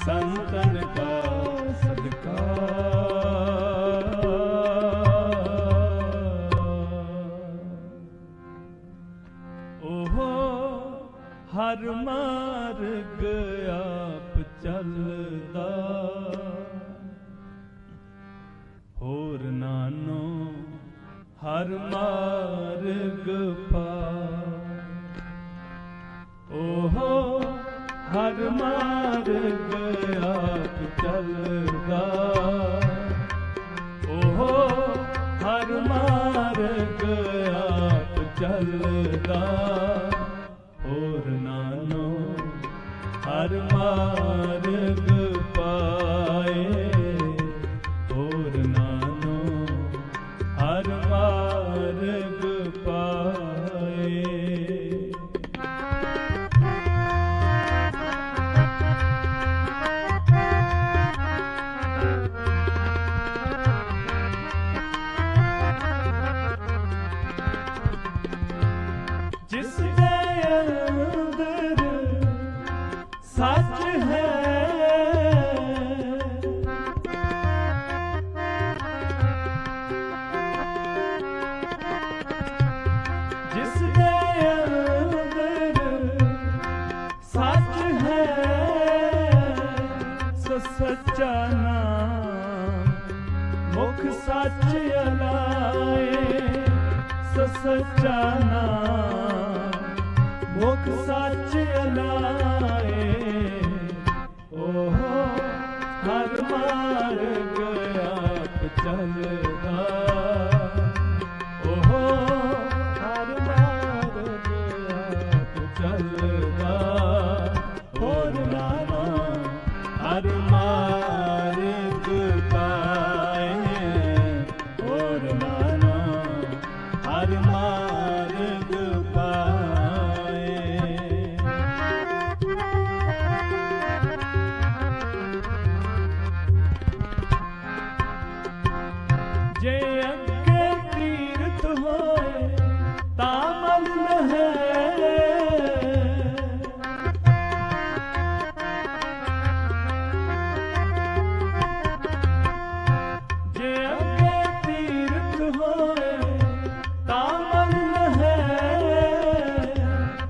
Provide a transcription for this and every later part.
संतन का सदका। ओहो हर मार्ग आप चलदा, होर नानो हर मार्ग पार। ओहो हर मार्ग आप चलदा, ओहो हर मार्ग आप चलदा, होर नानो हर मार्ग पाए, होर नानो हर मार्ग पाए। जिसके अंदर सच है, जिसके अंदर सच है, सो सच्चा नाम मुख सच अलाए, सो सच्चा नाम मुख सच अलाए। ओहो हर मार्ग आप चलदा, ओहो हर मार्ग आप चलदा, होर नानो हर मार्ग पाए, होर नानो हर मार्ग पाए। जे अगे तीरथ होए तामल है, जे अगे तीरथ होए तामल है,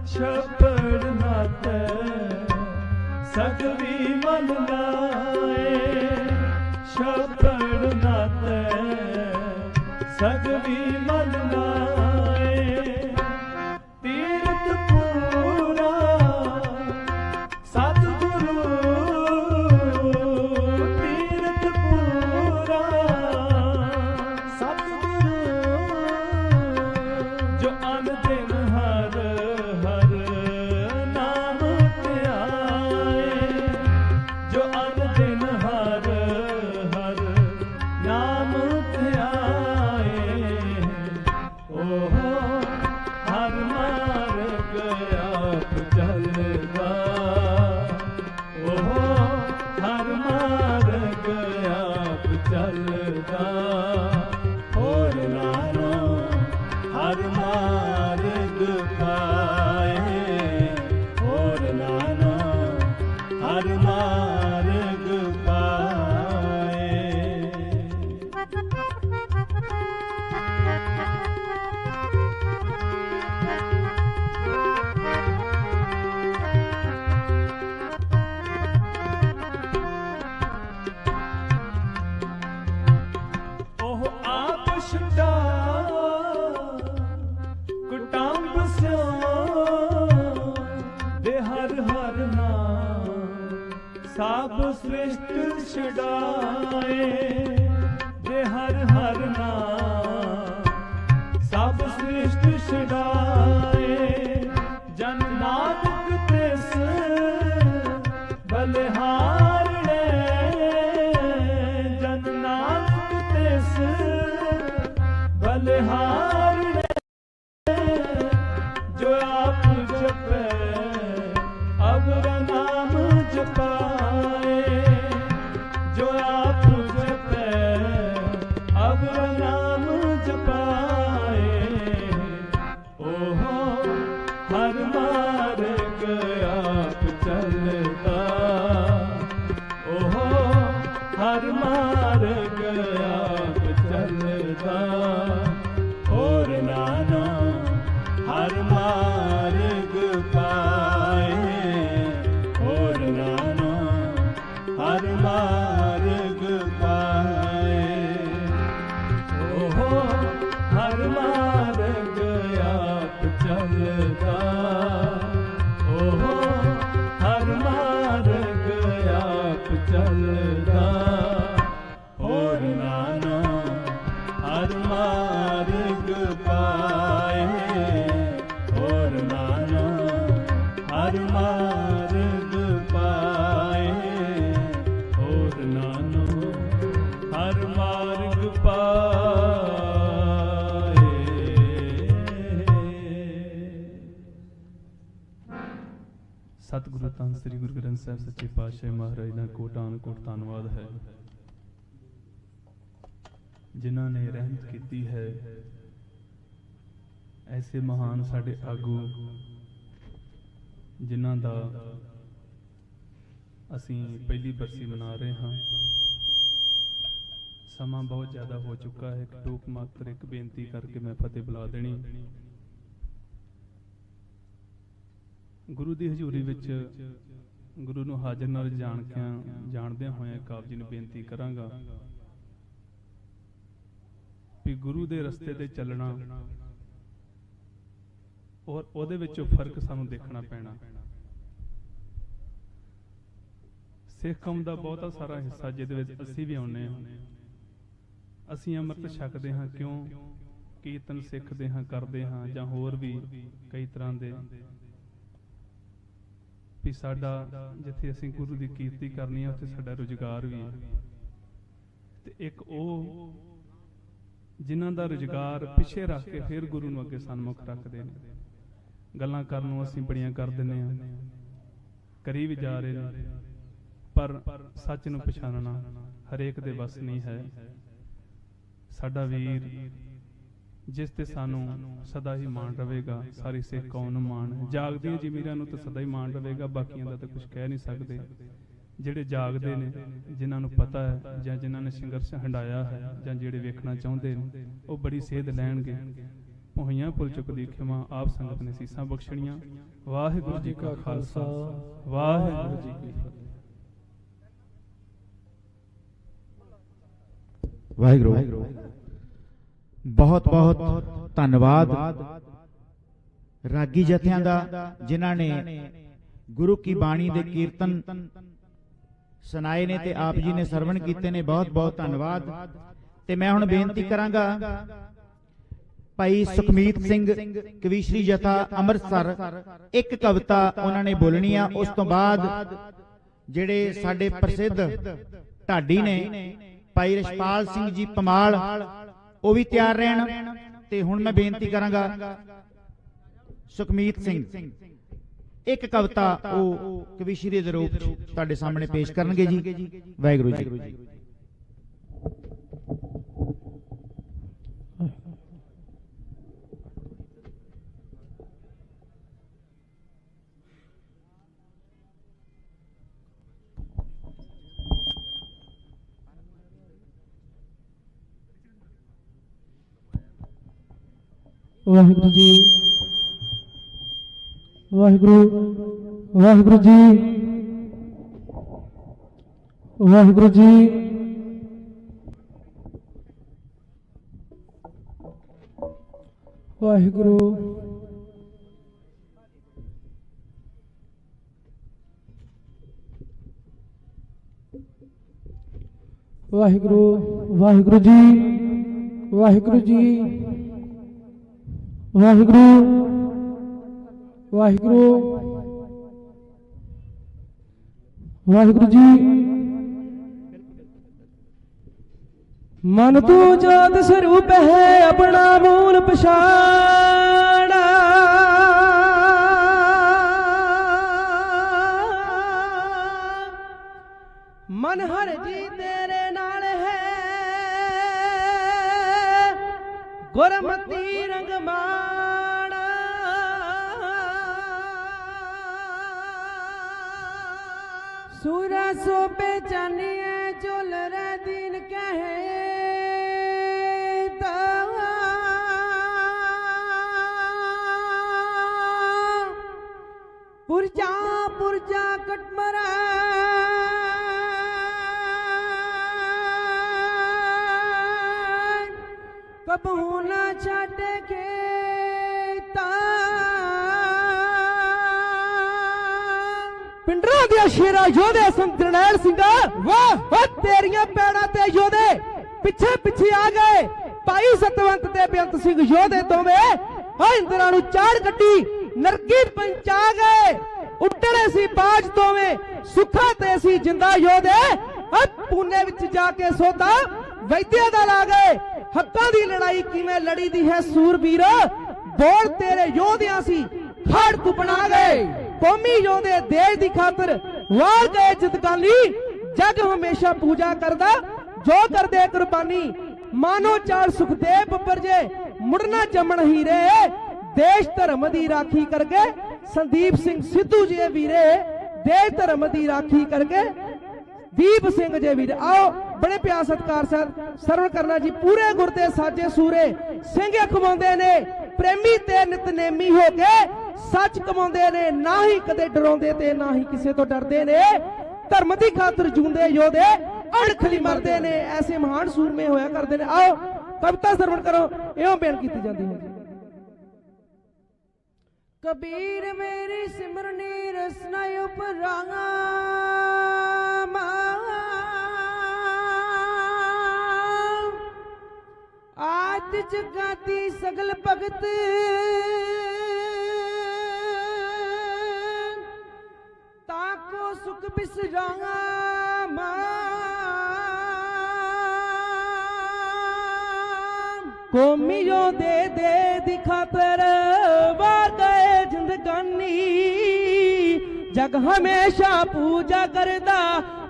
छपड़ नाते सगवी मन लाए, छपड़ नाते सगवी मन लाए। तीरथ पूरा सतगुरु, तीरथ पूरा सतगुरु, जो अन दिन हर हर नाम ध्याए, जो अन दिन हर हर नाम ध्याए। ओहो हर मार्ग आप चलदा, ओहो हर मार्ग आप चलदा, होर नानो हर मार्ग पाए, होर नानो हर मार्ग पाए। ओह आप छुटा कुटांब स्यों दे हर हर नाम, सब सृष्ट छुड़ाए, दे हर हर नाम सब सृष्ट छुड़ाए। जन नानक तिस बलिहार ले, जन नानक तिस बलिहार ले, जो आप जपे अवर नाम जपाए, जो आप जपे अवर नाम जपाए। ओहो हर मार्ग आप चलदा, आप चलदा होर नाना हर मार्ग पाए होर नाना हर मार्ग पाए होर नानो हर मार्ग पाए। सतगुरु धੰन श्री गुरु ग्रंथ साहिब सच्चे पातशाह महाराज का कोटान कोट धन्नवाद है जिन्हों ने रहमत की है। ऐसे महान साडे आगू जिन्हों का असी पहली बरसी मना रहे हाँ। समा बहुत ज़्यादा हो चुका है। एक टूक मात्र एक बेनती करके मैं फतेह बुला देनी। गुरु की हजूरी विच गुरु नूं हाज़र नाल जाणदे होए आप जी नूं बेनती करांगा भी गुरु दे रस्ते ते चलना और उहदे विचों फर्क सानूं देखना पैना। सिख कौम दा बहुता सारा हिस्सा जिहदे विच असीं भी आउणे हां। असीं अमृत छकदे हां क्यों कीर्तन सिੱਖਦੇ हां करदे हां जां होर भी कई तरह दे भी साडा जिथे असीं गुरु की कीर्ति करनी है उत्थे साडा रोजगार भी है। ते एक वो जिन्हां दा रोजगार पिछे रख के फिर गुरु नूं अगे सन्मुख रखदे ने। गल्लां करन नूं असीं बड़ियां कर दिंदे हां करी भी जा रहे ने पर सच नूं पछाणना हरेक दे बस नहीं है। साडा वीर जिस ते सानू सदा ही मान रहेगा सारी सिख कौम नूं मान है। जागदियां जमीरां नूं तो सदा ही मान रहेगा बाकियां दा तो कुछ कह नहीं सकते। जिहड़े जागदे ने जिन्हां नूं पता है जां जिन्हां ने संघर्ष हंडाया है जां जिहड़े वेखना चाहुंदे ने वो बड़ी सेध लैणगे। होइयां भुल चुक दी खिमा आप संगत ने सीसां बख्शणियां। वाहिगुरू जी का खालसा वाहिगुरू जी की फतेह। वाहिगुरू बहुत बहुत धन्यवाद रागी जथियां दा जिन्हां ने गुरु की बाणी दे कीर्तन सुनाए ने ते आप जी ने सरवण कीते ने। बहुत बहुत धन्यवाद। ते मैं हुण बेनती करांगा भाई सुखमीत सिंह कविश्री जथा अमृतसर एक कविता उन्होंने बोलनी आ। उस तो बाद जिहड़े साडे प्रसिद्ध ढाडी ने भाई रछपाल सिंह जी पमाल वो भी तैयार रहन। ते हुण मैं बेनती करांगा सुखमीत सिंह एक कविता वो कविश्री दे रूप तुहाडे सामने पेश करनगे जी। वाहिगुरू जी। वाहिगुरू जी वाहिगुरू वाहिगुरू जी वाहिगुरू जी वाहिगुरू वाहिगुरू वाहिगुरू जी वाहिगुरू जी वाहिगुरू वाहिगुरू वाहिगुरू जी। मन तू जोत स्वरूप है अपना मूल पछाड़ा। मन हर जी तेरे नाल है गुरमती रंग माड़ा। सूरा सो पहचानिए चुल रे दिन कहे पुरजा पुरजा कटमरा कब होना छट के ਪਿੰਡਰਾਂ ਦੇ ਸ਼ੇਰਾ ਯੋਧੇ ਸੰਤ ਜਰਨੈਲ ਸਿੰਘਾ ਵਾਹ ਓ ਤੇਰੀਆਂ ਪੈੜਾਂ ਤੇ ਯੋਧੇ ਪਿੱਛੇ ਪਿੱਛੇ ਆ ਗਏ ਭਾਈ ਸਤਵੰਤ ਤੇ ਬੇਅੰਤ ਸਿੰਘ ਯੋਧੇ ਦੋਵੇਂ ਓ ਇੰਦਰਾਂ ਨੂੰ ਚਾੜ ਕੱਢੀ ਨਰਕੀ ਪੰਚਾ ਗਏ ਉੱਡਣੇ ਸੀ ਬਾਜ ਦੋਵੇਂ ਸੁੱਖਾ ਤੇ ਸੀ ਜਿੰਦਾ ਯੋਧੇ ਓ ਪੂਨੇ ਵਿੱਚ ਜਾ ਕੇ ਸੋਦਾ ਵੈਦਿਆ ਦਾ ਲਾ ਗਏ ਹੱਕਾਂ ਦੀ ਲੜਾਈ ਕਿਵੇਂ ਲੜੀ ਦੀ ਹੈ ਸੂਰਬੀਰ ਬੋਲ ਤੇਰੇ ਯੋਧਿਆਂ ਸੀ ਖੜ ਤੂੰ ਬਣਾ ਗਏ ਕੌਮੀ ਯੋਧੇ ਦੇਸ਼ ਦੀ ਖਾਤਰ ਵਾਰ ਗਏ ਜਿੰਦਗਾਨੀ ਜਗ ਹਮੇਸ਼ਾ ਪੂਜਾ ਕਰਦਾ ਜੋ ਕਰਦੇ ਕੁਰਬਾਨੀ ਮਾਨੋ ਚਾਲ ਸੁਖਦੇਵ ਬੱਬਰ ਜੇ ਮੁੜਨਾ ਜੰਮਣ ਹੀਰੇ ਦੇਸ਼ ਧਰਮ ਦੀ ਰਾਖੀ ਕਰਗੇ ਸੰਦੀਪ ਸਿੰਘ ਸਿੱਧੂ ਜੀ ਵੀਰੇ ਦੇਸ਼ ਧਰਮ ਦੀ ਰਾਖੀ ਕਰਗੇ ਦੀਪ ਸਿੰਘ ਜੀ ਵੀਰ आओ बड़े प्यार सत्कार सरवण करना जी पूरे गुरते साजे सूरे ਸਿੰਘ ਖਵਾਉਂਦੇ ਨੇ ਪ੍ਰੇਮੀ ਤੇ ਨਿਤਨੇਮੀ ਹੋ ਕੇ ਸੱਚ ਕਮਾਉਂਦੇ ਨੇ ਨਾ ਹੀ ਕਦੇ ਡਰਾਉਂਦੇ ਤੇ ਨਾ ਹੀ ਕਿਸੇ ਤੋਂ ਡਰਦੇ ਨੇ ਧਰਮ ਦੀ ਖਾਤਰ ਜੂੰਦੇ ਯੋਧੇ ਅਣਖਲੀ ਮਰਦੇ ਨੇ ਐਸੇ ਮਹਾਨ ਸੂਰਮੇ ਹੋਇਆ ਕਰਦੇ ਨੇ आओ ਕਵਿਤਾ ਸਰਵਣ ਕਰੋ ਇਉਂ ਬੇਨ ਕੀਤੀ ਜਾਂਦੀ ਹੈ ਕਬੀਰ ਮੇਰੀ ਸਿਮਰਨੀ ਰਸਨਾ ਉਪਰਾਂਗਾ ਆਦ ਜਗਾਤੀ ਸਗਲ ਭਗਤ ਤਾਕੋ ਸੁਖ ਬਿਸਰਾਂਗਾ ਕੌਮੀ ਯੋਧੇ ਦੇ ਖਾਤਰ ਵਾਰ ਗਏ ਜਿੰਦਗਾਨੀ ਜਗ ਹਮੇਸ਼ਾ ਪੂਜਾ ਕਰਦਾ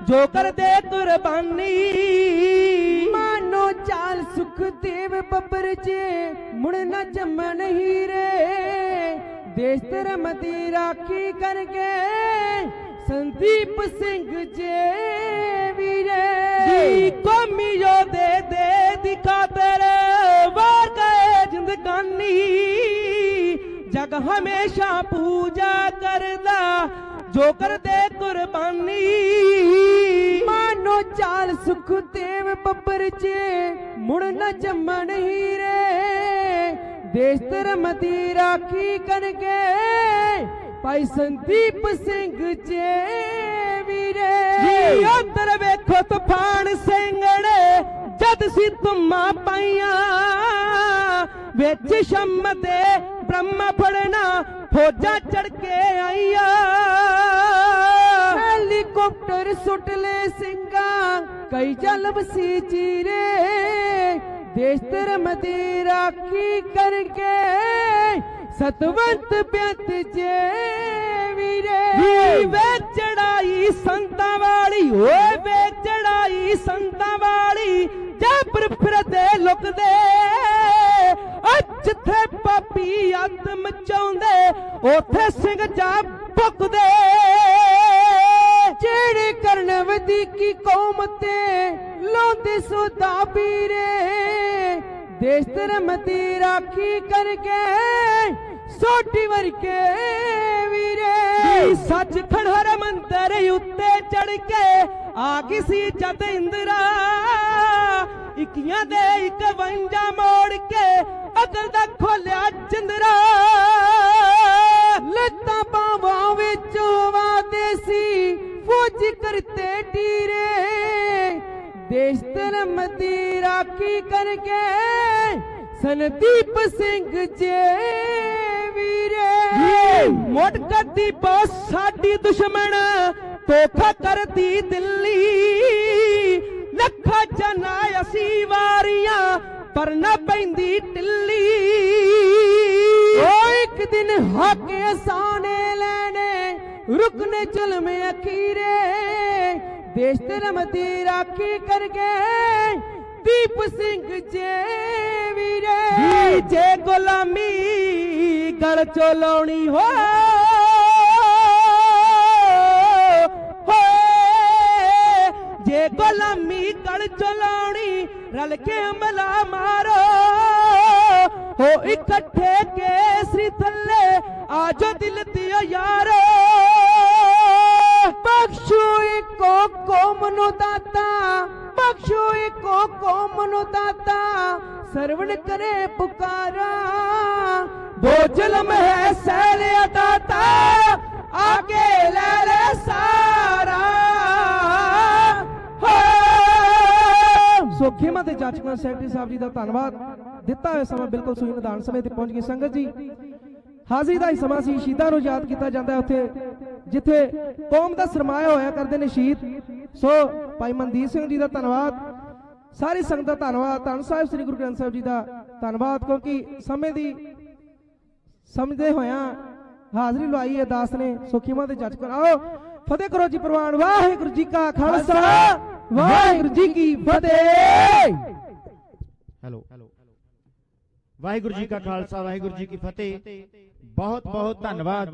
ਜੋ ਕਰਦੇ ਕੁਰਬਾਨੀ ਮਾਨੋ ਚਾਲ ਸੁਖਦੇਵ ਬੱਬਰ ਜੇ ਮੁੜ ਨਾ ਜੰਮਣ ਹੀਰੇ ਦੇਸ਼ ਧਰਮ ਦੀ ਰਾਖੀ ਕਰਗੇ ਸੰਦੀਪ ਸਿੰਘ ਜੇ ਵੀਰੇ ਕੌਮੀ ਯੋਧੇ ਦੇ ਖਾਤਰ ਵਾਰ ਗਏ ਜਿੰਦਗਾਨੀ ਜਗ ਹਮੇਸ਼ਾ ਪੂਜਾ ਕਰਦਾ ਜੋ ਕਰਦੇ ਕੁਰਬਾਨੀ ਮਾਨੋ ਚਾਲ ਸੁਖਦੇਵ ਬੱਬਰ ਜੇ ਮੁੜ ਨਾ ਜੰਮਣ ਹੀਰੇ ਦੇਸ਼ ਧਰਮ ਦੀ ਰਾਖੀ ਕਰਗੇ ਭਾਈ ਸੰਦੀਪ ਸਿੰਘ ਜੇ ਵੀਰੇ ਜੀ ਉਧਰ ਵੇਖੋ ਤੂਫਾਨ ਸਿੰਘੜੇ ਜਦ ਸੀ ਤੁਮਾਂ ਪਾਈਆਂ ਵਿੱਚ ਸ਼ਮ ਤੇ ਬ੍ਰਹਮ ਫੜਨਾ ਫੌਜਾਂ ਚੜ ਕੇ ਆਈਆਂ ਹੈਲੀਕਾਪਟਰ ਸੁੱਟ ਲੈ ਸਿੰਘਾਂ ਕਈ ਜਲਬ ਸੀ ਚੀਰੇ ਦੇਸ਼ ਧਰਮ ਦੀ ਰਾਖੀ ਕਰਕੇ ਸਤਵੰਤ ਬੇਅੰਤ ਜੇ ਵੀਰੇ ਵੇ ਚੜਾਈ ਸੰਤਾਂ ਵਾਲੀ ਓਏ ਵੇ ਚੜਾਈ ਸੰਤਾਂ ਵਾਲੀ ਜਾਬਰ ਫਿਰਦੇ ਲੁਕਦੇ ਜਿੱਥੇ ਪਾਪੀ ਅੱਤ ਮਚਾਉਂਦੇ ਉਥੇ ਸਿੰਘ ਜਾ ਭੁੱਕਦੇ ਜਿਹੜੇ ਕਰਨ ਵਧੀਕੀ ਕੌਮ ਤੇ ਲਾਉਂਦੇ ਸੋਦਾ ਵੀਰੇ ਦੇਸ਼ ਧਰਮ ਦੀ ਰਾਖੀ ਕਰਕੇ ਸੋਟੀ ਵਰਕੇ ਵੀਰੇ ਸੱਚ ਖੜਹਰ ਮੰਦਰ ਉੱਤੇ ਚੜ ਕੇ ਆ ਗਈ ਸੀ ਜਦ ਇੰਦਰਾ ਇਕੀਆਂ ਦੇ 51 ਮੋੜ ਕੇ ਅਕਲ ਦਾ ਖੋਲਿਆ ਜਿੰਦਰਾ ਲੱਤਾਂ ਬਾਵਾਂ ਵਿੱਚ ਵਾਦੇ ਸੀ ਫੌਜ ਕਰਤੇ ਢੀਰੇ ਦੇਸ਼ ਧਰਮ ਦੀ ਰਾਖੀ ਕਰਕੇ ਸੰਦੀਪ ਸਿੰਘ ਜੇ ਵੀਰੇ ਮੋਟ ਕਰਦੀ ਬਹੁਤ ਸਾਡੀ ਦੁਸ਼ਮਣ ਧੋਖਾ ਕਰਦੀ ਦਿੱਲੀ ਲੱਖਾਂ ਜਨਾ ਅਸੀਂ ਵਾਰੀਆਂ ਪਰ ਨਾ ਪੈਂਦੀ ਢਿੱਲੀ ਓ ਇੱਕ ਦਿਨ ਹੱਕ ਅਸਾਨੇ ਲੈਣੇ ਰੁਕਨੇ ਜ਼ੁਲਮ ਅਖੀਰੇ ਦੇਸ਼ ਧਰਮ ਦੀ ਰਾਖੀ ਕਰਕੇ ਦੀਪ ਸਿੰਘ ਜੇ ਵੀਰੇ ਜੇ ਗੁਲਾਮੀ ਗਲ ਚੋਂ ਲਾਉਣੀ ਹੋ ਜੇ ਗੁਲਾਮੀ ਗਲ ਚੋਂ ਲਾਉਣੀ ਰਲ ਕੇ ਅਮਲਾ ਮਾਰੋ ਹੋ ਇਕੱਠੇ ਕੇਸਰੀ ਥੱਲੇ ਆਜੋ ਦਿਲ ਦਿਓ ਯਾਰੋ ਬਖਸ਼ੋ ਇੱਕੋ ਕੌਮ ਨੂੰ ਦਾਤਾ ਬਖਸ਼ੋ ਇੱਕੋ ਕੌਮ ਨੂੰ ਦਾਤਾ ਸਰਵਣ ਕਰੇ ਪੁਕਾਰਾ ਬੋ ਜ਼ੁਲਮ ਹੈ ਸਹਿਲਿਆ ਦਾਤਾ आके ले ले सारा सो खेमा ते जाचक सैकटरी साहब जी का धन्यवाद दिता हुआ समा बिल्कुल सूई निधान समय ते पहुंच गई संगत जी हाजिरी का ही समा सी शहीदां नूं याद किया जाता है उत्थे जिथे कौम का सरमाया होया करते ने शहीद सो भाई मनदीप सिंह जी का धन्यवाद सारी संगत का धन्यवाद धन साहिब श्री गुरु ग्रंथ साहिब जी का धन्यवाद क्योंकि समय की समझते होया हाजरी लवाई है दास ने सुखीमा ते जज कर आओ फतेह करो जी प्रवान वाहिगुरू जी का खालसा वाहिगुरू जी की फतेह हेलो वाहिगुरू जी का खालसा वाहिगुरू जी की फतेह बहुत बहुत धन्यवाद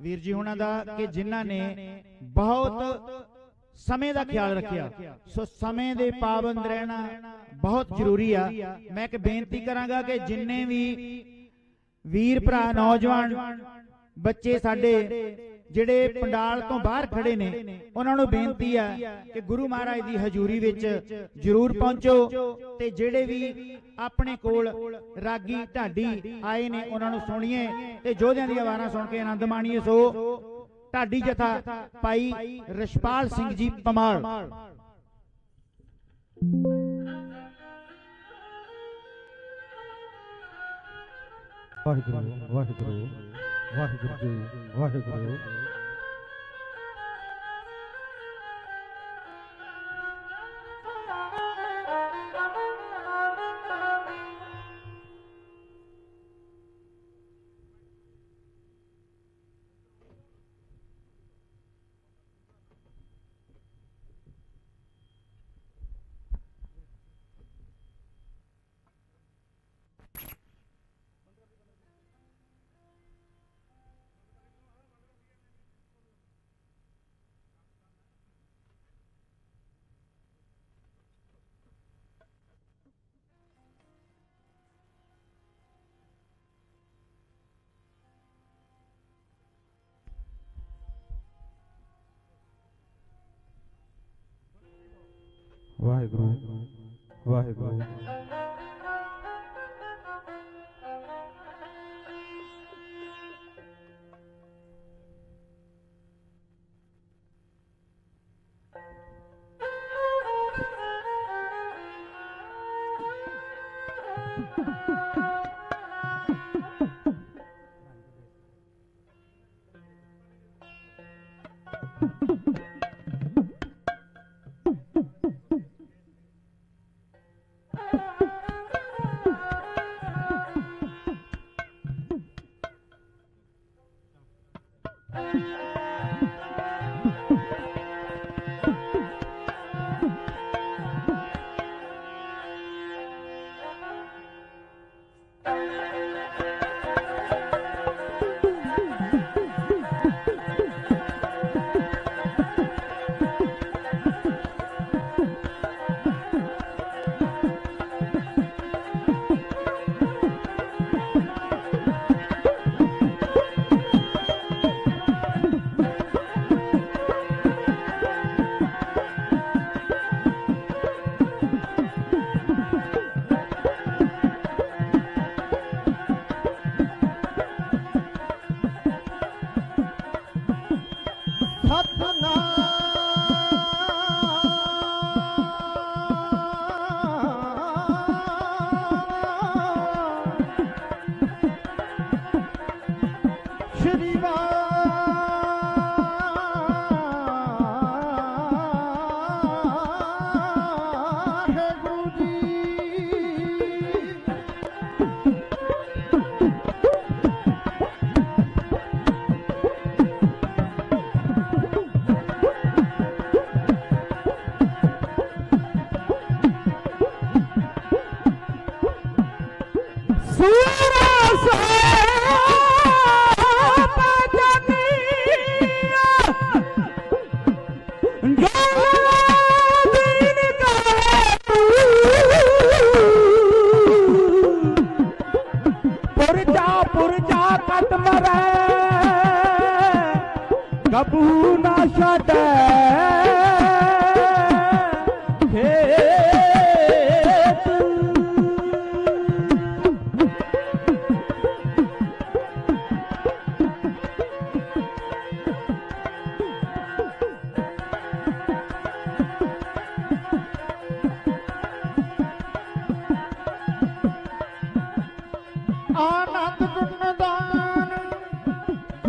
वीर जी होना दा कि जिन्हां ने बहुत समय का ख्याल रखिया सो समय दे पाबंद रहना बहुत जरूरी आ मैं एक बेनती करांगा कि जिन्ने भी वीर भरा नौजवान बच्चे साडे ਜਿਹੜੇ पंडाल तो बाहर खड़े ने उन्होंने बेनती है कि गुरु महाराज की हजूरी विच जरूर पहुंचो ते जेड़े भी अपने कोल रागी ढाडी आए ने उन्होंने सुनिए ते जोधियां दी आवाज़ां सुन के आनंद माणीए सो ढाडी जथा भाई रछपाल सिंह जी पमाल वाहिगुरू वाहिगुरू वाहिगुरू जी वाहिगुरू वाहिगुरू वाहिगुरू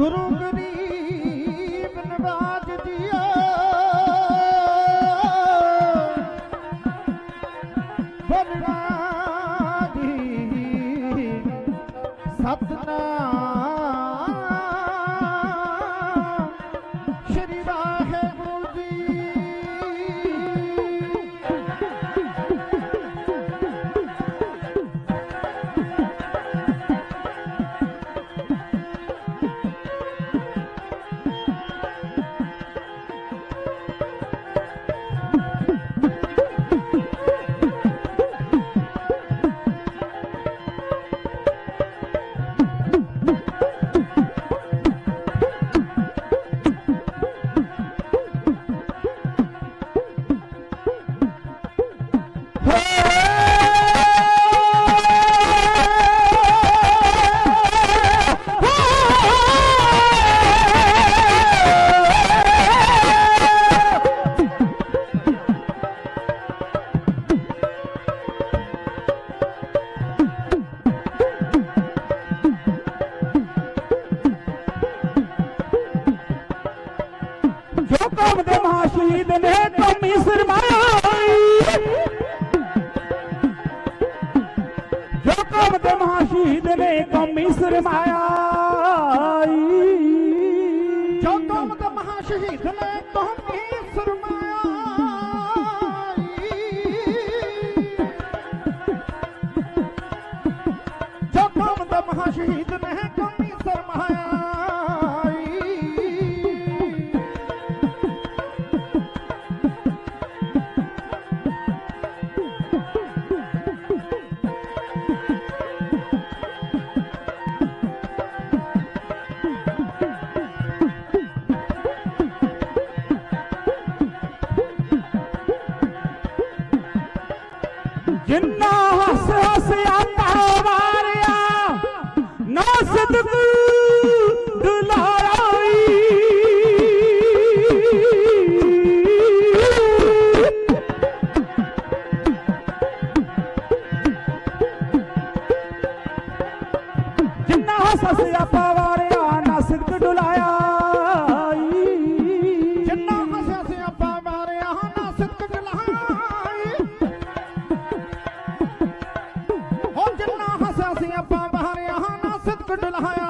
गुरु गरीब नवाज दिया बनवाजी सतनाम श्री वाहेगुरु जी। शहीद ने कौमी सरमाया जो कौम दे महाशहीद ने कौमी सरमाया जो कौम दे महाशहीद ने कौमी सरमाया जो कौम दे महाशहीद ने कौमी सरमाया जिन्ना हस हस आता मारिया ना सदक दुलाराई जिन्ना हस हस आता मारिया ना सदक डुलाया जिन्ना हस हस आता मारिया ना सदक डुलाया जिन्ना हसा सी अपा बाहर यहाँ ना सदक डुलाया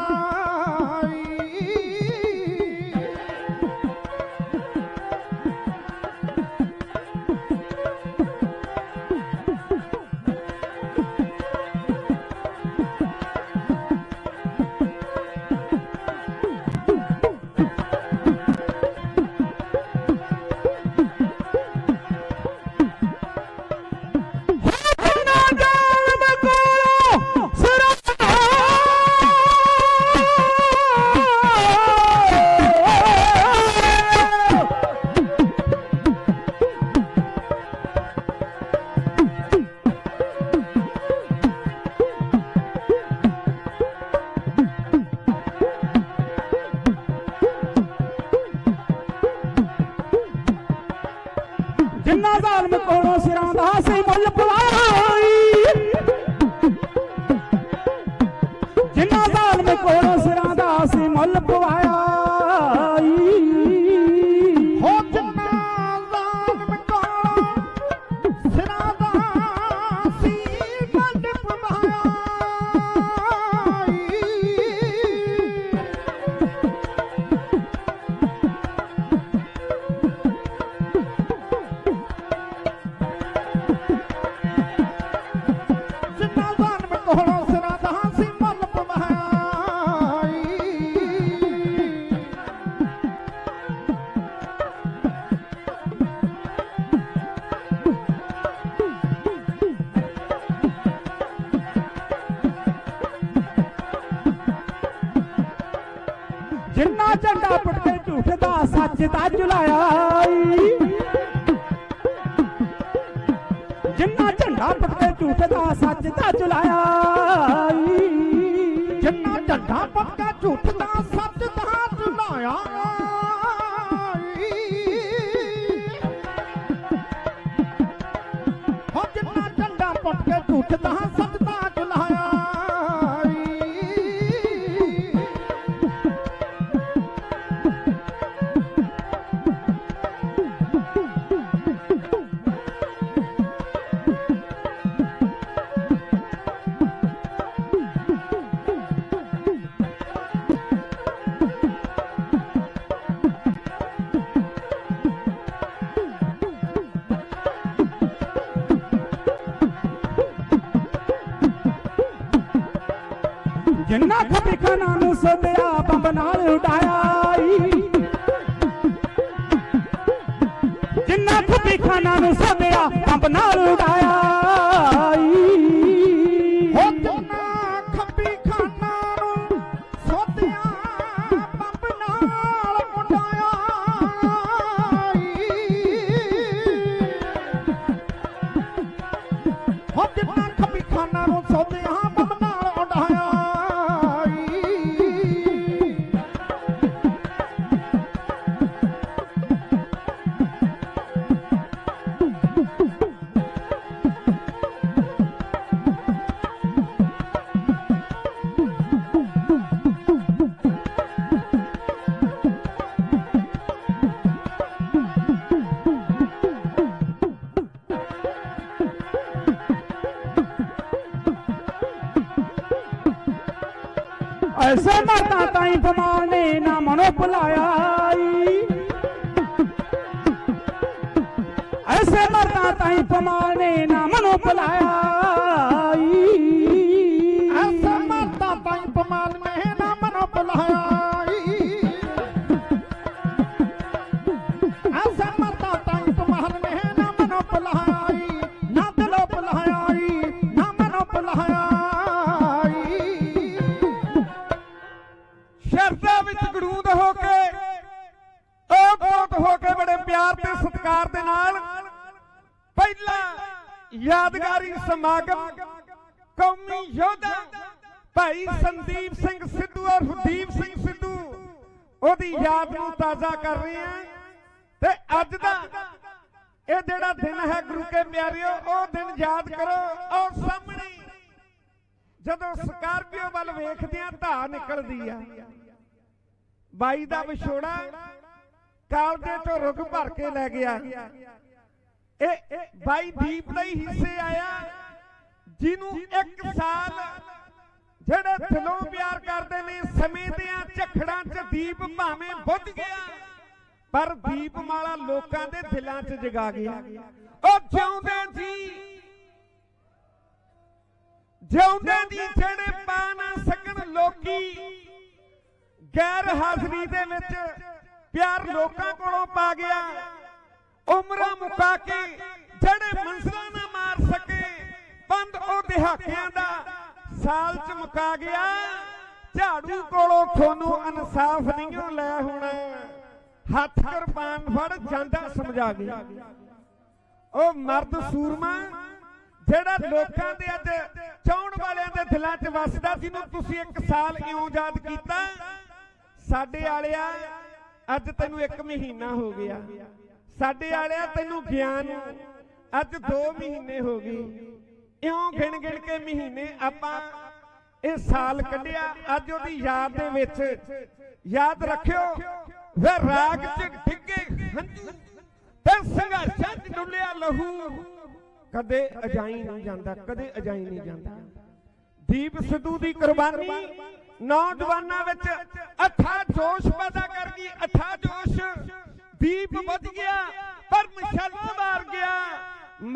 जिन्ना जालम कोलों सिरां दा सी मुल पवाई जिन्ना जालम कोलों सिरां दा सी मुल पवाया हो जिन्ना जालम कोलों सिरां दा सी मुल पवाया जिन्ना झंडा पटके झूठ दा सच दा झुलाया जिन्ना झंडा पटके झूठ दा सच दा झुलाया जिन्ना झंडा पटके झूठ दा सच दा झुलाया हो जिन्ना झंडा पटके झूठ दा सच दा झुलाया जिन्ना खपी खाना नूं सोधिया बंब नाल उड़ाया जिन्ना खपी खाना नूं सोधिया बंब नाल उड़ाया ऐसे मरदा ताई बमाल ने ना मनो बुलाया ऐसे मरदा ताई बमाल ने ना मनो बुलाया ऐसे मरदा ताई बमाल ने ना मनो बुलाया ऐसे मरदा ताई बमाल ने ना मनो बुलाया ना दिलो बुलाया ना मनो बुलाया शरदा विच गड़ूंद होके होके बड़े प्यार ते सत्कार दे नाल पहला यादगारी समागम कौमी योद्धा भाई संदीप सिंह सिद्धू और हरदीप सिंह सिद्धू ओदी याद नूं ताज़ा कर रहे हैं ते अज दा ਇਹ ਜਿਹੜਾ दिन है गुरु के प्यारिओ ਉਹ दिन याद करो और सामने ਜਦੋਂ ਸਕਾਰਪੀਓ ਵੱਲ ਵੇਖਦੇ ਆ ਧਾ ਨਿਕਲਦੀ ਆ ਬਾਈ ਦਾ ਵਿਛੋੜਾ ਕਾਲਜੇ ਤੋਂ ਰੁੱਗ ਭਰ ਕੇ ਲੈ ਗਿਆ ਇਹ ਬਾਈ ਦੀਪ ਦਾ ਹੀ ਹਿੱਸੇ ਆਇਆ ਜਿਹਨੂੰ 1 ਸਾਲ ਜਿਹੜੇ ਦਿਲੋਂ ਪਿਆਰ ਕਰਦੇ ਨੇ ਸਮੇਂ ਦੀਆਂ ਝਖੜਾਂ 'ਚ ਦੀਪ ਭਾਵੇਂ ਬੁੱਝ ਗਿਆ ਪਰ ਦੀਪਮਾਲਾ ਲੋਕਾਂ ਦੇ ਦਿਲਾਂ 'ਚ ਜਗਾ ਗਿਆ ਉਹ ਜਿਉਂਦੇ ਦੀ ਜਿਹੜੇ ਪਾ ਨਾ ਸਕਣ ਲੋਕੀ गैर हाजरी दे विच प्यार लोकां कोलों पा गया उमरां मुका के जड़े मंजिलां ना मार सके बंद ओ दिहाकियां दा साल च मुका गया झाड़ू कोलों थोनू इंसाफ नहीं लै हुण हथ कुरबान फड़ जांदा समझा गया ओ मर्द सूरमा जेड़ा लोकां दे अज चाहण वालियां दे दिलां च वसदा जिन्हों तुसीं 1 साल इउं याद कीता साडे आलिया अज तैनू 1 महीना हो गया साडे आलिया तैनू ज्ञान अज 2 महीने हो गए इउं गिण गिण के महीने आपां इह साल कढिया अज ओदी याद दे विच याद रखियो वे राग च डिगे हंझू ते संघर्षां च डुलिया लहू कदे अजाई नहीं जांदा कदे अजाई नहीं जांदा दीप सिद्धू दी कुर्बानी नौजवानों विच अथा जोश पैदा कर गई अथा जोश दीप बच गया पर मशल मार गया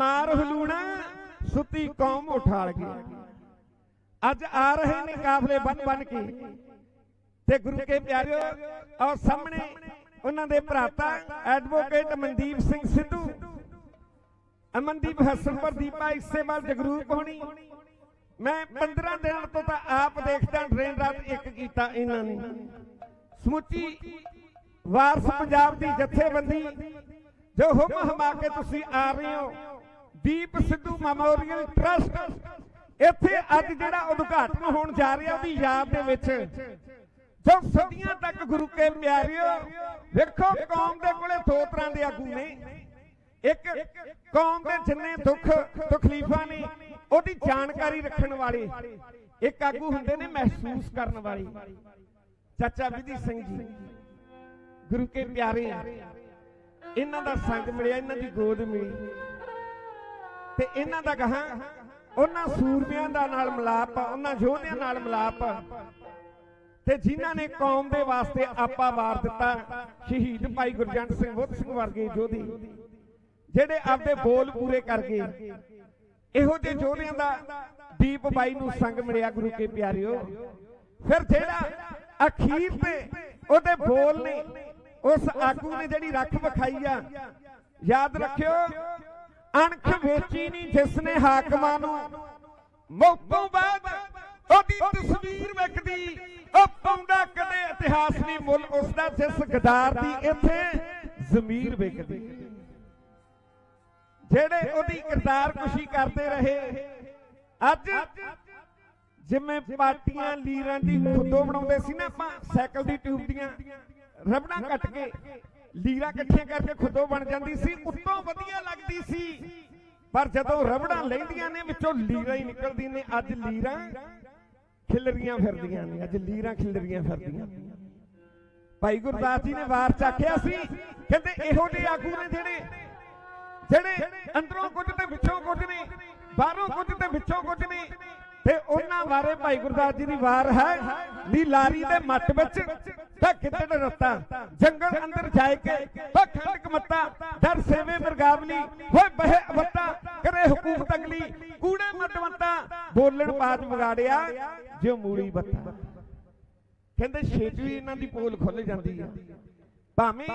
मार हलूना सुती कौम उठाड़ गया अज आ रहे ने काफले बन बन के ते गुरु के प्यारिओ और सामने उन्हां दे भराता एडवोकेट मनदीप सिंह सिद्धू अमनदीप हसन प्रदीपा इसे बार जगरूप होनी मैं 15 दिन तो आप देखता ट्रेन रात 1 कीता इन्हां ने समुची वारस पंजाब दी जथेबंदी जो हुम हमा के तुसी आ रहे हो दीप सिद्धू मैमोरियल ट्रस्ट इत्थे अज जिहड़ा उद्घाटन होण जा रहा उहदी याद दे विच जो सदियां तक गुरु के प्यारिओ देखो कौम दे कोले 2 तरह दे आगू ने एक कौम दे जिन्ने दुख तकलीफां ने ओदी जानकारी रखने वाले एक आगू हुंदे ने महसूस करने वाले चाचा विधि सिंह जी गुरु के प्यारे इन्हां दा संग मिलिया इन्हां दी गोद मिली ते इन्हां दा गहां उन्हां सूरमियां दा नाल मिलाप उन्हां योधियां नाल मिलाप ते जिन्हां ने कौम दे वास्ते आपा वार दिता शहीद भाई गुरजंट सिंह बुद्ध सिंह वर्गे योधी जेडे आपदे बोल पूरे कर गए इहो जे योधियां दा दीप बाई नूं संग मिलिया गुरु के प्यारिओ फिर जेड़ा अखीर ते ओदे बोल ने उस आगू ने जेड़ी रख विखाई आ, याद रखियो अणख वेची नहीं जिसने हाकमां नूं, मौतों बाद ओदी तस्वीर विकदी, ओ पाउंदा कदे इतिहास नहीं मुल उसदा जिस गदार दी इत्थे ज़मीर विकदी। जेड़े ओदी किरदार कुशी करते रहे, अज जिवें पार्टियां लीरां दी खुदो बनाउंदे सी ना, आपां साइकिल दी ट्यूब दियां रबड़ा कट के लीरां इकट्ठियां करके खुदो बन जांदी सी, उत्तों वधिया लगदी सी, पर जदों रबड़ां लैंदियां ने विचों लीरां ही निकलदी ने। अज लीरां खिलरियां फिरदियां ने, अज लीरां खिलरियां फिरदियां। भाई गुरदास जी ने वार चाखिया सी, कहंदे इहो जिहे आगू ने जेड़े जेड़े अंदरों कुछ ते विचों कुछ ने, बाहरों कुछ ते विचों कुछ ने, ते उन्हां बारे भाई गुरदास जी दी वार है नी लारी दे मट विच तां कितड़ रत्ता, जंगल अंदर जाए के तां खंड कमत्ता, दर सेवे मरगावली होए बहे अवत्ता, करे हुकूमत अगली कूड़े मटवंता, बोलण बाज बिगाड़िया जो मूली बत्ता। कहंदे छेती इन्हां दी पोल खुल जांदी है। भावें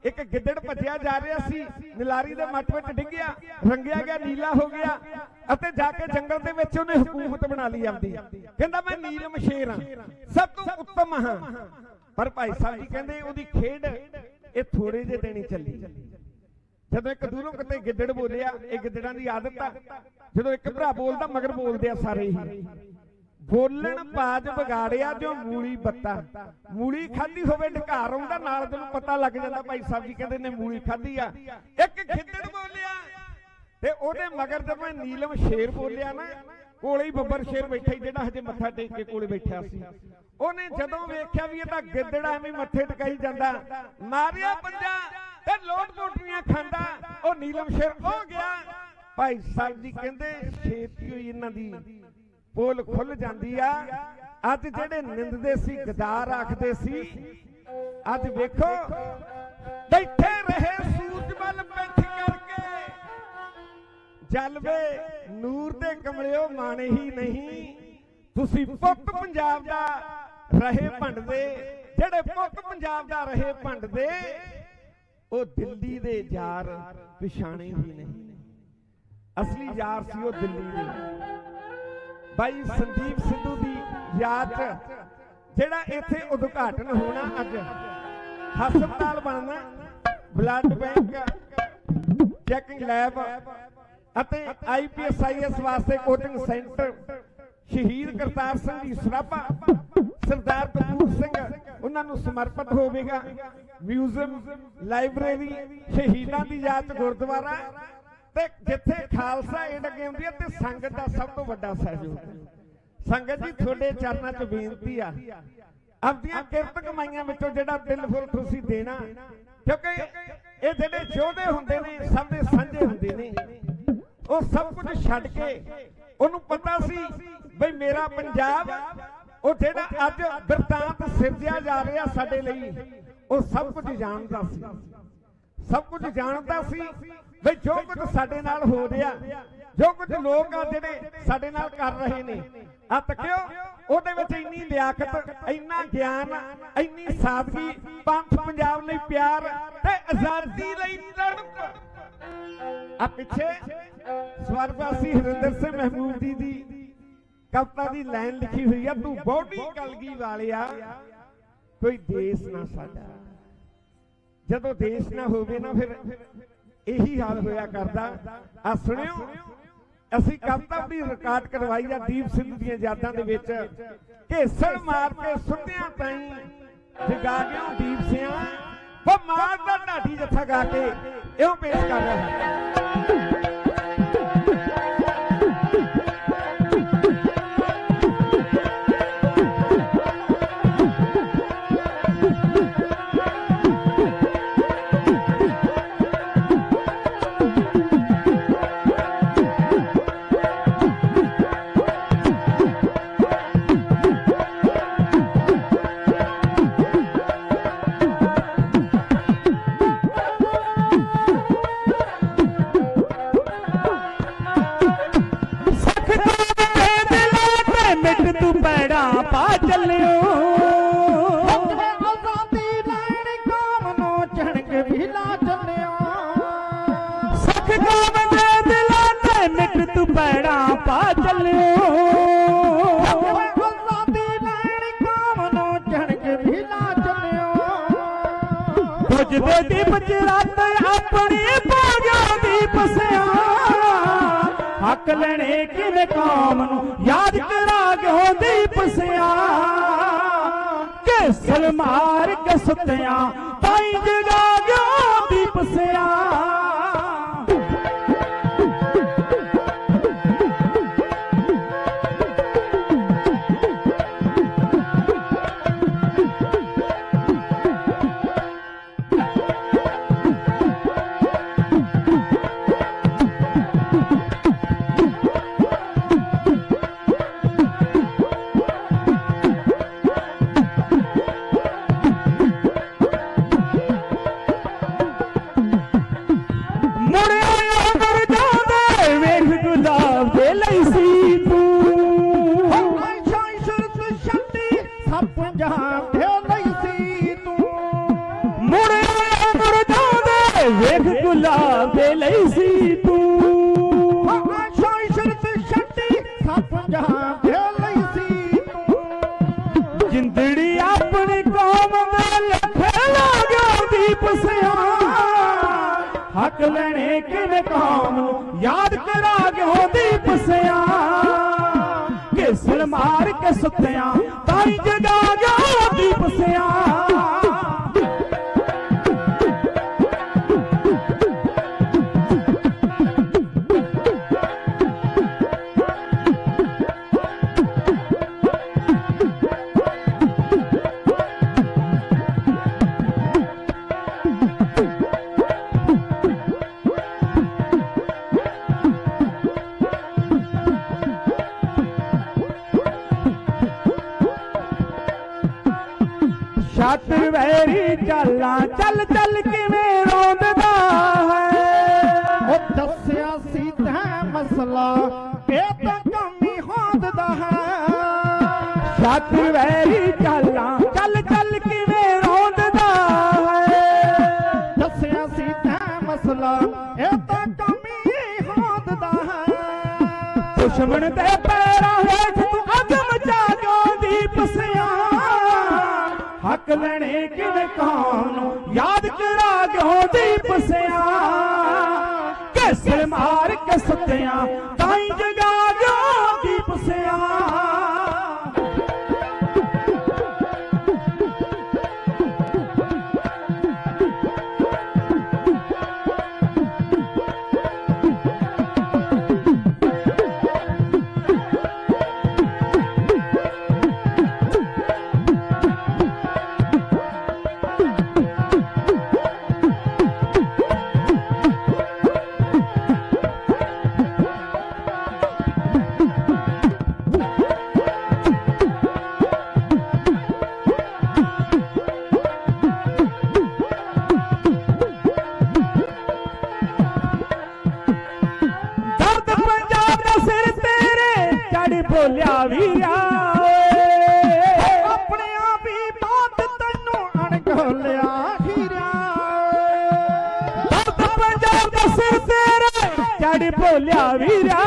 एक गिद्दड़ भज्जिया जा रहा सी, निलारी दे मट विच डिग्गिया, रंगिया गया नीला हो गया, अते जाके जंगल दे विच उहने हुकूमत बना ली आपदी। कहंदा मैं नीलम शेर हां, सब तो उत्तम हां। पर भाई साहब जी कहंदे ओदी खेड ये थोड़े जे दिन ही चली। जदों एक दूरों किते गिद्दड़ बोलिया, ये गिद्दड़ां दी आदत आ, जदों एक भरा बोलदा मगर बोलदे आ सारे ही। बोलन बाज बिगाड़िया जो मूली बत्ता, मूली खाधी होवे ढकार आउंदा नाल तैनूं पता लग जांदा भाई साहब जी कहंदे ने मूली खाधी आ। एक गिद्दड़ बोलिया ते ओदे मगर जदों नीलम शेर बोलिया ना, कोले ही बब्बर शेर बैठा ही जेड़ा हजे मत्था टेक के कोले बैठा सी, ओने जदों वेख्या भी ये तां गिद्दड़ एवें मत्थे टकाई जांदा, मारिया पंजा ते लोट पोटरियां खांदा, ओ नीलम शेर हो गया। भाई साहब जी कहंदे छेती होई इन्हां दी पोल खुल जाती आ। अज जेड़े निंददे सी गदार आखदे सी, अज वेखो बैठे रहे सूरज वल बैठ करके, जलवे नूर दे कमलिओ माने ही नहीं, तुसी पुੱਤ पंजाब दा रहे भंडदे, जेड़े पुੱਤ पंजाब दा रहे भंडदे, ओ दिल्ली दे यार पछाणे ही नहीं। असली यार सी ओ दिल्ली दे। भाई संदीप सिद्धू दी याद जेड़ा इत्थे उद्घाटन होना, अज हस्पताल बनना, ब्लड बैंक, चैकिंग लैब अते IPS IAS वास्ते कोचिंग सेंटर, शहीद करतार सिंह दी सराभा, सरदार कपूर सिंह उन्हां नूं समर्पित होवेगा। म्यूजियम, लाइब्रेरी, शहीदां दी याद गुरुद्वारा, ते जिथे खालसा एड अगे आउंदी है ते संगत दा सब तो वड्डा सहयोग। संगत जी थोड़े चरणों च बेनती आ, अपनियां किरत कमाईयां विचों जिहड़ा दिल फुल तुसीं देना, क्योंकि ये जिहड़े योधे हुंदे ने सब दे साझे हुंदे ने, वो सब कुछ छड्ड के उहनूं पता सी बई मेरा पंजाब वो जिहड़ा अज बिरतांत सिरजिया जा रहा साडे लई, वो सब कुछ जानदा सी, सब कुछ जानदा सी बई जो कुछ साडे नाल हो रहा, जो कुछ लोग आ जिहड़े साडे नाल कर रहे ने, आ तकियो ओहदे विच इन्नी लियाकत, इन्ना ज्ञान, इन्नी सादगी, पंथ पंजाब लई प्यार ते आजादी लई तड़प। आ पिछे स्वर्गवासी हरिंदर सिंह महमूद जी दी कविता दी लाइन लिखी हुई है, तू बॉडी कलगी वालिया कोई देश ना साडा। जदों देश ना होवे ना फिर यही हाल होया करदा। आ सुनियो, असी कविता भी रिकॉर्ड करवाई आ दीप सिंह दी यादां दे विच, घेसण मार के सुत्तियां ताईं जगा गयो दीप सिंह, वो मारदा ढाडी जत्था गा के इहो पेश कर रहा है। ਪਾ ਚੱਲਿਓ ਆਜ਼ਾਦੀ ਲੈਣ ਕੌਮ ਨੂੰ ਚਣਕ ਵੀ ਲਾ ਚੱਲਿਓ ਸਿੱਖ ਕੌਮ ਦੇ ਦਿਲਾਂ ਤੇ ਮਿੱਟ ਤੂੰ ਪੈੜਾਂ ਪਾ ਚੱਲਿਓ ਆਜ਼ਾਦੀ ਲੈਣ ਕੌਮ ਨੂੰ ਚਣਕ ਵੀ ਲਾ ਚੱਲਿਓ ਕੁਝ ਦੇ ਦੀਪ ਚ ਰਾਤ ਆਪਣੀ ਬਾਗਾਂ ਦੀ ਪਸਿਆ ਹੱਕ ਲੈਣੇ ਕਿਵੇਂ ਕੌਮ ਨੂੰ ਯਾਦ ਕਰਾ ਗਿਓ ਦੀਪ ਸਿਆ ਕੇਸਲ ਮਾਰ ਕੇ ਸੁੱਤਿਆਂ ਤਾਈ ਜਗਾ ਗਿਓ ਦੀਪ ਸਿਆ ਵੇਖ ਗੁਲਾਬ ਦੇ ਲਈ ਸੀ ਤੂੰ ਸ਼ਾਈ ਸ਼ਰਤ ਛੱਡੀ ਸਭ ਜਹਾਨ ਦੇ ਲਈ ਸੀ ਤੂੰ ਜਿੰਦੜੀ ਆਪਣੀ ਕੌਮ ਦੇ ਲੱਖੇ ਲਾਗਿਓ ਦੀਪ ਸਿਆ ਹੱਕ ਲੈਣੇ ਕਿਵੇਂ ਕੌਮ ਨੂੰ ਯਾਦ ਕਰਾ ਗਿਓ ਦੀਪ ਸਿਆ ਕੇਸਲ ਮਾਰ ਕੇ ਸੁੱਤਿਆਂ ਤਾਈ ਜਗਾ ਗਿਓ ਦੀਪ ਸਿਆ ਛੱਤ ਵੈਰੀ ਚਾਲਾਂ ਚੱਲ ਚੱਲ ਕਿਵੇਂ ਰੋਂਦਦਾ ਹੈ ਉਹ ਦੱਸਿਆ ਸੀ ਤੈਂ ਮਸਲਾ ਇਹ ਤਾਂ ਕਮੀ ਹੋਂਦਦਾ ਹੈ ਛੱਤ ਵੈਰੀ ਚਾਲਾਂ ਚੱਲ ਚੱਲ ਕਿਵੇਂ ਰੋਂਦਦਾ ਹੈ ਦੱਸਿਆ ਸੀ ਤੈਂ ਮਸਲਾ ਇਹ ਤਾਂ ਕਮੀ ਹੋਂਦਦਾ ਹੈ ਦੁਸ਼ਮਣ ਦੇ ਪੈਰਾਂ ਹੇਠ ਤੂੰ ਅੱਗ ਮਚਾ ਦਿਓ ਦੀਪ ਸਿਆ ਹੱਕ ਲੈਣੇ ਕਿਵੇਂ ਕੌਮ ਨੂੰ ਯਾਦ ਕਰਾ ਗਿਓ ਦੀਪ ਸਿਆ ਕੇਸਲ ਮਾਰ ਕੇ ਸੁੱਤਿਆਂ ਤਾਈ ਜਗਾ ਗਿਓ ਦੀਪ ਸਿਆ ਬੋਲਿਆ ਵੀਰਾ ਆਪਣੇ ਆਪ ਹੀ ਬਾਤ ਤੈਨੂੰ ਅਣਗੋਲਿਆ ਹੀਰਾ ਪੰਜਾਬ ਦਾ ਸਿਰ ਤੇਰੇ ਚੜ ਬੋਲਿਆ ਵੀਰਾ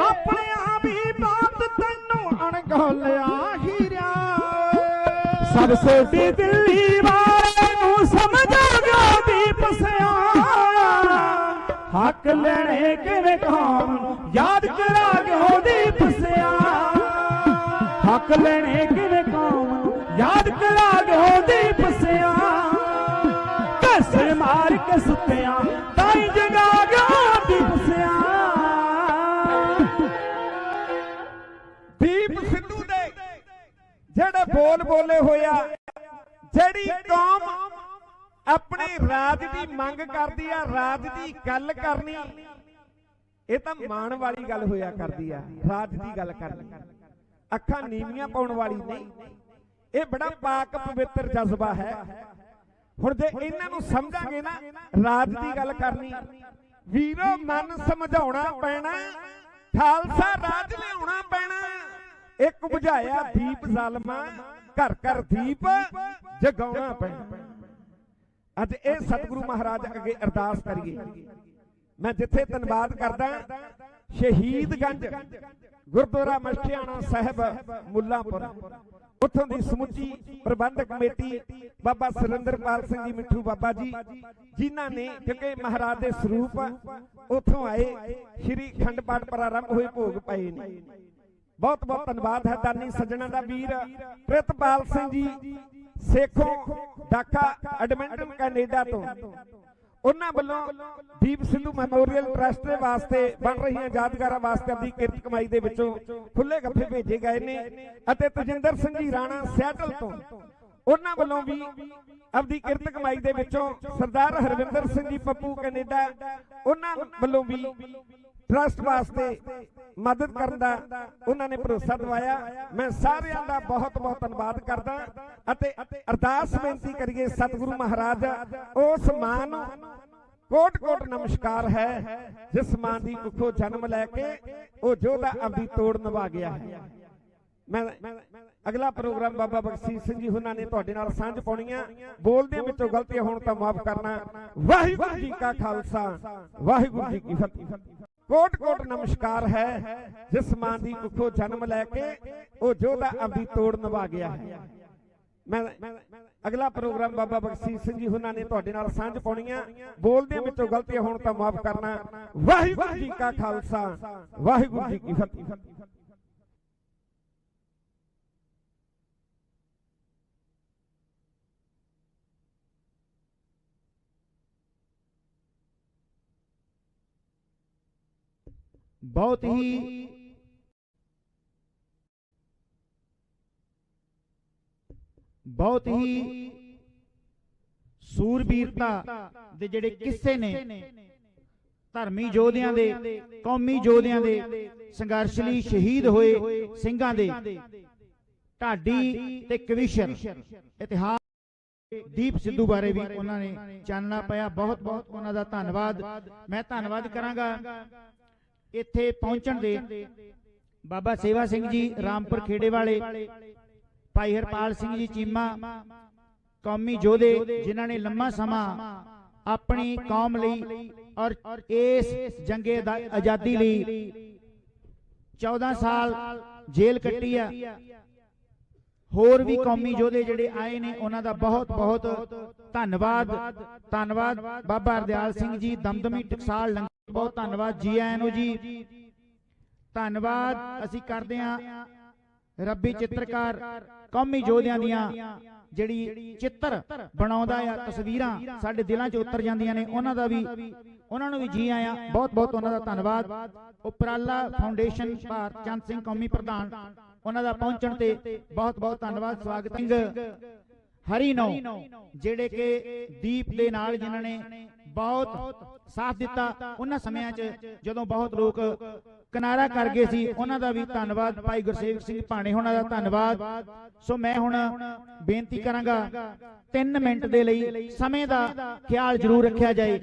ਆਪਣੇ ਆਪ ਹੀ ਬਾਤ ਤੈਨੂੰ ਅਣਗੋਲਿਆ ਹੀਰਾ ਸਭ ਸੋਟੀ ਦਿੱਲੀ ਵਾਲੇ ਨੂੰ ਸਮਝਾ ਗਿਆ ਦੀਪ ਸਿਆ ਹੱਕ ਲੈਣੇ ਕਿਵੇਂ ਕੌਮ ਨੂੰ ਯਾਦ ਕਰਾ ਗਿਓ ਦੀਪ ਸਿਆ ਹੱਕ ਲੈਣੇ ਕਿਵੇਂ ਕੌਮ ਨੂੰ ਯਾਦ ਕਰਾ ਗਿਓ ਦੀਪ ਸਿਆ ਕੇਸਲ ਮਾਰ ਕੇ ਸੁੱਤਿਆਂ ਤਾਈ ਜਗਾ ਗਿਓ ਦੀਪ ਸਿਆ ਦੀਪ ਸਿੱਧੂ ਦੇ ਜਿਹੜੇ ਬੋਲ ਬੋਲੇ ਹੋਇਆ ਜਿਹੜੀ ਕੌਮ ਆਪਣੇ ਰਾਜ ਦੀ ਮੰਗ ਕਰਦੀ ਆ ਰਾਜ ਦੀ ਗੱਲ ਕਰਨੀ ਇਹ ਤਾਂ ਮਾਣ ਵਾਲੀ ਗੱਲ ਹੋਇਆ ਕਰਦੀ ਆ ਰਾਜ ਦੀ ਗੱਲ ਕਰਨੀ ਅੱਖਾਂ ਨੀਵੀਆਂ ਪਾਉਣ ਵਾਲੀ ਨਹੀਂ ਇਹ ਬੜਾ ਪਾਕ ਪਵਿੱਤਰ ਜਜ਼ਬਾ ਹੈ ਹੁਣ ਜੇ ਇਹਨਾਂ ਨੂੰ ਸਮਝਾਂਗੇ ਨਾ ਰਾਜ ਦੀ ਗੱਲ ਕਰਨੀ ਵੀਰੋ ਮਨ ਸਮਝਾਉਣਾ ਪੈਣਾ ਖਾਲਸਾ ਰਾਜ ਲਿਆਉਣਾ ਪੈਣਾ ਇੱਕ ਬੁਝਾਇਆ ਦੀਪ ਜ਼ਾਲਮਾ ਘਰ ਘਰ ਦੀਪ ਜਗਾਉਣਾ ਪੈਣਾ। ਅੱਜ ਇਹ ਸਤਿਗੁਰੂ ਮਹਾਰਾਜ ਅੱਗੇ ਅਰਦਾਸ ਕਰੀਏ। ਮੈਂ ਜਿੱਥੇ ਧੰਨਵਾਦ ਕਰਦਾ ਸ਼ਹੀਦਗੰਜ ਗੁਰਦੁਆਰਾ ਮਸ਼ੀਆਣਾ ਸਾਹਿਬ ਮੁੱਲਾਂਪੁਰ, ਉੱਥੋਂ ਦੀ ਸਮੁੱਚੀ ਪ੍ਰਬੰਧਕ ਕਮੇਟੀ, ਬਾਬਾ ਸੁਰਿੰਦਰਪਾਲ ਸਿੰਘ ਜੀ ਮਿੱਠੂ ਬਾਬਾ ਜੀ, ਜਿਨ੍ਹਾਂ ਨੇ ਕਿਉਂਕਿ ਮਹਾਰਾਜ ਦੇ ਸਰੂਪ ਉੱਥੋਂ ਆਏ, ਸ਼੍ਰੀ ਅਖੰਡ ਪਾਠ ਪ੍ਰਾਰੰਭ ਹੋਏ, ਭੋਗ ਪਏ ਨੇ। ਬਹੁਤ ਬਹੁਤ ਧੰਨਵਾਦ ਹੈ ਦਾਨੀ ਸੱਜਣਾ ਦਾ। ਵੀਰ ਪ੍ਰਿਤਪਾਲ ਸਿੰਘ ਜੀ ਸੇਖੋਂ ਢਾਕਾ ਐਡਮਿੰਟਨ ਕੈਨੇਡਾ ਤੋਂ, ਉਹਨਾਂ ਵੱਲੋਂ ਦੀਪ ਸਿੱਧੂ ਮੈਮੋਰੀਅਲ ਟਰਸਟ ਦੇ ਵਾਸਤੇ ਬਣ ਰਹੀਆਂ ਯਾਦਗਾਰਾਂ ਵਾਸਤੇ ਆਪਣੀ ਕਿਰਤ ਕਮਾਈ ਦੇ ਵਿੱਚੋਂ ਖੁੱਲੇ ਗੱਫੇ ਭੇਜੇ ਗਏ ਨੇ। ਅਤੇ ਤਜਿੰਦਰ ਸਿੰਘ ਜੀ ਰਾਣਾ ਸਿਆਟਲ ਤੋਂ, ਉਹਨਾਂ ਵੱਲੋਂ ਵੀ ਆਪਣੀ ਕਿਰਤ ਕਮਾਈ ਦੇ ਵਿੱਚੋਂ ਸਰਦਾਰ ਹਰਵਿੰਦਰ ਸਿੰਘ ਜੀ ਪੱਪੂ ਕੈਨੇਡਾ, ਉਹਨਾਂ ਵੱਲੋਂ ਵੀ ਟਰਸਟ ਵਾਸਤੇ ਮਦਦ ਕਰਨ ਦਾ ਉਹਨਾਂ ਨੇ ਭਰੋਸਾ ਦਿਵਾਇਆ। ਮੈਂ ਸਾਰਿਆਂ ਦਾ ਬਹੁਤ ਬਹੁਤ ਧੰਨਵਾਦ ਕਰਦਾ ਅਤੇ ਅਰਦਾਸ ਬੇਨਤੀ ਕਰੀਏ ਸਤਿਗੁਰੂ ਮਹਾਰਾਜ ਉਸ ਮਾਂ ਨੂੰ ਕੋਟ ਕੋਟ ਨਮਸਕਾਰ ਹੈ ਜਿਸ ਮਾਂ ਦੀ ਕੁੱਖੋਂ ਜਨਮ ਲੈ ਕੇ ਉਹ ਯੋਧਾ ਆਪਣੀ ਤੋੜ ਨਿਭਾ ਗਿਆ ਹੈ। ਮੈਂ ਅਗਲਾ ਪ੍ਰੋਗਰਾਮ ਬਾਬਾ ਬਖਸ਼ੀਸ਼ ਸਿੰਘ ਜੀ ਉਹਨਾਂ ਨੇ ਤੁਹਾਡੇ ਨਾਲ ਸਾਂਝ ਪਾਉਣੀ ਆ। ਬੋਲਦਿਆਂ ਵਿੱਚੋਂ ਗਲਤੀਆਂ ਹੋਣ ਤਾਂ ਮਾਫ ਕਰਨਾ। ਵਾਹਿਗੁਰੂ ਜੀ ਕਾ ਖਾਲਸਾ, ਵਾਹਿਗੁਰੂ ਜੀ ਕੀ ਫਤਿਹ। ਕੋਟ ਕੋਟ ਨਮਸਕਾਰ ਹੈ ਜਿਸ ਮਾਂ ਦੀ ਕੁੱਖੋਂ ਜਨਮ ਲੈ ਕੇ ਉਹ ਯੋਧਾ ਆਪਣੀ ਤੋੜ ਨਿਭਾ ਗਿਆ ਹੈ। ਮੈਂ ਅਗਲਾ ਪ੍ਰੋਗਰਾਮ ਬਾਬਾ ਬਖਸ਼ੀਸ਼ ਸਿੰਘ ਜੀ ਉਹਨਾਂ ਨੇ ਤੁਹਾਡੇ ਨਾਲ ਸਾਂਝ ਪਾਉਣੀ ਆ। ਬੋਲਦਿਆਂ ਵਿੱਚੋਂ ਗਲਤੀਆਂ ਹੋਣ ਤਾਂ ਮਾਫ ਕਰਨਾ। ਵਾਹਿਗੁਰੂ ਜੀ ਕਾ ਖਾਲਸਾ, ਵਾਹਿਗੁਰੂ ਜੀ ਕੀ ਫਤਿਹ। ਬਹੁਤ ਹੀ ਸੂਰਬੀਰਤਾ ਦੇ ਜਿਹੜੇ ਕਿੱਸੇ ਨੇ ਧਰਮੀ ਯੋਧਿਆਂ ਦੇ, ਕੌਮੀ ਯੋਧਿਆਂ ਦੇ, ਸੰਘਰਸ਼ ਲਈ ਸ਼ਹੀਦ ਹੋਏ ਸਿੰਘਾਂ ਦੇ, ਢਾਡੀ ਤੇ ਕਵੀਸ਼ਰ ਇਤਿਹਾਸ ਦੀਪ ਸਿੱਧੂ ਬਾਰੇ ਵੀ ਉਹਨਾਂ ਨੇ ਚਾਨਣਾ ਪਾਇਆ। ਬਹੁਤ ਬਹੁਤ ਉਹਨਾਂ ਦਾ ਧੰਨਵਾਦ। ਮੈਂ ਧੰਨਵਾਦ ਕਰਾਂਗਾ ਇੱਥੇ ਪਹੁੰਚਣ ਦੇ ਬਾਬਾ ਸੇਵਾ ਸਿੰਘ ਜੀ ਰਾਮਪੁਰ ਖੇੜੇ ਵਾਲੇ, ਭਾਈ ਹਰਪਾਲ ਸਿੰਘ ਜੀ ਚੀਮਾ, ਕੌਮੀ ਯੋਧੇ ਜਿਨ੍ਹਾਂ ਨੇ ਲੰਮਾ ਸਮਾਂ ਆਪਣੀ ਕੌਮ ਲਈ ਔਰ ਇਸ ਜੰਗੇ ਆਜ਼ਾਦੀ ਲਈ 14 ਸਾਲ ਜੇਲ੍ਹ ਕੱਟੀ ਆ। ਹੋਰ ਵੀ ਕੌਮੀ ਯੋਧੇ ਜਿਹੜੇ ਆਏ ਨੇ ਉਹਨਾਂ ਦਾ ਬਹੁਤ ਬਹੁਤ ਧੰਨਵਾਦ। ਧੰਨਵਾਦ ਬਾਬਾ ਹਰਦਿਆਲ ਸਿੰਘ ਜੀ ਦਮਦਮੀ ਟਕਸਾਲ ਲੰਗਰ, ਬਹੁਤ ਧੰਨਵਾਦ। ਜੀ ਆਇਆਂ ਨੂੰ ਜੀ, ਧੰਨਵਾਦ ਅਸੀਂ ਕਰਦੇ ਹਾਂ ਰੱਬੀ ਚਿੱਤਰਕਾਰ ਕੌਮੀ ਯੋਧਿਆਂ ਦੀਆਂ ਜਿਹੜੀ ਚਿੱਤਰ ਬਣਾਉਂਦਾ ਆ, ਤਸਵੀਰਾਂ ਸਾਡੇ ਦਿਲਾਂ 'ਚ ਉਤਰ ਜਾਂਦੀਆਂ ਨੇ, ਉਹਨਾਂ ਨੂੰ ਵੀ ਜੀ ਆਇਆਂ। ਬਹੁਤ ਬਹੁਤ ਉਹਨਾਂ ਦਾ ਧੰਨਵਾਦ। ਉਪਰਾਲਾ ਫਾਊਂਡੇਸ਼ਨ ਭਾਰਤ ਚੰਦ ਸਿੰਘ ਕੌਮੀ ਪ੍ਰਧਾਨ, ਉਹਨਾਂ ਦਾ ਪਹੁੰਚਣ ਤੇ ਬਹੁਤ ਬਹੁਤ ਧੰਨਵਾਦ। ਸਵਾਗਤ ਸਿੰਘ ਹਰੀ ਨੋ ਜਿਹੜੇ ਕਿ ਦੀਪ ਦੇ ਨਾਲ ਜਿਨ੍ਹਾਂ ਨੇ ਬਹੁਤ ਸਾਥ ਦਿੱਤਾ ਉਹਨਾਂ ਸਮਿਆਂ 'ਚ ਜਦੋਂ ਬਹੁਤ ਲੋਕ ਕਿਨਾਰਾ ਕਰ ਗਏ ਸੀ, ਉਹਨਾਂ ਦਾ ਵੀ ਧੰਨਵਾਦ। ਭਾਈ ਗੁਰਸੇਵਕ ਸਿੰਘ ਭਾਣੇ ਉਹਨਾਂ ਦਾ ਧੰਨਵਾਦ। ਸੋ ਮੈਂ ਹੁਣ ਬੇਨਤੀ ਕਰਾਂਗਾ 3 ਮਿੰਟ ਦੇ ਲਈ ਸਮੇਂ ਦਾ ਖਿਆਲ ਜ਼ਰੂਰ ਰੱਖਿਆ ਜਾਏ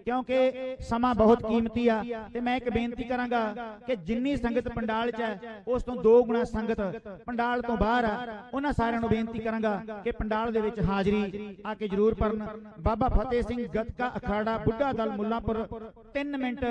ਕਿਉਂਕਿ ਸਮਾਂ ਬਹੁਤ ਕੀਮਤੀ ਆ। ਤੇ ਮੈਂ ਇੱਕ ਬੇਨਤੀ ਕਰਾਂਗਾ ਕਿ ਜਿੰਨੀ ਸੰਗਤ ਪੰਡਾਲ 'ਚ ਹੈ ਉਸ ਤੋਂ 2 ਗੁਣਾ ਸੰਗਤ ਪੰਡਾਲ ਤੋਂ ਬਾਹਰ ਆ। ਉਹਨਾਂ ਸਾਰਿਆਂ ਨੂੰ ਬੇਨਤੀ ਕਰਾਂਗਾ ਕਿ ਪੰਡਾਲ ਦੇ ਵਿੱਚ ਹਾਜ਼ਰੀ ਆ ਕੇ ਜ਼ਰੂਰ ਭਰਨ। ਬਾਬਾ ਫਤਿਹ ਸਿੰਘ ਗੱਤਕਾ ਅਖਾੜਾ ਬੁੱਢਾ ਦਲ ਮੁੱਲਾਂਪੁਰ 3 ਮਿੰਟ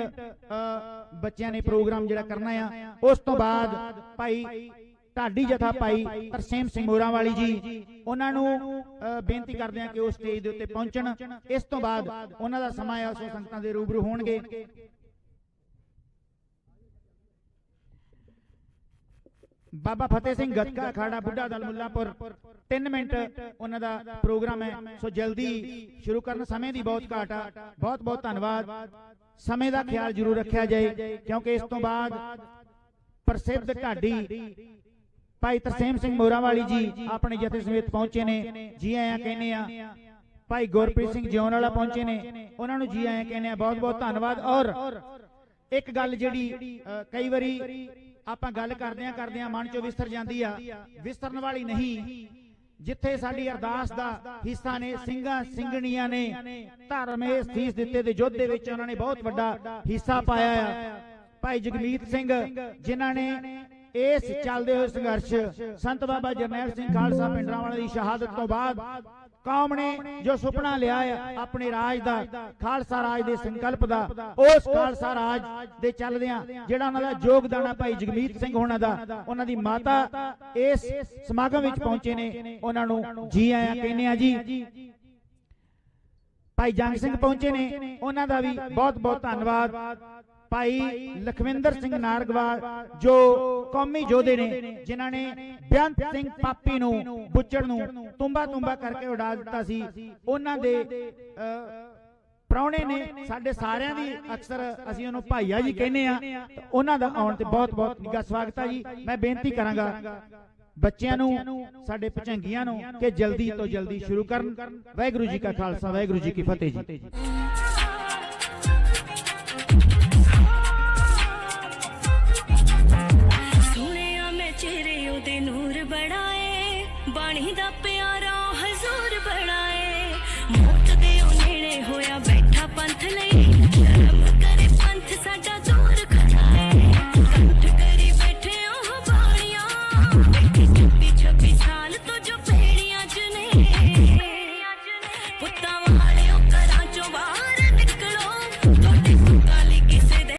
ਬੱਚਿਆਂ ਨੇ ਪ੍ਰੋਗਰਾਮ ਜਿਹੜਾ ਕਰਨਾ ਆ। ਉਸ ਤੋਂ ਬਾਅਦ ਭਾਈ ਢਾਡੀ ਜਥਾ ਭਾਈ ਤਰਸੇਮ ਸਿੰਘ ਮੋਰਾਂ ਵਾਲੀ ਜੀ, ਉਹਨਾਂ ਨੂੰ ਬੇਨਤੀ ਕਰਦੇ ਆ ਕਿ ਉਹ ਸਟੇਜ ਦੇ ਉੱਤੇ ਪਹੁੰਚਣ। ਇਸ ਤੋਂ ਬਾਅਦ ਉਹਨਾਂ ਦਾ ਸਮਾਂ ਆ ਸੋ ਸੰਗਤਾਂ ਦੇ ਰੂਬਰੂ ਹੋਣਗੇ। ਬਾਬਾ ਫਤਿਹ ਸਿੰਘ ਗੱਤਕਾ ਅਖਾੜਾ ਬੁੱਢਾ ਦਲ ਮੁੱਲਾਂਪੁਰ 3 ਮਿੰਟ ਉਹਨਾਂ ਦਾ ਪ੍ਰੋਗਰਾਮ ਹੈ। ਸੋ ਜਲਦੀ ਸ਼ੁਰੂ ਕਰਨ, ਸਮੇਂ ਦੀ ਬਹੁਤ ਘਾਟ ਆ। ਬਹੁਤ ਬਹੁਤ ਧੰਨਵਾਦ। ਸਮੇਂ ਦਾ ਖਿਆਲ ਜ਼ਰੂਰ ਰੱਖਿਆ ਜਾਏ ਕਿਉਂਕਿ ਇਸ ਤੋਂ ਬਾਅਦ ਪ੍ਰਸਿੱਧ ਢਾਡੀ ਭਾਈ ਤਰਸੇਮ ਸਿੰਘ ਮੋਰਾਂ ਵਾਲੀ ਜੀ ਆਪਣੇ ਜਥੇ ਸਮੇਤ ਪਹੁੰਚੇ ਨੇ। ਜੀ ਆਇਆਂ ਕਹਿੰਦੇ ਆ। ਭਾਈ ਗੁਰਪ੍ਰੀਤ ਸਿੰਘ ਜਿਉਣ ਵਾਲਾ ਪਹੁੰਚੇ ਨੇ, ਉਹਨਾਂ ਨੂੰ ਜੀ ਆਇਆਂ ਕਹਿੰਦੇ ਆ। ਬਹੁਤ ਬਹੁਤ ਧੰਨਵਾਦ। ਔਰ ਇੱਕ ਗੱਲ ਜਿਹੜੀ ਕਈ ਵਾਰੀ ਆਪਾਂ ਗੱਲ ਕਰਦਿਆਂ ਮਨ ਚੋਂ ਵਿਸਰ ਜਾਂਦੀ ਆ, ਵਿਸਰਨ ਵਾਲੀ ਨਹੀਂ। ਜਿੱਥੇ ਸਾਡੀ ਅਰਦਾਸ ਦਾ ਹਿੱਸਾ ਨੇ ਸਿੰਘਾਂ ਸਿੰਘਣੀਆਂ ਨੇ ਧਰਮ ਇਹ ਸੀਸ ਦਿੱਤੇ ਦੇ ਯੁੱਧ ਦੇ ਵਿੱਚ ਉਹਨਾਂ ਨੇ ਬਹੁਤ ਵੱਡਾ ਹਿੱਸਾ ਪਾਇਆ ਆ। ਭਾਈ ਜਗਮੀਤ ਸਿੰਘ ਜਿਨ੍ਹਾਂ ਨੇ इस चलते हुए संघर्ष संत बाबा जरनैल सिंह खालसा पिंडरांवाले की शहादत तो बाद कौम ने जो सुपना लिया है अपने राज का, खालसा राज के संकल्प का, उस खालसा राज के चलदियां जिहड़ा उन्हां दा योगदान भाई जगमीत सिंह होना दा, उन्हां दी माता इस समागम विच पहुंचे ने, उन्हां नूं जी आया कहने आ जी। भाई जंग सिंह पहुंचे ने, उन्हां दा भी बहुत बहुत धन्नवाद। भाई लखविंदर सिंह नारगवाल जो कौमी योधे ने, जिन्हां ने बेअंत सिंह पापी नूं बुच्चड़ नूं तुम्बा तुम्बा करके उड़ा दिता सी, उन्हां दे प्राहुणे ने साडे सारियां दी अक्सर असीं उहनूं भाईया जी कहने आ, उन्हां दा आउण ते बहुत बहुत निੱਘਾ स्वागत है जी। मैं बेनती करांगा बच्चियां नूं साडे भचंगियां नूं कि जल्दी तो जल्दी शुरू करन। वाहिगुरू जी का खालसा, वाहिगुरू जी की फतेह जी। नूर बढ़ाए बाणी दा प्यारा हजूर बढ़ाए, मौत दे नेड़े होया बैठा पंथ लई, शर्म करे पंथ साडा दूर खड़ाए, कंठ करी बैठे ओह बाणियां, 26 साल तो जो पेड़ियां च ने, पुत्तां वाले ओ घरां चों बाहर निकलो, तोड़े काली किसे दे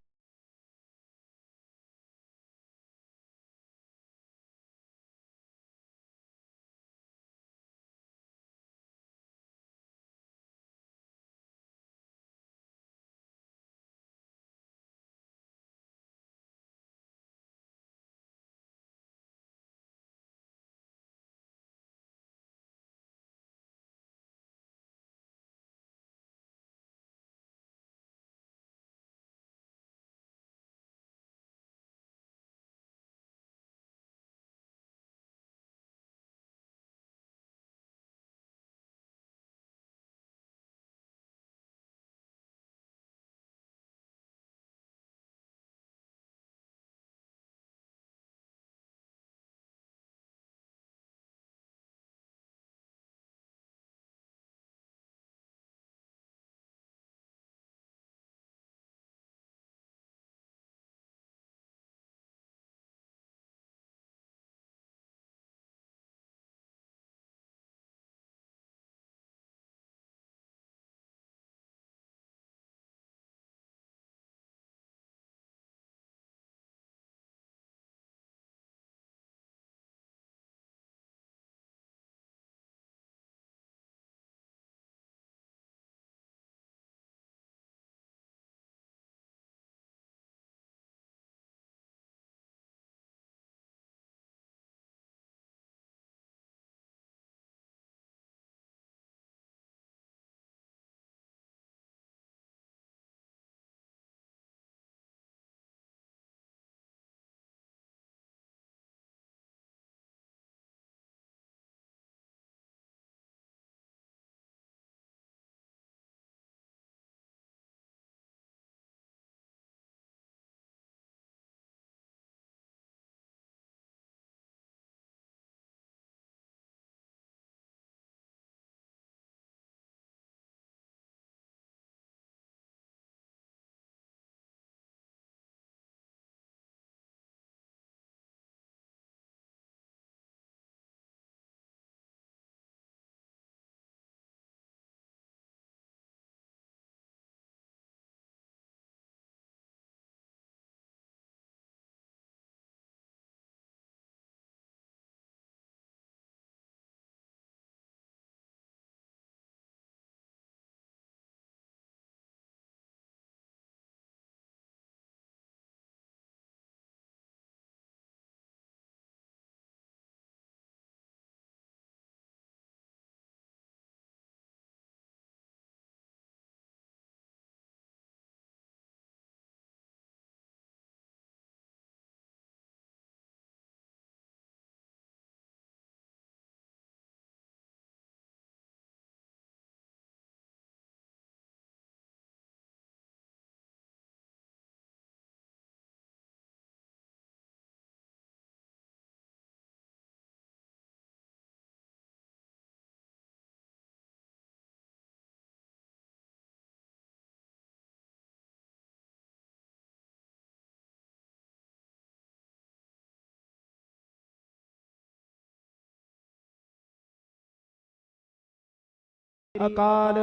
ਅਕਾਲ।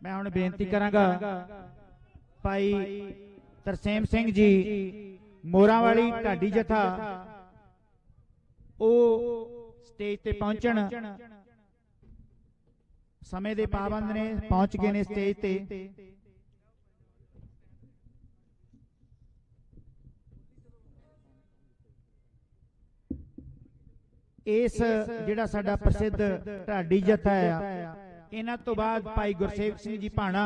ਮੈਂ ਹੁਣ ਬੇਨਤੀ ਕਰਾਂਗਾ ਭਾਈ ਤਰਸੇਮ ਸਿੰਘ ਜੀ ਮੋਰਾਂ ਵਾਲੀ ਢਾਡੀ ਜਥਾ ਉਹ ਸਟੇਜ ਤੇ ਪਹੁੰਚਣ। ਸਮੇਂ ਦੇ ਪਾਬੰਦ ਨੇ, ਪਹੁੰਚ ਗਏ ਨੇ ਸਟੇਜ ਤੇ। ਇਸ ਜਿਹੜਾ ਸਾਡਾ ਪ੍ਰਸਿੱਧ ਢਾਡੀ ਜਥਾ ਆ, ਇਹਨਾਂ ਤੋਂ ਬਾਅਦ ਭਾਈ ਗੁਰਸੇਵਕ ਸਿੰਘ ਜੀ ਭਾਣਾ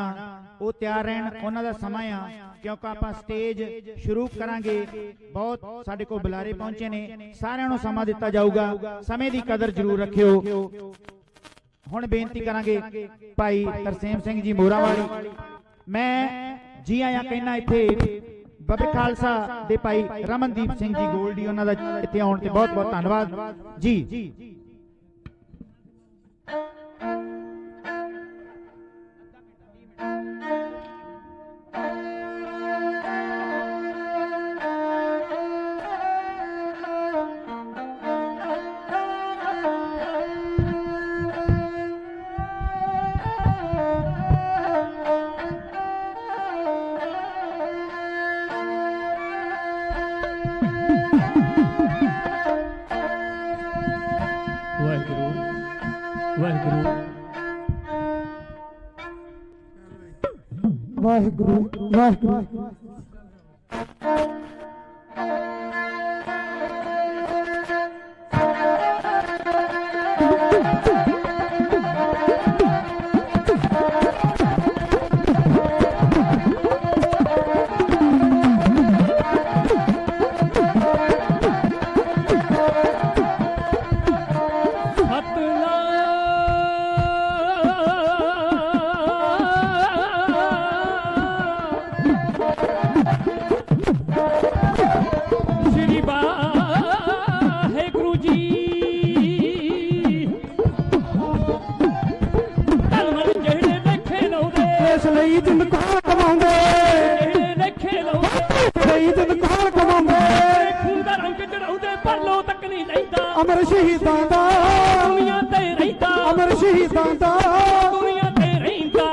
ਉਹ ਤਿਆਰ ਰਹਿਣ। ਉਹਨਾਂ ਦਾ ਸਮਾਂ ਆ, ਕਿਉਂਕਿ ਆਪਾਂ ਸਟੇਜ ਸ਼ੁਰੂ ਕਰਾਂਗੇ। ਬਹੁਤ ਸਾਡੇ ਕੋਲ ਬੁਲਾਰੇ ਪਹੁੰਚੇ ਨੇ, ਸਾਰਿਆਂ ਨੂੰ ਸਮਾਂ ਦਿੱਤਾ ਜਾਊਗਾ। ਸਮੇਂ ਦੀ ਕਦਰ ਜ਼ਰੂਰ ਰੱਖਿਓ। ਹੁਣ ਬੇਨਤੀ ਕਰਾਂਗੇ ਭਾਈ ਤਰਸੇਮ ਸਿੰਘ ਜੀ ਮੋਰਾਂ ਵਾਲੀ। ਮੈਂ ਜੀ ਆਇਆਂ ਕਹਿਣਾ ਇੱਥੇ ਬਾਬੇ ਖਾਲਸਾ ਦੇ ਭਾਈ ਰਮਨਦੀਪ ਸਿੰਘ ਜੀ ਗੋਲਡੀ, ਉਹਨਾਂ ਦਾ ਇੱਥੇ ਆਉਣ ਤੇ ਬਹੁਤ ਬਹੁਤ ਧੰਨਵਾਦ ਜੀ। ਵਾਹਿਗੁਰੂ ਵਾਹਿਗੁਰੂ। ਅਮਰ ਸ਼ਹੀਦਾਂ ਦਾ ਦੁਨੀਆ ਤੇ ਰਹਿੰਦਾ, ਅਮਰ ਸ਼ਹੀਦਾਂ ਦਾ ਦੁਨੀਆ ਤੇ ਰਹਿੰਦਾ।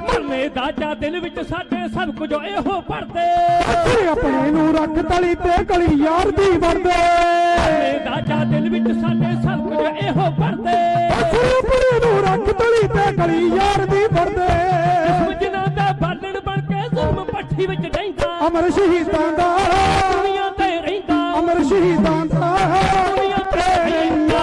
ਮਰਨੇ ਦਾ ਚਾ ਦਿਲ ਵਿੱਚ ਸਾਡੇ ਸਭ ਕੁਝ ਇਹੋ ਪੜਦੇ, ਆਪਣੇ ਨੂੰ ਰੱਖ ਤਲੀ ਤੇ ਕਲੀ ਯਾਰ ਦੀ ਵਰਦੇ। ਦਾਜਾ ਦਿਲ ਵਿੱਚ ਸਾਡੇ ਸਭ ਕੁਝ ਇਹੋ ਪੜਦੇ, ਆਪਣੇ ਨੂੰ ਰੱਖ ਤਲੀ ਤੇ ਕਲੀ ਯਾਰ ਦੀ ਵਰਦੇ। ਜਿਨ੍ਹਾਂ ਦਾ ਬਾਲਣ ਬਣ ਕੇ ਜ਼ੁਲਮ ਪੱਠੀ ਵਿੱਚ ਡੈਂਦਾ, ਅਮਰ ਸ਼ਹੀਦਾਂ ਦਾ ਦੁਨੀਆ ਤੇ ਰਹਿੰਦਾ, ਅਮਰ ਸ਼ਹੀਦਾਂ ਦਾ ਦੁਨੀਆ ਤੇ ਰਹਿੰਦਾ।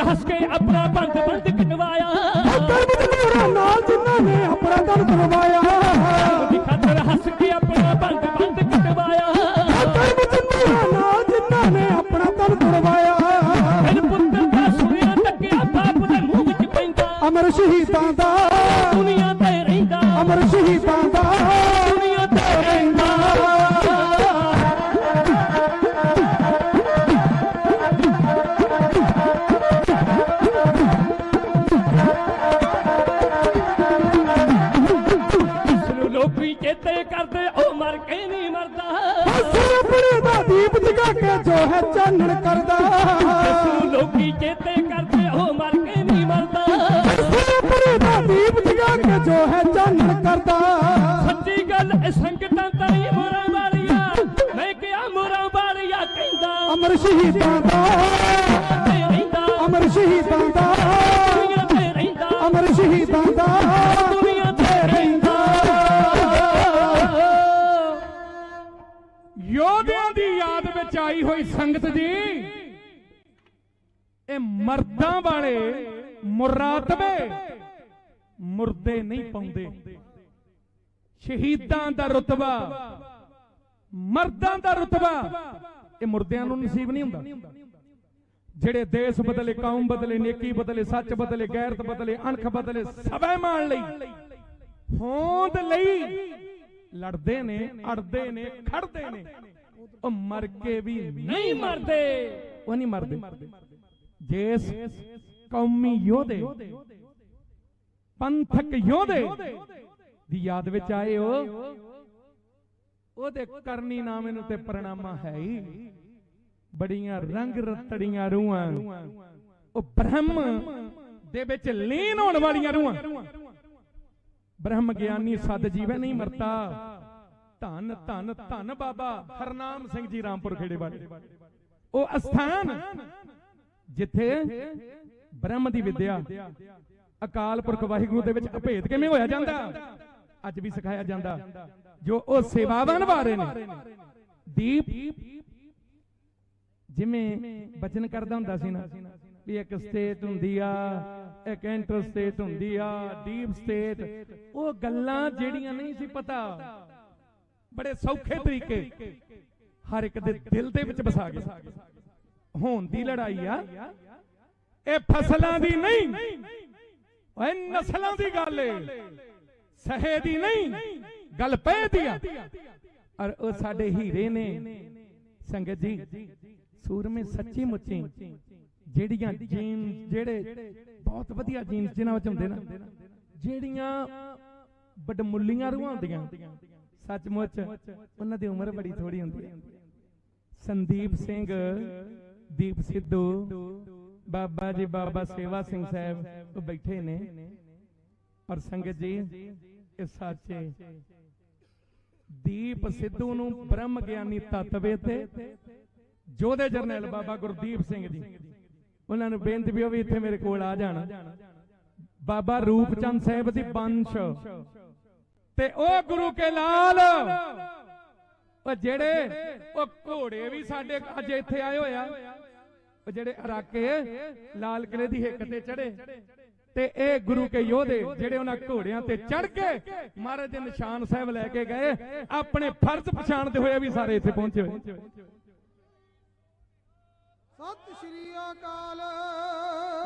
ਹੱਸ ਕੇ ਆਪਣਾ ਬੰਦ ਕਟਵਾਇਆ, ਨਾਲ ਜਿਨ੍ਹਾਂ ਨੇ ਆਪਣਾ ਦਮ ਕਰਵਾਇਆ। ਖਾਤਰ ਹੱਸ ਕੇ ਆਪਣਾ ਬੰਦ ਕਟਵਾਇਆ, ਨਾਲ ਜਿਨ੍ਹਾਂ ਨੇ ਆਪਣਾ ਦਮ ਕਰਵਾਇਆ। ਮੇਰੇ ਪੁੱਤਰ ਦਾ ਸੁਣਿਆ ਟੱਕਿਆ ਬਾਪ ਦੇ ਮੂੰਹ ਵਿੱਚ ਪੈਂਦਾ, ਅਮਰ ਸ਼ਹੀਦਾਂ ਦਾ ਦੁਨੀਆ ਤੇ ਰਹਿੰਦਾ, ਅਮਰ ਸ਼ਹੀਦਾਂ ਦਾ ਦੁਨੀਆ ਤੇ ਰਹਿੰਦਾ। ਚੇਤੇ ਕਰਦੇ ਉਹ ਮਰ ਕੇ ਨਹੀਂ ਮਰਦਾ, ਆਪਣੇ ਦਾ ਦੀਪ ਜਗਾ ਕੇ ਜੋ ਹੈ ਚਾਨਣ ਕਰਦਾ। ਲੋਕੀ ਚੇਤੇ ਕਰਦੇ ਉਹ ਮਰ ਕੇ ਨਹੀਂ ਮਰਦਾ, ਆਪਣੇ ਦਾ ਦੀਪ ਜਗਾ ਕੇ ਜੋ ਹੈ ਚਾਨਣ ਕਰਦਾ। ਸੱਚੀ ਗੱਲ ਇਹ ਸੰਗਤਾਂ ਤਾਈ ਮੋਰਾਂ ਵਾਲੀਆਂ, ਮੈਂ ਕਿਹਾ ਮੋਰਾਂ ਵਾਲੀਆਂ ਕਹਿੰਦਾ, ਅਮਰ ਸ਼ਹੀਦਾਂ ਦਾ ਰਹਿੰਦਾ, ਅਮਰ ਸ਼ਹੀਦਾਂ ਦਾ ਦੁਨੀਆ ਤੇ ਰਹਿੰਦਾ, ਅਮਰ ਸ਼ਹੀਦਾਂ ਦਾ ਦੁਨੀਆ ਤੇ ਰਹਿੰਦਾ। ਯੋਧਿਆਂ ਦੀ ਯਾਦ ਵਿੱਚ ਆਈ ਹੋਈ ਸੰਗਤ ਜੀ, ਇਹ ਮਰਦਾਂ ਵਾਲੇ ਮੁਰਾਤਬੇ ਮੁਰਦੇ ਨਹੀਂ ਪਾਉਂਦੇ। ਸ਼ਹੀਦਾਂ ਦਾ ਰੁਤਬਾ, ਮਰਦਾਂ ਦਾ ਰੁਤਬਾ ਇਹ ਮੁਰਦਿਆਂ ਨੂੰ ਨਸੀਬ ਨਹੀਂ ਹੁੰਦਾ। ਜਿਹੜੇ ਦੇਸ਼ ਬਦਲੇ, ਕੌਮ ਬਦਲੇ, ਨੇਕੀ ਬਦਲੇ, ਸੱਚ ਬਦਲੇ, ਗੈਰਤ ਬਦਲੇ, ਅਣਖ ਬਦਲੇ, ਸਵੈਮਾਨ ਲਈ, ਹੋਂਦ ਲਈ ਲੜਦੇ ਨੇ, ਅੜਦੇ ਨੇ, ਖੜਦੇ ਨੇ। ਉਹ ਮਰ ਕੇ ਵੀ ਨਹੀਂ ਮਰਦੇ, ਉਹ ਨਹੀਂ ਮਰਦੇ। ਜਿਸ ਕੌਮੀ ਯੋਧੇ, ਪੰਥਕ ਯੋਧੇ ਦੀ ਯਾਦ ਵਿੱਚ ਆਏ ਹੋ, ਉਹਦੇ ਕਰਨੀ ਨਾ ਮੈਨੂੰ ਤੇ ਪ੍ਰਣਾਮਾ ਹੈ ਹੀ। ਬੜੀਆਂ ਰੰਗ ਰਤੜੀਆਂ ਰੂਹਾਂ, ਉਹ ਬ੍ਰਹਮ ਦੇ ਵਿੱਚ ਲੀਨ ਹੋਣ ਵਾਲੀਆਂ ਰੂਹਾਂ। ਬ੍ਰਹਮ ਗਿਆਨੀ ਸਦ ਜੀਵੇ ਨਹੀਂ ਮਰਤਾ। ਧੰਨ ਧੰਨ ਧੰਨ ਬਾਬਾ ਹਰਨਾਮ ਸਿੰਘ ਜੀ ਰਾਮਪੁਰ ਖੇੜੇ ਵਾਲੇ। ਉਹ ਅਸਥਾਨ ਜਿੱਥੇ ਬ੍ਰਹਮ ਦੀ ਵਿਦਿਆ, ਅਕਾਲ ਪੁਰਖ ਵਾਹਿਗੁਰੂ ਦੇ ਵਿੱਚ ਅਭੇਦ ਕਿਵੇਂ ਹੋਇਆ ਜਾਂਦਾ, ਅੱਜ ਵੀ ਸਿਖਾਇਆ ਜਾਂਦਾ। ਜੋ ਉਹ ਸੇਵਾਵਾਂ ਨਿਭਾ ਰਹੇ ਨੇ। ਦੀਪ ਜਿਵੇਂ ਬਚਨ ਕਰਦਾ ਹੁੰਦਾ ਸੀ ਨਾ ਵੀ ਇੱਕ ਸਟੇਟ ਹੁੰਦੀ ਆ, ਇੱਕ ਇੰਟਰ ਸਟੇਟ ਹੁੰਦੀ ਆ, ਡੀਪ ਸਟੇਟ। ਉਹ ਗੱਲਾਂ ਜਿਹੜੀਆਂ ਨਹੀਂ ਸੀ ਪਤਾ, ਬੜੇ ਸੌਖੇ ਤਰੀਕੇ ਹਰ ਇੱਕ ਦੇ ਦਿਲ ਦੇ ਵਿੱਚ ਵਸਾ ਗਏ। ਹੋਣ ਦੀ ਲੜਾਈ ਆ, ਇਹ ਫਸਲਾਂ ਦੀ ਨਹੀਂ, ਓਏ ਨਸਲਾਂ ਦੀ ਗੱਲ ਏ। ਸਹੇ ਦੀ ਨਹੀਂ, ਗੱਲ ਪੈ ਦੀ ਆ। ਔਰ ਉਹ ਸਾਡੇ ਹੀਰੇ ਨੇ ਸੰਗਤ ਜੀ, ਸੂਰਮੇ ਸੱਚੀ ਮੁੱਚੀ। ਜਿਹੜੀਆਂ ਜੀਨ, ਜਿਹੜੇ ਬਹੁਤ ਵਧੀਆ ਜੀਨ ਜਿਨ੍ਹਾਂ ਵਿੱਚ ਹੁੰਦੇ ਨਾ, ਜਿਹੜੀਆਂ ਬੜਮੁੱਲੀਆਂ ਰੂਹਾਂ ਹੁੰਦੀਆਂ, ਸੱਚਮੁੱਚ ਉਹਨਾਂ ਦੀ ਉਮਰ ਬੜੀ ਥੋੜੀ ਹੁੰਦੀ ਹੈ। ਸੰਦੀਪ ਸਿੰਘ, ਦੀਪ ਸਿੱਧੂ, ਬਾਬਾ ਜੀ ਬਾਬਾ ਸੇਵਾ ਸਿੰਘ ਸਾਹਿਬ ਉਹ ਬੈਠੇ ਨੇ। ਔਰ ਸੰਗਤ ਜੀ, ਇਹ ਸੱਚੇ ਦੀਪ ਸਿੱਧੂ ਨੂੰ ਬ੍ਰਹਮ ਗਿਆਨੀ ਤਤਵੇ ਤੇ ਜੋਧੇ ਜਰਨੈਲ ਬਾਬਾ ਗੁਰਦੀਪ ਸਿੰਘ ਜੀ, ਉਹਨਾਂ ਨੂੰ ਬੇਨਤੀ ਵੀ ਉਹ ਵੀ ਇੱਥੇ ਮੇਰੇ ਕੋਲ ਆ ਜਾਣ। ਬਾਬਾ ਰੂਪਚੰਦ ਸਾਹਿਬ ਦੀ ਬੰਸ਼ ਤੇ ਉਹ ਗੁਰੂ ਕੇ ਲਾਲ, ਉਹ ਜਿਹੜੇ ਉਹ ਘੋੜੇ ਵੀ ਸਾਡੇ ਅੱਜ ਇੱਥੇ ਆਏ ਹੋਇਆ, ਉਹ ਜਿਹੜੇ ਅਰਾਕੇ ਲਾਲ ਕਿਲੇ ਦੀ ਹਿੱਕ ਤੇ ਚੜੇ, ਤੇ ਇਹ ਗੁਰੂ ਕੇ ਯੋਧੇ ਜਿਹੜੇ ਉਹਨਾਂ ਘੋੜਿਆਂ ਤੇ ਚੜ ਕੇ ਮਹਾਰਾਜ ਦੇ ਨਿਸ਼ਾਨ ਸਾਹਿਬ ਲੈ ਕੇ ਗਏ, ਆਪਣੇ ਫਰਜ਼ ਪਛਾਣਦੇ ਹੋਏ ਵੀ ਸਾਰੇ ਇੱਥੇ ਪਹੁੰਚੇ ਹੋਏ। ਸਤਿ ਸ਼੍ਰੀ ਅਕਾਲ।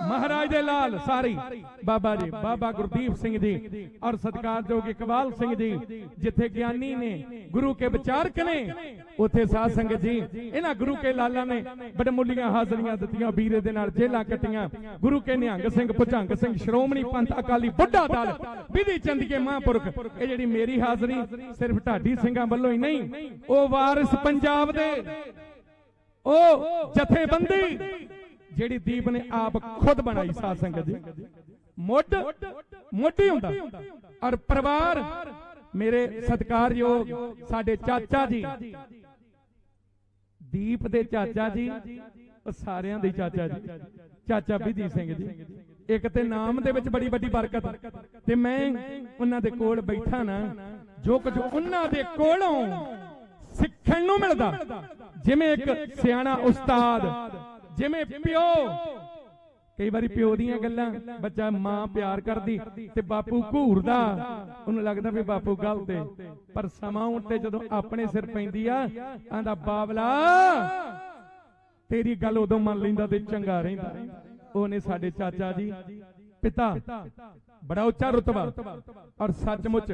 ਮਹਾਰਾਜ ਦੇ ਲਾਲ ਸਾਰੀ ਬਾਬਾ ਜੀ, ਬਾਬਾ ਗੁਰਦੀਪ ਸਿੰਘ ਜੀ ਔਰ ਸਤਿਕਾਰਯੋਗ ਇਕਬਾਲ ਸਿੰਘ ਜੀ, ਜਿੱਥੇ ਗਿਆਨੀ ਨੇ, ਗੁਰੂ ਕੇ ਵਿਚਾਰਕ ਨੇ, ਉੱਥੇ ਸਾਧ ਸੰਗਤ ਜੀ ਇਹਨਾਂ ਗੁਰੂ ਕੇ ਲਾਲਾਂ ਨੇ ਬੜਮੁੱਲੀਆਂ ਹਾਜ਼ਰੀਆਂ ਦਿੱਤੀਆਂ, ਵੀਰੇ ਦੇ ਨਾਲ ਜੇਲਾਂ ਕੱਟੀਆਂ। ਗੁਰੂ ਕੇ ਨਿਹੰਗ ਸਿੰਘ, ਭੁਜੰਗ ਸਿੰਘ, ਸ਼੍ਰੋਮਣੀ ਪੰਥ ਅਕਾਲੀ ਬੁੱਢਾ ਦਲ, ਵਿਧੀ ਚੰਦੀਏ ਮਹਾਂਪੁਰਖ। ਇਹ ਜਿਹੜੀ ਮੇਰੀ ਹਾਜ਼ਰੀ ਸਿਰਫ ਢਾਡੀ ਸਿੰਘਾਂ ਵੱਲੋਂ ਹੀ ਨਹੀਂ, ਉਹ ਵਾਰਿਸ ਪੰਜਾਬ ਦੇ ਉਹ ਜਥੇਬੰਦੀ ਜਿਹੜੀ ਦੀਪ ਨੇ ਆਪ ਖੁਦ ਬਣਾਈ। ਸਾਧ ਸੰਗਤ ਜੀ, ਮੁੱਢ ਮੋਢੀ ਹੁੰਦਾ। ਔਰ ਪਰਿਵਾਰ ਮੇਰੇ ਸਤਿਕਾਰਯੋਗ ਸਾਡੇ ਚਾਚਾ ਜੀ, ਦੀਪ ਦੇ ਚਾਚਾ ਜੀ, ਉਹ ਸਾਰਿਆਂ ਦੇ ਚਾਚਾ ਜੀ, ਚਾਚਾ ਵਿਧੀ ਸਿੰਘ ਜੀ। ਇੱਕ ਤੇ ਨਾਮ ਦੇ ਵਿੱਚ ਬੜੀ ਵੱਡੀ ਬਰਕਤ, ਤੇ ਮੈਂ ਉਹਨਾਂ ਦੇ ਕੋਲ ਬੈਠਾ ਨਾ, ਜੋ ਕੁਝ ਉਹਨਾਂ ਦੇ ਕੋਲੋਂ ਸਿੱਖਣ ਨੂੰ ਮਿਲਦਾ, ਜਿਵੇਂ ਇੱਕ ਸਿਆਣਾ ਉਸਤਾਦ, ਜਿਵੇਂ ਪਿਓ, ਕਈ ਵਾਰੀ ਪਿਓ ਦੀਆਂ ਗੱਲਾਂ ਬੱਚਾ ਮਾਂ ਪਿਆਰ ਕਰਦੀ ਤੇ ਬਾਪੂ ਘੂਰਦਾ, ਉਹਨੂੰ ਲੱਗਦਾ ਵੀ ਬਾਪੂ ਗਲਤ ਏ, ਪਰ ਸਮਾਂ ਉੱਤੇ ਜਦੋਂ ਆਪਣੇ ਸਿਰ ਪੈਂਦੀ ਆ, ਆਂਦਾ ਬਾਬਲਾ ਤੇਰੀ ਗੱਲ ਉਦੋਂ ਮੰਨ ਲੈਂਦਾ ਤੇ ਚੰਗਾ ਰਹਿੰਦਾ। ਉਹਨੇ ਸਾਡੇ ਚਾਚਾ ਜੀ, ਪਿਤਾ, ਬੜਾ ਉੱਚਾ ਰੁਤਬਾ, ਔਰ ਸੱਚਮੁੱਚ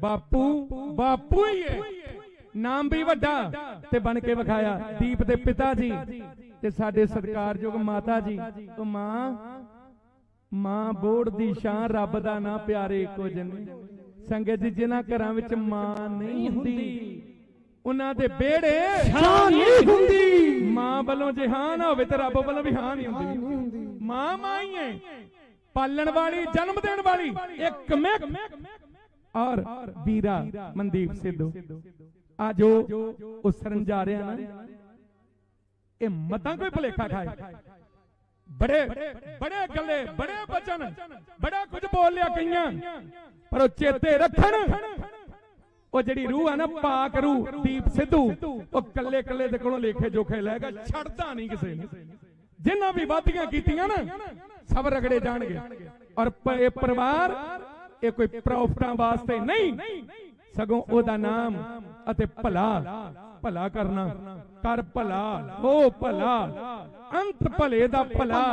ਬਾਪੂ ਹੀ ਹੈ, ਨਾਮ ਵੀ ਵੱਡਾ ਤੇ ਬਣ ਕੇ ਵਿਖਾਇਆ। ਦੀਪ ਦੇ ਪਿਤਾ ਜੀ ਤੇ ਸਾਡੇ ਸਤਿਕਾਰਯੋਗ ਮਾਤਾ ਜੀ, ਉਹ ਮਾਂ ਬੋੜ ਦੀ ਸ਼ਾਨ, ਰੱਬ ਦਾ ਨਾਂ ਪਿਆਰੇ ਇੱਕੋ ਜਨੇ। ਸੰਗਤ ਜੀ, ਜਿਨ੍ਹਾਂ ਘਰਾਂ ਵਿੱਚ ਮਾਂ ਨਹੀਂ ਹੁੰਦੀ, ਉਹਨਾਂ ਦੇ ਵਿਹੜੇ ਸ਼ਾਨ ਨਹੀਂ ਹੁੰਦੀ। ਮਾਂ ਵੱਲੋਂ ਜੇ ਹਾਂ ਨਾ ਹੋਵੇ ਤੇ ਰੱਬ ਵੱਲੋਂ ਵੀ ਹਾਂ ਨਹੀਂ ਹੁੰਦੀ। ਮਾਂ ਹੀ ਹੈ, ਪਾਲਣ ਵਾਲੀ, ਜਨਮ ਦੇਣ ਵਾਲੀ, ਇੱਕ ਮਿਕ। ਔਰ ਵੀਰਾ ਮਨਦੀਪ ਸਿੱਧੂ ਆ ਜੋ ਉਸਰਨ ਜਾ ਰਿਹਾ ਨਾ, ਇਹ ਮਤਾਂ ਕੋਈ ਭੁਲੇਖਾ ਖਾਏ। ਬੜੇ ਗੱਲੇ, ਬੜੇ ਬਚਨ, ਬੜਾ ਕੁਝ ਬੋਲ ਲਿਆ ਕਈਆਂ, ਪਰ ਉਹ ਚੇਤੇ ਰੱਖਣ, ਉਹ ਜਿਹੜੀ ਰੂਹ ਆ ਨਾ, ਪਾਕ ਰੂਹ ਦੀਪ ਸਿੱਧੂ, ਉਹ ਕੱਲੇ ਦੇ ਕੋਲੋਂ ਲੇਖੇ ਜੋਖੇ ਲੈ ਕੇ ਛੱਡਦਾ ਨਹੀਂ ਕਿਸੇ ਨੂੰ। ਜਿਨ੍ਹਾਂ ਵੀ ਵਾਦੀਆਂ ਕੀਤੀਆਂ ਨਾ, ਸਭ ਰਗੜੇ ਜਾਣਗੇ। ਔਰ ਇਹ ਪਰਿਵਾਰ ਇਹ ਕੋਈ ਪ੍ਰੋਫਿਟਾਂ ਵਾਸਤੇ ਨਹੀਂ, ਸਗੋਂ ਉਹਦਾ ਨਾਮ ਅਤੇ ਭਲਾ ਭਲਾ ਕਰਨਾ, ਕਰ ਭਲਾ ਹੋ ਭਲਾ, ਅੰਤ ਭਲੇ ਦਾ ਭਲਾ।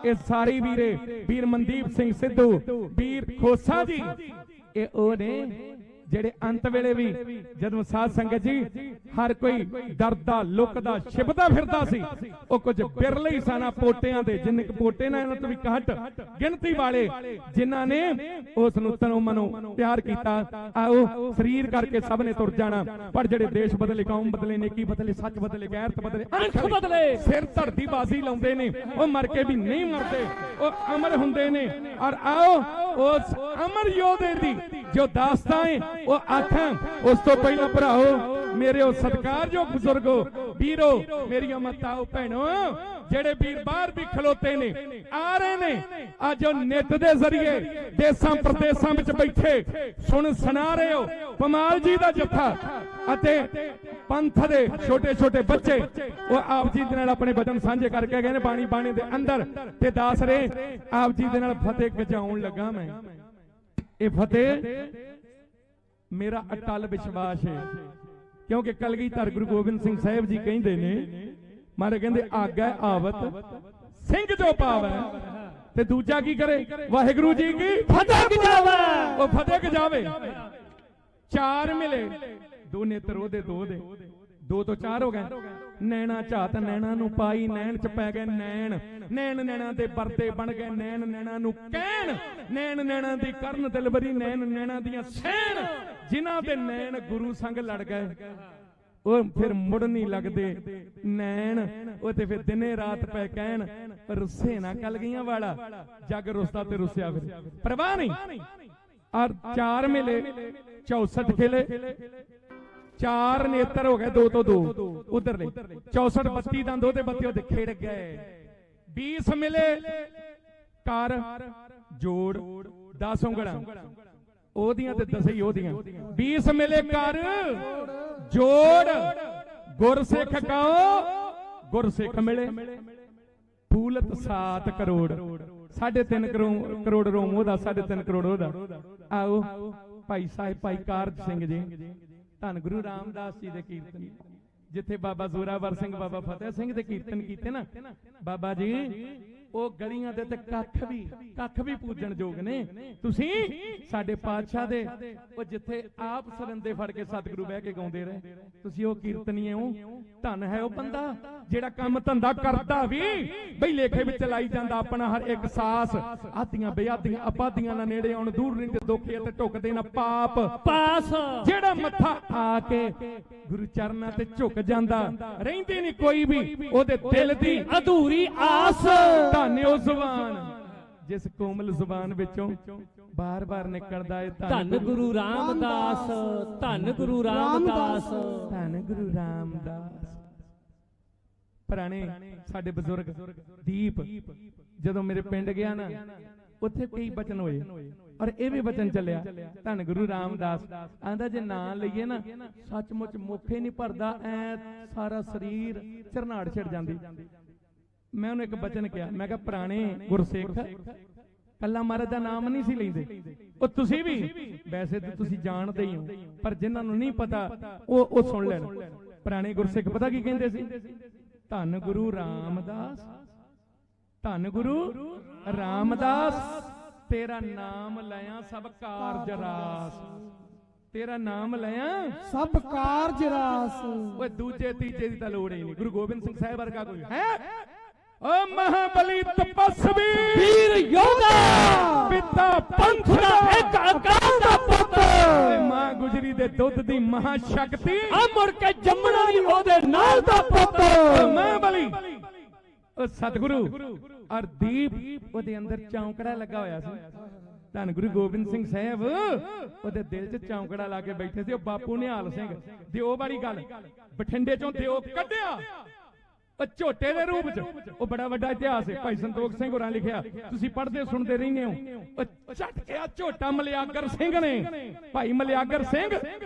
ਇਹ ਸਾਰੇ ਵੀਰੇ, ਵੀਰ ਮਨਦੀਪ ਸਿੰਘ ਸਿੱਧੂ, ਵੀਰ ਖੋਸਾ ਜੀ, ਇਹ ਉਹ ਨੇ ਜਿਹੜੇ ਅੰਤ ਵੇਲੇ ਵੀ ਜਦੋਂ ਸਾਧ ਸੰਗਤ ਜੀ ਹਰ ਕੋਈ ਡਰਦਾ ਲੁਕਦਾ ਛਿਪਦਾ ਫਿਰਦਾ ਸੀ, ਉਹ ਕੁਝ ਬਿਰਲੇ ਹੀ ਸਨ ਪੋਟਿਆਂ ਦੇ, ਜਿੰਨੇ ਕੁ ਪੋਟੇ ਨਾ ਇਹਨਾਂ ਤੋਂ ਵੀ ਘੱਟ ਗਿਣਤੀ ਵਾਲੇ ਜਿਨ੍ਹਾਂ ਨੇ ਉਸ ਨੂੰ ਤਨੋਂ ਮਨੋਂ ਪਿਆਰ ਕੀਤਾ। ਆਓ ਸਰੀਰ ਕਰਕੇ ਸਭ ਨੇ ਤੁਰ ਜਾਣਾ, ਪਰ ਜਿਹੜੇ ਦੇਸ਼ ਬਦਲੇ, ਕੌਮ ਬਦਲੇ, ਨੇਕੀ ਬਦਲੇ, ਸੱਚ ਬਦਲੇ, ਗੈਰਤ ਬਦਲੇ, ਅਣਖ ਬਦਲੇ, ਸਿਰ ਧੜਦੀ ਬਾਜ਼ੀ ਲਾਉਂਦੇ ਨੇ, ਉਹ ਮਰ ਕੇ ਵੀ ਨਹੀਂ ਮਰਦੇ, ਉਹ ਅਮਰ ਹੁੰਦੇ ਨੇ। ਔਰ ਆਓ ਉਸ ਅਮਰ ਯੋਧੇ ਦੀ ਜੋ ਦਾਸਤਾਨ ਹੈ ਉਹ ਆਖਾਂ। ਉਸ ਤੋਂ ਪਹਿਲਾਂ ਭਰਾਓ ਮੇਰੇ ਉਹ ਸਤਿਕਾਰਯੋਗ ਬਜ਼ੁਰਗੋ, ਵੀਰੋ, ਮੇਰੀਆਂ ਮਾਤਾਓ, ਭੈਣੋ, ਜਿਹੜੇ ਵੀਰ ਬਾਹਰ ਵੀ ਖਲੋਤੇ ਨੇ, ਆ ਰਹੇ ਨੇ ਅੱਜ ਉਹ ਨਿੱਤ ਦੇ ਜ਼ਰੀਏ ਦੇਸਾਂ ਪ੍ਰਦੇਸਾਂ ਵਿੱਚ ਬੈਠੇ ਸੁਣਾ ਰਹੇ ਹੋ ਕਮਾਲ ਜੀ ਦਾ ਜੱਥਾ ਅਤੇ ਪੰਥ ਦੇ ਛੋਟੇ ਛੋਟੇ ਬੱਚੇ, ਉਹ ਆਪ ਜੀ ਦੇ ਨਾਲ ਆਪਣੇ ਵਚਨ ਸਾਂਝੇ ਕਰਕੇ ਗਏ ਨੇ ਬਾਣੀ ਬਾਣੀ ਦੇ ਅੰਦਰ, ਤੇ ਦੱਸ ਰਹੇ ਆਪ ਜੀ ਦੇ ਨਾਲ ਫਤਿਹ ਗਜਾਉਣ ਲੱਗਾ ਮੈਂ। ਇਹ ਫਤਿਹ ਮੇਰਾ ਅਟਲ ਵਿਸ਼ਵਾਸ ਹੈ, ਕਿਉਂਕਿ ਕਲਗੀਧਰ ਗੁਰੂ ਗੋਬਿੰਦ ਸਿੰਘ ਸਾਹਿਬ ਜੀ ਕਹਿੰਦੇ ਨੇ, ਮਾਰੇ ਕਹਿੰਦੇ ਆਗਾ ਆਵਤ ਸਿੰਘ ਜੋ ਪਾਵੈ, ਤੇ ਦੂਜਾ ਕੀ ਕਰੇ, ਵਾਹਿਗੁਰੂ ਜੀ ਕੀ ਫਤਿਹ ਗਜਾਵੇ। ਉਹ ਫਤਿਹ ਗਜਾਵੇ, ਚਾਰ ਮਿਲੇ, ਦੋ ਨੇਤਰ ਉਹਦੇ ਦੋ ਦੇ, ਦੋ ਤੋਂ ਚਾਰ ਹੋ ਗਏ। ਨੈਣਾ ਝਾਤ ਨੈਣਾ ਨੂੰ ਪਾਈ, ਨੈਣ ਚ ਪੈ ਗਏ ਨੈਣ, ਨੈਣ ਨੈਣਾ ਦੇ ਪਰਦੇ ਬਣ ਗਏ, ਨੈਣ ਨੈਣਾ ਨੂੰ ਕਹਿਣ, ਨੈਣ ਨੈਣਾ ਦੀ ਕਰਨ ਦਿਲਬਰੀ, ਨੈਣ ਨੈਣਾ ਦੀਆਂ ਸੈਣ, ਜਿਨ੍ਹਾਂ ਦੇ ਨੈਣ ਗੁਰੂ ਸੰਗ ਲੜ ਗਏ ਉਹ ਫਿਰ ਮੁੜ ਨਹੀਂ ਲੱਗਦੇ ਨੈਣ, ਉਹ ਤੇ ਫਿਰ ਦਿਨੇ ਰਾਤ ਪੈ ਕਹਿਣ, ਰੁੱਸੇ ਨਾ ਕਲਗੀਆਂ ਵਾਲਾ, ਜਗ ਰੁੱਸਦਾ ਤੇ ਰੁੱਸਿਆ ਫਿਰ ਪਰਵਾਹ ਨਹੀਂ। ਔਰ ਚਾਰ ਮਿਲੇ 64 ਖੇਲੇ, ਚਾਰ ਨੇਤਰ ਹੋ ਗਏ, ਦੋ ਤੋਂ ਦੋ ਉਧਰਲੇ, 64 32 ਦੰਦ ਉਹਦੇ ਬੱਤੇ ਉਹਦੇ ਖਿੜ ਗਏ। 20 ਮਿਲੇ ਕਰ ਜੋੜ 10 ਉਂਗਲਾਂ ਉਹਦੀਆਂ ਤੇ 10 ਹੀ ਉਹਦੀਆਂ। 20 ਮਿਲੇ ਕਰ ਜੋੜ ਗੁਰਸਿੱਖ ਕਹੋ, ਗੁਰਸਿੱਖ ਮਿਲੇ ਫੂਲਤ 7 ਕਰੋੜ, 3.5 ਕਰੋੜ ਰੋਮ ਉਹਦਾ, 3.5 ਕਰੋੜ ਉਹਦਾ। ਆਓ ਭਾਈ ਸਾਹਿਬ ਭਾਈ ਕਾਰਜ ਸਿੰਘ ਜੀ, ਧੰਨ ਗੁਰੂ ਰਾਮਦਾਸ ਜੀ ਦੇ ਕੀਰਤਨ, ਜਿੱਥੇ ਬਾਬਾ ਜ਼ੋਰਾਵਰ ਸਿੰਘ, ਬਾਬਾ ਫਤਿਹ ਸਿੰਘ ਦੇ ਕੀਰਤਨ ਕੀਤੇ ਨਾ ਬਾਬਾ ਜੀ, ਉਹ ਗਲੀਆਂ ਦੇ ਤੇ ਕੱਖ ਵੀ ਪੂਜਣ ਯੋਗ ਨੇ। ਤੁਸੀਂ ਸਾਡੇ ਪਾਤਸ਼ਾਹ ਦੇ ਉਹ ਜਿੱਥੇ ਆਪ ਸਰੰਦੇ ਫੜ ਕੇ ਸਤਿਗੁਰੂ ਬਹਿ ਕੇ ਗਾਉਂਦੇ ਰਹੇ, ਤੁਸੀਂ ਉਹ ਕੀਰਤਨੀਏ ਹੋ। ਧੰਨ ਹੈ ਉਹ ਬੰਦਾ ਜਿਹੜਾ ਕੰਮ ਧੰਦਾ ਕਰਦਾ ਵੀ ਬਈ ਲੇਖੇ ਵਿੱਚ ਲਾਈ ਜਾਂਦਾ ਆਪਣਾ ਹਰ ਇੱਕ ਸਾਸ, ਆਦੀਆਂ ਬੇਆਦੀਆਂ ਆਪਾਦੀਆਂ ਨਾ ਨੇੜੇ ਆਉਣ, ਦੂਰ ਨਹੀਂ ਤੇ ਦੋਖੇ ਤੇ ਢੁਕਦੇ ਨਾ ਪਾਪ ਪਾਸ, ਜਿਹੜਾ ਮੱਥਾ ਆ ਕੇ ਗੁਰੂ ਚਰਨਾਂ ਤੇ ਝੁਕ ਜਾਂਦਾ, ਰਹਿੰਦੀ ਨਹੀਂ ਕੋਈ ਵੀ ਉਹਦੇ ਦਿਲ ਦੀ ਅਧੂਰੀ ਆਸ। ਧੰਨ ਉਹ ਜ਼ੁਬਾਨ ਜਿਸ ਕੋਮਲ ਜ਼ੁਬਾਨ ਵਿੱਚੋਂ ਬਾਰ-ਬਾਰ ਨਿਕਲਦਾ ਹੈ ਧੰਨ ਗੁਰੂ ਰਾਮਦਾਸ, ਧੰਨ ਗੁਰੂ ਰਾਮਦਾਸ, ਧੰਨ ਗੁਰੂ ਰਾਮਦਾਸ। ਪੁਰਾਣੇ ਸਾਡੇ ਬਜ਼ੁਰਗ ਦੀਪ ਜਦੋਂ ਮੇਰੇ ਪਿੰਡ ਗਿਆ ਨਾ, ਉੱਥੇ ਕਈ ਬਚਨ ਹੋਏ, ਔਰ ਇਹ ਵੀ ਬਚਨ ਚੱਲਿਆ, ਧੰਨ ਗੁਰੂ ਰਾਮਦਾਸ ਆਂਦਾ ਜੇ ਨਾਂ ਲਈਏ ਨਾ ਸੱਚਮੁੱਚ ਮੁੱਖ ਹੀ ਨਹੀਂ ਭਰਦਾ, ਐ ਸਾਰਾ ਸਰੀਰ ਝਰਨਾੜ ਛਿੜ ਜਾਂਦੀ। ਮੈਂ ਉਹਨੂੰ ਇੱਕ ਬਚਨ ਕਿਹਾ, ਮੈਂ ਕਿਹਾ ਪੁਰਾਣੇ ਗੁਰਸਿੱਖ ਕੱਲਾ ਮਹਾਰਾਜ ਦਾ ਨਾਮ ਨਹੀਂ ਸੀ ਲੈਂਦੇ, ਉਹ ਤੁਸੀਂ ਵੀ ਵੈਸੇ ਤਾਂ ਤੁਸੀਂ ਜਾਣਦੇ ਹੀ ਹੋ, ਪਰ ਜਿਨ੍ਹਾਂ ਨੂੰ ਨਹੀਂ ਪਤਾ ਉਹ ਸੁਣ ਲੈਣ। ਪੁਰਾਣੇ ਗੁਰਸਿੱਖ ਪਤਾ ਕੀ ਕਹਿੰਦੇ ਸੀ, ਧੰਨ ਗੁਰੂ ਰਾਮਦਾਸ, ਧੰਨ ਗੁਰੂ ਰਾਮਦਾਸ, ਤੇਰਾ ਨਾਮ ਲਿਆ ਸਭ ਕਾਰਜ ਰਾਸ, ਤੇਰਾ ਨਾਮ ਲਿਆ ਸਭ ਕਾਰਜ ਰਾਸ। ਓਏ ਦੂਜੇ ਤੀਜੇ ਦੀ ਤਾਂ ਲੋੜ ਹੀ ਨਹੀਂ, ਗੁਰੂ ਗੋਬਿੰਦ ਸਿੰਘ ਸਾਹਿਬ ਵਰਗਾ ਕੋਈ ਹੈ? ਓ ਮਹਾਬਲੀ ਤਪਸਵੀ ਵੀਰ ਯੋਧਾ, ਪਿਤਾ ਪੰਥ ਦਾ ਇੱਕ ਅਕਾਲ ਦਾ ਪੁੱਤ, ਮਾਂ ਗੁਜਰੀ ਦੇ ਦੁੱਧ ਦੀ ਮਹਾ ਸ਼ਕਤੀ, ਆ ਮੁੜ ਕੇ ਜੰਮਣਾ ਨਹੀਂ ਉਹਦੇ ਨਾਲ ਦਾ ਪੁੱਤ। ਮਹਾਬਲੀ ਉਹ ਸਤਿਗੁਰੂ ਔਰ ਦੀਪ ਉਹਦੇ ਅੰਦਰ ਚੌਂਕੜਾ ਲੱਗਾ ਹੋਇਆ ਸੀ। ਧੰਨ ਗੁਰੂ ਗੋਬਿੰਦ ਸਿੰਘ ਸਾਹਿਬ ਉਹਦੇ ਦਿਲ 'ਚ ਚੌਂਕੜਾ ਲਾ ਕੇ ਬੈਠੇ ਸੀ। ਉਹ ਬਾਪੂ ਨਿਹਾਲ ਸਿੰਘ ਦਿਓ ਵਾਲੀ ਗੱਲ, ਬਠਿੰਡੇ ਚੋਂ ਦਿਓ ਕੱਢਿਆ ਉਹ ਝੋਟੇ ਦੇ ਰੂਪ 'ਚ। ਉਹ ਬੜਾ ਵੱਡਾ ਇਤਿਹਾਸ ਹੈ, ਭਾਈ ਸੰਤੋਖ ਸਿੰਘ ਹੋਰਾਂ ਲਿਖਿਆ, ਤੁਸੀਂ ਪੜ੍ਹਦੇ ਸੁਣਦੇ ਰਹਿੰਦੇ ਹੋ। ਉਹ ਝਟ ਗਿਆ ਝੋਟਾ ਮਲਿਆਗਰ ਸਿੰਘ ਨੇ, ਭਾਈ ਮਲਿਆਗਰ ਸਿੰਘ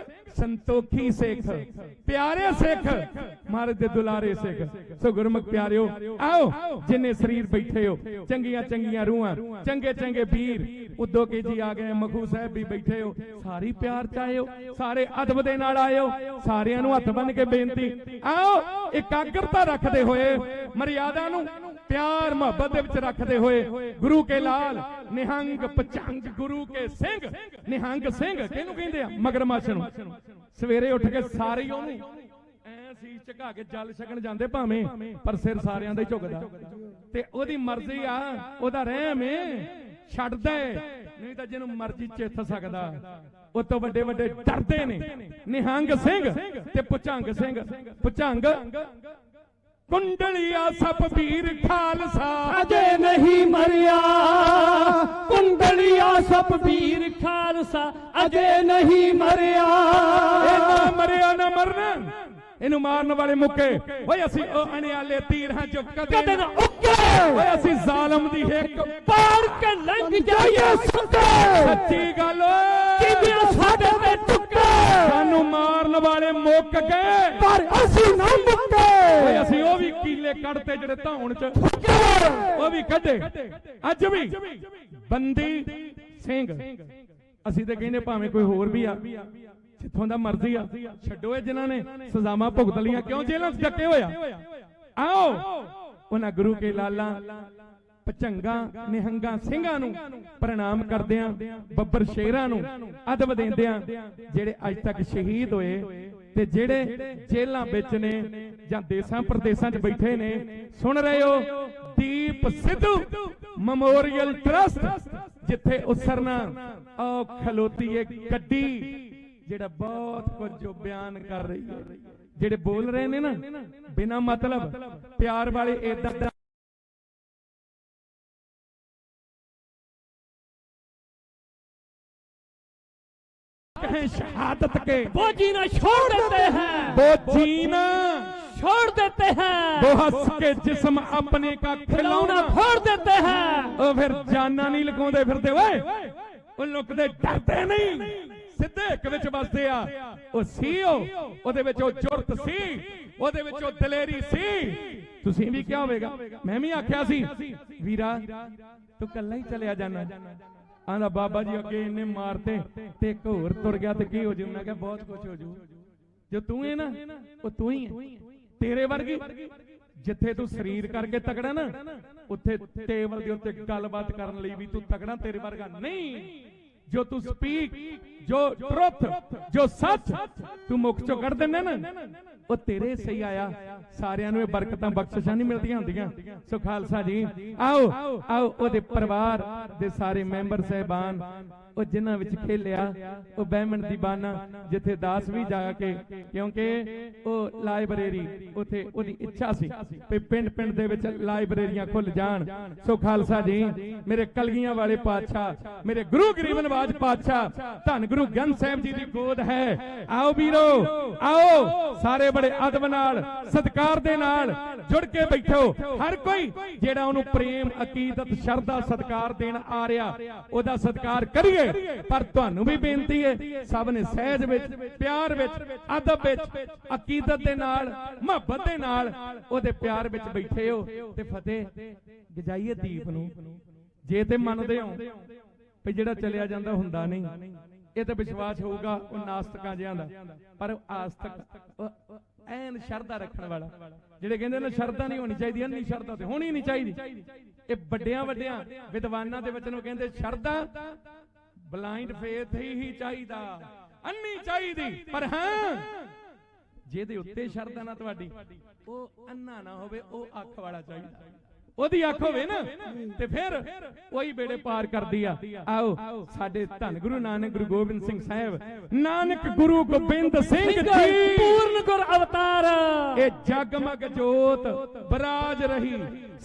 ਸੰਤੋਖੀ ਸਿੱਖ, ਪਿਆਰੇ ਸਿੱਖ, ਮਹਾਰਾਜ ਦੇ ਦੁਲਾਰੇ ਸਿੱਖ। ਸੋ ਗੁਰਮੁਖ ਪਿਆਰਿਓ, ਆਓ ਜਿੰਨੇ ਸਰੀਰ ਬੈਠੇ ਹੋ, ਚੰਗੀਆਂ ਚੰਗੀਆਂ ਰੂਹਾਂ, ਚੰਗੇ ਚੰਗੇ ਵੀਰ, उद्धव के जी आ गए, मखू साहब भी बैठे हो, सारी प्यार चाहे हो, सारे अदब दे नाल आए हो, सारिਆਂ ਨੂੰ हथ बन के बेनती आओ एकाग्रता रखते हुए मर्यादा ਨੂੰ प्यार मुहब्बत दे विच रखते हुए गुरु के लाल निहंग पचंग गुरु के सिंह निहंग सिंह किहनू कहंदे आ मगरमच्छ ਨੂੰ सवेरे उठ के सारे ही ਉਹਨੂੰ ਐ ਸੀਸ ਝੁਕਾ ਕੇ ਜਲ ਛਕਣ ਜਾਂਦੇ ਭਾਵੇਂ ਪਰ ਸਿਰ ਸਾਰਿਆਂ ਦਾ ਹੀ ਝੁਕਦਾ ਤੇ ਉਹਦੀ ਮਰਜ਼ੀ ਆ ਉਹਦਾ ਰਹਿਮ ਏ ਛੱਡਦਾ ਨਹੀਂ ਤਾਂ ਜਿਹਨੂੰ ਮਰਜ਼ੀ ਚਿੱਥ ਸਕਦਾ ਉਹ ਤੋਂ ਵੱਡੇ ਵੱਡੇ ਡਰਦੇ ਨੇ ਨਿਹੰਗ ਸਿੰਘ ਤੇ ਪੁਚੰਗ ਸਿੰਘ ਪੁਚੰਗ कुंडलिया सब वीर खालसा अजे नहीं मरिया कुंडलिया सब वीर खालसा अजे नहीं मरिया ना मरिया ना मरना इनू मारन वाले मुके ओए असी ओ अणियाले तीर हां जो कदे ना उके ओए असी जालिम दी एक पार के लंघ जाइए सच्ची गल किबिया साडे ते टुके सानू मारन वाले मुक गए पर असी ना मुके ओए असी ओ भी कीले कड़ते जेड़े धाउण च ओ भी कढे अज भी बंदी सिंह असी ते कहने भावें कोई होर भी आ जिथों दा मर्जी आ छड्डो जिन्हां ने सजावां भुगत लियां क्यों जेलां च डके होया आओ उन्हां गुरु के लाला पचंगा निहंगा ਸਿੰਘਾਂ ਨੂੰ प्रणाम करदियां ਬੱਬਰ ਸ਼ੇਰਾਂ ਨੂੰ ਅਦਬ ਦੇਂਦਿਆਂ ਜਿਹੜੇ ਅੱਜ ਤੱਕ ਸ਼ਹੀਦ ਹੋਏ ਤੇ ਜਿਹੜੇ ਜੇਲ੍ਹਾਂ ਵਿੱਚ ਨੇ ਜਾਂ ਦੇਸਾਂ ਪ੍ਰਦੇਸਾਂ 'ਚ ਬੈਠੇ ਨੇ ਸੁਣ ਰਹੇ ਹੋ ਦੀਪ ਸਿੱਧੂ ਮੈਮੋਰੀਅਲ ਟਰਸਟ ਜਿੱਥੇ ਉਸਰਨਾ ਆ ਖਲੋਤੀ ਏ ਗੱਡੀ ਜਿਹੜਾ ਬਹੁਤ ਕੁਝ ਜੋ ਬਿਆਨ ਕਰ ਰਹੀ ਹੈ ਜਿਹੜੇ ਬੋਲ ਰਹੇ ਨੇ ਨਾ ਬਿਨਾ ਮਤਲਬ ਪਿਆਰ ਵਾਲੇ ਇਦਾਂ शहादत के वो जीना छोड़ देते हैं वो जीना छोड़ देते हैं वो हंस के जिस्म अपने का खिलौना फोड़ देते हैं ओ फिर जाना नहीं लुकाउंदे फिरदे ओए ओ लुकदे डरदे नहीं सिद्धे एक विच बसदे आ ओ सी ओदे विच ओ जुरत सी ओदे विच ओ दलेरी सी तुसीं भी क्या होवेगा मैं भी आख्या सी वीरा तू कल्ला ही चलिया जाना आंदा बाबा जी अगे इन्ने मारते ते एक होर तुर गया ते की हो जू मैं कहा बहुत कुछ हो जू जो तू है ना वो तू ही है तेरे वर्गी जिथे तू शरीर करके तगड़ा ना उत्थे टेबल दे उत्ते गलबात करन लई भी तू तगड़ा तेरे वर्गा नहीं जो तू स्पीक जो ट्रुथ जो सच तू मुख चो कढ़ देना ना वो तेरे सही आया सारियां नूं बरकतां बख्शिशां नहीं मिलदियां हुंदियां सो खालसा जी आओ आओ ओदे परिवार दे सारे मैंबर साहिबान ਉਹ ਜਿਨ੍ਹਾਂ ਵਿੱਚ ਖੇਲਿਆ ਉਹ ਬਹਿਮਣ ਦੀ ਬਾਨਾ ਜਿੱਥੇ ਦਾਸ ਵੀ ਜਾ ਕੇ ਕਿਉਂਕਿ ਉਹ ਲਾਇਬ੍ਰੇਰੀ ਉਥੇ ਉਹਦੀ ਇੱਛਾ ਸੀ ਕਿ ਪਿੰਡ ਪਿੰਡ ਦੇ ਵਿੱਚ ਲਾਇਬ੍ਰੇਰੀਆਂ ਖੁੱਲ ਜਾਣ ਸੋ ਖਾਲਸਾ ਜੀ ਮੇਰੇ ਕਲਗੀਆਂ ਵਾਲੇ ਪਾਤਸ਼ਾਹ ਮੇਰੇ ਗੁਰੂ ਗਰੀਬ ਨਵਾਜ ਪਾਤਸ਼ਾਹ ਧੰਨ ਗੁਰੂ ਗ੍ਰੰਥ ਸਾਹਿਬ ਜੀ ਦੀ ਗੋਦ ਹੈ ਆਓ ਵੀਰੋ ਆਓ ਸਾਰੇ ਬੜੇ ਅਦਬ ਨਾਲ ਸਤਿਕਾਰ ਦੇ ਨਾਲ ਜੁੜ ਕੇ ਬੈਠੋ ਹਰ ਕੋਈ ਜਿਹੜਾ ਉਹਨੂੰ ਪ੍ਰੇਮ ਅਕੀਦਤ ਸ਼ਰਧਾ ਸਤਿਕਾਰ ਦੇਣ ਆ ਰਿਹਾ ਉਹਦਾ ਸਤਿਕਾਰ ਕਰੀਏ पर तुहानू भी बेनती है सब ने सहज विच प्यार विच अदब विच अकीदत दे नाल मुहब्बत दे नाल ओदे प्यार विच बैठे हो ते फतेह गजाइए दीप नू जे ते मनदे हो भी जेड़ा चलिया जांदा हुंदा नहीं ये तो विश्वास होगा उन नास्तिकां जिहां दा पर आस्तिक ਐਨ ਸ਼ਰਧਾ ਰੱਖਣ ਵਾਲਾ ਜਿਹੜੇ ਕਹਿੰਦੇ ਨੇ ਸ਼ਰਧਾ ਨਹੀਂ ਹੋਣੀ ਚਾਹੀਦੀ ਅੰਨੀ ਸ਼ਰਧਾ ਤੇ ਹੋਣੀ ਨਹੀਂ ਚਾਹੀਦੀ ਇਹ ਵੱਡਿਆਂ ਵੱਡਿਆਂ ਵਿਦਵਾਨਾਂ ਦੇ ਵਿੱਚ ਨੂੰ ਕਹਿੰਦੇ ਸ਼ਰਧਾ ਬਲਾਈਂਡ ਫੇਥ ਹੀ ਚਾਹੀਦਾ ਅੰਨੀ ਚਾਹੀਦੀ ਪਰ ਹਾਂ ਜਿਹਦੇ ਉੱਤੇ ਸ਼ਰਧਾ ਨਾ ਤੁਹਾਡੀ ਉਹ ਅੰਨਾ ਨਾ ਹੋਵੇ ਉਹ ਅੱਖ ਵਾਲਾ ਚਾਹੀਦਾ ਉਹਦੀ ਅੱਖ ਹੋਵੇ ਨਾ ਤੇ ਫਿਰ ਉਹੀ ਬੇੜੇ ਪਾਰ ਕਰਦੀ ਆ ਆਓ ਸਾਡੇ ਧੰਨ ਗੁਰੂ ਨਾਨਕ ਗੁਰੂ ਗੋਬਿੰਦ ਸਿੰਘ ਸਾਹਿਬ ਨਾਨਕ ਗੁਰੂ ਗੋਬਿੰਦ ਸਿੰਘ ਜੀ ਪੂਰਨ ਗੁਰ ਅਵਤਾਰ ਇਹ ਜਗਮਗ ਜੋਤ ਬਰਾਜ ਰਹੀ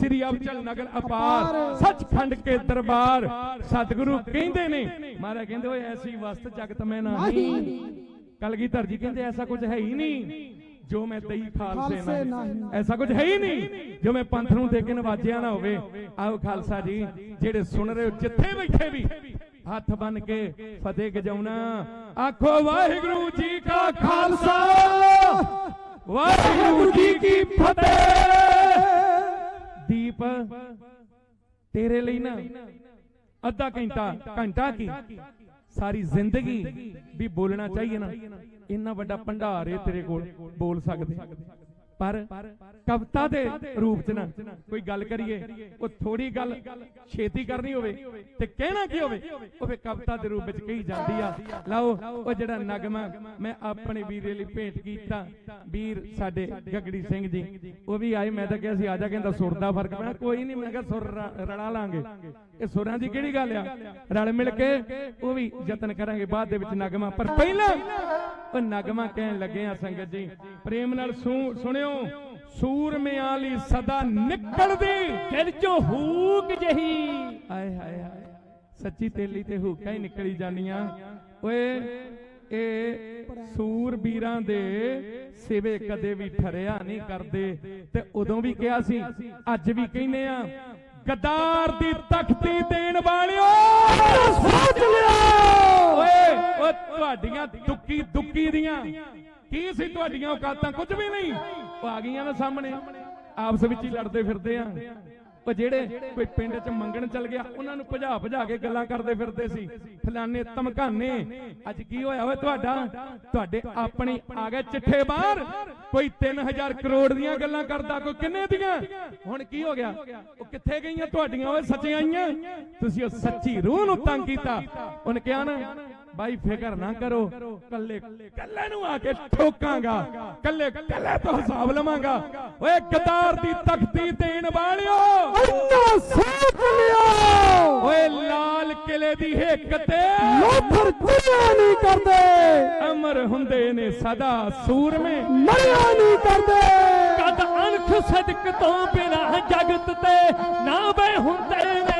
ਸ੍ਰੀ ਅਬਚਲ ਨਗਰ ਅਪਾਰ ਸੱਚਖੰਡ ਕੇ ਦਰਬਾਰ ਸਤਿਗੁਰੂ ਕਹਿੰਦੇ ਨੇ ਮਹਾਰਾਜ ਕਹਿੰਦੇ ਓਏ ਐਸੀ ਵਸਤ ਜਗਤ ਮੈਂ ਨਹੀਂ ਕਲਗੀਧਰ ਜੀ ਕਹਿੰਦੇ ਐਸਾ ਕੁਝ ਹੈ ਹੀ ਨਹੀਂ जो मैं दई खालसे ना ऐसा कुछ है ही नहीं जो मैं पंथ नूं दे के नवाजिया ना होवे आओ खालसा जी जेड़े सुन रहे हो जिथे बैठे भी हाथ बन के फतेह गजाउना आखो वाहिगुरु जी का खालसा वाहिगुरु जी की फतेह दीप तेरे लिए ना अद्धा घंटा घंटा की सारी जिंदगी भी बोलना चाहिए ना। इन्ना बड़ा भंडार है तेरे कोल, बोल सकते पर कविता दे रूप च ना कोई गल करिए वो थोड़ी गल छेती करनी होवे ते कहना की होवे ओवे कविता दे रूप विच कही जांदी आ। लाओ ओ जेड़ा नगमा मैं अपने वीरे लई भेंट कीता, वीर साडे गगड़ी सिंह जी वो भी आए। मैं तां किहा सी आजा, कहंदा सुर दा फर्क पैना, कोई नहीं, मैं कहा सुर रला लांगे, ये सुरां दी किहड़ी गल आ, रल मिल के वो भी यतन करांगे बाद दे विच नगमा। पर पहला ओ नगमा कहन लगे आ संगत जी, प्रेम नाल सुनियो। सूरमियां ली सदा निकलदी दिल चों हूक जही, हाय हाय हाय सच्ची तेली ते हूकां ही निकली जानियां। ओए ए सूरबीरां दे सिवे कदे भी ठरिया नहीं करदे ते उदों भी कहा सी, अज भी कहने आ, गद्दार दी तख्ती देण वालिओ सोच लिओ। ओए ओ तुहाडीਆਂ दुक्की दुक्की दियां की सी तुहाडीਆਂ औकातां कुछ भी नहीं, वो आ गईयां ना सामने, आपस विच ही लड़दे फिरदे आ। ਉਹ ਜਿਹੜੇ ਕੋਈ ਪਿੰਡ 'ਚ ਮੰਗਣ ਚੱਲ ਗਿਆ ਉਹਨਾਂ ਨੂੰ ਭਜਾ ਭਜਾ ਕੇ ਗੱਲਾਂ ਕਰਦੇ ਫਿਰਦੇ ਸੀ, ਫਲਾਣੇ ਧਮਕਾਨੇ। ਅੱਜ ਕੀ ਹੋਇਆ ਓਏ ਤੁਹਾਡੇ ਆਪਣੀ ਆ ਗਏ ਚਿੱਠੇ ਬਾਹਰ, ਕੋਈ 3000 ਕਰੋੜ ਦੀਆਂ ਗੱਲਾਂ ਕਰਦਾ, ਕੋਈ ਕਿੰਨੇ ਦੀਆਂ। ਹੁਣ ਕੀ ਹੋ ਗਿਆ, ਉਹ ਕਿੱਥੇ ਗਈਆਂ ਤੁਹਾਡੀਆਂ ਓਏ ਸੱਚੀਆਂ ਆਈਆਂ। ਤੁਸੀਂ ਉਹ ਸੱਚੀ ਰੂਹ ਨੂੰ ਤੰਗ ਕੀਤਾ। ਉਹਨੇ ਕਿਹਾ ਨਾ भाई फिकर ना करो, कल्ले कल्ले नू आके ठोकांगा, कल्ले कल्ले तो हिसाब लवांगा। ओए गद्दार दी तख्ती देण वालिओ अन्ना सोच लियो। ओए लाल किले दी हिक ते लोफर चुरिया नहीं करदे, अमर हुंदे ने सदा सूर में मरिया नहीं करदे। कद अनख सदक तो बिना जगत ते ना वे हुंदे ने,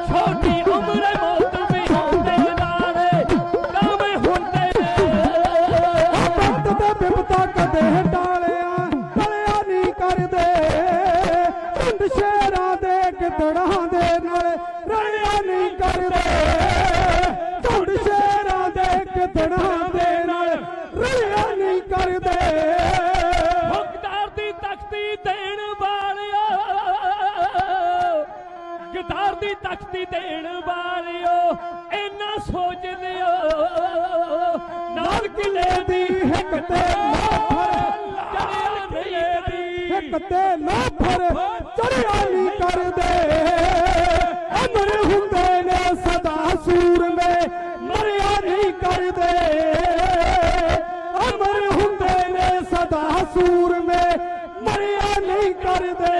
छोटी उम्र मौत भी हुंदे कदे टालिया टलिया नहीं करदे, पिंड शेरां दे गिदड़ां दे नाल रलिया नहीं करदे, पिंड शेरां दे गिदड़ां दे नाल रलिया नहीं करदे। गद्दार दी तख्ती देण वालिओ, गद्दार दी तख्ती देण वालिओ इन्ना सोच लिओ। नाल किले दी हिक ते कते लोफर चढ़िया नहीं करदे, अमर हुंदे ने सदा सूर में मरिया नहीं करदे, अमर हुंदे ने सदा सूर में मरिया नहीं करदे।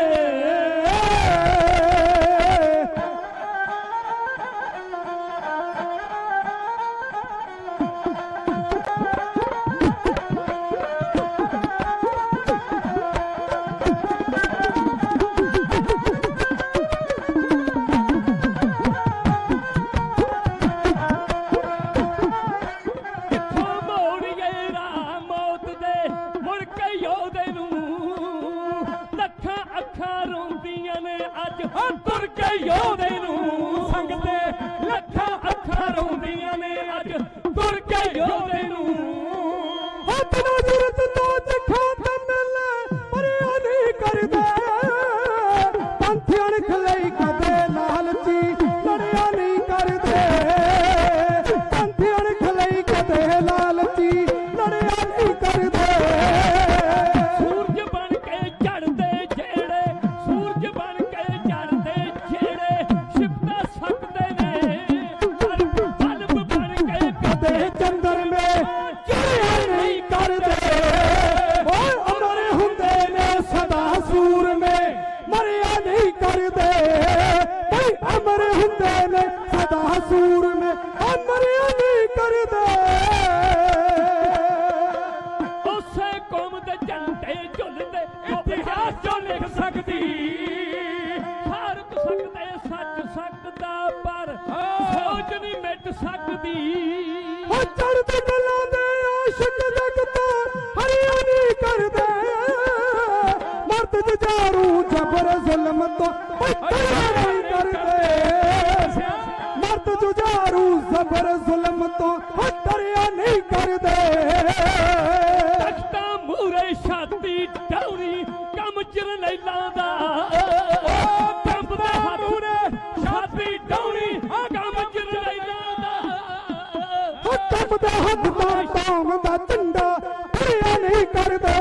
ਦੇ ਹੱਥ ਦਾ ਕੌਮ ਦਾ ਝੰਡਾ ਭਰਿਆ ਨਹੀਂ ਕਰਦੇ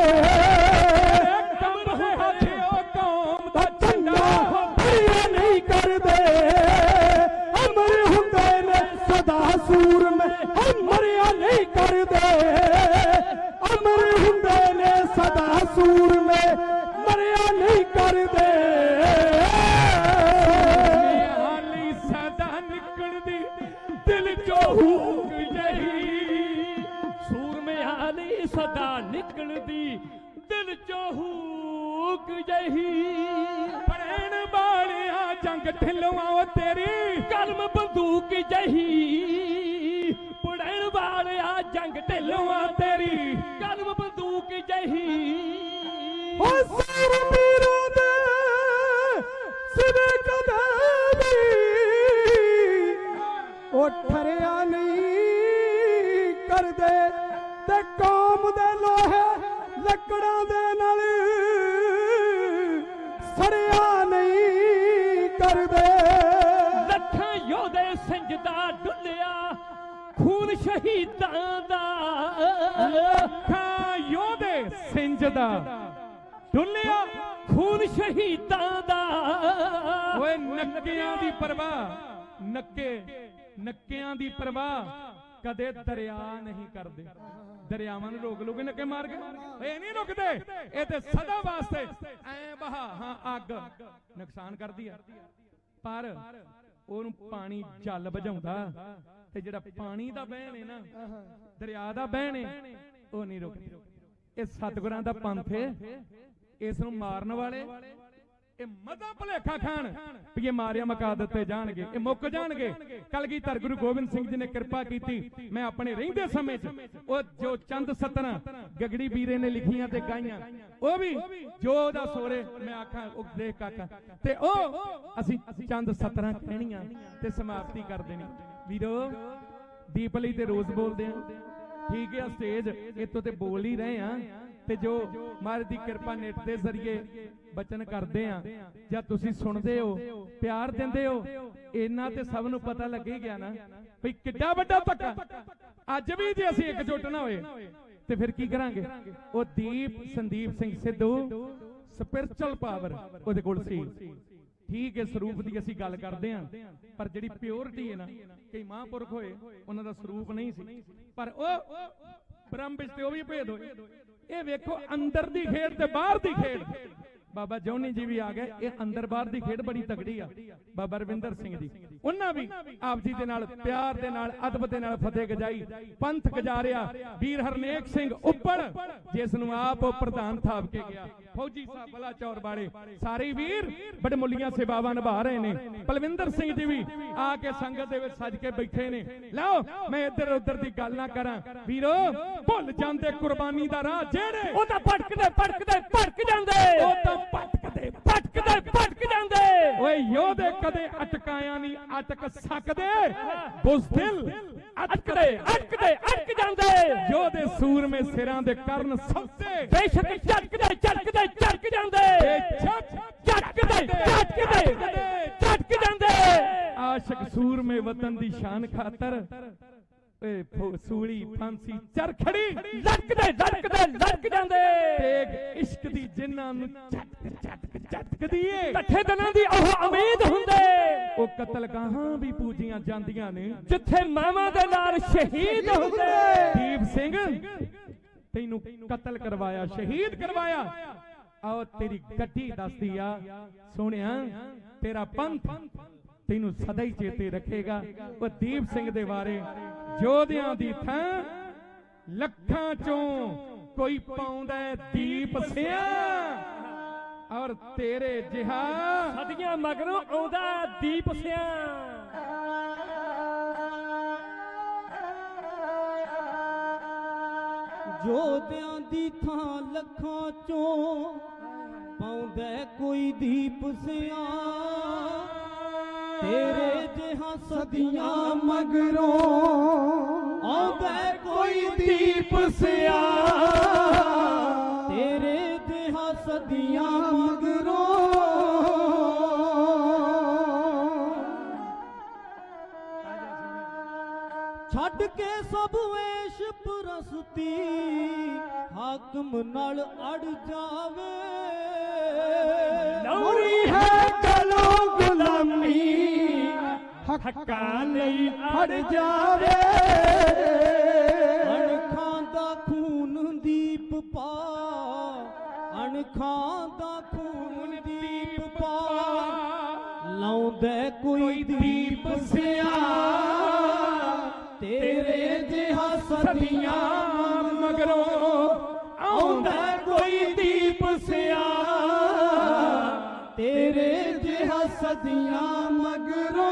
ਕੰਬ ਹੈ ਹੱਥ ਉਹ ਕੌਮ ਦਾ ਝੰਡਾ ਭਰਿਆ ਨਹੀਂ ਕਰਦੇ ਅਮਰ ਹੁੰਦੇ ਨੇ ਸਦਾ ਸੂਰਮੇ ਮਰਿਆ ਨਹੀਂ ਕਰਦੇ ਅਮਰ ਹੁੰਦੇ ਨੇ ਸਦਾ ਸੂਰਮੇ ਮਰਿਆ ਨਹੀਂ ਕਰਦੇ ਹਾਲੀ ਸਦਾ ਨਿਕਲਦੀ ਦਿਲ ਚੋਂ ਹੂਕ ਜਹੀ ਸੂਰਮਿਆਂ ਲਈ ਸਦਾ ਨਿਕਲਦੀ ਦਿਲ ਚੋਂ ਹੂਕ ਜਹੀ ਪੜਨ ਵਾਲਿਆ ਜੰਗ ਢਿਲਵਾਂ ਤੇਰੀ ਕਲਮ ਬੰਦੂਕ ਜਹੀ ਪੜਨ ਵਾਲਿਆ ਜੰਗ ਢਿਲਵਾਂ ਤੇਰੀ ਕਲਮ ਬੰਦੂਕ ਜਹੀ ਓ ਸਿਰ ਪੀਰਾਂ ਦੇ ਸਿਵੇ ਕਦੇ ਵੀ ਉਹ ਠਰਿਆ ਨਹੀਂ ਕਰਦੇ ਤੇ ਕੌਮ ਦੇ ਲੋਹੇ ਲੱਕੜਾਂ ਦੇ ਨਾਲ ਸੜਿਆ ਨਹੀਂ ਕਰਦੇ ਲੱਖਾਂ ਯੋਧੇ ਸਿੰਜਦਾ ਡੁੱਲਿਆ ਖੂਨ ਸ਼ਹੀਦਾਂ ਦਾ ਲੱਖਾਂ ਯੋਧੇ ਸਿੰਜਦਾ ਡੁੱਲਿਆ ਖੂਨ ਸ਼ਹੀਦਾਂ ਦਾ ਓਏ ਨੱਕਿਆਂ ਦੀ ਪਰਵਾਹ ਨੱਕਿਆਂ ਦੀ ਪਰਵਾਹ ਕਦੇ ਦਰਿਆ ਨਹੀਂ ਕਰਦੇ ਦਰਿਆਵਾਂ ਨੂੰ ਰੋਕ ਲੋਗੇ ਨੱਕੇ ਮਾਰ ਕੇ ਇਹ ਨਹੀਂ ਰੁਕਦੇ ਇਹ ਤੇ ਸਦਾ ਵਾਸਤੇ ਐ ਬਹਾ ਹਾਂ ਅੱਗ ਨੁਕਸਾਨ ਕਰਦੀ ਆ ਪਰ ਉਹਨੂੰ ਪਾਣੀ ਜਲ ਬੁਝਾਉਂਦਾ ਤੇ ਜਿਹੜਾ ਪਾਣੀ ਦਾ ਵਹਿਣ ਹੈ ਨਾ ਦਰਿਆ ਦਾ ਵਹਿਣ ਹੈ ਉਹ ਨਹੀਂ ਰੁਕਦਾ ਇਹ ਸਤਿਗੁਰਾਂ ਦਾ ਪੰਥ ਹੈ ਇਸ ਨੂੰ ਮਾਰਨ ਵਾਲੇ ਇਹ ਮਦਾ ਭਲੇਖਾ ਖਾਣ ਵੀ ਇਹ ਮਾਰਿਆ ਮਕਾ ਦਿੱਤੇ ਜਾਣਗੇ ਇਹ ਮੁੱਕ ਜਾਣਗੇ ਕਲਗੀਧਰ ਗੁਰੂ ਗੋਬਿੰਦ ਸਿੰਘ ਜੀ ਨੇ ਕਿਰਪਾ ਕੀਤੀ ਮੈਂ ਆਪਣੇ ਰਹਿੰਦੇ ਸਮੇਂ 'ਚ ਉਹ ਜੋ ਚੰਦ ਸਤਰਾਂ ਗਗੜੀ ਵੀਰੇ ਨੇ ਲਿਖੀਆਂ ਤੇ ਗਾਈਆਂ ਉਹ ਵੀ ਜੋ ਉਹਦਾ ਸੋਰੇ ਮੈਂ ਆਖਾਂ ਉਹ ਦੇਖ ਕਾਕਾ ਤੇ ਉਹ ਅਸੀਂ ਚੰਦ ਸਤਰਾਂ ਕਹਿਣੀਆਂ ਤੇ ਸਮਾਪਤੀ ਕਰ ਦੇਣੀ ਵੀਰੋ ਦੀਪਲੀ ਤੇ ਰੋਜ਼ ਬੋਲਦੇ ਆ ਠੀਕ ਹੈ ਸਟੇਜ ਇੱਥੋਂ ਤੇ ਬੋਲ ਹੀ ਰਹੇ ਆ ਤੇ ਜੋ ਮਹਾਰਾਜ ਦੀ ਕਿਰਪਾ ਨੈਟ ਦੇ ਜ਼ਰੀਏ ਬਚਨ ਕਰਦੇ ਆ ਜਾਂ ਤੁਸੀਂ ਸੁਣਦੇ ਹੋ ਪਿਆਰ ਦਿੰਦੇ ਹੋ ਇਹਨਾਂ ਤੇ ਸਭ ਨੂੰ ਪਤਾ ਲੱਗੇ ਗਿਆ ਨਾ ਵੀ ਕਿੱਡਾ ਵੱਡਾ ਧੱਕਾ ਅੱਜ ਵੀ ਜੇ ਅਸੀਂ ਇਕਜੁੱਟ ਨਾ ਹੋਏ ਤੇ ਫਿਰ ਕੀ ਕਰਾਂਗੇ ਉਹ ਸੰਦੀਪ ਸਿੰਘ ਸਿੱਧੂ ਸਪਿਰਚੁਅਲ ਪਾਵਰ ਉਹਦੇ ਕੋਲ ਸੀ ਠੀਕ ਹੈ ਸਰੂਪ ਦੀ ਅਸੀਂ ਗੱਲ ਕਰਦੇ ਆਂ ਪਰ ਜਿਹੜੀ ਪਿਓਰਿਟੀ ਹੈ ਨਾ ਕਈ ਮਹਾਂਪੁਰਖ ਹੋਏ ਉਹਨਾਂ ਦਾ ਸਰੂਪ ਨਹੀਂ ਸੀ ਪਰ ਉਹ ਬ੍ਰਹਮ ਵਿੱਚ ਤੇ ਉਹ ਵੀ ਭੇਦ ਹੋਏ ਇਹ ਵੇਖੋ ਅੰਦਰ ਦੀ ਖੇਡ ਤੇ ਬਾਹਰ ਦੀ ਖੇਡ ਬਾਬਾ ਜੋਨੀ ਜੀ ਵੀ ਆ ਗਏ ਇਹ ਅੰਦਰ ਬਾਹਰ ਦੀ ਖੇਡ ਬੜੀ ਤਗੜੀ ਆ ਬਾਬਾ ਰਵਿੰਦਰ ਸਿੰਘ ਜੀ ਉਹਨਾਂ ਵੀ ਆਪ ਜੀ ਦੇ ਨਾਲ ਪਿਆਰ ਦੇ ਨਾਲ ਅਦਬ ਦੇ ਨਾਲ ਫਤਿਹ ਗਜਾਈ ਪੰਥ ਗੁਜ਼ਾਰਿਆ ਵੀਰ ਹਰਨੇਕ ਸਿੰਘ ਉੱਪਰ ਜਿਸ ਨੂੰ ਆਪ ਪ੍ਰਧਾਨ ਥਾਪ ਕੇ ਗਿਆ ਫੌਜੀ ਸਾਹਿਬ ਬਲਾ ਚੌਰ ਵਾਲੇ ਸਾਰੇ ਵੀਰ ਬੜੇ ਮੁੱਲੀਆਂ ਸੇਵਾਵਾਂ ਨਿਭਾ ਰਹੇ ਨੇ ਪਲਵਿੰਦਰ ਸਿੰਘ ਜੀ ਵੀ ਆ ਕੇ ਸੰਗਤ ਦੇ ਵਿੱਚ ਸੱਜ ਕੇ ਬੈਠੇ ਨੇ ਲਓ ਮੈਂ ਇੱਧਰ ਉੱਧਰ ਦੀ ਗੱਲ ਨਾ ਕਰਾਂ ਵੀਰੋ ਭੁੱਲ ਜਾਂਦੇ ਕੁਰਬਾਨੀ ਦਾ ਰਾਹ ਜਿਹੜੇ ਉਹ ਤਾਂ ਭਟਕਦੇ ਭਟਕ ਜਾਂਦੇ ਉਹ ਤਾਂ ਭਟਕ ਜਾਂਦੇ ਓਏ ਯੋਧੇ ਕਦੇ ਅਟਕਾਇਆ ਨਹੀਂ ਅਟਕ ਸਕਦੇ ਬੁਜ਼ਦਿਲ ਅਟਕ ਜਾਂਦੇ ਯੋਧੇ ਸੂਰਮੇ ਸਿਰਾਂ ਦੇ ਕਰਨ ਸਭਦੇ ਬੇਸ਼ੱਕ ਝਟਕ ਜਾਂਦੇ ਝਟਕ ਜਾਂਦੇ ਆਸ਼ਿਕ ਸੂਰਮੇ ਵਤਨ ਦੀ ਸ਼ਾਨ ਖਾਤਰ ਸੂਲੀ ਫਾਂਸੀ ਚਰਖੜੀ ਲੜਕ ਜਾਂਦੇ ਤੇਗ ਇਸ਼ਕ ਦੀ ਜਿਨ੍ਹਾਂ ਨੂੰ ਝਟਕਦੀ ਏ ਇਕੱਠੇ ਦਿਨਾਂ ਦੀ ਉਹ ਉਮੀਦ ਹੁੰਦੇ ਉਹ ਕਤਲਗਾਹਾਂ ਵੀ ਪੂਜੀਆਂ ਜਾਂਦੀਆਂ ਨੇ ਜਿੱਥੇ ਮਾਵਾਂ ਦੇ ਨਾਲ ਸ਼ਹੀਦ ਹੁੰਦੇ ਦੀਪ ਸਿੰਘ ਤੈਨੂੰ ਕਤਲ ਕਰਵਾਇਆ ਸ਼ਹੀਦ ਕਰਵਾਇਆ ਆਓ ਤੇਰੀ ਗੱਡੀ ਦੱਸਦੀ ਆ ਸੋਹਣਿਆ ਤੇਰਾ ਪੰਥ ਤੈਨੂੰ ਸਦਾ ਹੀ ਚੇਤੇ ਰੱਖੇਗਾ ਉਹ ਦੀਪ ਸਿੰਘ ਦੇ ਬਾਰੇ ਯੋਧਿਆਂ ਦੀ ਥਾਂ ਲੱਖਾਂ ਚੋਂ ਕੋਈ ਪਾਉਂਦਾ ਦੀਪ ਸਿਆ ਔਰ ਤੇਰੇ ਜਿਹਾ ਸਦੀਆਂ ਮਗਰੋਂ ਆਉਂਦਾ ਦੀਪ ਸਿਆ ਯੋਧਿਆਂ ਦੀ ਥਾਂ ਲੱਖਾਂ ਚੋਂ ਪਾਉਂਦਾ ਕੋਈ ਦੀਪ ਸਿਆ ਤੇਰੇ ਜਿਹਾ ਸਦੀਆਂ ਮਗਰੋਂ ਆਉਂਦਾ ਕੋਈ ਦੀਪ ਸਿਆ ਤੇਰੇ ਜਿਹਾ ਸਦੀਆਂ ਮਗਰੋਂ ਛੱਡ ਕੇ ਸਭ ਵੇਸ਼ ਪ੍ਰਸਤੀ ਹਾਕਮ ਨਾਲ ਅੜ ਜਾਵੇ ਲਾਉਣੀ ਹੈ ਗਲੋਂ ਗੁਲਾਮੀ ਹੱਕਾਂ ਲਈ ਅੜ ਜਾਵੇ ਅਣਖਾਂ ਦਾ ਖੂਨ ਦੀਪ ਪਾ ਅਣਖਾਂ ਦਾ ਖੂਨ ਦੀਪ ਪਾ ਲਾਉਂਦਾ ਕੋਈ ਦੀਪ ਸਿਆ ਤੇਰੇ ਜਿਹਾ ਸਦੀਆਂ ਮਗਰੋਂ ਆਉਂਦਾ ਕੋਈ ਦੀਪ ਸਿਆ ਤੇਰੇ ਜਿਹਾ ਸਦੀਆਂ ਮਗਰੋਂ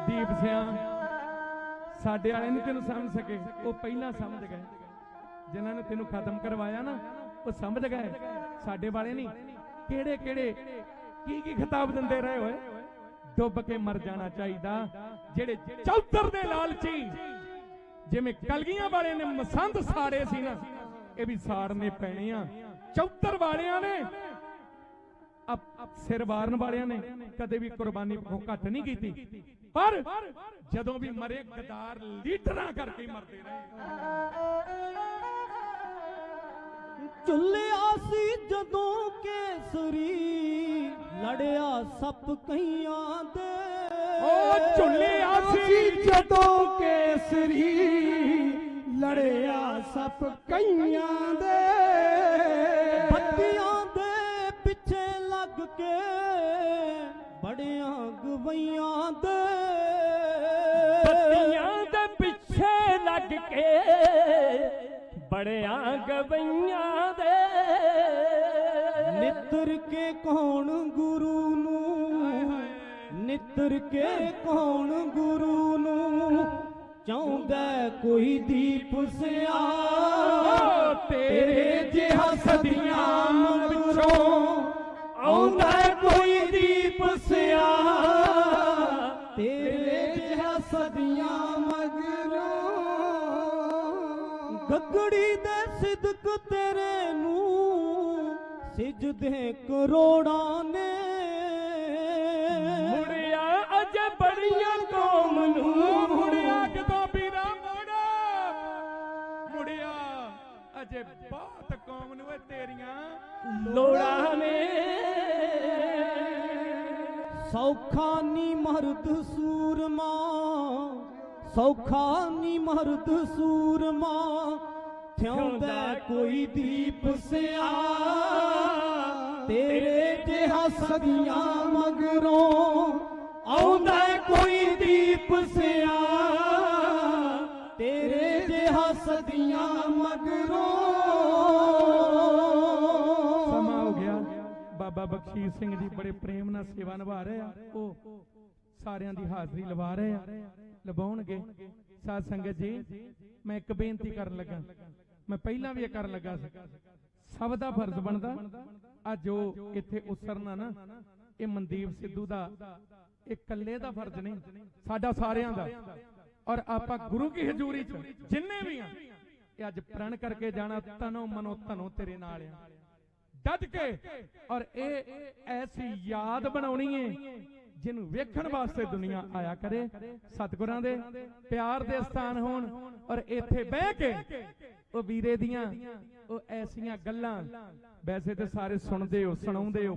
ਦੀਪ ਸਿਆ ਸਾਡੇ ਵਾਲੇ ਨਹੀਂ ਤੈਨੂੰ ਸਮਝ ਸਕੇ, ਉਹ ਪਹਿਲਾਂ ਸਮਝ ਗਏ। ਜਿਨ੍ਹਾਂ ਨੇ ਤੈਨੂੰ ਖਤਮ ਕਰਵਾਇਆ ਨਾ ਉਹ ਸਮਝ ਗਏ, ਸਾਡੇ ਵਾਲੇ ਨਹੀਂ। ਕਿਹੜੇ ਕਿਹੜੇ ਕੀ ਕੀ ਖਿਤਾਬ ਦਿੰਦੇ ਰਹੇ ਹੋਏ। ਡੁੱਬ ਕੇ ਮਰ ਜਾਣਾ ਚਾਹੀਦਾ ਜਿਹੜੇ ਚੌਧਰ ਦੇ ਲਾਲਚੀ, ਜਿਵੇਂ ਕਲਗੀਆਂ ਵਾਲੇ ਨੇ ਮਸੰਦ ਸਾੜੇ ਸੀ ਨਾ, ਇਹ ਵੀ ਸਾੜਨੇ ਪੈਣੇ ਆ। ਚੌਧਰ ਵਾਲਿਆਂ ਨੇ ਸਿਰ ਵਾਰਨ ਵਾਲਿਆਂ ਨੇ ਕਦੇ ਵੀ ਕੁਰਬਾਨੀ ਘੱਟ ਨਹੀਂ ਕੀਤੀ, ਪਰ ਜਦੋਂ ਵੀ ਮਰੇ ਗਦਾਰ ਲੀਡਰਾਂ ਕਰਕੇ ਮਰਦੇ ਰਹੇ। ਝੁੱਲਿਆ ਸੀ ਜਦੋਂ ਕੇਸਰੀ ਲੜਿਆ ਸੱਪ ਕਈਆਂ ਦੇ ਉਹ ਝੁੱਲਿਆ ਸੀ ਜਦੋਂ ਕੇਸਰੀ ਲੜਿਆ ਸੱਪ ਕਈਆਂ ਦੇ ਬੱਤੀਆਂ ਦੇ ਪਿੱਛੇ ਲੱਗ ਕੇ ਬੜਿਆਂ ਗਵਈਆਂ ਦੇ ਬੱਤੀਆਂ ਦੇ ਪਿੱਛੇ ਲੱਗ ਕੇ ਬੜਿਆਂ ਗਵਈਆਂ ਦੇ ਨਿੱਤਰ ਕੇ ਕੌਣ ਗੁਰੂ ਨੂੰ ਨਿੱਤਰ ਕੇ ਕੌਣ ਗੁਰੂ ਨੂੰ ਚਾਹੁੰਦਾ ਕੋਈ ਦੀਪ ਸਿਆ ਤੇਰੇ ਜਿਹਾ ਸਦੀਆਂ ਮਗਰੋਂ ਆਉਂਦਾ ਕੋਈ ਦੀਪ ਸਿਆ ਤੇਰੇ ਜਿਹਾ ਸਦੀਆਂ ਮਗਰੋਂ ਗੱਗੜੀ ਦੇ ਸਿਦਕ ਤੇਰੇ ਨੂੰ ਸਿਜਦੇ ਕਰੋੜਾਂ ਨੇ ਮੁੜਿਆ ਅਜ ਬੜੀਆਂ ਕੌਮ ਨੂੰ ਮੁੜਿਆ ਕਦੋਂ ਵੀਰਾ ਮੁੜਿਆ ਅਜੇ ਬਹੁਤ ਕੌਮ ਨੂੰ ਤੇਰੀਆਂ ਲੋੜਾਂ ਨੇ ਸੌਖਾ ਨੀ ਮਰਦ ਸੂਰਮਾ ਸੌਖਾ ਨੀ ਮਰਦ ਸੂਰਮਾ ਥਿਉਂਦਾ ਕੋਈ ਦੀਪ ਸਿਆ ਤੇਰੇ ਜਿਹਾ ਸਦੀਆਂ ਮਗਰੋਂ ਆਉਂਦਾ ਕੋਈ ਦੀਪ ਸਿਆ ਤੇਰੇ ਜਿਹਾ ਸਦੀਆਂ ਮਗਰੋਂ ਸਮਾਂ ਹੋ ਗਿਆ। ਬਾਬਾ ਬਖਸ਼ੀਸ਼ ਸਿੰਘ ਜੀ ਬੜੇ ਪ੍ਰੇਮ ਨਾਲ ਸੇਵਾ ਨਿਭਾ ਰਹੇ ਆ, ਉਹ ਸਾਰਿਆਂ ਦੀ ਹਾਜ਼ਰੀ ਲਵਾ ਰਹੇ ਆ, ਲਵਾਉਣਗੇ। ਸਾਧ ਸੰਗਤ ਜੀ, ਮੈਂ ਇੱਕ ਬੇਨਤੀ ਕਰਨ ਲੱਗਾ, ਮੈਂ ਪਹਿਲਾਂ ਵੀ ਇਹ ਕਰਨ ਲੱਗਾ ਸੀ। ਸਭ ਦਾ ਫਰਜ਼ ਬਣਦਾ ਆ ਜੋ ਇੱਥੇ ਉਸਰਨਾ ਨਾ, ਇਹ ਮਨਦੀਪ ਸਿੱਧੂ ਦਾ ਇਹ ਇਕੱਲੇ ਦਾ ਫਰਜ਼ ਨਹੀਂ, ਸਾਡਾ ਸਾਰਿਆਂ ਦਾ। ਔਰ ਆਪਾਂ ਗੁਰੂ ਕੀ ਹਜ਼ੂਰੀ ਚ ਜਿੰਨੇ ਵੀ ਆ ਇਹ ਅੱਜ ਪ੍ਰਣ ਕਰਕੇ ਜਾਣਾ, ਤਨੋ ਮਨੋ ਧਨੋ ਤੇਰੇ ਨਾਲ ਆ, ਡਟ ਕੇ। ਔਰ ਇਹ ਐਸੀ ਯਾਦ ਬਣਾਉਣੀ ਏ ਜਿਹਨੂੰ ਵੇਖਣ ਵਾਸਤੇ ਦੁਨੀਆ ਆਇਆ ਕਰੇ। ਸਤਿਗੁਰਾਂ ਦੇ ਪਿਆਰ ਦੇ ਸਥਾਨ ਹੋਣ ਔਰ ਇੱਥੇ ਬਹਿ ਕੇ ਉਹ ਵੀਰੇ ਦੀਆਂ ਉਹ ਐਸੀਆਂ ਗੱਲਾਂ, ਵੈਸੇ ਤੇ ਸਾਰੇ ਸੁਣਦੇ ਹੋ, ਸੁਣਾਉਂਦੇ ਹੋ,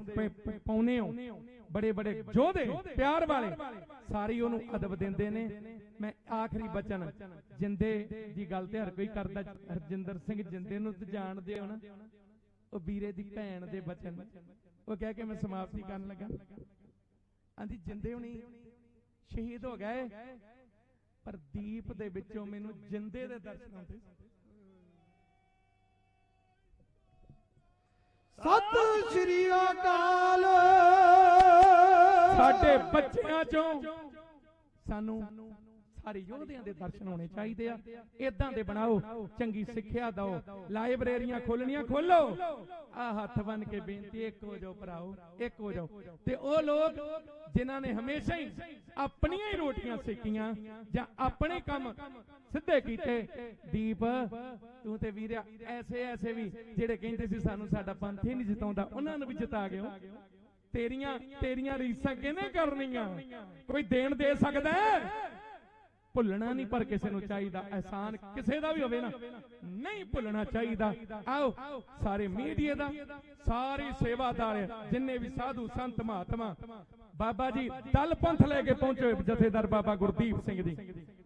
ਪਾਉਨੇ ਹੋ, ਬੜੇ ਬੜੇ ਯੋਧੇ ਪਿਆਰ ਵਾਲੇ ਸਾਰੀ ਉਹਨੂੰ ਅਦਬ ਦਿੰਦੇ ਨੇ। ਮੈਂ ਆਖਰੀ ਬਚਨ ਜਿੰਦੇ ਦੀ ਗੱਲ ਤੇ ਹਰ ਕੋਈ ਕਰਦਾ, ਹਰਜਿੰਦਰ ਸਿੰਘ ਜਿੰਦੇ ਨੂੰ ਤੇ ਜਾਣਦੇ ਹੋ ਨਾ, ਉਹ ਵੀਰੇ ਦੀ ਭੈਣ ਦੇ ਬਚਨ ਉਹ ਕਹਿ ਕੇ ਮੈਂ ਸਮਾਪਤੀ ਕਰਨ ਲੱਗਾ। ਆਂਦੀ ਜਿੰਦੇ ਹੁਣੀ ਸ਼ਹੀਦ ਹੋ ਗਏ, ਪਰ ਦੀਪ ਦੇ ਵਿੱਚੋਂ ਮੈਨੂੰ ਜਿੰਦੇ ਦੇ ਦਰਸ਼ਨ ਹੁੰਦੇ। ਸਤਿ ਸ਼੍ਰੀ ਅਕਾਲ। ਸਾਡੇ ਬੱਚਿਆਂ ਚੋਂ ਸਾਨੂੰ ਸਾਰੇ ਯੋਧਿਆਂ ਦੇ ਦਰਸ਼ਨ ਹੋਣੇ ਚਾਹੀਦੇ ਆ। ਇਦਾਂ ਦੇ ਬਣਾਓ, ਚੰਗੀ ਸਿੱਖਿਆ ਦਿਓ, ਲਾਇਬ੍ਰੇਰੀਆਂ ਖੋਲਣੀਆਂ ਖੋਲੋ। ਆ ਹੱਥ ਬੰਨ ਕੇ ਬੇਨਤੀ, ਇੱਕ ਹੋ ਜਾਓ ਭਰਾਓ, ਇੱਕ ਹੋ ਜਾਓ। ਤੇ ਉਹ ਲੋਕ ਜਿਨ੍ਹਾਂ ਨੇ ਹਮੇਸ਼ਾ ਹੀ ਆਪਣੀਆਂ ਹੀ ਰੋਟੀਆਂ ਸੇਕੀਆਂ ਜਾਂ ਆਪਣੇ ਕੰਮ ਸਿੱਧੇ ਕੀਤੇ, ਦੀਪ ਤੂੰ ਤੇ ਵੀਰਿਆ ਐਸੇ ਐਸੇ ਵੀ ਜਿਹੜੇ ਕਹਿੰਦੇ ਸੀ ਸਾਨੂੰ ਸਾਡਾ ਪੰਥ ਹੀ ਨਹੀਂ ਜਿਤਾਉਂਦਾ, ਉਹਨਾਂ ਨੂੰ ਵੀ ਜਿਤਾ ਗਿਓ। ਤੇਰੀਆਂ ਰੀਸਾਂ ਕਿਹਨੇ ਕਰਨੀਆਂ? ਕੋਈ ਦੇਣ ਦੇ ਸਕਦਾ ਹੈ? ਭੁੱਲਣਾ ਨਹੀਂ ਪਰ ਕਿਸੇ ਨੂੰ ਚਾਹੀਦਾ, ਅਹਿਸਾਨ ਕਿਸੇ ਦਾ ਵੀ ਹੋਵੇ ਨਾ, ਨਹੀਂ ਭੁੱਲਣਾ ਚਾਹੀਦਾ। ਆਓ ਸਾਰੇ ਮੀਡੀਆ ਦਾ, ਸਾਰੇ ਸੇਵਾਦਾਰ, ਜਿੰਨੇ ਵੀ ਸਾਧੂ ਸੰਤ ਮਹਾਤਮਾ, ਬਾਬਾ ਜੀ ਦਲ ਪੰਥ ਲੈ ਕੇ ਪਹੁੰਚੇ ਜਥੇਦਾਰ ਬਾਬਾ ਗੁਰਦੀਪ ਸਿੰਘ ਜੀ,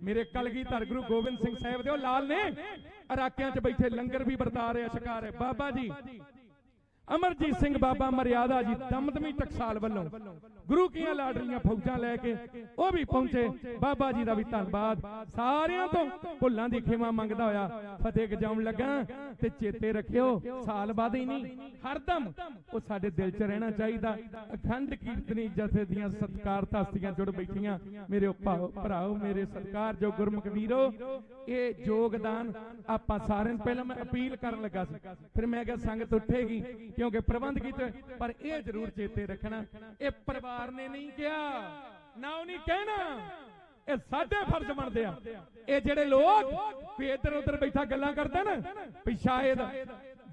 ਮੇਰੇ ਕਲਗੀਧਰ ਗੁਰੂ ਗੋਬਿੰਦ ਸਿੰਘ ਸਾਹਿਬ ਦੇ ਉਹ ਲਾਲ ਨੇ, ਇਰਾਕਿਆਂ 'ਚ ਬੈਠੇ ਲੰਗਰ ਵੀ ਵਰਤਾ ਰਿਹਾ, ਛਕਾ ਰਿਹਾ। ਬਾਬਾ ਜੀ ਅਮਰਜੀਤ ਸਿੰਘ ਬਾਬਾ ਮਰਿਆਦਾ ਜੀ ਦਮਦਮੀ ਟਕਸਾਲ ਵੱਲੋਂ ਗੁਰੂ ਕੀਆਂ ਲਾਡਲੀਆਂ ਫੌਜਾਂ ਲੈ ਕੇ ਉਹ ਵੀ ਪਹੁੰਚੇ। ਬਾਬਾ ਜੀ ਦਾ ਵੀ ਧੰਨਵਾਦ। ਸਾਰਿਆਂ ਤੋਂ ਭੁੱਲਾਂ ਦੀ ਖਿਮਾ ਮੰਗਦਾ ਹੋਇਆ ਫਤਿਹ ਗਜਾਉਣ ਲੱਗਾ, ਤੇ ਚੇਤੇ ਰੱਖਿਓ ਸਾਲ ਬਾਅਦ ਹੀ ਨਹੀਂ, ਹਰਦਮ ਉਹ ਸਾਡੇ ਦਿਲ 'ਚ ਰਹਿਣਾ ਚਾਹੀਦਾ। ਅਖੰਡ ਕੀਰਤਨੀ ਜਥੇ ਦੀਆਂ ਸਤਿਕਾਰਤ ਹਸਤੀਆਂ ਜੁੜ ਬੈਠੀਆਂ, ਮੇਰੇ ਭਰਾਓ, ਮੇਰੇ ਸਤਿਕਾਰਯੋਗ ਗੁਰਮੁਖ ਵੀਰੋ, ਇਹ ਯੋਗਦਾਨ ਆਪਾਂ ਸਾਰਿਆਂ ਨੂੰ, ਪਹਿਲਾਂ ਮੈਂ ਅਪੀਲ ਕਰਨ ਲੱਗਾ ਸੀ, ਫਿਰ ਮੈਂ ਕਿਹਾ ਸੰਗਤ ਉੱਠੇਗੀ ਕਿਉਂਕਿ ਪ੍ਰਬੰਧ ਕੀਤੇ, ਪਰ ਇਹ ਜ਼ਰੂਰ ਚੇਤੇ ਰੱਖਣਾ, ਇਹ ਪਰਿਵਾਰ ਨੇ ਨਹੀਂ ਕਿਹਾ, ਨਾ ਉਹ ਨਹੀਂ ਕਹਿਣਾ, ਇਹ ਸਾਡੇ ਫਰਜ਼ ਬਣਦੇ ਆ। ਇਹ ਜਿਹੜੇ ਲੋਕ ਵੀ ਇੱਧਰ ਉੱਧਰ ਬੈਠਾ ਗੱਲਾਂ ਕਰਦੇ ਨਾ, ਵੀ ਸ਼ਾਇਦ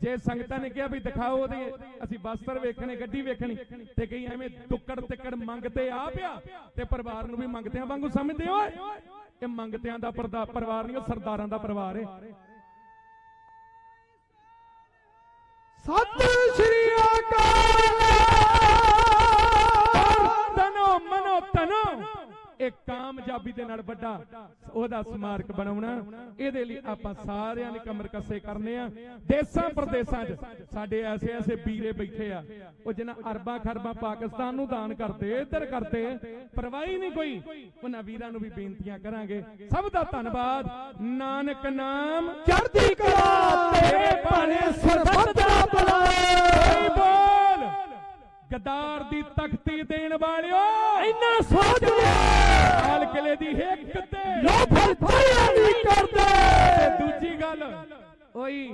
ਜੇ ਸੰਗਤਾਂ ਨੇ ਕਿਹਾ ਵੀ ਦਿਖਾਓ ਉਹਦੇ ਅਸੀਂ ਬਸਤਰ ਵੇਖਣੇ, ਗੱਡੀ ਵੇਖਣੀ, ਤੇ ਕਈ ਐਵੇਂ ਟੁੱਕੜ ਤਿੱਕੜ ਮੰਗਤੇ ਆ ਪਿਆ, ਤੇ ਪਰਿਵਾਰ ਨੂੰ ਵੀ ਮੰਗਤਿਆਂ ਵਾਂਗੂ ਸਮਝਦੇ ਹੋ। ਇਹ ਮੰਗਤਿਆਂ ਦਾ ਪਰਿਵਾਰ ਨਹੀਂ, ਉਹ ਸਰਦਾਰਾਂ ਦਾ ਪਰਿਵਾਰ ਹੈ। ਸਤਿ ਸ਼੍ਰੀ ਅਕਾਲ। ਤਨੋ ਮਨੋ ਤਨੋ ਇਹ ਕਾਮਯਾਬੀ ਦੇ ਨਾਲ ਵੱਡਾ ਉਹਦਾ ਸਮਾਰਕ ਬਣਾਉਣਾ, ਇਹਦੇ ਲਈ ਆਪਾਂ ਸਾਰਿਆਂ ਨੇ ਕਮਰ ਕੱਸੇ ਕਰਨੇ ਆ। ਦੇਸਾਂ ਪ੍ਰਦੇਸਾਂ 'ਚ ਸਾਡੇ ਐਸੇ ਵੀਰੇ ਬੈਠੇ ਆ, ਉਹ ਜਿਹਨਾਂ ਅਰਬਾਂ ਖਰਬਾਂ ਪਾਕਿਸਤਾਨ ਨੂੰ ਦਾਨ ਕਰਦੇ, ਇੱਧਰ ਕਰਦੇ, ਪਰਵਾਹੀ ਨਹੀਂ ਕੋਈ। ਉਹਨਾਂ ਵੀਰਾਂ ਨੂੰ ਵੀ ਬੇਨਤੀਆਂ ਕਰਾਂਗੇ। ਸਭ ਦਾ ਧੰਨਵਾਦ। ਨਾਨਕ ਨਾਮ ਚੜ੍ਹਦੀ ਕਲਾ, ਤੇਰੇ ਭਾਣੇ ਸਰਬੱਤ ਦਾ ਭਲਾ। ਬੋਲ ਗਦਾਰ ਦੀ ਤਖਤੀ ਦੇਣ ਵਾਲਿਓ, ਇੰਨਾ ਸੋਚ ਲਿਆ ਲਾਲ ਕਿਲੇ ਦੀ ਹਿੱਕ ਤੇ ਲੋ ਫਿਰ ਦਇਆ ਨਹੀਂ ਕਰਦੇ। ਤੇ ਦੂਜੀ ਗੱਲ, ਓਏ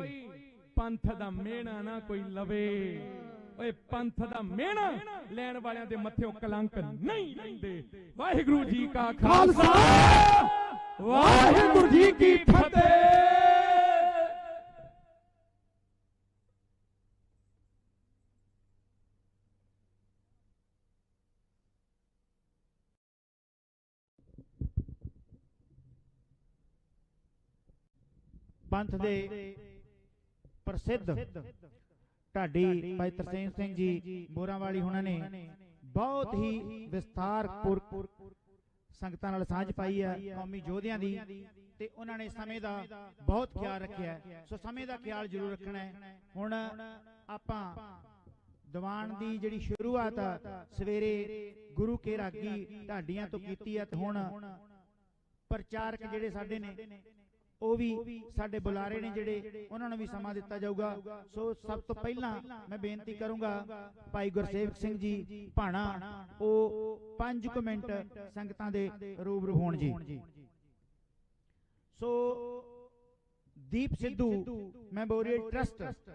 ਪੰਥ ਦਾ ਮਿਹਣਾ ਨਾ ਕੋਈ ਲਵੇ, ਓਏ ਪੰਥ ਦਾ ਮਿਹਣਾ ਲੈਣ ਵਾਲਿਆਂ ਦੇ ਮੱਥਿਓਂ ਕਲੰਕ ਨਹੀਂ ਲੈਂਦੇ। ਵਾਹਿਗੁਰੂ ਜੀ ਕਾ ਖਾਲਸਾ, ਵਾਹਿਗੁਰੂ ਜੀ ਕੀ ਫਤਿਹ। ਪੰਥ ਦੇ ਪ੍ਰਸਿੱਧ ਢਾਡੀ ਭਾਈ ਤਰਸੇਮ ਸਿੰਘ ਜੀ ਮੋਰਾਂਵਾਲੀ ਹੁਣਾਂ ਨੇ ਬਹੁਤ ਹੀ ਵਿਸਥਾਰਪੂਰਵਕ ਸੰਗਤਾਂ ਨਾਲ ਸਾਂਝ ਪਾਈ ਹੈ ਕੌਮੀ ਯੋਧਿਆਂ ਦੀ, ਤੇ ਉਹਨਾਂ ਨੇ ਸਮੇਂ ਦਾ ਬਹੁਤ ਖਿਆਲ ਰੱਖਿਆ। ਸੋ ਸਮੇਂ ਦਾ ਖਿਆਲ ਜ਼ਰੂਰ ਰੱਖਣਾ ਹੈ। ਹੁਣ ਆਪਾਂ ਦੀਵਾਨ ਦੀ ਜਿਹੜੀ ਸ਼ੁਰੂਆਤ ਆ ਸਵੇਰੇ ਗੁਰੂ ਕੇ ਰਾਗੀ ਢਾਡੀਆਂ ਤੋਂ ਕੀਤੀ ਹੈ, ਤੇ ਹੁਣ ਪ੍ਰਚਾਰਕ ਜਿਹੜੇ ਸਾਡੇ ਨੇ ਉਹ ਵੀ ਸਾਡੇ ਬੁਲਾਰੇ ਨੇ ਜਿਹੜੇ, ਉਹਨਾਂ ਨੂੰ ਵੀ ਸਮਾਂ ਦਿੱਤਾ ਜਾਊਗਾ। ਸੋ ਸਭ ਤੋਂ ਪਹਿਲਾਂ ਮੈਂ ਬੇਨਤੀ ਕਰੂੰਗਾ ਭਾਈ ਗੁਰਸੇਵਕ ਸਿੰਘ ਜੀ ਭਾਣਾ, ਉਹ 5 ਮਿੰਟ ਸੰਗਤਾਂ ਦੇ ਰੂਬਰੂ ਹੋਣ ਜੀ। ਸੋ ਦੀਪ ਸਿੱਧੂ ਮੈਮੋਰੀਅਲ ਟਰਸਟ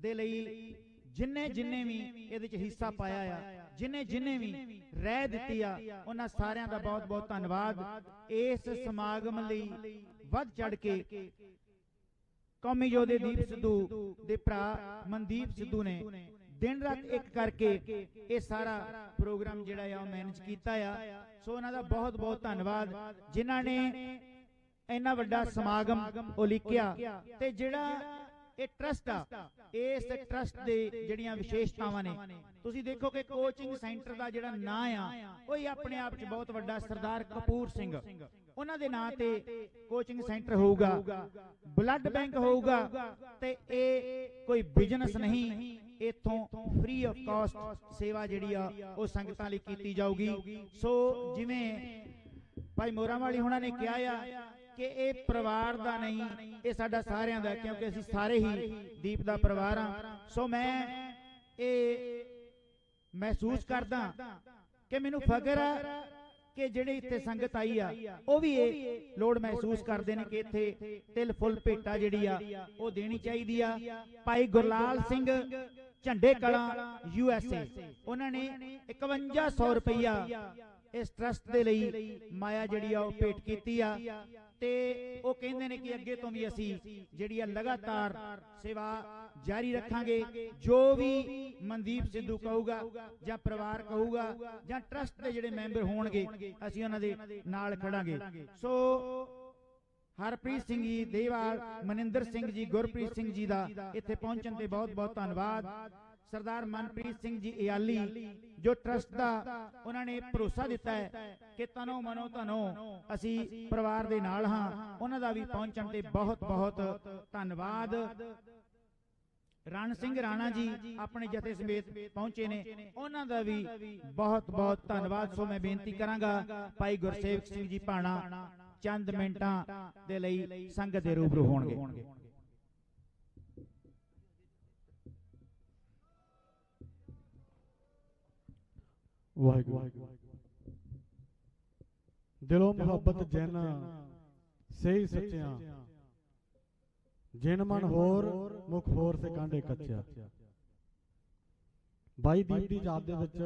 ਦੇ ਲਈ ਜਿੰਨੇ ਵੀ ਇਹਦੇ ਚ ਹਿੱਸਾ ਪਾਇਆ ਆ, ਜਿੰਨੇ ਵੀ ਰਹਿ ਦਿੱਤੀ ਆ, ਉਹਨਾਂ ਸਾਰਿਆਂ ਦਾ ਬਹੁਤ ਬਹੁਤ ਧੰਨਵਾਦ। ਇਸ ਸਮਾਗਮ ਲਈ ਵੱਧ ਚੜ ਕੇ ਕੌਮੀ ਯੋਧੇ ਦੀਪ ਸਿੱਧੂ ਦੇ ਭਰਾ ਮਨਦੀਪ ਸਿੱਧੂ ਨੇ ਦਿਨ ਰਾਤ ਇੱਕ ਕਰਕੇ ਇਹ ਸਾਰਾ ਪ੍ਰੋਗਰਾਮ ਜਿਹੜਾ ਆ ਉਹ ਮੈਨੇਜ ਕੀਤਾ ਆ। ਸੋ ਉਹਨਾਂ ਦਾ ਬਹੁਤ ਬਹੁਤ ਧੰਨਵਾਦ, ਜਿਨ੍ਹਾਂ ਨੇ ਇੰਨਾ ਵੱਡਾ ਸਮਾਗਮ ਉਲੀਕਿਆ। ਤੇ ਜਿਹੜਾ ਇਹ ਟਰਸਟ ਆ, ਇਸ ਟਰਸਟ ਦੇ ਜਿਹੜੀਆਂ ਵਿਸ਼ੇਸ਼ਤਾਵਾਂ ਨੇ, ਤੁਸੀਂ ਦੇਖੋ ਕਿ ਕੋਚਿੰਗ ਸੈਂਟਰ ਦਾ ਜਿਹੜਾ ਨਾਂ ਆ ਉਹ ਹੀ ਆਪਣੇ ਆਪ 'ਚ ਬਹੁਤ ਵੱਡਾ। ਸਰਦਾਰ ਕਪੂਰ ਸਿੰਘ ਉਹਨਾਂ ਦੇ ਨਾਂ ਤੇ ਕੋਚਿੰਗ ਸੈਂਟਰ ਹੋਊਗਾ, ਬਲੱਡ ਬੈਂਕ ਹੋਊਗਾ, ਤੇ ਇਹ ਕੋਈ ਬਿਜ਼ਨਸ ਨਹੀਂ, ਇੱਥੋਂ ਫ੍ਰੀ ਆਫ ਕਾਸਟ ਸੇਵਾ ਜਿਹੜੀ ਆ ਉਹ ਸੰਗਤਾਂ ਲਈ ਕੀਤੀ ਜਾਊਗੀ। ਸੋ ਜਿਵੇਂ ਭਾਈ ਮੋਰਾਂਵਾਲੀ ਹੁਣਾਂ ਨੇ ਕਿਹਾ ਆ ਕਿ ਇਹ ਪਰਿਵਾਰ ਦਾ ਨਹੀਂ, ਇਹ ਸਾਡਾ ਸਾਰਿਆਂ ਦਾ, ਕਿਉਂਕਿ ਅਸੀਂ ਸਾਰੇ ਹੀ ਦੀਪ ਦਾ ਪਰਿਵਾਰ ਆ। ਸੋ ਮੈਂ ਇਹ ਮਹਿਸੂਸ ਕਰਦਾ ਕਿ ਮੈਨੂੰ ਫਖਰ ਆ ਕਿ ਜਿਹੜੇ ਇੱਥੇ ਸੰਗਤ ਆਈ ਆ ਉਹ ਵੀ ਇਹ ਲੋੜ ਮਹਿਸੂਸ ਕਰਦੇ ਨੇ ਕਿ ਇੱਥੇ ਤਿਲ ਫੁੱਲ ਭੇਟਾ ਜਿਹੜੀ ਆ ਉਹ ਦੇਣੀ ਚਾਹੀਦੀ ਆ। ਭਾਈ ਗੁਰਲਾਲ ਸਿੰਘ ਝੰਡੇ ਕਲਾਂ USA, ਉਹਨਾਂ ਨੇ 5100 ਰੁਪਈਆ ਇਸ ਟਰਸਟ ਦੇ ਲਈ ਮਾਇਆ ਜਿਹੜੀ ਆ ਉਹ ਭੇਟ ਕੀਤੀ ਆ ਤੇ ਉਹ ਕਹਿੰਦੇ ਨੇ ਕਿ ਅੱਗੇ ਤੋਂ ਵੀ ਅਸੀਂ ਜਿਹੜੀ ਆ ਲਗਾਤਾਰ ਸੇਵਾ ਜਾਰੀ ਰੱਖਾਂਗੇ। ਜੋ ਵੀ ਮਨਦੀਪ ਸਿੱਧੂ ਕਹੂਗਾ ਜਾਂ ਪਰਿਵਾਰ ਕਹੂਗਾ ਜਾਂ ਟਰਸਟ ਦੇ ਜਿਹੜੇ ਮੈਂਬਰ ਹੋਣਗੇ ਅਸੀਂ ਉਹਨਾਂ ਦੇ ਨਾਲ ਖੜਾਂਗੇ। ਸੋ ਹਰਪ੍ਰੀਤ ਸਿੰਘ ਜੀ ਦੇਵਾਲ, ਮਨਿੰਦਰ ਸਿੰਘ ਜੀ, ਗੁਰਪ੍ਰੀਤ ਸਿੰਘ ਜੀ ਦਾ ਇੱਥੇ ਪਹੁੰਚਣ ਤੇ ਬਹੁਤ ਬਹੁਤ ਧੰਨਵਾਦ। ਸਰਦਾਰ ਮਨਪ੍ਰੀਤ ਸਿੰਘ ਜੀ ਇਆਲੀ ਜੋ ਟਰਸਟ ਦਾ ਉਹਨਾਂ ਨੇ ਭਰੋਸਾ ਦਿੱਤਾ ਹੈ ਕਿ ਤਨੋ ਮਨੋ ਧਨੋ ਅਸੀਂ ਪਰਿਵਾਰ ਦੇ ਨਾਲ ਹਾਂ, ਉਹਨਾਂ ਦਾ ਵੀ ਪਹੁੰਚਣ ਤੇ ਬਹੁਤ ਬਹੁਤ ਧੰਨਵਾਦ। ਰਣ ਸਿੰਘ ਰਾਣਾ ਜੀ ਆਪਣੇ ਜਥੇ ਸਮੇਤ ਪਹੁੰਚੇ ਨੇ, ਉਹਨਾਂ ਦਾ ਵੀ ਬਹੁਤ ਬਹੁਤ ਧੰਨਵਾਦ। ਸੋ ਮੈਂ ਬੇਨਤੀ ਕਰਾਂਗਾ ਭਾਈ ਗੁਰਸੇਵਕ ਸਿੰਘ ਜੀ ਭਾਣਾ ਚੰਦ ਮਿੰਟਾਂ ਦੇ ਲਈ ਸੰਗਤ ਦੇ ਰੂਬਰੂ ਹੋਣਗੇ। ਵਾਹਿਗੁਰੂ। ਦਿਲੋਂ ਮੁਹੱਬਤ ਜਿਨ ਸਹੀ ਸੱਚਿਆਂ, ਜਿਨ ਮਨ ਹੋਰ ਮੁਖ ਹੋਰ ਸੇ ਕਾਂਡੇ ਕੱਚਿਆ। ਬਾਈ ਦੀਪ ਦੀ ਯਾਦ ਦੇ ਵਿੱਚ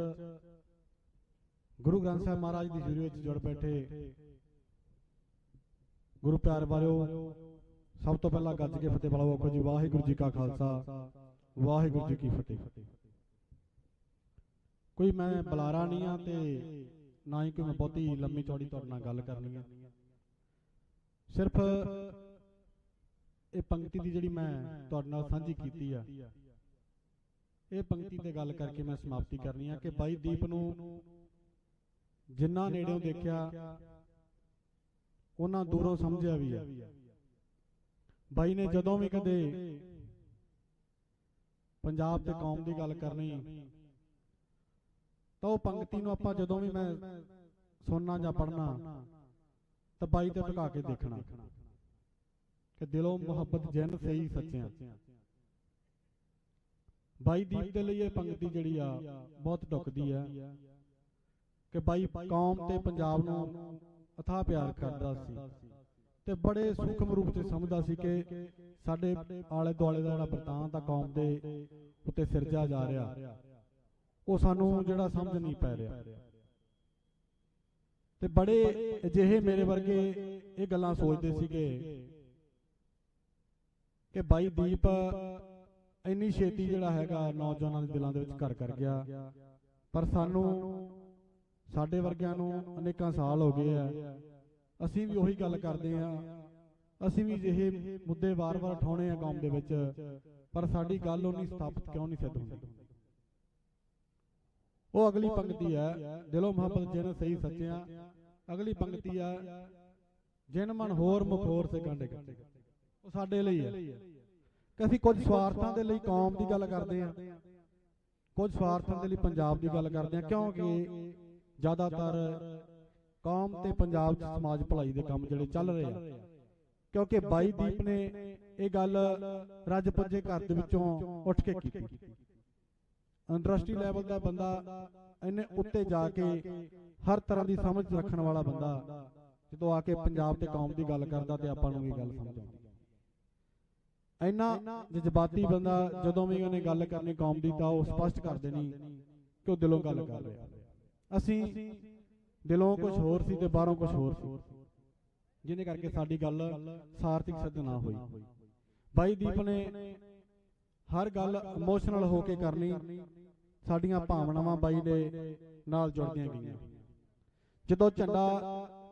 ਗੁਰੂ ਗ੍ਰੰਥ ਸਾਹਿਬ ਮਹਾਰਾਜ ਦੀ ਹਜ਼ੂਰੀ ਵਿੱਚ ਜੁੜ ਬੈਠੇ ਗੁਰੂ ਪਿਆਰ ਵਾਲਿਓ, ਸਭ ਤੋਂ ਪਹਿਲਾਂ ਗੱਜ ਕੇ ਫਤਿਹ ਬੁਲਾਓ। ਆਖੋ ਜੀ ਵਾਹਿਗੁਰੂ ਜੀ ਕਾ ਖਾਲਸਾ, ਵਾਹਿਗੁਰੂ ਜੀ ਕੀ ਫਤਿਹ। ਕੋਈ ਮੈਂ ਬੁਲਾਰਾ ਨਹੀਂ ਆ ਤੇ ਨਾ ਹੀ ਕੋਈ ਮੈਂ ਬਹੁਤੀ ਲੰਮੀ ਚੌੜੀ ਤੁਹਾਡੇ ਨਾਲ ਗੱਲ ਕਰਨੀ ਆ। ਸਿਰਫ ਇਹ ਪੰਕਤੀ ਦੀ ਜਿਹੜੀ ਮੈਂ ਤੁਹਾਡੇ ਨਾਲ ਸਾਂਝੀ ਕੀਤੀ ਆ, ਇਹ ਪੰਕਤੀ ਤੇ ਗੱਲ ਕਰਕੇ ਮੈਂ ਸਮਾਪਤੀ ਕਰਨੀ ਆ ਕਿ ਬਾਈ ਦੀਪ ਨੂੰ ਜਿੰਨਾ ਨੇੜਿਓਂ ਦੇਖਿਆ ਉਹਨਾਂ ਦੂਰੋਂ ਸਮਝਿਆ ਵੀ ਆ। ਬਾਈ ਨੇ ਜਦੋਂ ਵੀ ਕਦੇ ਪੰਜਾਬ ਤੇ ਕੌਮ ਦੀ ਗੱਲ ਕਰਨੀ ਤਾਂ ਉਹ ਪੰਕਤੀ ਨੂੰ ਆਪਾਂ ਜਦੋਂ ਵੀ ਮੈਂ ਸੁਣਨਾ ਜਾਂ ਪੜ੍ਹਨਾ ਤਾਂ ਬਾਈ ਤੇ ਝੁਕਾ ਕੇ ਦੇਖਣਾ ਕਿ ਦਿਲੋਂ ਮੁਹੱਬਤ ਜਿਨ ਸਹੀ ਸੱਚਿਆਂ। ਬਾਈ ਦੀਪ ਦੇ ਲਈ ਇਹ ਪੰਕਤੀ ਜਿਹੜੀ ਆ ਬਹੁਤ ਢੁੱਕਦੀ ਆ ਕਿ ਬਾਈ ਕੌਮ ਤੇ ਪੰਜਾਬ ਨੂੰ ਅਥਾਹ ਪਿਆਰ ਕਰਦਾ ਸੀ ਤੇ ਬੜੇ ਸੂਖਮ ਰੂਪ ਚ ਸਮਝਦਾ ਸੀ ਕਿ ਸਾਡੇ ਆਲੇ ਦੁਆਲੇ ਦਾ ਜਿਹੜਾ ਬਰਤਾਂਤ ਆ ਕੌਮ ਦੇ ਉੱਤੇ ਸਿਰਜਿਆ ਜਾ ਰਿਹਾ ਉਹ ਸਾਨੂੰ ਜਿਹੜਾ ਸਮਝ ਨਹੀਂ ਪੈ ਰਿਹਾ। ਤੇ ਬੜੇ ਅਜਿਹੇ ਮੇਰੇ ਵਰਗੇ ਇਹ ਗੱਲਾਂ ਸੋਚਦੇ ਸੀਗੇ ਕਿ ਬਾਈ ਦੀਪ ਇੰਨੀ ਛੇਤੀ ਜਿਹੜਾ ਹੈਗਾ ਨੌਜਵਾਨਾਂ ਦੇ ਦਿਲਾਂ ਦੇ ਵਿੱਚ ਘਰ ਕਰ ਗਿਆ, ਪਰ ਸਾਨੂੰ ਸਾਡੇ ਵਰਗਿਆਂ ਨੂੰ ਅਨੇਕਾਂ ਸਾਲ ਹੋ ਗਏ ਆ, ਅਸੀਂ ਵੀ ਉਹੀ ਗੱਲ ਕਰਦੇ ਆ, ਅਸੀਂ ਵੀ ਅਜਿਹੇ ਮੁੱਦੇ ਵਾਰ-ਵਾਰ ਉਠਾਉਣੇ ਆ ਕੌਮ ਦੇ ਵਿੱਚ, ਪਰ ਸਾਡੀ ਗੱਲ ਉਹ ਨਹੀਂ ਸਥਾਪਿਤ ਕਿਉਂ ਨਹੀਂ ਸਿੱਧ ਹੁੰਦੀ। ਉਹ ਅਗਲੀ ਪੰਕਤੀ ਹੈ ਦਿਲੋਂ ਮੁਹੱਬਤ ਜਿਨ ਸਹੀ ਸੱਚਿਆਂ। ਅਗਲੀ ਪੰਕਤੀ ਹੈ ਜਿਨ ਮਨ ਹੋਰ ਮੁਖ ਹੋਰ ਸੇ ਕਾਂਡੇ ਕੱਚੇ। ਉਹ ਸਾਡੇ ਲਈ ਹੈ ਕਿ ਅਸੀਂ ਕੁਝ ਸਵਾਰਥਾਂ ਦੇ ਲਈ ਕੌਮ ਦੀ ਗੱਲ ਕਰਦੇ ਆ, ਕੁਝ ਸਵਾਰਥਾਂ ਦੇ ਲਈ ਪੰਜਾਬ ਦੀ ਗੱਲ ਕਰਦੇ ਆ, ਕਿਉਂਕਿ ਜ਼ਿਆਦਾਤਰ ਕੌਮ ਤੇ ਪੰਜਾਬ 'ਚ ਸਮਾਜ ਭਲਾਈ ਦੇ ਕੰਮ ਜਿਹੜੇ ਚੱਲ ਰਹੇ ਆ। ਕਿਉਂਕਿ ਬਾਈ ਦੀਪ ਨੇ ਇਹ ਗੱਲ ਰੱਜ ਪੁੱਜੇ ਘਰ ਦੇ ਵਿੱਚੋਂ ਉੱਠ ਕੇ ਕੀਤੀ। ਇੰਡਸਟਰੀ ਲੈਵਲ ਦਾ ਬੰਦਾ ਇਹਨੇ ਉੱਤੇ ਜਾ ਕੇ ਹਰ ਤਰ੍ਹਾਂ ਦੀ ਸਮਝ ਰੱਖਣ ਵਾਲਾ ਬੰਦਾ ਜਦੋਂ ਆ ਕੇ ਪੰਜਾਬ ਤੇ ਕੌਮ ਦੀ ਗੱਲ ਕਰਦਾ ਤੇ ਆਪਾਂ ਨੂੰ ਇਹ ਗੱਲ ਸਮਝ ਆਉਂਦੀ। ਇੰਨਾ ਜਜ਼ਬਾਤੀ ਬੰਦਾ ਜਦੋਂ ਵੀ ਉਹਨੇ ਗੱਲ ਕਰਨੀ ਕੌਮ ਦੀ ਤਾਂ ਉਹ ਸਪਸ਼ਟ ਕਰ ਦੇਣੀ ਕਿ ਉਹ ਦਿਲੋਂ ਗੱਲ ਕਰ ਰਿਹਾ। ਅਸੀਂ ਦਿਲੋਂ ਕੁਝ ਹੋਰ ਸੀ ਤੇ ਬਾਹਰੋਂ ਕੁਝ ਹੋਰ ਸੀ, ਜਿਹਦੇ ਕਰਕੇ ਸਾਡੀ ਗੱਲ ਸਾਰਥਿਕ ਸਿੱਧ ਨਾ ਹੋਈ। ਬਾਈ ਦੀਪ ਨੇ ਹਰ ਗੱਲ ਇਮੋਸ਼ਨਲ ਹੋ ਕੇ ਕਰਨੀ, ਸਾਡੀਆਂ ਭਾਵਨਾਵਾਂ ਬਾਈ ਦੇ ਨਾਲ ਜੁੜਦੀਆਂ ਗਈਆਂ। ਜਦੋਂ ਝੰਡਾ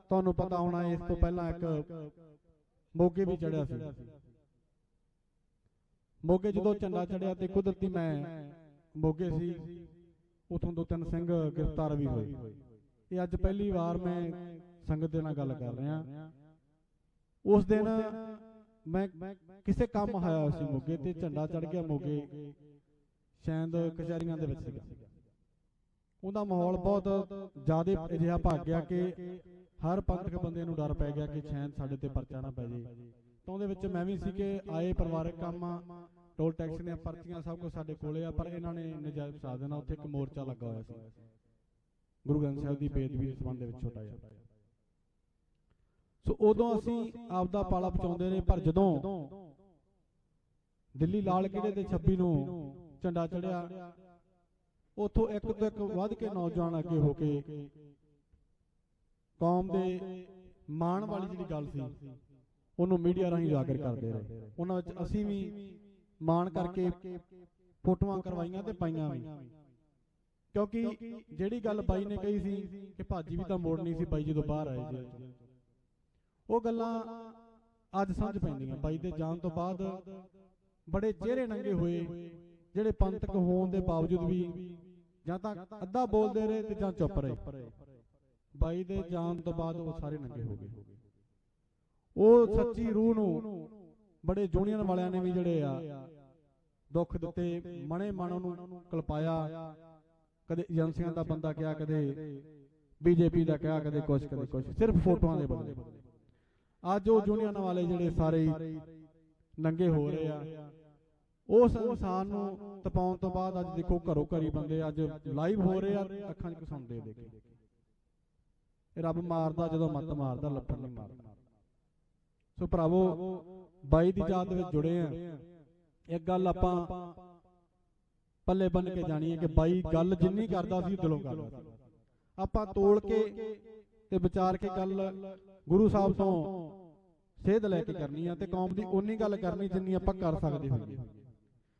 ਤੁਹਾਨੂੰ ਪਤਾ ਹੋਣਾ ਇਸ ਤੋਂ ਪਹਿਲਾਂ ਇੱਕ ਮੋਗੇ ਵੀ ਚੜਿਆ ਸੀ। ਮੋਗੇ ਜਦੋਂ ਝੰਡਾ ਚੜਿਆ ਤੇ ਕੁਦਰਤੀ ਮੈਂ ਮੋਗੇ ਸੀ, ਉਥੋਂ 2-3 ਸਿੰਘ ਗ੍ਰਿਫਤਾਰ ਵੀ ਹੋਏ। ਇਹ ਅੱਜ ਪਹਿਲੀ ਵਾਰ ਮੈਂ ਸੰਗਤ ਦੇ ਨਾਲ ਗੱਲ ਕਰ ਰਿਹਾ। ਉਸ ਦਿਨ ਮੈਂ ਕਿਸੇ ਕੰਮ ਆਇਆ ਸੀ ਮੋਗੇ ਤੇ ਝੰਡਾ ਚੜ ਗਿਆ ਮੋਗੇ, ਸ਼ਾਇਦ ਕਚਹਿਰੀਆਂ ਦੇ ਵਿੱਚ ਸੀਗਾ। ਉਹਦਾ ਮਾਹੌਲ ਬਹੁਤ ਜ਼ਿਆਦਾ ਅਜਿਹਾ ਭੱਗ ਗਿਆ ਕਿ ਹਰ ਪੰਥਕ ਬੰਦੇ ਨੂੰ ਡਰ ਪੈ ਗਿਆ ਕਿ ਸ਼ਾਇਦ ਸਾਡੇ ਤੇ ਪਰਚਾ ਨਾ ਪੈ ਜੇ। ਤਾਂ ਉਹਦੇ ਵਿੱਚ ਮੈਂ ਵੀ ਸੀ ਕਿ ਆਏ ਪਰਿਵਾਰਕ ਕੰਮ, ਟੋਲ ਟੈਕਸ ਦੀਆਂ ਪਰਚੀਆਂ ਸਭ ਕੁਝ ਸਾਡੇ ਕੋਲੇ ਆ, ਪਰ ਇਹਨਾਂ ਨੇ ਨਜਾਇਜ਼ ਫਸਾ ਦੇਣਾ। ਉੱਥੇ ਇੱਕ ਮੋਰਚਾ ਲੱਗਾ ਹੋਇਆ ਸੀ ਗੁਰੂ ਗ੍ਰੰਥ ਸਾਹਿਬ ਦੀ ਬੇਅਦਬੀ ਦੇ ਸੰਬੰਧ ਦੇ ਵਿੱਚ ਛੋਟਾ ਜਿਹਾ। ਸੋ ਉਦੋਂ ਅਸੀਂ ਆਪਦਾ ਪਾਲਾ ਪਹੁੰਚਾਉਂਦੇ ਨੇ, ਪਰ ਜਦੋਂ ਦਿੱਲੀ ਲਾਲ ਕਿਲ੍ਹੇ ਤੇ 26 ਨੂੰ ਝੰਡਾ ਚੜਿਆ, ਉੱਥੋਂ ਇੱਕ ਤੋਂ ਇੱਕ ਵੱਧ ਕੇ ਨੌਜਵਾਨ ਅੱਗੇ ਹੋ ਕੇ ਕੌਮ ਦੇ ਮਾਣ ਵਾਲੀ ਜਿਹੜੀ ਗੱਲ ਸੀ ਉਹਨੂੰ ਮੀਡੀਆ ਰਾਹੀਂ ਉਜਾਗਰ ਕਰਦੇ ਰਹੇ। ਉਹਨਾਂ ਵਿੱਚ ਅਸੀਂ ਵੀ ਮਾਣ ਕਰਕੇ ਫੋਟੋਆਂ ਕਰਵਾਈਆਂ ਤੇ ਪਾਈਆਂ ਵੀ, ਕਿਉਂਕਿ ਜਿਹੜੀ ਗੱਲ ਬਾਈ ਨੇ ਕਹੀ ਸੀ ਕਿ ਭਾਜੀ ਵੀ ਤਾਂ ਮੋੜਨੀ ਸੀ ਬਾਈ ਜਦੋਂ ਬਾਹਰ ਆਏ ਜੀ, ਉਹ ਗੱਲਾਂ ਅੱਜ ਸਮਝ ਪੈਂਦੀਆਂ। ਬਾਈ ਦੇ ਜਾਣ ਤੋਂ ਬਾਅਦ ਬੜੇ ਚਿਹਰੇ ਨੰਗੇ ਹੋਏ, ਜਿਹੜੇ ਪੰਥਕ ਹੋਣ ਦੇ ਬਾਵਜੂਦ ਵੀ ਜਾਂ ਤਾਂ ਅੱਧਾ ਬੋਲਦੇ ਰਹੇ ਤੇ ਜਾਂ ਚੁੱਪ ਰਹੇ। ਬਾਈ ਦੇ ਜਾਣ ਤੋਂ ਬਾਅਦ ਉਹ ਸਾਰੇ ਨੰਗੇ ਹੋ ਗਏ। ਉਹ ਸੱਚੀ ਰੂਹ ਨੂੰ ਬੜੇ ਯੂਨੀਅਨ ਵਾਲਿਆਂ ਨੇ ਵੀ ਜਿਹੜੇ ਆ ਦੁੱਖ ਦਿੱਤੇ, ਮਣੇ ਮਨ ਉਹਨੂੰ ਕਲਪਾਇਆ। ਕਦੇ ਏਜੰਸੀਆਂ ਦਾ ਬੰਦਾ ਕਿਹਾ, ਕਦੇ ਬੀਜੇਪੀ ਦਾ ਕਿਹਾ, ਕਦੇ ਕੁਛ ਕਦੇ ਕੁਛ, ਸਿਰਫ ਫੋਟੋਆਂ ਦੇ ਬਦਲੇ। ਅੱਜ ਉਹ ਯੂਨੀਅਨ ਵਾਲੇ ਜਿਹੜੇ ਸਾਰੇ ਨੰਗੇ ਹੋ ਰਹੇ ਆ, ਉਸ ਇਨਸਾਨ ਨੂੰ ਤਪਾਉਣ ਤੋਂ ਬਾਅਦ ਅੱਜ ਦੇਖੋ ਘਰੋਂ ਘਰੀ ਬੰਦੇ ਅੱਜ ਲਾਈਵ ਹੋ ਰਹੇ ਆ, ਅੱਖਾਂ 'ਚ ਘਸਾਉਂਦੇ ਦੇਖੇ। ਇਹ ਰੱਬ ਮਾਰਦਾ ਜਦੋਂ ਮੱਤ ਮਾਰਦਾ, ਲੱਪੜ ਨਹੀਂ ਮਾਰਦਾ। ਸੋ ਭਰਾਵੋ, ਬਾਈ ਦੀ ਯਾਦ ਵਿੱਚ ਜੁੜੇ ਆ। ਇੱਕ ਗੱਲ ਆਪਾਂ ਪੱਲੇ ਬੰਨ ਕੇ ਜਾਣੀ ਹੈ ਕਿ ਬਾਈ ਗੱਲ ਜਿੰਨੀ ਕਰਦਾ ਸੀ ਦਿਲੋਂ ਕਰਦਾ ਸੀ। ਆਪਾਂ ਤੋਲ ਕੇ ਤੇ ਵਿਚਾਰ ਕੇ ਗੱਲ ਗੁਰੂ ਸਾਹਿਬ ਤੋਂ ਸੇਧ ਲੈ ਕੇ ਕਰਨੀ ਆ, ਤੇ ਕੌਮ ਦੀ ਓਨੀ ਗੱਲ ਕਰਨੀ ਜਿੰਨੀ ਆਪਾਂ ਕਰ ਸਕਦੇ ਹੋਈਏ।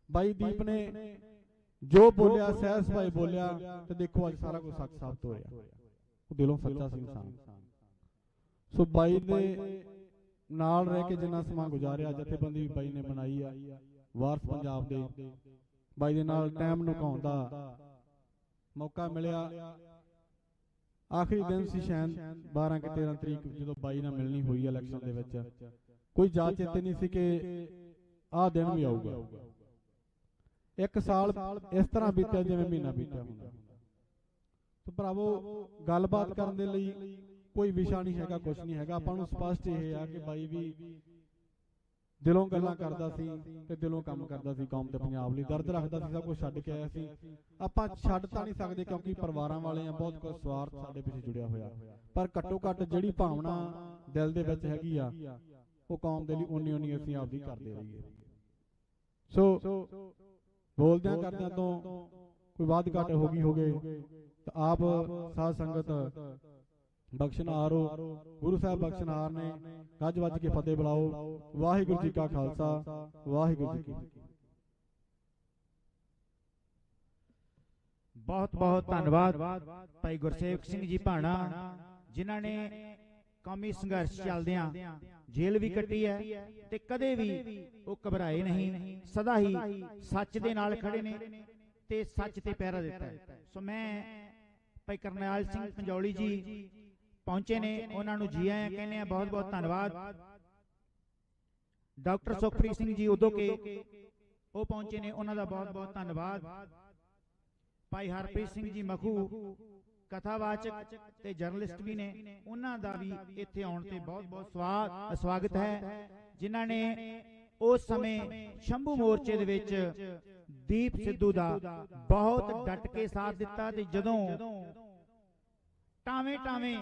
ਬਾਈ ਦੀਪ ਨੇ ਜੋ ਬੋਲਿਆ, ਸਹਿਜ ਸੁਭਾਏ ਬੋਲਿਆ, ਤੇ ਦੇਖੋ ਅੱਜ ਸਾਰਾ ਕੁਝ ਸੱਚ ਸਾਬਤ ਹੋ ਰਿਹਾ। ਉਹ ਦਿਲੋਂ ਸੱਚਾ ਸੀ ਇਨਸਾਨ। ਸੋ ਬਾਈ ਦੇ ਨਾਲ ਰਹਿ ਕੇ ਜਿੰਨਾ ਸਮਾਂ ਗੁਜ਼ਾਰਿਆ, ਜਥੇਬੰਦੀ ਵੀ ਬਾਈ ਨੇ ਬਣਾਈ ਆ, ਵਾਰਸ ਪੰਜਾਬ ਦੇ ਬਾਈ ਦੇ ਨਾਲ ਟਾਈਮ ਨੁਕਾਉਣ ਦਾ ਮੌਕਾ ਮਿਲਿਆ। ਆਖਰੀ ਦਿਨ ਸੀ ਸ਼ਾਇਦ 12 ਕਿ 13 ਤਰੀਕ, ਜਦੋਂ ਬਾਈ ਨਾਲ ਮਿਲਣੀ ਹੋਈ ਇਲੈਕਸ਼ਨ ਦੇ ਵਿੱਚ। ਕੋਈ ਯਾਦ ਚੇਤੇ ਨਹੀਂ ਸੀ ਕਿ ਆਹ ਦਿਨ ਵੀ ਆਊਗਾ। ਇੱਕ ਸਾਲ ਇਸ ਤਰ੍ਹਾਂ ਬੀਤਿਆ ਜਿਵੇਂ ਮਹੀਨਾ ਬੀਤਿਆ ਹੁੰਦਾ। ਤੇ ਭਰਾਵੋ, ਗੱਲਬਾਤ ਕਰਨ ਦੇ ਲਈ ਕੋਈ ਵਿਸ਼ਾ ਨਹੀਂ ਹੈਗਾ, ਕੁਛ ਨਹੀਂ ਹੈਗਾ। ਆਪਾਂ ਨੂੰ ਸਪਸ਼ਟ ਇਹ ਆ ਕਿ ਬਾਈ ਵੀ ਦਿਲੋਂ ਗੱਲਾਂ ਕਰਦਾ ਸੀ ਤੇ ਦਿਲੋਂ ਕੰਮ ਕਰਦਾ ਸੀ। ਕੌਮ ਤੇ ਪੰਜਾਬ ਲਈ ਦਰਦ ਰੱਖਦਾ ਸੀ, ਸਭ ਕੁਝ ਛੱਡ ਕੇ ਆਇਆ ਸੀ। ਆਪਾਂ ਛੱਡ ਤਾਂ ਨਹੀਂ ਸਕਦੇ ਕਿਉਂਕਿ ਪਰਿਵਾਰਾਂ ਵਾਲੇ ਆ, ਬਹੁਤ ਕੁਝ ਸਵਾਰਥ ਸਾਡੇ ਪਿੱਛੇ ਜੁੜਿਆ ਹੋਇਆ, ਪਰ ਘੱਟੋ ਘੱਟ ਜਿਹੜੀ ਭਾਵਨਾ ਦਿਲ ਦੇ ਵਿੱਚ ਹੈਗੀ ਆ, ਉਹ ਕੌਮ ਦੇ ਲਈ ਓਨੀ ਅਸੀਂ ਆਪਦੀ ਕਰਦੇ ਰਹੀਏ। ਸੋ ਬੋਲਦਿਆਂ ਕਰਦਿਆਂ ਤੋਂ ਕੋਈ ਵਾਧ ਘਾਟ ਹੋ ਗਈ ਹੋਵੇ ਤਾਂ ਆਪ ਸਾਧ ਸੰਗਤ ਬਖਸ਼ਨਾਰ ਹੋ, ਗੁਰੂ ਸਾਹਿਬ ਬਖਸ਼ਨਾਰ ਨੇ। ਗੱਜ ਵੱਜ ਕੇ ਫਤਿਹ ਬੁਲਾਓ। ਵਾਹਿਗੁਰੂ ਜੀ ਕਾ ਖਾਲਸਾ, ਵਾਹਿਗੁਰੂ ਜੀ ਕੀ ਫਤਿਹ। ਬਹੁਤ ਬਹੁਤ ਧੰਨਵਾਦ ਭਾਈ ਗੁਰਸੇਵਕ ਸਿੰਘ ਜੀ ਭਾਣਾ, ਜਿਨ੍ਹਾਂ ਨੇ ਕੌਮੀ ਸੰਘਰਸ਼ ਚੱਲਦਿਆਂ ਜੇਲ੍ਹ ਵੀ ਕੱਟੀ ਹੈ ਤੇ ਕਦੇ ਵੀ ਉਹ ਘਬਰਾਏ ਨਹੀਂ, ਸਦਾ ਹੀ ਸੱਚ ਦੇ ਨਾਲ ਖੜੇ ਨੇ ਤੇ ਸੱਚ ਤੇ ਪਹਿਰਾ ਦਿੱਤਾ ਹੈ। ਸੋ ਮੈਂ ਭਾਈ ਕਰਨੈਲ ਸਿੰਘ ਪੰਜੌਲੀ ਜੀ ਪਹੁੰਚੇ ਨੇ, ਉਹਨਾਂ ਨੂੰ ਜੀ ਆਇਆਂ ਕਹਿੰਦੇ ਆ, ਬਹੁਤ ਬਹੁਤ ਧੰਨਵਾਦ। ਡਾਕਟਰ ਸੁਖਪ੍ਰੀਤ ਸਿੰਘ ਜੀ ਉਦੋਂ ਕੇ ਉਹ ਪਹੁੰਚੇ ਨੇ, ਉਹਨਾਂ ਦਾ ਬਹੁਤ ਬਹੁਤ ਧੰਨਵਾਦ। ਭਾਈ ਹਰਪ੍ਰੀਤ ਸਿੰਘ ਜੀ ਮਖੂ ਕਥਾਵਾਚਕ ਤੇ ਜਰਨਲਿਸਟ ਵੀ ਨੇ, ਉਹਨਾਂ ਦਾ ਵੀ ਇੱਥੇ ਆਉਣ ਤੇ ਬਹੁਤ ਬਹੁਤ ਸਵਾਗਤ ਹੈ, ਜਿਨ੍ਹਾਂ ਨੇ ਉਸ ਸਮੇਂ ਸ਼ੰਭੂ ਮੋਰਚੇ ਦੇ ਵਿੱਚ ਦੀਪ ਸਿੱਧੂ ਦਾ ਬਹੁਤ ਡਟ ਕੇ ਸਾਥ ਦਿੱਤਾ। ਤੇ ਜਦੋਂ ਟਾਵੇਂ ਟਾਵੇਂ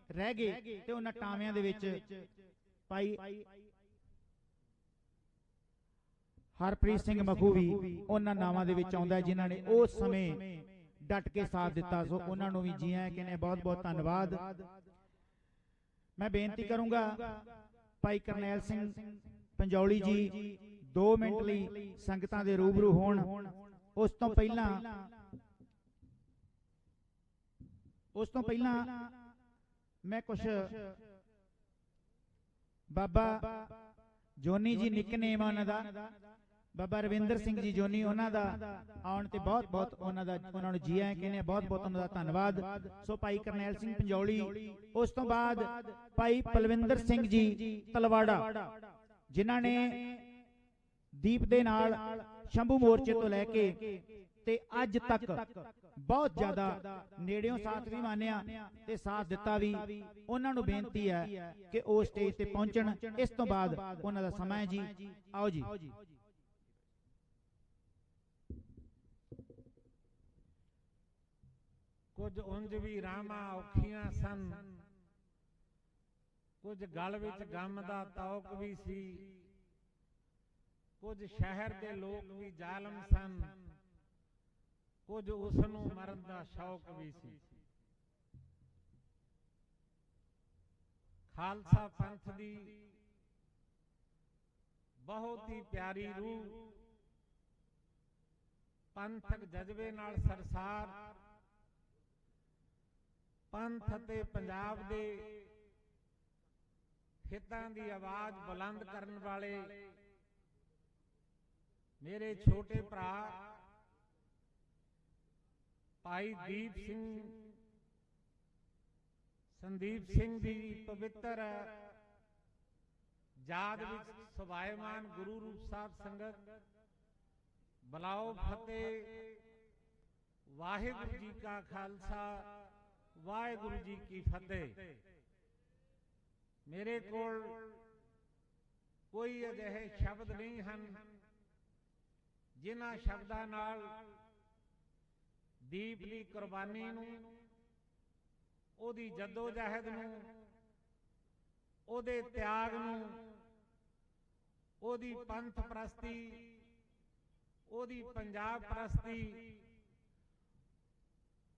ਰਹਿ ਗਏ ਤੇ ਉਹਨਾਂ ਟਾਵਿਆਂ ਦੇ ਵਿੱਚ ਭਾਈ ਹਰਪ੍ਰੀਤ ਸਿੰਘ ਮਖੂ ਵੀ ਉਹਨਾਂ ਨਾਵਾਂ ਦੇ ਵਿੱਚ ਆਉਂਦਾ, ਜਿਨ੍ਹਾਂ ਨੇ ਉਸ ਸਮੇਂ ਡਟ ਕੇ ਸਾਥ ਦਿੱਤਾ। ਸੋ ਉਹਨਾਂ ਨੂੰ ਵੀ ਜੀ ਆਇਆਂ ਕਹਿੰਦੇ ਬਹੁਤ ਬਹੁਤ ਧੰਨਵਾਦ। ਮੈਂ ਬੇਨਤੀ ਕਰੂੰਗਾ ਭਾਈ ਕਰਨੈਲ ਸਿੰਘ ਪੰਜੌਲੀ ਜੀ 2 ਮਿੰਟ ਲਈ ਸੰਗਤਾਂ ਦੇ ਰੂਬਰੂ ਹੋਣ। ਉਸ ਤੋਂ ਪਹਿਲਾਂ ਮੈਂ ਕੁਝ ਬਾਬਾ ਜੋਨੀ ਜੀ ਨਿਕਨੇਮ ਉਹਨਾਂ ਦਾ, ਬਾਬਾ ਰਵਿੰਦਰ ਸਿੰਘ ਜੀ ਜੋਨੀ, ਉਹਨਾਂ ਦਾ ਆਉਣ ਤੇ ਬਹੁਤ ਬਹੁਤ ਉਹਨਾਂ ਨੂੰ ਜੀ ਆਇਆਂ ਕਹਿੰਦੇ, ਬਹੁਤ ਬਹੁਤ ਉਹਨਾਂ ਦਾ ਧੰਨਵਾਦ। ਸੋ ਭਾਈ ਕਰਨੈਲ ਸਿੰਘ ਪੰਜੌਲੀ, ਉਸ ਤੋਂ ਬਾਅਦ ਭਾਈ ਪਲਵਿੰਦਰ ਸਿੰਘ ਜੀ ਤਲਵਾੜਾ, ਜਿਨ੍ਹਾਂ ਨੇ ਦੀਪ ਦੇ ਨਾਲ ਸ਼ੰਭੂ ਮੋਰਚੇ ਤੋਂ ਲੈ ਕੇ ਤੇ ਅੱਜ ਤੱਕ ਬਹੁਤ ਜ਼ਿਆਦਾ ਨੇੜਿਓਂ ਸਾਥ ਵੀ ਮਾਨਿਆ ਤੇ ਸਾਥ ਦਿੱਤਾ ਵੀ। ਉਹਨਾਂ ਨੂੰ ਬੇਨਤੀ ਹੈ ਕਿ ਉਹ ਸਟੇਜ ਤੇ ਪਹੁੰਚਣ। ਇਸ ਤੋਂ ਬਾਅਦ ਉਹਨਾਂ ਦਾ ਸਮਾਂ ਹੈ ਜੀ, ਆਓ ਜੀ। ਕੁਝ ਉਂਝ ਵੀ ਰਾਮਾਂ ਔਖੀਆਂ ਸਨ, ਕੁਝ ਗਲ ਵਿੱਚ ਗਮ ਦਾ ਤੌਕ ਵੀ ਸੀ, ਕੁਝ ਸ਼ਹਿਰ ਦੇ ਲੋਕ ਵੀ ਜ਼ਾਲਮ ਸਨ, ਕੁਝ ਉਸ ਨੂੰ ਮਰਨ ਦਾ ਸ਼ੌਕ ਵੀ ਸੀ। ਖਾਲਸਾ ਪੰਥ ਦੀ ਬਹੁਤ ਹੀ ਪਿਆਰੀ ਰੂਹ, ਪੰਥਕ ਜਜ਼ਬੇ ਨਾਲ ਸਰਸਾਰ, ਪੰਥ ਅਤੇ ਪੰਜਾਬ ਦੇ ਹਿੱਤਾਂ ਦੀ ਆਵਾਜ਼ ਬੁਲੰਦ ਕਰਨ ਵਾਲੇ ਮੇਰੇ ਛੋਟੇ ਭਰਾ ਭਾਈ ਦੀਪ ਸਿੰਘ, ਸੰਦੀਪ ਸਿੰਘ ਦੀ ਪਵਿੱਤਰ ਯਾਦ ਵਿੱਚ ਸੁਭਾਇਮਾਨ ਗੁਰੂ ਰੂਪ ਸਾਹਿਬ ਸੰਗਤ, ਬੁਲਾਓ ਫਤਿਹ। ਵਾਹਿਗੁਰੂ ਜੀ ਕਾ ਖਾਲਸਾ, ਵਾਹਿਗੁਰੂ ਜੀ ਕੀ ਫਤਿਹ। ਮੇਰੇ ਕੋਲ ਕੋਈ ਅਜਿਹੇ ਸ਼ਬਦ ਨਹੀਂ ਹਨ ਜਿਨ੍ਹਾਂ ਸ਼ਬਦਾਂ ਨਾਲ ਦੀਪ ਦੀ ਕੁਰਬਾਨੀ ਨੂੰ, ਉਹਦੀ ਜੱਦੋ-ਜਹਿਦ ਨੂੰ, ਉਹਦੇ ਤਿਆਗ ਨੂੰ, ਉਹਦੀ ਪੰਥ ਪ੍ਰਸਤੀ, ਉਹਦੀ ਪੰਜਾਬ ਪ੍ਰਸਤੀ,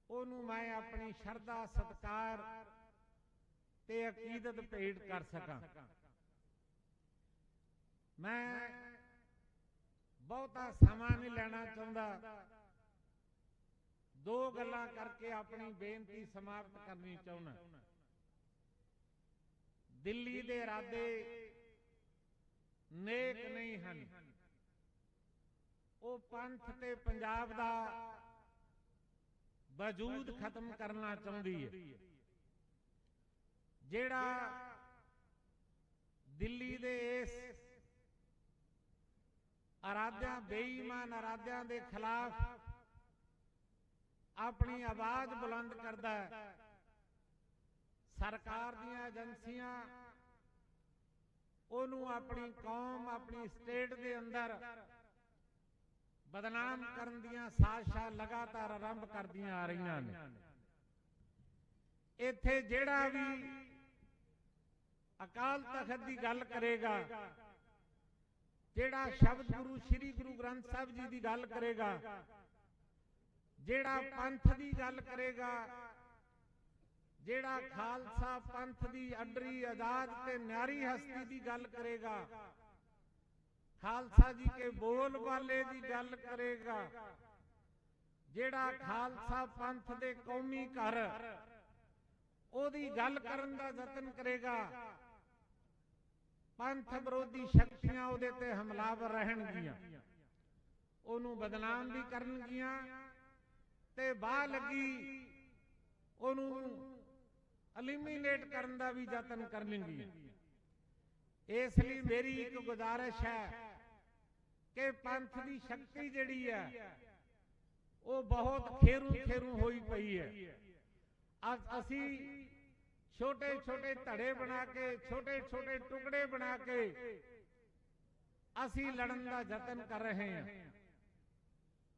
ਉਹਨੂੰ ਮੈਂ ਆਪਣੀ ਸ਼ਰਧਾ, ਸਤਿਕਾਰ ਤੇ ਅਕੀਦਤ ਭੇਟ ਕਰ ਸਕਾਂ। ਮੈਂ ਬਹੁਤਾ ਸਮਾਂ ਨਹੀਂ ਲੈਣਾ ਚਾਹੁੰਦਾ, ਦੋ ਗੱਲਾਂ ਕਰਕੇ ਆਪਣੀ ਬੇਨਤੀ ਸਮਾਪਤ ਕਰਨੀ ਚਾਹੁੰਦਾ। ਦਿੱਲੀ ਦੇ ਇਰਾਦੇ ਨੇਕ ਨਹੀਂ ਹਨ। ਉਹ ਪੰਥ ਤੇ ਪੰਜਾਬ ਦਾ ਵਜੂਦ ਖਤਮ ਕਰਨਾ ਚਾਹੁੰਦੀ ਹੈ। ਜਿਹੜਾ ਦਿੱਲੀ ਦੇ ਇਸ ਇਰਾਦਿਆਂ, ਬੇਈਮਾਨ ਇਰਾਦਿਆਂ ਦੇ ਖਿਲਾਫ ਆਪਣੀ ਆਵਾਜ਼ ਬੁਲੰਦ ਕਰਦਾ ਹੈ, ਸਰਕਾਰ ਦੀਆਂ ਏਜੰਸੀਆਂ ਉਹਨੂੰ ਆਪਣੀ ਕੌਮ, ਆਪਣੀ ਸਟੇਟ ਦੇ ਅੰਦਰ ਬਦਨਾਮ ਕਰਨ ਦੀਆਂ ਸਾਜ਼ਿਸ਼ਾਂ ਲਗਾਤਾਰ ਆਰੰਭ ਕਰਦੀਆਂ ਆ ਰਹੀਆਂ ਨੇ। ਇੱਥੇ ਜਿਹੜਾ ਵੀ ਅਕਾਲ ਤਖਤ ਦੀ ਗੱਲ ਕਰੇਗਾ, ਜਿਹੜਾ ਸ਼ਬਦ ਗੁਰੂ ਸ੍ਰੀ ਗੁਰੂ ਗ੍ਰੰਥ ਸਾਹਿਬ ਜੀ ਦੀ ਗੱਲ ਕਰੇਗਾ, ਜਿਹੜਾ ਪੰਥ ਦੀ ਗੱਲ ਕਰੇਗਾ, ਜਿਹੜਾ ਖਾਲਸਾ ਪੰਥ ਦੀ ਅਡਰੀ, ਆਜ਼ਾਦ ਤੇ ਨਿਆਰੀ ਹਸਤੀ ਦੀ ਗੱਲ ਕਰੇਗਾ, ਖਾਲਸਾ ਜੀ ਕੇ ਬੋਲ ਬਾਲੇ ਦੀ ਗੱਲ ਕਰੇਗਾ, ਜਿਹੜਾ ਖਾਲਸਾ ਪੰਥ ਦੇ ਕੌਮੀ ਘਰ ਉਹਦੀ ਗੱਲ ਕਰਨ ਦਾ ਯਤਨ ਕਰੇਗਾ, ਪੰਥ ਵਿਰੋਧੀ ਸ਼ਕਤੀਆਂ ਉਹਦੇ ਤੇ ਹਮਲਾਵਰ ਰਹਿਣਗੀਆਂ, ਉਹਨੂੰ ਬਦਨਾਮ ਵੀ ਕਰਨਗੀਆਂ ਤੇ ਬਾਹ ਲੱਗੀ ਉਹਨੂੰ ਐਲੀਮੀਨੇਟ ਕਰਨ ਦਾ ਵੀ ਯਤਨ ਕਰਨਗੀਆਂ। ਇਸ ਲਈ ਮੇਰੀ ਇੱਕ ਗੁਜ਼ਾਰਿਸ਼ ਹੈ ਕਿ ਪੰਥ ਦੀ ਸ਼ਕਤੀ ਜਿਹੜੀ ਹੈ ਉਹ ਬਹੁਤ ਖੇਰੂ ਹੋਈ ਪਈ ਹੈ। ਅਸੀਂ ਛੋਟੇ ਛੋਟੇ ਧੜੇ ਬਣਾ ਕੇ, ਛੋਟੇ ਛੋਟੇ ਟੁਕੜੇ ਬਣਾ ਕੇ ਅਸੀਂ ਲੜਨ ਦਾ ਯਤਨ ਕਰ ਰਹੇ ਹਾਂ।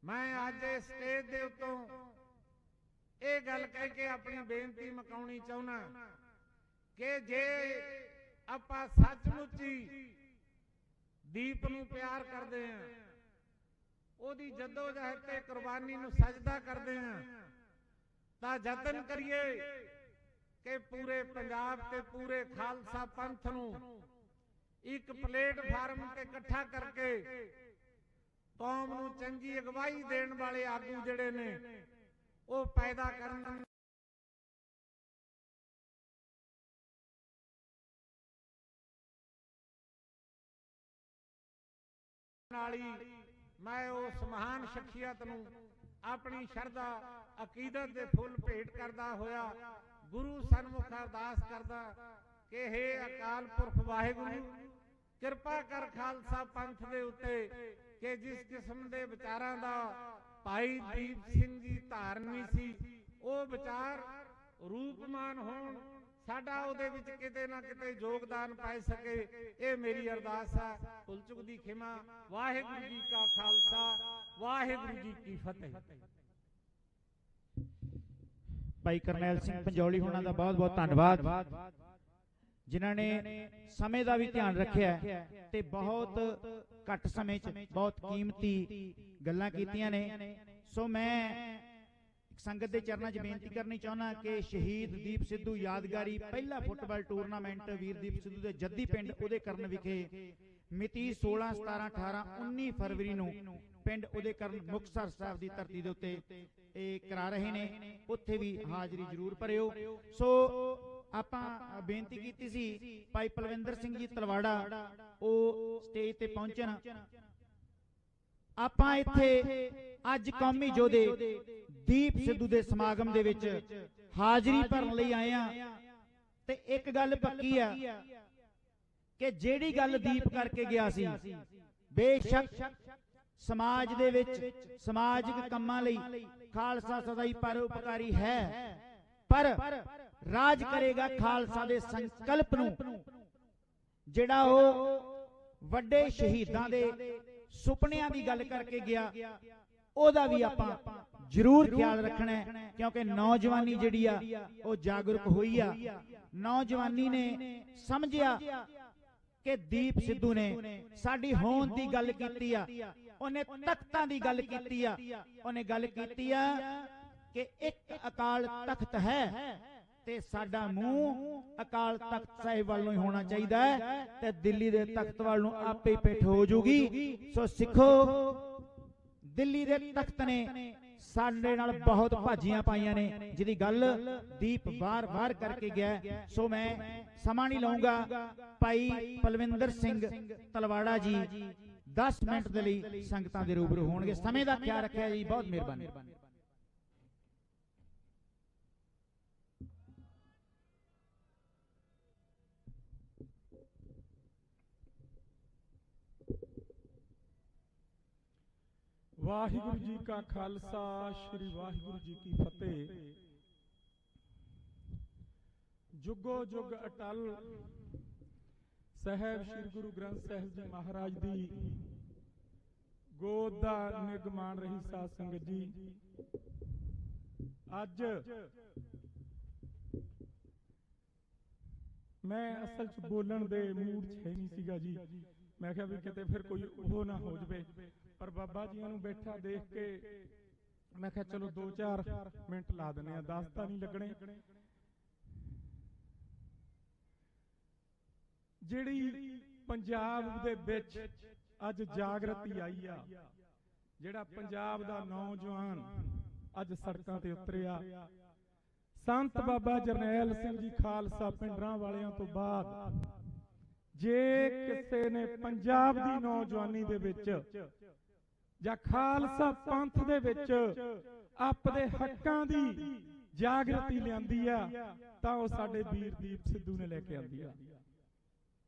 ਮੈਂ ਅੱਜ ਇਸ ਸਟੇਜ ਦੇ ਉੱਤੋਂ ਇਹ ਗੱਲ ਕਹਿ ਕੇ ਆਪਣੀ ਬੇਨਤੀ ਮੁਕਾਉਣੀ ਚਾਹੁੰਦਾ ਕਿ ਜੇ ਆਪਾਂ ਸੱਚਮੁੱਚ ਹੀ ਦੀਪ ਨੂੰ ਪਿਆਰ ਕਰਦੇ ਹਾਂ, ਉਹਦੀ ਜੱਦੋ-ਜਹਿਦ ਤੇ ਕੁਰਬਾਨੀ ਨੂੰ ਸਜਦਾ ਕਰਦੇ ਹਾਂ, ਤਾਂ ਯਤਨ ਕਰੀਏ ਕਿ ਪੂਰੇ ਪੰਜਾਬ ਤੇ ਪੂਰੇ ਖਾਲਸਾ ਪੰਥ ਨੂੰ ਇੱਕ ਪਲੇਟਫਾਰਮ ਤੇ ਇਕੱਠਾ ਕਰਕੇ ਕੌਮ ਨੂੰ ਚੰਗੀ ਅਗਵਾਈ ਦੇਣ ਵਾਲੇ ਆਗੂ ਜਿਹੜੇ ਨੇ ਉਹ ਪੈਦਾ ਕਰਨ ਵਾਲੀ ਮੈਂ ਉਸ ਮਹਾਨ ਸ਼ਖਸੀਅਤ ਨੂੰ ਆਪਣੀ ਸ਼ਰਧਾ, ਅਕੀਦਤ ਦੇ ਫੁੱਲ ਭੇਟ ਕਰਦਾ ਹੋਇਆ ਗੁਰੂ ਸਨਮੁਖ ਅਰਦਾਸ ਕਰਦਾ ਕਿ ਹੇ ਅਕਾਲ ਪੁਰਖ ਵਾਹਿਗੁਰੂ, ਕਿਰਪਾ ਕਰ ਖਾਲਸਾ ਪੰਥ ਦੇ ਉੱਤੇ ਕਿ ਜਿਸ ਕਿਸਮ ਦੇ ਵਿਚਾਰਾਂ ਦਾ ਭਾਈ ਦੀਪ ਸਿੰਘ ਜੀ ਧਾਰਨੀ ਸੀ, ਉਹ ਵਿਚਾਰ ਰੂਪਮਾਨ ਹੋਣ, ਸਾਡਾ ਉਹਦੇ ਵਿੱਚ ਕਿਤੇ ਨਾ ਕਿਤੇ ਯੋਗਦਾਨ ਪਾ ਸਕੇ। ਇਹ ਮੇਰੀ ਅਰਦਾਸ ਹੈ। ਭੁੱਲ ਚੁੱਕ ਦੀ ਖਿਮਾ। ਵਾਹਿਗੁਰੂ ਜੀ ਕਾ ਖਾਲਸਾ, ਵਾਹਿਗੁਰੂ ਜੀ ਕੀ ਫਤਿਹ। ਭਾਈ ਕਰਨੈਲ ਸਿੰਘ ਪੰਜੌਲੀ ਹੋਣਾ ਦਾ ਬਹੁਤ ਬਹੁਤ ਧੰਨਵਾਦ, ਜਿਨ੍ਹਾਂ ਨੇ ਸਮੇਂ ਦਾ ਵੀ ਧਿਆਨ ਰੱਖਿਆ ਤੇ ਬਹੁਤ ਘੱਟ ਸਮੇਂ 'ਚ ਬਹੁਤ ਕੀਮਤੀ ਗੱਲਾਂ ਕੀਤੀਆਂ ਨੇ। ਸੋ ਮੈਂ ਸੰਗਤ ਦੇ ਚਰਨਾਂ 'ਚ ਬੇਨਤੀ ਕਰਨੀ ਚਾਹੁੰਦਾ ਕਿ ਸ਼ਹੀਦ ਦੀਪ ਸਿੱਧੂ ਯਾਦਗਾਰੀ ਪਹਿਲਾ ਫੁੱਟਬਾਲ ਟੂਰਨਾਮੈਂਟ ਵੀਰਦੀਪ ਸਿੱਧੂ ਦੇ ਜੱਦੀ ਪਿੰਡ ਉਹਦੇ ਕਰਨ ਵਿਖੇ ਮਿਤੀ 16 17 18 19 ਫਰਵਰੀ ਨੂੰ ਪਿੰਡ ਉਹਦੇ ਕਰਨ ਮੁਕਤਸਰ ਸਾਹਿਬ ਦੀ ਧਰਤੀ ਦੇ ਉੱਤੇ ਇਹ ਕਰਾ ਰਹੇ ਨੇ। ਉੱਥੇ ਵੀ ਹਾਜ਼ਰੀ ਜ਼ਰੂਰ ਭਰਿਓ। ਸੋ ਆਪਾਂ ਬੇਨਤੀ ਕੀਤੀ ਸੀ ਭਾਈ ਪਲਵਿੰਦਰ ਸਿੰਘ ਜੀ ਤਲਵਾੜਾ ਉਹ ਸਟੇਜ ਤੇ ਪਹੁੰਚਣ। ਆਪਾਂ ਇੱਥੇ ਅੱਜ ਕੌਮੀ ਯੋਧੇ ਦੀਪ ਸਿੱਧੂ ਦੇ ਸਮਾਗਮ ਦੇ ਵਿੱਚ ਹਾਜ਼ਰੀ ਭਰਨ ਲਈ ਆਏ ਆ ਤੇ ਇੱਕ ਗੱਲ ਪੱਕੀ ਆ ਕਿ ਜਿਹੜੀ ਗੱਲ ਦੀਪ ਕਰਕੇ ਗਿਆ ਸੀ, ਬੇਸ਼ੱਕ ਸਮਾਜ ਦੇ ਵਿੱਚ ਸਮਾਜਿਕ ਕੰਮਾਂ ਲਈ ਖਾਲਸਾ ਸਦਾ ਹੀ ਪਰਉਪਕਾਰੀ ਹੈ, ਪਰ ਰਾਜ ਕਰੇਗਾ ਖਾਲਸਾ ਦੇ ਸੰਕਲਪ ਨੂੰ, ਜਿਹੜਾ ਉਹ ਵੱਡੇ ਸ਼ਹੀਦਾਂ ਦੇ ਸੁਪਨਿਆਂ ਦੀ ਗੱਲ ਕਰਕੇ ਗਿਆ, ਉਹਦਾ ਵੀ ਆਪਾਂ ਜ਼ਰੂਰ ਖਿਆਲ ਰੱਖਣਾ ਹੈ। ਕਿਉਂਕਿ ਨੌਜਵਾਨੀ ਜਿਹੜੀ ਆ ਉਹ ਜਾਗਰੂਕ ਹੋਈ ਆ। ਨੌਜਵਾਨੀ ਨੇ ਸਮਝਿਆ ਕਿ ਦੀਪ ਸਿੱਧੂ ਨੇ ਸਾਡੀ ਹੋਂਦ ਦੀ ਗੱਲ ਕੀਤੀ ਆ, ਉਹਨੇ ਤਖਤਾਂ ਦੀ ਗੱਲ ਕੀਤੀ ਆ, ਉਹਨੇ ਗੱਲ ਕੀਤੀ ਆ ਕਿ ਇੱਕ ਅਕਾਲ ਤਖਤ ਹੈ ਤੇ ਸਾਡਾ ਮੂੰਹ ਅਕਾਲ ਤਖਤ ਸਾਹਿਬ ਵੱਲ ਨੂੰ ਹੀ ਹੋਣਾ ਚਾਹੀਦਾ ਹੈ ਤੇ ਦਿੱਲੀ ਦੇ ਤਖਤ ਵੱਲ ਨੂੰ ਆਪੇ ਹੀ ਪਿੱਠ ਹੋ ਜੂਗੀ। ਸੋ ਸਿੱਖੋ, ਦਿੱਲੀ ਦੇ ਤਖਤ ਨੇ ਸਾਡੇ ਨਾਲ ਬਹੁਤ ਭਾਜੀਆਂ ਪਾਈਆਂ ਨੇ, ਜਿਹਦੀ ਗੱਲ ਦੀਪ ਵਾਰ-ਵਾਰ ਕਰਕੇ ਗਿਆ। ਸੋ ਮੈਂ ਸਮਾਂ ਨਹੀਂ ਲਾਉਂਗਾ। ਭਾਈ ਪਲਵਿੰਦਰ ਸਿੰਘ ਤਲਵਾੜਾ ਜੀ 10 ਮਿੰਟ ਦੇ ਲਈ ਸੰਗਤਾਂ ਦੇ ਰੂਬਰੂ ਹੋਣਗੇ। ਸਮੇਂ ਦਾ ਖਿਆਲ ਰੱਖਿਆ ਜੀ, ਬਹੁਤ ਮਿਹਰਬਾਨੀ। ਵਾਹਿਗੁਰੂ ਜੀ ਕਾ ਖਾਲਸਾ, ਸ੍ਰੀ ਵਾਹਿਗੁਰੂ ਜੀ ਕੀ ਫਤਿਹ। ਜੁਗੋ ਜੁਗ ਅਟਲ ਸਾਹਿਬ ਸ੍ਰੀ ਗੁਰੂ ਗ੍ਰੰਥ ਸਾਹਿਬ ਜੀ ਮਹਾਰਾਜ ਦੀ ਗੋਦ ਦਾ ਨਿਗਮਾਨ ਰਹੀ ਸਾਧ ਸੰਗਤ ਜੀ। ਅੱਜ ਮੈਂ ਅਸਲ 'ਚ ਬੋਲਣ ਦੇ ਮੂਡ 'ਚ ਹੈ ਨਹੀਂ ਸੀਗਾ ਜੀ। ਮੈਂ ਕਿਹਾ ਵੀ ਕਿਤੇ ਫਿਰ ਕੋਈ ਉਹ ਨਾ ਹੋ ਜਵੇ, ਪਰ ਬਾਬਾ ਜੀਆਂ ਨੂੰ ਬੈਠਾ ਦੇਖ ਕੇ ਮੈਂ ਕਿਹਾ ਚਲੋ 2-4 ਮਿੰਟ ਲਾ ਦਿੰਦੇ ਆ, 10 ਤਾਂ ਨਹੀਂ ਲੱਗਣੇ। ਜਿਹੜੀ ਪੰਜਾਬ ਦੇ ਵਿੱਚ ਅੱਜ ਜਾਗਰਤੀ ਆਈ ਆ, ਜਿਹੜਾ ਪੰਜਾਬ ਦਾ ਨੌਜਵਾਨ ਅੱਜ ਸੜਕਾਂ ਤੇ ਉਤਰਿਆ, ਸੰਤ ਬਾਬਾ ਜਰਨੈਲ ਸਿੰਘ ਜੀ ਖਾਲਸਾ ਪਿੰਡਰਾਂ ਵਾਲਿਆਂ ਤੋਂ ਬਾਅਦ ਜੇ ਕਿਸੇ ਨੇ ਪੰਜਾਬ ਦੀ ਨੌਜਵਾਨੀ ਦੇ ਵਿੱਚ ਜਾਂ ਖਾਲਸਾ ਪੰਥ ਦੇ ਵਿੱਚ ਆਪਣੇ ਹੱਕਾਂ ਦੀ ਜਾਗਰਤੀ ਲਿਆਂਦੀ ਆ ਤਾਂ ਉਹ ਸਾਡੇ ਵੀਰ ਦੀਪ ਸਿੱਧੂ ਨੇ ਲੈ ਕੇ ਆਂਦੀ ਆ।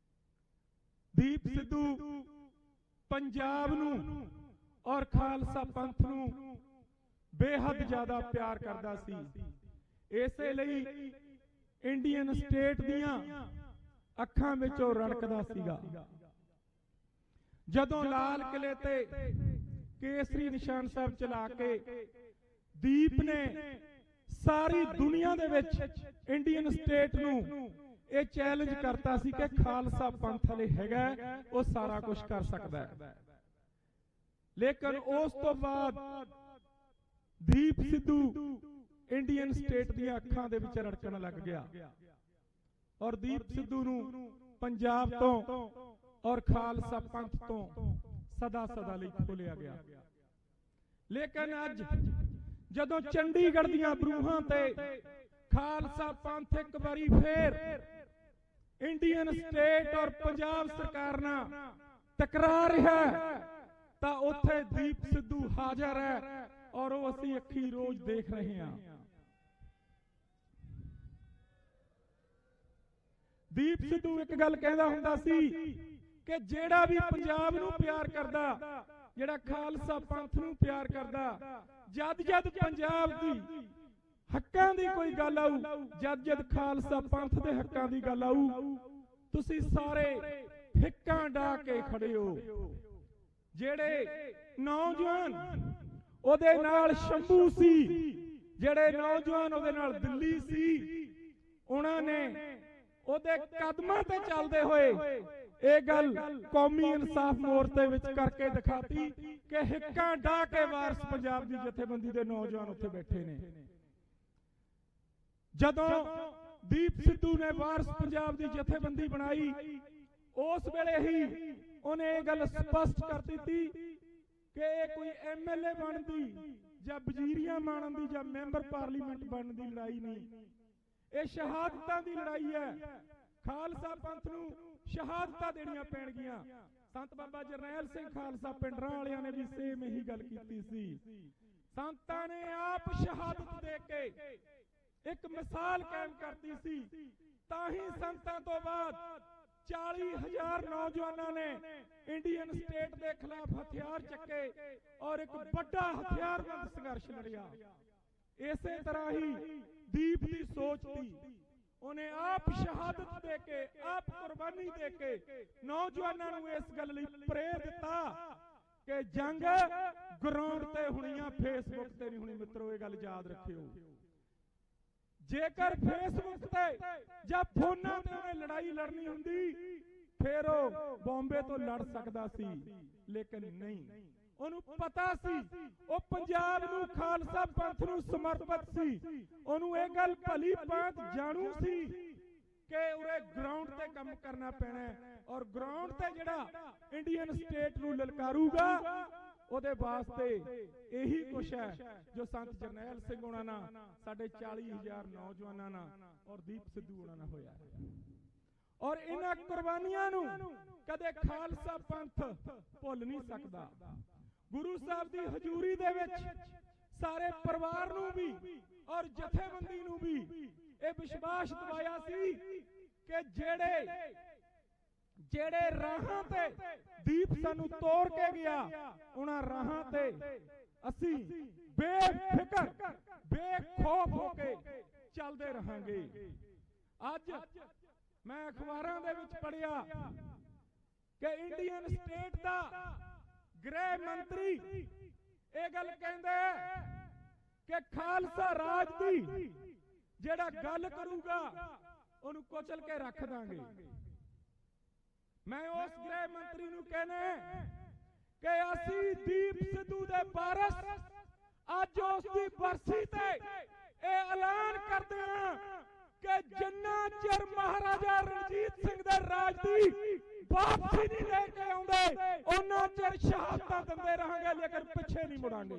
ਦੀਪ ਸਿੱਧੂ ਪੰਜਾਬ ਨੂੰ ਔਰ ਖਾਲਸਾ ਪੰਥ ਨੂੰ ਬੇਹੱਦ ਜ਼ਿਆਦਾ ਪਿਆਰ ਕਰਦਾ ਸੀ। ਇਸੇ ਲਈ ਇੰਡੀਅਨ ਸਟੇਟ ਦੀਆਂ ਅੱਖਾਂ ਵਿੱਚੋਂ ਰੜਕਦਾ ਸੀਗਾ। ਜਦੋਂ ਲਾਲ ਕਿਲੇ ਤੇ ਕੇਸਰੀ ਨਿਸ਼ਾਨ ਸਾਹਿਬ ਚਲਾ ਕੇ ਦੀਪ ਨੇ ਸਾਰੀ ਦੁਨੀਆ ਦੇ ਵਿੱਚ ਇੰਡੀਅਨ ਸਟੇਟ ਨੂੰ ਇਹ ਚੈਲੰਜ ਕਰਤਾ ਸੀ ਕਿ ਖਾਲਸਾ ਪੰਥ ਹਲੇ ਹੈਗਾ, ਉਹ ਸਾਰਾ ਕੁਝ ਕਰ ਸਕਦਾ ਹੈ। ਲੇਕਿਨ ਉਸ ਤੋਂ ਬਾਅਦ ਦੀਪ ਸਿੱਧੂ ਇੰਡੀਅਨ ਸਟੇਟ ਦੀਆਂ ਅੱਖਾਂ ਦੇ ਵਿੱਚ ਰੜਕਣ ਲੱਗ ਗਿਆ ਔਰ ਦੀਪ ਸਿੱਧੂ ਨੂੰ ਪੰਜਾਬ ਤੋਂ ਔਰ ਖਾਲਸਾ ਪੰਥ ਤੋਂ ਸਦਾ ਸਦਾ ਲਈ ਖੋਲਿਆ ਗਿਆ। ਲੇਕਿਨ ਅੱਜ ਜਦੋਂ ਚੰਡੀਗੜ੍ਹ ਦੀਆਂ ਬਰੂਹਾਂ ਤੇ ਖਾਲਸਾ ਪੰਥ ਇੱਕ ਵਾਰੀ ਫੇਰ ਇੰਡੀਅਨ ਸਟੇਟ ਔਰ ਪੰਜਾਬ ਸਰਕਾਰ ਨਾਲ ਟਕਰਾ ਰਿਹਾ ਤਾਂ ਉੱਥੇ ਦੀਪ ਸਿੱਧੂ ਹਾਜ਼ਰ ਹੈ ਔਰ ਉਹ ਅਸੀਂ ਅੱਖੀ ਰੋਜ਼ ਦੇਖ ਰਹੇ ਹਾਂ। ਦੀਪ ਸਿੱਧੂ ਇੱਕ ਗੱਲ ਕਹਿੰਦਾ ਹੁੰਦਾ ਸੀ ਕਿ ਜਿਹੜਾ ਵੀ ਪੰਜਾਬ ਨੂੰ ਪਿਆਰ ਕਰਦਾ, ਜਿਹੜਾ ਖਾਲਸਾ ਪੰਥ ਨੂੰ ਪਿਆਰ ਕਰਦਾ, ਜਦ ਜਦ ਪੰਜਾਬ ਦੀ ਹੱਕਾਂ ਦੀ ਕੋਈ ਗੱਲ ਆਊ, ਜਦ ਜਦ ਖਾਲਸਾ ਪੰਥ ਦੇ ਹੱਕਾਂ ਦੀ ਗੱਲ ਆਊ, ਤੁਸੀਂ ਸਾਰੇ ਹਿੱਕਾਂ ਡਾ ਕੇ ਖੜੇ ਹੋ। ਜਿਹੜੇ ਨੌਜਵਾਨ ਉਹਦੇ ਨਾਲ ਸ਼ੰਭੂ ਸੀ, ਜਿਹੜੇ ਨੌਜਵਾਨ ਉਹਦੇ ਨਾਲ ਦਿੱਲੀ ਸੀ, ਉਹਨਾਂ ਨੇ ਉਹਦੇ ਕਦਮਾਂ ਤੇ ਚੱਲਦੇ ਹੋਏ ਇਹ ਗੱਲ ਕੌਮੀ ਇਨਸਾਫ ਮੋਰਚੇ ਵਿੱਚ ਕਰਕੇ ਦਿਖਾਤੀ ਕਿ ਹਿੱਕਾਂ ਢਾਹ ਕੇ ਵਾਰਸ ਪੰਜਾਬ ਦੀ ਜਥੇਬੰਦੀ ਦੇ ਨੌਜਵਾਨ ਉੱਥੇ ਬੈਠੇ ਨੇ। ਜਦੋਂ ਦੀਪ ਸਿੱਧੂ ਨੇ ਵਾਰਸ ਪੰਜਾਬ ਦੀ ਜਥੇਬੰਦੀ ਬਣਾਈ, ਉਸ ਵੇਲੇ ਹੀ ਉਹਨੇ ਇਹ ਗੱਲ ਸਪਸ਼ਟ ਕਰ ਦਿੱਤੀ ਕਿ ਇਹ ਕੋਈ ਐਮਐਲਏ ਬਣਦੀ ਜਾਂ ਵਜ਼ੀਰੀਆਂ ਮਾਣਨ ਦੀ ਜਾਂ ਮੈਂਬਰ ਪਾਰਲੀਮੈਂਟ ਬਣਨ ਦੀ ਲੜਾਈ ਨਹੀਂ, ਇਹ ਸ਼ਹਾਦਤਾਂ ਦੀ ਲੜਾਈ ਹੈ। ਖਾਲਸਾ ਪੰਥ ਨੂੰ ਸ਼ਹਾਦਤਾਂ ਦੇਣੀਆਂ ਪੈਣਗੀਆਂ। ਸੰਤ ਬਾਬਾ ਜਰਨੈਲ ਸਿੰਘ ਖਾਲਸਾ ਪਿੰਡਰਾਂ ਵਾਲਿਆਂ ਨੇ ਵੀ ਸੇਮ ਇਹੀ ਗੱਲ ਕੀਤੀ ਸੀ। ਸੰਤਾਂ ਨੇ ਆਪ ਸ਼ਹਾਦਤ ਦੇ ਕੇ ਇੱਕ ਮਿਸਾਲ ਕਾਇਮ ਕਰਤੀ ਸੀ, ਤਾਂ ਹੀ ਸੰਤਾਂ ਤੋਂ ਬਾਅਦ 40,000 ਨੌਜਵਾਨਾਂ ਨੇ ਇੰਡੀਅਨ ਸਟੇਟ ਦੇ ਖਿਲਾਫ ਹਥਿਆਰ ਚੱਕੇ ਔਰ ਇੱਕ ਵੱਡਾ ਹਥਿਆਰਬੰਦ ਸੰਘਰਸ਼ ਲੜਿਆ। ਇਸੇ ਤਰ੍ਹਾਂ ਹੀ ਦੀਪ ਦੀ ਸੋਚ ਸੀ, ਉਹਨੇ ਆਪ ਸ਼ਹਾਦਤ ਦੇ ਕੇ, ਆਪ ਕੁਰਬਾਨੀ ਦੇ ਕੇ ਨੌਜਵਾਨਾਂ ਨੂੰ ਇਸ ਗੱਲ ਲਈ ਪ੍ਰੇਰ ਦਿੱਤਾ ਕਿ ਜੰਗ ਗਰਾਊਂਡ ਤੇ ਹੋਣੀ ਆ, ਫੇਸਬੁੱਕ ਤੇ ਨਹੀਂ ਹੋਣੀ। ਮਿੱਤਰੋ ਇਹ ਗੱਲ ਯਾਦ ਰੱਖਿਓ, ਜੇਕਰ ਫੇਸਬੁੱਕ ਤੇ ਜਾਂ ਫੋਨਾਂ ਤੇ ਉਹਨੇ ਲੜਾਈ ਲੜਨੀ ਹੁੰਦੀ ਫਿਰ ਉਹ ਬੰਬੇ ਤੋਂ ਲੜ ਸਕਦਾ ਸੀ, ਲੇਕਿਨ ਨਹੀਂ। ਉਹਨੂੰ ਪਤਾ ਸੀ ਉਹ ਪੰਜਾਬ ਨੂੰ, ਖਾਲਸਾ ਪੰਥ ਨੂੰ ਸਮਰਪਿਤ ਸੀ। ਉਹਨੂੰ ਇਹ ਗੱਲ ਭਲੀ ਭਾਂਤ ਜਾਣੂ ਸੀ ਕਿ ਉਰੇ ਗਰਾਊਂਡ ਤੇ ਕੰਮ ਕਰਨਾ ਪੈਣਾ ਔਰ ਗਰਾਊਂਡ ਤੇ ਜਿਹੜਾ ਇੰਡੀਅਨ ਸਟੇਟ ਨੂੰ ਲਲਕਾਰੂਗਾ ਉਹਦੇ ਵਾਸਤੇ ਇਹੀ ਕੁਛ ਹੈ ਜੋ ਸੰਤ ਜਰਨੈਲ ਸਿੰਘ ਉਹਨਾਂ ਨਾਲ, ਸਾਡੇ 40,000 ਨੌਜਵਾਨਾਂ ਨਾਲ ਔਰ ਦੀਪ ਸਿੱਧੂ ਉਹਨਾਂ ਨਾਲ ਹੋਇਆ। ਔਰ ਇਹਨਾਂ ਕੁਰਬਾਨੀਆਂ ਨੂੰ ਕਦੇ ਖਾਲਸਾ ਪੰਥ ਭੁੱਲ ਨਹੀਂ ਸਕਦਾ। ਗੁਰੂ ਸਾਹਿਬ ਦੀ ਹਜ਼ੂਰੀ ਦੇ ਵਿੱਚ ਸਾਰੇ ਪਰਿਵਾਰ ਨੂੰ ਵੀ ਔਰ ਜਥੇਬੰਦੀ ਨੂੰ ਵੀ ਇਹ ਵਿਸ਼ਵਾਸ ਦਿਵਾਇਆ ਸੀ ਕਿ ਜਿਹੜੇ ਰਾਹਾਂ ਤੇ ਦੀਪ ਸਾਨੂੰ ਤੋੜ ਕੇ ਗਿਆ, ਉਹਨਾਂ ਰਾਹਾਂ ਤੇ ਅਸੀਂ ਬੇਫਿਕਰ ਬੇਖੌਫ ਹੋ ਕੇ ਚੱਲਦੇ ਰਹਾਂਗੇ। ਅੱਜ ਮੈਂ ਅਖਬਾਰਾਂ ਦੇ ਵਿੱਚ ਪੜ੍ਹਿਆ ਕਿ ਇੰਡੀਅਨ ਸਟੇਟ ਦਾ ਗ੍ਰਹਿ ਮੰਤਰੀ ਇਹ ਗੱਲ ਕਹਿੰਦਾ ਕਿ ਖਾਲਸਾ ਰਾਜ ਦੀ ਜਿਹੜਾ ਗੱਲ ਕਰੂਗਾ ਉਹਨੂੰ ਕੁਚਲ ਕੇ ਰੱਖ ਦਾਂਗੇ। ਮੈਂ ਉਸ ਗ੍ਰਹਿ ਮੰਤਰੀ ਨੂੰ ਕਹਿਣਾ ਕਿ ਅਸੀਂ ਦੀਪ ਸਿੱਧੂ ਦੇ ਵਾਰਸ ਅੱਜ ਉਸ ਦੀ ਬਰਸੀ ਤੇ ਇਹ ਐਲਾਨ ਕਰਦੇ ਹਾਂ ਕਿ ਜਿੰਨਾ ਚਿਰ ਮਹਾਰਾਜਾ ਰਣਜੀਤ ਸਿੰਘ ਦੇ ਰਾਜ ਦੀ ਵਾਪਸੀ ਨਹੀਂ ਲੈ ਕੇ ਆਉਂਦੇ ਉਹਨਾਂ ਚਿਰ ਸ਼ਹਾਦਤਾਂ ਦਿੰਦੇ ਰਹਾਂਗੇ, ਲੇਕਿਨ ਪਿੱਛੇ ਨਹੀਂ ਮੁੜਾਂਗੇ।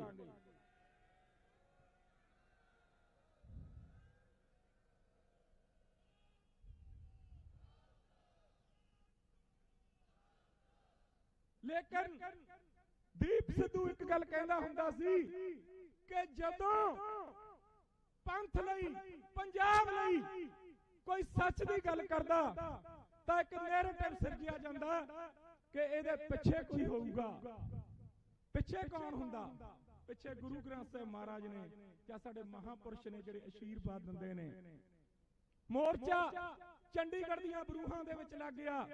ਲੇਕਿਨ ਦੀਪ ਸਿੱਧੂ ਇੱਕ ਗੱਲ ਕਹਿੰਦਾ ਹੁੰਦਾ ਸੀ ਕਿ ਜਦੋਂ ਪੰਥ ਲਈ, ਪੰਜਾਬ ਲਈ ਕੋਈ ਸੱਚ ਦੀ ਗੱਲ ਕਰਦਾ ਤਾਂ ਇੱਕ ਨੈਰੇਟਿਵ ਸਿਰਜਿਆ ਜਾਂਦਾ ਕਿ ਇਹਦੇ ਪਿੱਛੇ ਕੋਈ ਹੋਊਗਾ। ਪਿੱਛੇ ਕੌਣ ਹੁੰਦਾ? ਪਿੱਛੇ ਗੁਰੂ ਗ੍ਰੰਥ ਸਾਹਿਬ ਮਹਾਰਾਜ ਨੇ ਜਾਂ ਸਾਡੇ ਮਹਾਪੁਰਸ਼ ਨੇ ਜਿਹੜੇ ਅਸ਼ੀਰਵਾਦ ਦਿੰਦੇ ਨੇ। ਮੋਰਚਾ ਚੰਡੀਗੜ੍ਹ ਦੀਆਂ ਬਰੂਹਾਂ ਦੇ ਵਿੱਚ ਲੱਗ ਗਿਆ।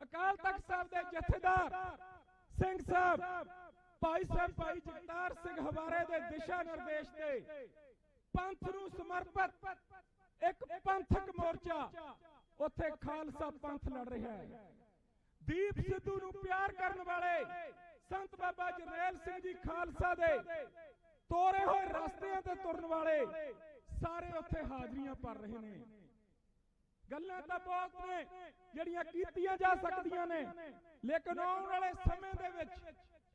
ਅਕਾਲ ਤਖਤ ਸਾਹਿਬ ਦੇ ਜਥੇਦਾਰ ਸਿੰਘ ਸਾਹਿਬ ਭਾਈ ਜਗਤਾਰ ਸਿੰਘ ਹਵਾਰੇ ਦੇ ਦਿਸ਼ਾ ਨਿਰਦੇਸ਼ ਤੇ ਪੰਥ ਨੂੰ ਸਮਰਪਿਤ ਇੱਕ ਪੰਥਕ ਮੋਰਚਾ ਉੱਥੇ ਖਾਲਸਾ ਪੰਥ ਲੜ ਰਿਹਾ ਹੈ। ਦੀਪ ਸਿੱਧੂ ਨੂੰ ਪਿਆਰ ਕਰਨ ਵਾਲੇ ਸੰਤ ਬਾਬਾ ਜਰਨੈਲ ਸਿੰਘ ਜੀ ਖਾਲਸਾ ਦੇ ਤੋਰੇ ਹੋਏ ਰਸਤਿਆਂ ਤੇ ਤੁਰਨ ਵਾਲੇ ਸਾਰੇ ਉੱਥੇ ਹਾਜ਼ਰੀਆਂ ਭਰ ਰਹੇ ਨੇ। ਗੱਲਾਂ ਤਾਂ ਬਹੁਤ ਨੇ ਜਿਹੜੀਆਂ ਕੀਤੀਆਂ ਜਾ ਸਕਦੀਆਂ ਨੇ, ਲੇਕਿਨ ਆਉਣ ਵਾਲੇ ਸਮੇਂ ਦੇ ਵਿੱਚ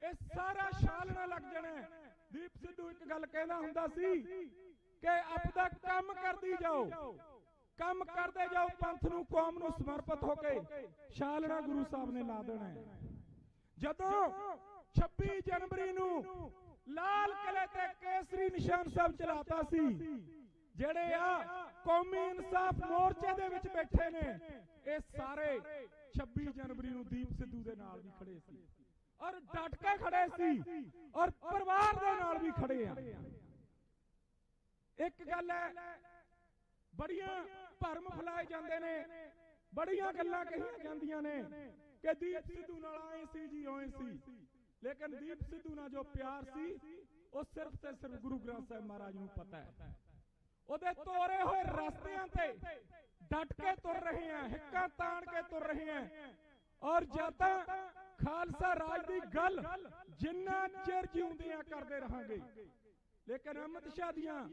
ਇਹ ਸਾਰਾ ਛਾਲਣਾ ਲੱਗ ਜਾਣਾ। ਦੀਪ ਸਿੱਧੂ ਇੱਕ ਗੱਲ ਕਹਿੰਦਾ ਹੁੰਦਾ ਸੀ ਕਿ ਆਪਦਾ ਕੰਮ ਕਰਦੀ ਜਾਓ, ਕੰਮ ਕਰਦੇ ਜਾਓ, ਪੰਥ ਨੂੰ, ਕੌਮ ਨੂੰ ਸਮਰਪਿਤ ਹੋ ਕੇ ਛਾਲਣਾ ਗੁਰੂ ਸਾਹਿਬ ਨੇ ਲਾ ਦੇਣਾ। ਜਦੋਂ 26 ਜਨਵਰੀ ਨੂੰ ਲਾਲ ਕਿਲੇ ਤੇ ਕੇਸਰੀ ਨਿਸ਼ਾਨ ਸਾਹਿਬ ਚਲਾਤਾ ਸੀ, ਜਿਹੜੇ ਆ ਕੌਮੀ ਇਨਸਾਫ ਮੋਰਚੇ ਦੇ ਵਿੱਚ ਬੈਠੇ ਨੇ, ਇਹ ਸਾਰੇ 26 ਜਨਵਰੀ ਨੂੰ ਦੀਪ ਸਿੱਧੂ ਦੇ ਨਾਲ ਵੀ ਖੜੇ ਸੀ ਔਰ ਡਟ ਕੇ ਖੜੇ ਸੀ ਔਰ ਪਰਿਵਾਰ ਦੇ ਨਾਲ ਵੀ ਖੜੇ ਆ। ਇੱਕ ਗੱਲ ਹੈ, ਬੜੀਆਂ ਭਰਮ ਫੈਲਾਏ ਜਾਂਦੇ ਨੇ, ਬੜੀਆਂ ਗੱਲਾਂ ਕਹੀਆਂ ਜਾਂਦੀਆਂ ਨੇ ਕਿ ਦੀਪ ਸਿੱਧੂ ਨਾਲ ਆਏ ਸੀ ਜੀ, ਹੋਏ ਸੀ, ਲੇਕਿਨ ਦੀਪ ਸਿੱਧੂ ਨਾਲ ਜੋ ਪਿਆਰ ਸੀ ਉਹ ਸਿਰਫ ਤੇ ਸਿਰਫ ਗੁਰੂ ਗ੍ਰੰਥ ਸਾਹਿਬ ਮਹਾਰਾਜ ਨੂੰ ਪਤਾ ਹੈ। ਉਹਦੇ ਤੋਰੇ ਹੋਏ ਰਸਤਿਆਂ ਤੇ ਡਟ ਕੇ ਤੁਰ ਰਹੇ ਆ, ਹਿੱਕਾਂ ਤਾਣ ਕੇ ਤੁਰ ਰਹੇ ਆ। ਔਰ ਜਦ ਤੱਕ ਖਾਲਸਾ ਰਾਜ ਦੀ ਗੱਲ ਜਿੰਨਾ ਚਿਰ ਜਿਉਂਦੇ ਆ ਕਰਦੇ ਰਹਾਂਗੇ। ਲੇਕਿਨ ਅਮਿਤ ਸ਼ਾਹ ਦੀਆਂ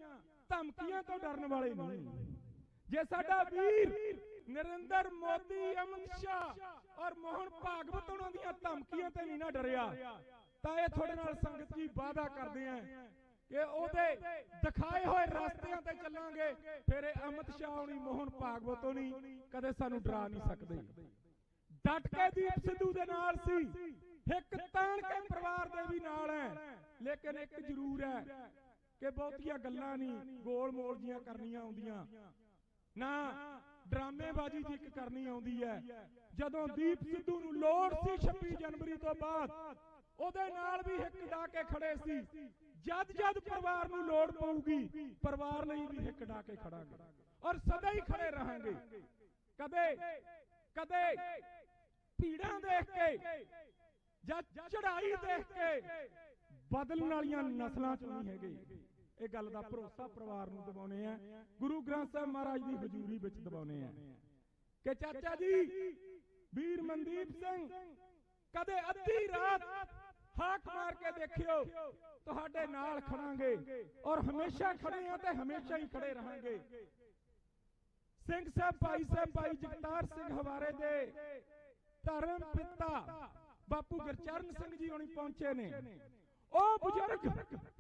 ਧਮਕੀਆਂ ਤੋਂ ਡਰਨ ਵਾਲੇ ਨਹੀਂ। ਜੇ ਸਾਡਾ ਵੀਰ ਨਰਿੰਦਰ ਮੋਦੀ, ਅਮਿਤ ਸ਼ਾਹ ਔਰ ਮੋਹਨ ਭਾਗਵਤ ਉਹਨਾਂ ਦੀਆਂ ਧਮਕੀਆਂ ਤੇ ਨਹੀਂ ਨਾ ਡਰਿਆ, ਤਾਂ ਇਹ ਤੁਹਾਡੇ ਨਾਲ ਸੰਗਤ ਜੀ ਵਾਅਦਾ ਕਰਦੇ ਆ ਕਿ ਉਹਦੇ ਦਿਖਾਏ ਹੋਏ ਰਸਤਿਆਂ ਤੇ ਚੱਲਾਂਗੇ। ਫਿਰ ਇਹ ਅਮਿਤ ਸ਼ਾਹ ਹੋਣੀ, ਮੋਹਨ ਭਾਗਵਤ ਹੋਣੀ ਕਦੇ ਸਾਨੂੰ ਡਰਾ ਨਹੀਂ ਸਕਦੇ। ਡਟ ਕੇ ਦੀਪ ਸਿੱਧੂ ਦੇ ਨਾਲ ਸੀ, ਹਿੱਕ ਤਾਣ ਕੇ ਪਰਿਵਾਰ ਦੇ ਵੀ ਨਾਲ ਹੈ। ਲੇਕਿਨ ਇੱਕ ਜ਼ਰੂਰ ਹੈ ਕਿ ਬਹੁਤੀਆਂ ਗੱਲਾਂ ਨਹੀਂ ਗੋਲ ਮੋਲ ਜੀਆਂ ਕਰਨੀਆਂ ਆਉਂਦੀਆਂ, ਨਾ ਡਰਾਮੇਬਾਜ਼ੀ ਜੀ ਇੱਕ ਕਰਨੀ ਆਉਂਦੀ ਹੈ। ਜਦੋਂ ਦੀਪ ਸਿੱਧੂ ਨੂੰ ਲੋੜ ਸੀ 26 ਜਨਵਰੀ ਤੋਂ ਬਾਅਦ, ਉਹਦੇ ਨਾਲ ਵੀ ਹਿੱਕ ਡਾ ਕੇ ਖੜੇ ਸੀ। ਜਦ ਜਦ ਪਰਿਵਾਰ ਨੂੰ ਲੋੜ ਪਊਗੀ, ਪਰਿਵਾਰ ਲਈ ਵੀ ਹਿੱਕ ਡਾ ਕੇ ਖੜਾਂਗੇ ਔਰ ਸਦਾ ਹੀ ਖੜੇ ਰਹਾਂਗੇ। ਕਦੇ ਭੀੜਾਂ ਦੇਖ ਕੇ ਜਾਂ ਚੜਾਈ ਦੇਖ ਕੇ ਬਦਲਣ ਵਾਲੀਆਂ ਨਸਲਾਂ ਚ ਨਹੀਂ ਹੈਗੇ। ਇਹ ਗੱਲ ਦਾ ਭਰੋਸਾ ਪਰਿਵਾਰ ਨੂੰ ਦਿਵਾਉਣੇ ਆ, ਗੁਰੂ ਗ੍ਰੰਥ ਸਾਹਿਬ ਮਹਾਰਾਜ ਦੀ ਹਜ਼ੂਰੀ ਵਿੱਚ ਦਿਵਾਉਣੇ ਆ ਕਿ ਚਾਚਾ ਜੀ ਵੀਰ ਮਨਦੀਪ ਸਿੰਘ ਕਦੇ ਅੱਧੀ ਰਾਤ ਹਾਕ ਮਾਰ ਕੇ ਦੇਖਿਓ, ਤੁਹਾਡੇ ਨਾਲ ਖੜਾਂਗੇ ਔਰ ਹਮੇਸ਼ਾ ਖੜੇ ਆ ਤੇ ਹਮੇਸ਼ਾ ਹੀ ਖੜੇ ਰਹਾਂਗੇ। ਸਿੰਘ ਸਾਹਿਬ ਭਾਈ ਜਗਤਾਰ ਸਿੰਘ ਹਵਾਰੇ ਦੇ ਧਰਮ ਪਿਤਾ ਬਾਪੂ ਗੁਰਚਰਨ ਸਿੰਘ ਜੀ ਹੁਣੀ ਪਹੁੰਚੇ ਨੇ। ਉਹ ਬਜ਼ੁਰਗ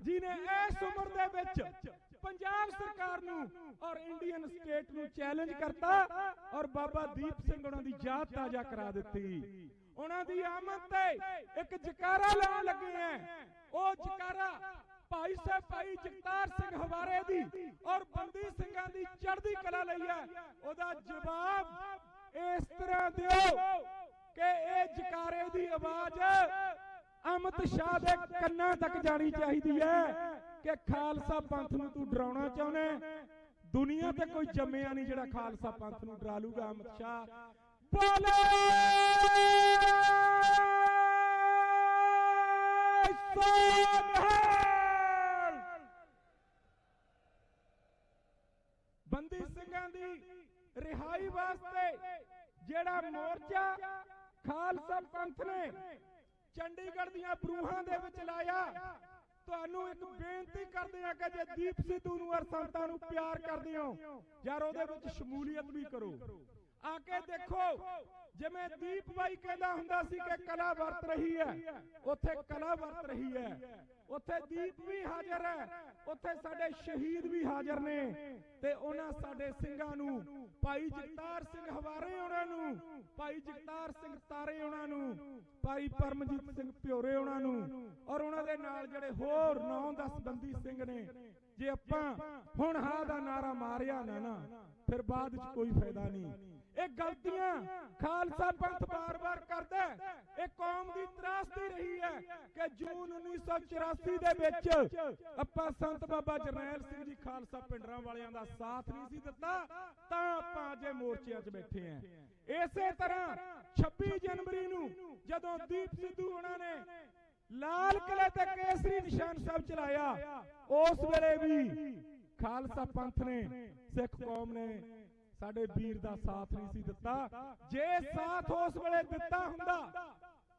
ਜੀ ਨੇ ਇਸ ਉਮਰ ਦੇ ਵਿੱਚ ਪੰਜਾਬ ਸਰਕਾਰ ਨੂੰ ਔਰ ਇੰਡੀਅਨ ਸਟੇਟ ਨੂੰ ਚੈਲੰਜ ਕਰਤਾ ਔਰ ਬਾਬਾ ਦੀਪ ਸਿੰਘ ਉਹਨਾਂ ਦੀ ਯਾਦ ਤਾਜ਼ਾ ਕਰਾ ਦਿੱਤੀ। ਉਹਨਾਂ ਦੀ ਆਮਦ ਤੇ ਇੱਕ ਜਕਾਰਾ ਲਾਉਣ ਲੱਗੇ ਆ। ਉਹ ਜਕਾਰਾ ਭਾਈ ਜਗਤਾਰ ਸਿੰਘ ਹਵਾਰੇ ਦੀ ਔਰ ਬੰਦੀ ਸਿੰਘਾਂ ਦੀ ਚੜ੍ਹਦੀ ਕਲਾ ਲਈ ਹੈ। ਉਹਦਾ ਜਵਾਬ ਇਸ ਤਰ੍ਹਾਂ ਦਿਓ ਕਿ ਇਹ ਜਕਾਰੇ ਦੀ ਆਵਾਜ਼ ਅਮਿਤ ਸ਼ਾਹ ਦੇ ਕੰਨਾਂ ਤੱਕ ਜਾਣੀ ਚਾਹੀਦੀ ਹੈ ਕਿ ਖਾਲਸਾ ਪੰਥ ਨੂੰ ਤੂੰ ਡਰਾਉਣਾ ਚਾਹੁੰਦਾ। ਦੁਨੀਆ ਤੇ ਕੋਈ ਜੰਮਿਆ ਨਹੀਂ ਜਿਹੜਾ ਖਾਲਸਾ ਪੰਥ ਨੂੰ ਡਰਾ ਲੂਗਾ। ਅਮਿਤ ਸ਼ਾਹ ਬੋਲੇ ਬੰਦੀ ਸਿੰਘਾਂ ਦੀ ਰਿਹਾਈ ਵਾਸਤੇ ਜਿਹੜਾ ਮੋਰਚਾ ਖਾਲਸਾ ਪੰਥ ਨੇ ਚੰਡੀਗੜ੍ਹ ਦੀਆਂ ਬਰੂਹਾਂ ਦੇ ਵਿੱਚ ਲਾਇਆ, ਤੁਹਾਨੂੰ ਇੱਕ ਬੇਨਤੀ ਕਰਦੇ ਆ ਕਿ ਜੇ ਦੀਪ ਸਿੱਧੂ ਨੂੰ ਔਰ ਸੰਤਾਂ ਨੂੰ ਪਿਆਰ ਕਰਦੇ ਹੋ ਯਾਰ ਉਹਦੇ ਵਿੱਚ ਸ਼ਮੂਲੀਅਤ ਵੀ ਕਰੋ। ਆ ਕੇ ਦੇਖੋ, ਜਿਵੇਂ ਦੀਪ ਬਾਈ ਕਹਿੰਦਾ ਹੁੰਦਾ ਸੀ ਕਿ ਕਲਾ ਵਰਤ ਰਹੀ ਹੈ, ਉੱਥੇ ਕਲਾ ਵਰਤ ਰਹੀ ਹੈ। ਉੱਥੇ ਦੀਪ ਵੀ ਹਾਜ਼ਰ ਹੈ, ਉੱਥੇ ਸਾਡੇ ਸ਼ਹੀਦ ਵੀ ਹਾਜ਼ਰ ਨੇ ਤੇ ਉਹਨਾਂ ਸਾਡੇ ਸਿੰਘਾਂ ਨੂੰ, ਭਾਈ ਜਗਤਾਰ ਸਿੰਘ ਹਵਾਰੇ ਉਹਨਾਂ ਨੂੰ, ਭਾਈ ਜਗਤਾਰ ਸਿੰਘ ਤਾਰੇ ਉਹਨਾਂ ਨੂੰ, ਭਾਈ ਪਰਮਜੀਤ ਸਿੰਘ ਪਿਓਰੇ ਉਹਨਾਂ ਨੂੰ ਔਰ ਉਹਨਾਂ ਦੇ ਨਾਲ ਜਿਹੜੇ ਹੋਰ 9-10 ਬੰਦੀ ਸਿੰਘ ਨੇ। ਜੇ ਆਪਾਂ ਹੁਣ ਹਾਂ ਦਾ ਨਾਰਾ ਮਾਰਿਆ ਨਾ ਫਿਰ ਬਾਅਦ ਵਿੱਚ ਕੋਈ ਫਾਇਦਾ ਨਹੀਂ। ਇਹ ਗਲਤੀਆਂ ਖਾਲਸਾ ਪੰਥ ਬਾਰ-ਬਾਰ ਕਰਦਾ। ਇਹ ਕੌਮ ਦੀ ਤਰਾਸਦੀ ਰਹੀ ਹੈ ਕਿ ਜੂਨ 1984 ਦੇ ਵਿੱਚ ਆਪਾਂ ਸੰਤ ਬਾਬਾ ਜਰਨੈਲ ਸਿੰਘ ਜੀ ਖਾਲਸਾ ਪਿੰਡਰਾਂ ਵਾਲਿਆਂ ਦਾ ਸਾਥ ਨਹੀਂ ਸੀ ਦਿੱਤਾ, ਤਾਂ ਆਪਾਂ ਅੱਜ ਮੋਰਚਿਆਂ 'ਚ ਬੈਠੇ ਆਂ। ਇਸੇ ਤਰ੍ਹਾਂ 26 ਜਨਵਰੀ ਨੂੰ ਜਦੋਂ ਦੀਪ ਸਿੱਧੂ ਉਹਨਾਂ ਨੇ ਲਾਲ ਕਿਲੇ ਤੇ ਕੇਸਰੀ ਨਿਸ਼ਾਨ ਸਾਹਿਬ ਚਲਾਇਆ, ਉਸ ਵੇਲੇ ਵੀ ਖਾਲਸਾ ਪੰਥ ਨੇ, ਸਿੱਖ ਕੌਮ ਨੇ ਸਾਡੇ ਵੀਰ ਦਾ ਸਾਥ ਨਹੀਂ ਸੀ ਦਿੱਤਾ। ਜੇ ਸਾਥ ਉਸ ਵੇਲੇ ਦਿੱਤਾ ਹੁੰਦਾ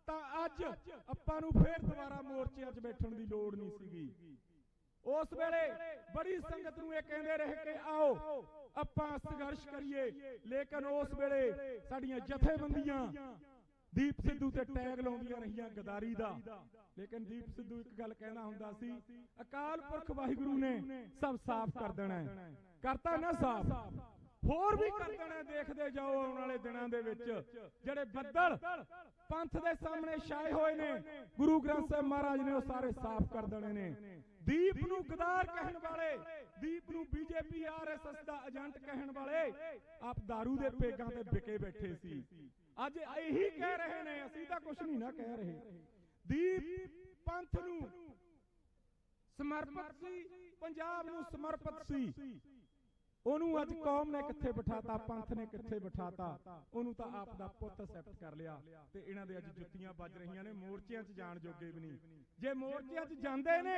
ਤਾਂ ਅੱਜ ਆਪਾਂ ਨੂੰ ਫੇਰ ਦੁਬਾਰਾ ਮੋਰਚਿਆਂ 'ਚ ਬੈਠਣ ਦੀ ਲੋੜ ਨਹੀਂ ਸੀਗੀ। ਉਸ ਵੇਲੇ ਬੜੀ ਸੰਗਤ ਨੂੰ ਇਹ ਕਹਿੰਦੇ ਰਹੇ ਕਿ ਆਓ ਆਪਾਂ ਸੰਘਰਸ਼ ਕਰੀਏ, ਲੇਕਿਨ ਉਸ ਵੇਲੇ ਸਾਡੀਆਂ ਜਥੇਬੰਦੀਆਂ ਦੀਪ ਸਿੱਧੂ ਤੇ ਟੈਗ ਲਾਉਂਦੀਆਂ ਰਹੀਆਂ ਗਦਾਰੀ ਦਾ। ਲੇਕਿਨ ਦੀਪ ਸਿੱਧੂ ਇੱਕ ਗੱਲ ਕਹਿੰਦਾ ਹੁੰਦਾ ਸੀ, ਅਕਾਲ ਪੁਰਖ ਵਾਹਿਗੁਰੂ ਨੇ ਸਭ ਸਾਫ਼ ਕਰ ਦੇਣਾ। ਕਰਤਾ ਨਾ ਸਾਫ਼, ਹੋਰ ਵੀ ਕਰ ਦੇਣਾ। ਦੇਖਦੇ ਜਾਓ ਆਉਣ ਵਾਲੇ ਦਿਨਾਂ ਦੇ ਵਿੱਚ ਜਿਹੜੇ ਬੱਦਲ ਪੰਥ ਦੇ ਸਾਹਮਣੇ ਛਾਏ ਹੋਏ ਨੇ, ਗੁਰੂ ਗ੍ਰੰਥ ਸਾਹਿਬ ਮਹਾਰਾਜ ਨੇ ਉਹ ਸਾਰੇ ਸਾਫ਼ ਕਰ ਦੇਣੇ ਨੇ। ਦੀਪ ਨੂੰ ਗਦਾਰ ਕਹਿਣ ਵਾਲੇ, ਦੀਪ ਨੂੰ ਬੀਜੇਪੀ ਆਰਐਸਐਸ ਦਾ ਏਜੰਟ ਕਹਿਣ ਵਾਲੇ ਆਪ ਦਾਰੂ ਦੇ ਪੇਗਾਂ ਤੇ ਵਿਕੇ ਬੈਠੇ ਸੀ। ਅੱਜ ਇਹੀ ਕਹਿ ਰਹੇ ਨੇ, ਅਸੀਂ ਤਾਂ ਕੁਝ ਨਹੀਂ ਨਾ ਕਹਿ ਰਹੇ। ਦੀਪ ਪੰਥ ਨੂੰ ਸਮਰਪਿਤ ਸੀ, ਪੰਜਾਬ ਨੂੰ ਸਮਰਪਿਤ ਸੀ। ਉਹਨੂੰ ਅੱਜ ਕੌਮ ਨੇ ਕਿੱਥੇ ਬਿਠਾਤਾ, ਪੰਥ ਨੇ ਕਿੱਥੇ ਬਿਠਾਤਾ। ਉਹਨੂੰ ਤਾਂ ਆਪ ਦਾ ਪੁੱਤ ਐਕਸੈਪਟ ਕਰ ਲਿਆ ਤੇ ਇਹਨਾਂ ਦੇ ਅੱਜ ਜੁੱਤੀਆਂ ਵੱਜ ਰਹੀਆਂ ਨੇ। ਮੋਰਚਿਆਂ 'ਚ ਜਾਣ ਜੋਗੇ ਵੀ ਨਹੀਂ। ਜੇ ਮੋਰਚਿਆਂ 'ਚ ਜਾਂਦੇ ਨੇ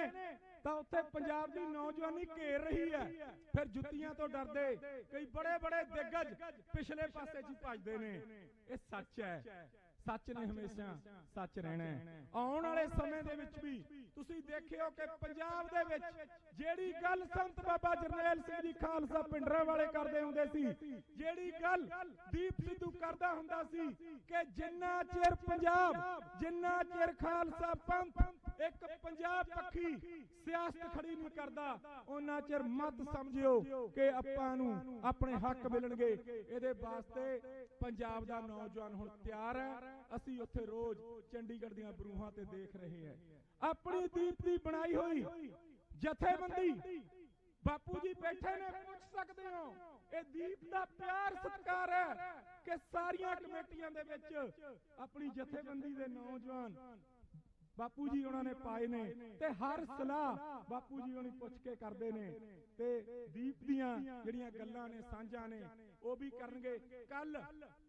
ਤਾਂ ਉੱਥੇ ਪੰਜਾਬ ਦੀ ਨੌਜਵਾਨੀ ਘੇਰ ਰਹੀ ਹੈ, ਫਿਰ ਜੁੱਤੀਆਂ ਤੋਂ ਡਰਦੇ ਕਈ ਬੜੇ ਦਿੱਗਜ ਪਿਛਲੇ ਪਾਸੇ 'ਚ ਭੱਜਦੇ ਨੇ। ਇਹ ਸੱਚ ਹੈ। ਸੱਚ ਨੇ ਹਮੇਸ਼ਾ ਸੱਚ ਰਹਿਣਾ ਹੈ। ਆਉਣ ਵਾਲੇ ਸਮੇਂ ਦੇ ਵਿੱਚ ਵੀ ਤੁਸੀਂ ਦੇਖਿਓ ਕਿ ਪੰਜਾਬ ਦੇ ਵਿੱਚ ਜਿਹੜੀ ਗੱਲ ਸੰਤ ਬਾਬਾ ਜਰਨੈਲ ਸਿੰਘ ਜੀ ਖਾਲਸਾ ਪਿੰਡਰਾਂ ਵਾਲੇ ਕਰਦੇ ਹੁੰਦੇ ਸੀ, ਜਿਹੜੀ ਗੱਲ ਦੀਪ ਸਿੱਧੂ ਕਰਦਾ ਹੁੰਦਾ ਸੀ ਕਿ ਜਿੰਨਾ ਚਿਰ ਪੰਜਾਬ, ਜਿੰਨਾ ਚਿਰ ਖਾਲਸਾ ਪੰਥ ਇੱਕ ਪੰਜਾਬ ਪੱਖੀ ਸਿਆਸਤ ਖੜੀ ਨਹੀਂ ਕਰਦਾ, ਉਹਨਾਂ ਚਿਰ ਮਤ ਸਮਝਿਓ ਕਿ ਆਪਾਂ ਨੂੰ ਆਪਣੇ ਹੱਕ ਮਿਲਣਗੇ। ਇਹਦੇ ਵਾਸਤੇ ਪੰਜਾਬ ਦਾ ਨੌਜਵਾਨ ਹੁਣ ਤਿਆਰ ਹੈ। ਅਸੀਂ ਉੱਥੇ ਰੋਜ਼ ਚੰਡੀਗੜ੍ਹ ਦੀਆਂ ਬਰੂਹਾਂ ਤੇ ਦੇਖ ਰਹੇ ਹਾਂ ਆਪਣੀ ਦੀਪ ਦੀ ਬਣਾਈ ਹੋਈ ਜਥੇਬੰਦੀ। ਬਾਪੂ ਜੀ ਬੈਠੇ ਨੇ, ਪੁੱਛ ਸਕਦੇ ਹੋ। ਇਹ ਦੀਪ ਦਾ ਪਿਆਰ ਸਤਿਕਾਰ ਹੈ ਕਿ ਸਾਰੀਆਂ ਕਮੇਟੀਆਂ ਦੇ ਵਿੱਚ ਆਪਣੀ ਜਥੇਬੰਦੀ ਦੇ ਨੌਜਵਾਨ ਬਾਪੂ ਜੀ ਉਹਨਾਂ ਨੇ ਪਾਏ ਨੇ ਤੇ ਹਰ ਸਲਾਹ ਬਾਪੂ ਜੀ ਉਹਨੂੰ ਪੁੱਛ ਕੇ ਕਰਦੇ ਨੇ ਤੇ ਦੀਪ ਦੀਆਂ ਜਿਹੜੀਆਂ ਗੱਲਾਂ ਨੇ, ਸਾਂਝਾਂ ਨੇ, ਉਹ ਵੀ ਕਰਨਗੇ। ਕੱਲ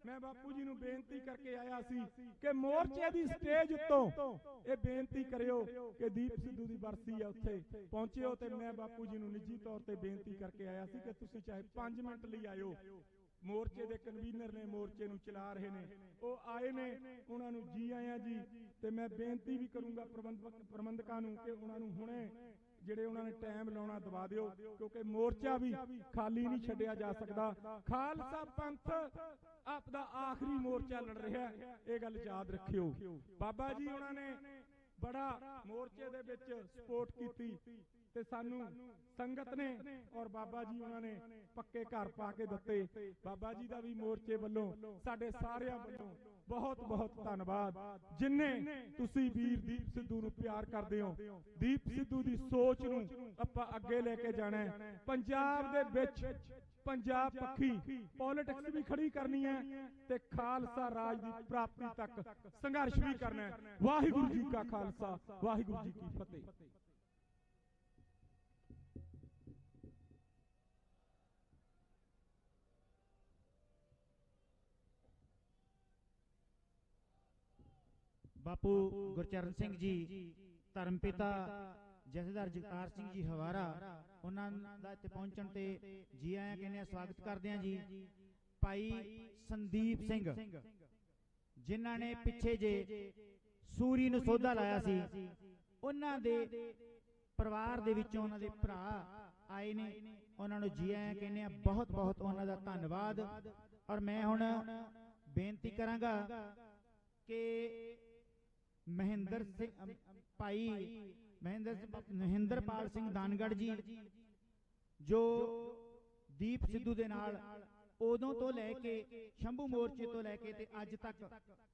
ਮੈਂ ਬਾਪੂ ਜੀ ਨੂੰ ਬੇਨਤੀ ਕਰਕੇ ਆਇਆ ਸੀ ਕਿ ਮੋਰਚੇ ਦੀ ਸਟੇਜ ਉੱਤੋਂ ਇਹ ਬੇਨਤੀ ਕਰਿਓ ਕਿ ਦੀਪ ਸਿੱਧੂ ਦੀ ਬਰਸੀ ਆ, ਉੱਥੇ ਪਹੁੰਚਿਓ। ਤੇ ਮੈਂ ਬਾਪੂ ਜੀ ਨੂੰ ਨਿੱਜੀ ਤੌਰ ਤੇ ਬੇਨਤੀ ਕਰਕੇ ਆਇਆ ਸੀ ਕਿ ਤੁਸੀਂ ਚਾਹੇ 5 ਮਿੰਟ ਲਈ ਆਇਓ। ਮੋਰਚੇ ਦੇ ਕਨਵੀਨਰ ਨੇ, ਮੋਰਚੇ ਨੂੰ ਚਲਾ ਰਹੇ ਨੇ, ਉਹ ਆਏ ਨੇ, ਉਹਨਾਂ ਨੂੰ ਜੀ ਆਇਆਂ ਜੀ। ਤੇ ਮੈਂ ਬੇਨਤੀ ਵੀ ਕਰੂੰਗਾ ਪ੍ਰਬੰਧਕਾਂ ਨੂੰ ਕਿ ਉਹਨਾਂ ਨੂੰ ਹੁਣੇ ਜਿਹੜੇ ਉਹਨਾਂ ਨੇ ਟਾਈਮ ਲਾਉਣਾ ਦਵਾ ਦਿਓ, ਕਿਉਂਕਿ ਮੋਰਚਾ ਵੀ ਖਾਲੀ ਨਹੀਂ ਛੱਡਿਆ ਜਾ ਸਕਦਾ। ਖਾਲਸਾ ਪੰਥ ਆਪ ਦਾ ਆਖਰੀ ਮੋਰਚਾ ਲੜ ਰਿਹਾ, ਇਹ ਗੱਲ ਯਾਦ ਰੱਖਿਓ। ਬਾਬਾ ਜੀ ਉਹਨਾਂ ਨੇ ਬੜਾ ਮੋਰਚੇ ਦੇ ਵਿੱਚ ਸਪੋਰਟ ਕੀਤੀ ਤੇ ਸਾਨੂੰ ਸੰਗਤ ਨੇ ਔਰ ਬਾਬਾ ਜੀ ਉਹਨਾਂ ਨੇ ਪੱਕੇ ਘਰ ਪਾ ਕੇ ਦਿੱਤੇ। ਬਾਬਾ ਜੀ ਦਾ ਵੀ ਮੋਰਚੇ ਵੱਲੋਂ, ਸਾਡੇ ਸਾਰਿਆਂ ਵੱਲੋਂ ਬਹੁਤ ਬਹੁਤ ਧੰਨਵਾਦ। ਜਿੰਨੇ ਤੁਸੀਂ ਵੀਰ ਦੀਪ ਸਿੱਧੂ ਨੂੰ ਪਿਆਰ ਕਰਦੇ ਹੋ, ਦੀਪ ਸਿੱਧੂ ਦੀ ਸੋਚ ਨੂੰ ਆਪਾਂ ਅੱਗੇ ਲੈ ਕੇ ਜਾਣਾ ਹੈ। ਪੰਜਾਬ ਦੇ ਵਿੱਚ ਪੰਜਾਬ ਪੱਖੀ ਪੋਲਿਟਿਕਸ ਵੀ ਖੜੀ ਕਰਨੀ ਹੈ ਤੇ ਖਾਲਸਾ ਰਾਜ ਦੀ ਪ੍ਰਾਪਤੀ ਤੱਕ ਸੰਘਰਸ਼ ਵੀ ਕਰਨਾ ਹੈ। ਵਾਹਿਗੁਰੂ ਜੀ ਕਾ ਖਾਲਸਾ, ਵਾਹਿਗੁਰੂ ਜੀ ਕੀ ਫਤਿਹ। ਬਾਪੂ ਗੁਰਚਰਨ ਸਿੰਘ ਜੀ, ਧਰਮ ਪਿਤਾ ਜਥੇਦਾਰ ਜਗਤਾਰ ਸਿੰਘ ਜੀ ਹਵਾਰਾ, ਉਹਨਾਂ ਦਾ ਇੱਥੇ ਪਹੁੰਚਣ ਤੇ ਜੀ ਆਇਆਂ ਕਹਿੰਦੇ ਆ, ਸਵਾਗਤ ਕਰਦੇ ਆ ਜੀ। ਭਾਈ ਸੰਦੀਪ ਸਿੰਘ ਜਿਨ੍ਹਾਂ ਨੇ ਪਿੱਛੇ ਜੇ ਸੂਰੀ ਨੂੰ ਸੋਧਾ ਲਾਇਆ ਸੀ, ਉਹਨਾਂ ਦੇ ਪਰਿਵਾਰ ਦੇ ਵਿੱਚੋਂ ਉਹਨਾਂ ਦੇ ਭਰਾ ਆਏ ਨੇ, ਉਹਨਾਂ ਨੂੰ ਜੀ ਆਇਆਂ ਕਹਿੰਦੇ ਆ। ਬਹੁਤ ਬਹੁਤ ਉਹਨਾਂ ਦਾ ਧੰਨਵਾਦ। ਔਰ ਮੈਂ ਹੁਣ ਬੇਨਤੀ ਕਰਾਂਗਾ ਕਿ ਮਹਿੰਦਰ ਸਿੰਘ, ਭਾਈ ਮਹਿੰਦਰਪਾਲ ਸਿੰਘ ਦਾਨਗੜ੍ਹ ਜੀ, ਜੋ ਦੀਪ ਸਿੱਧੂ ਦੇ ਨਾਲ ਉਦੋਂ ਤੋਂ ਲੈ ਕੇ ਸ਼ੰਭੂ ਮੋਰਚੇ ਤੋਂ ਲੈ ਕੇ ਤੇ ਅੱਜ ਤੱਕ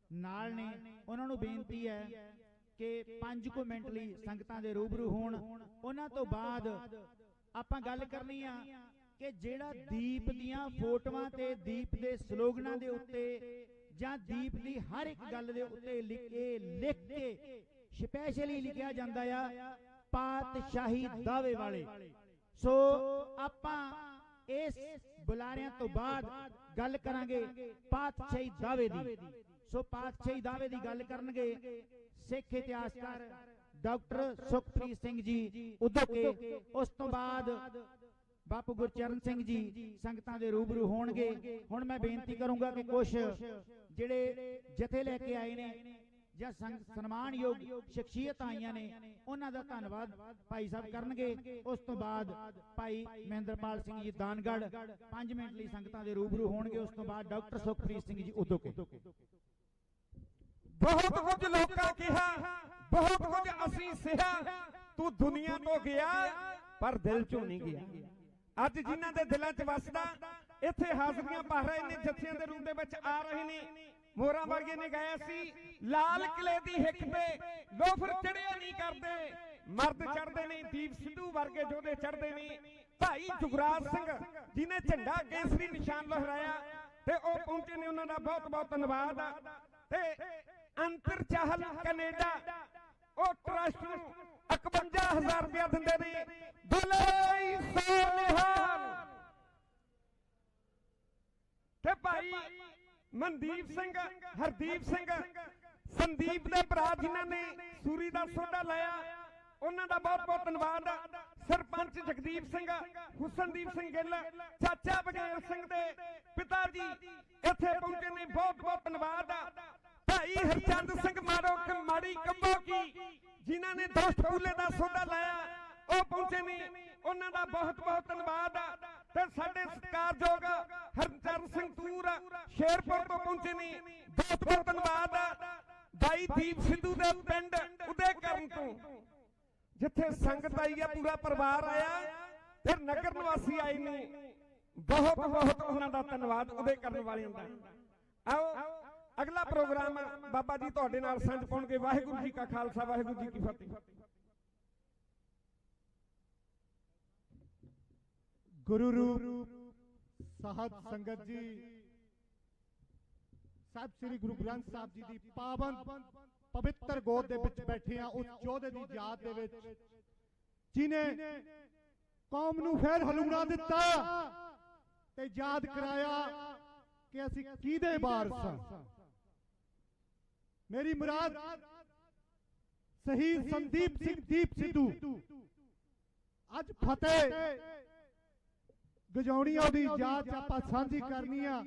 ਨਾਲ ਨੇ, ਉਹਨਾਂ ਨੂੰ ਬੇਨਤੀ ਹੈ ਕਿ 5 ਮਿੰਟ ਲਈ ਸੰਗਤਾਂ ਦੇ ਰੂਬਰੂ ਹੋਣ। ਉਹਨਾਂ ਤੋਂ ਬਾਅਦ ਆਪਾਂ ਗੱਲ ਕਰਨੀ ਆ ਕਿ ਜਿਹੜਾ ਦੀਪ ਦੀਆਂ ਫੋਟੋਆਂ ਤੇ ਦੀਪ ਦੇ ਸਲੋਗਨਾਂ ਦੇ ਉੱਤੇ ਜਾਂ ਦੀਪ ਦੀ ਹਰ ਇੱਕ ਗੱਲ ਦੇ ਉੱਤੇ ਲਿਖ ਕੇ ਸਪੈਸ਼ਲੀ ਲਿਖਿਆ ਜਾਂਦਾ ਆ ਪਾਤਸ਼ਾਹੀ ਦਾਅਵੇ ਵਾਲੇ। ਸੋ ਆਪਾਂ ਇਸ ਬੁਲਾਰਿਆਂ ਤੋਂ ਬਾਅਦ ਗੱਲ ਕਰਾਂਗੇ ਪਾਤਸ਼ਾਹੀ ਦਾਅਵੇ ਦੀ। ਸੋ ਪਾਤਸ਼ਾਹੀ ਦਾਅਵੇ ਦੀ ਗੱਲ ਕਰਨਗੇ ਸਿੱਖ ਇਤਿਹਾਸਕਾਰ ਡਾਕਟਰ ਸੁਖਪ੍ਰੀਤ ਸਿੰਘ ਜੀ ਉਦੋਕੇ। ਉਸ ਤੋਂ ਬਾਅਦ ਬਾਪੂ ਗੁਰਚਰਨ ਸਿੰਘ ਜੀ ਸੰਗਤਾਂ ਦੇ ਰੂਬਰੂ ਹੋਣਗੇ। ਹੁਣ ਮੈਂ ਬੇਨਤੀ ਕਰੂੰਗਾ ਕਿ ਕੁਝ ਜਿਹੜੇ ਜਥੇ ਲੈ ਕੇ ਆਏ ਨੇ ਜਾਂ ਸਨਮਾਨਯੋਗ ਸ਼ਖਸੀਅਤਾਂ ਆਈਆਂ ਨੇ, ਉਹਨਾਂ ਦਾ ਧੰਨਵਾਦ ਭਾਈ ਸਾਹਿਬ ਕਰਨਗੇ। ਉਸ ਤੋਂ ਬਾਅਦ ਭਾਈ ਮਹਿੰਦਰਪਾਲ ਸਿੰਘ ਜੀ ਦਾਨਗੜ੍ਹ 5 ਮਿੰਟ ਲਈ ਸੰਗਤਾਂ ਦੇ ਰੂਬਰੂ ਹੋਣਗੇ। ਉਸ ਤੋਂ ਬਾਅਦ ਡਾਕਟਰ ਸੁਖਪ੍ਰੀਤ ਸਿੰਘ ਜੀ ਉਦੋਕੇ। ਬਹੁਤ ਕੁਝ ਲੋਕਾਂ ਕਿਹਾ, ਬਹੁਤ ਕੁਝ ਅਸੀਂ ਸਿਹਾ, ਤੂੰ ਦੁਨੀਆ ਤੋਂ ਗਿਆ ਪਰ ਦਿਲ ਚੋਂ ਨਹੀਂ ਗਿਆ। ਅੱਜ ਜਿਨ੍ਹਾਂ ਦੇ ਦਿਲਾਂ 'ਚ ਵਸਦਾ ਇੱਥੇ ਹਾਜ਼ਰੀਆਂ ਭਰ ਰਹੇ ਨੇ, ਜਥਿਆਂ ਦੇ ਰੂਪ ਦੇ ਵਿੱਚ ਆ ਰਹੇ ਨੇ। ਮੋਹਰਾਂ ਵਰਗੇ ਨੇ ਗਾਇਆ ਸੀ, ਲਾਲ ਕਿਲੇ ਦੀ ਹਿੱਕ ਤੇ ਲੋਫਰ ਚੜਿਆ ਨਹੀਂ ਕਰਦੇ, ਮਰਦ ਚੜਦੇ ਨੇ, ਦੀਪ ਸਿੱਧੂ ਵਰਗੇ ਜੋਧੇ ਚੜਦੇ ਨੇ। ਭਾਈ ਜੁਗਰਾਜ ਸਿੰਘ ਜਿਨੇ ਝੰਡਾ ਕੇਸਰੀ ਨਿਸ਼ਾਨ ਲਹਿਰਾਇਆ ਤੇ ਉਹ ਪਹੁੰਚੇ ਨੇ, ਉਹਨਾਂ ਦਾ ਬਹੁਤ ਬਹੁਤ ਧੰਨਵਾਦ। ਤੇ ਅੰਤਰ ਚਾਹਲ ਕੈਨੇਡਾ, ਉਹ ਟਰਸਟ ਨੂੰ 51,000 ਰੁਪਇਆ ਦਿੰਦੇ ਨੇ। ਬੋਲੇ ਸੋ ਨਿਹਾਲ। ਤੇ ਭਾਈ ਮਨਦੀਪ ਸਿੰਘ, ਹਰਦੀਪ ਸਿੰਘ, ਸੰਦੀਪ ਦੇ ਭਰਾ ਜਿਨ੍ਹਾਂ ਨੇ ਸੂਰੀ ਦਾ ਸੋਧਾ ਲਾਇਆ, ਉਹਨਾਂ ਦਾ ਬਹੁਤ ਬਹੁਤ ਧੰਨਵਾਦ। ਸਰਪੰਚ ਜਗਦੀਪ ਸਿੰਘ, ਹੁਸਨਦੀਪ ਸਿੰਘ ਗਿੱਲ, ਚਾਚਾ ਬਗੇਲ ਸਿੰਘ ਦੇ ਪਿਤਾ ਜੀ ਇੱਥੇ ਪਹੁੰਚੇ ਨੇ, ਬਹੁਤ ਬਹੁਤ ਧੰਨਵਾਦ। ਭਾਈ ਭਾਈ ਹਰਚੰਦ ਸਿੰਘ ਮਾੜੀ ਕੰਬੋ ਕੀ ਜਿਨ੍ਹਾਂ ਨੇ ਦੋਸਤ ਪੂਲੇ ਦਾ ਸੌਦਾ ਲਾਇਆ ਉਹ ਪਹੁੰਚੇ ਨੇ, ਉਹਨਾਂ ਦਾ ਬਹੁਤ ਬਹੁਤ ਧੰਨਵਾਦ। ਤੇ ਸਾਡੇ ਸਤਿਕਾਰਯੋਗ ਹਰਚੰਦ ਸਿੰਘ ਤੂਰ ਸ਼ੇਰਪੁਰ ਤੋਂ ਪਹੁੰਚੇ ਨੇ, ਬਹੁਤ ਬਹੁਤ ਧੰਨਵਾਦ। ਬਾਈ ਦੀਪ ਸਿੱਧੂ ਦੇ ਪਿੰਡ ਉਦੇ ਕਰਨ ਤੋਂ ਜਿੱਥੇ ਸੰਗਤ ਆਈ ਆ, ਪੂਰਾ ਪਰਿਵਾਰ ਆਇਆ, ਫਿਰ ਨਗਰ ਨਿਵਾਸੀ ਆਏ ਨੇ, ਬਹੁਤ ਬਹੁਤ ਉਹਨਾਂ ਦਾ ਧੰਨਵਾਦ ਉਦੇ ਕਰਨ ਵਾਲਿਆਂ ਦਾ। ਆਓ ਅਗਲਾ ਪ੍ਰੋਗਰਾਮ ਬਾਬਾ ਜੀ ਤੁਹਾਡੇ ਨਾਲ ਸਾਂਝ ਪਾਉਣਗੇ। ਵਾਹਿਗੁਰੂ ਜੀ ਕਾ ਖਾਲਸਾ, ਵਾਹਿਗੁਰੂ ਜੀ ਕੀ ਫਤਿਹ। ਗੁਰੂ ਰੂਪ ਸਾਧ ਸੰਗਤ ਜੀ, ਸਾਹਿਬ ਸ੍ਰੀ ਗੁਰੂ ਗ੍ਰੰਥ ਸਾਹਿਬ ਜੀ ਦੀ ਪਾਵਨ ਪਵਿੱਤਰ ਗੋਦ ਦੇ ਵਿੱਚ ਬੈਠੇ ਆ, ਉਸ ਯੋਧੇ ਦੀ ਯਾਦ ਦੇ ਵਿੱਚ ਜਿਨੇ ਕੌਮ ਨੂੰ ਫੇਰ ਹਲੂਣਾ ਦਿੱਤਾ ਤੇ ਯਾਦ ਕਰਾਇਆ ਕਿ ਅਸੀਂ ਕਿਹਦੇ ਵਾਰਸ ਹਾਂ। ਮੇਰੀ ਮੁਰਾਦ ਸ਼ਹੀਦ ਸੰਦੀਪ ਸਿੰਘ ਦੀਪ ਸਿੱਧੂ ਅੱਜ ਫਤਿਹ ਗਜਾਉਣੀਆਂ ਦੀ ਯਾਦ ਆਪਾਂ ਸਾਂਝੀ ਕਰਨੀ ਆ।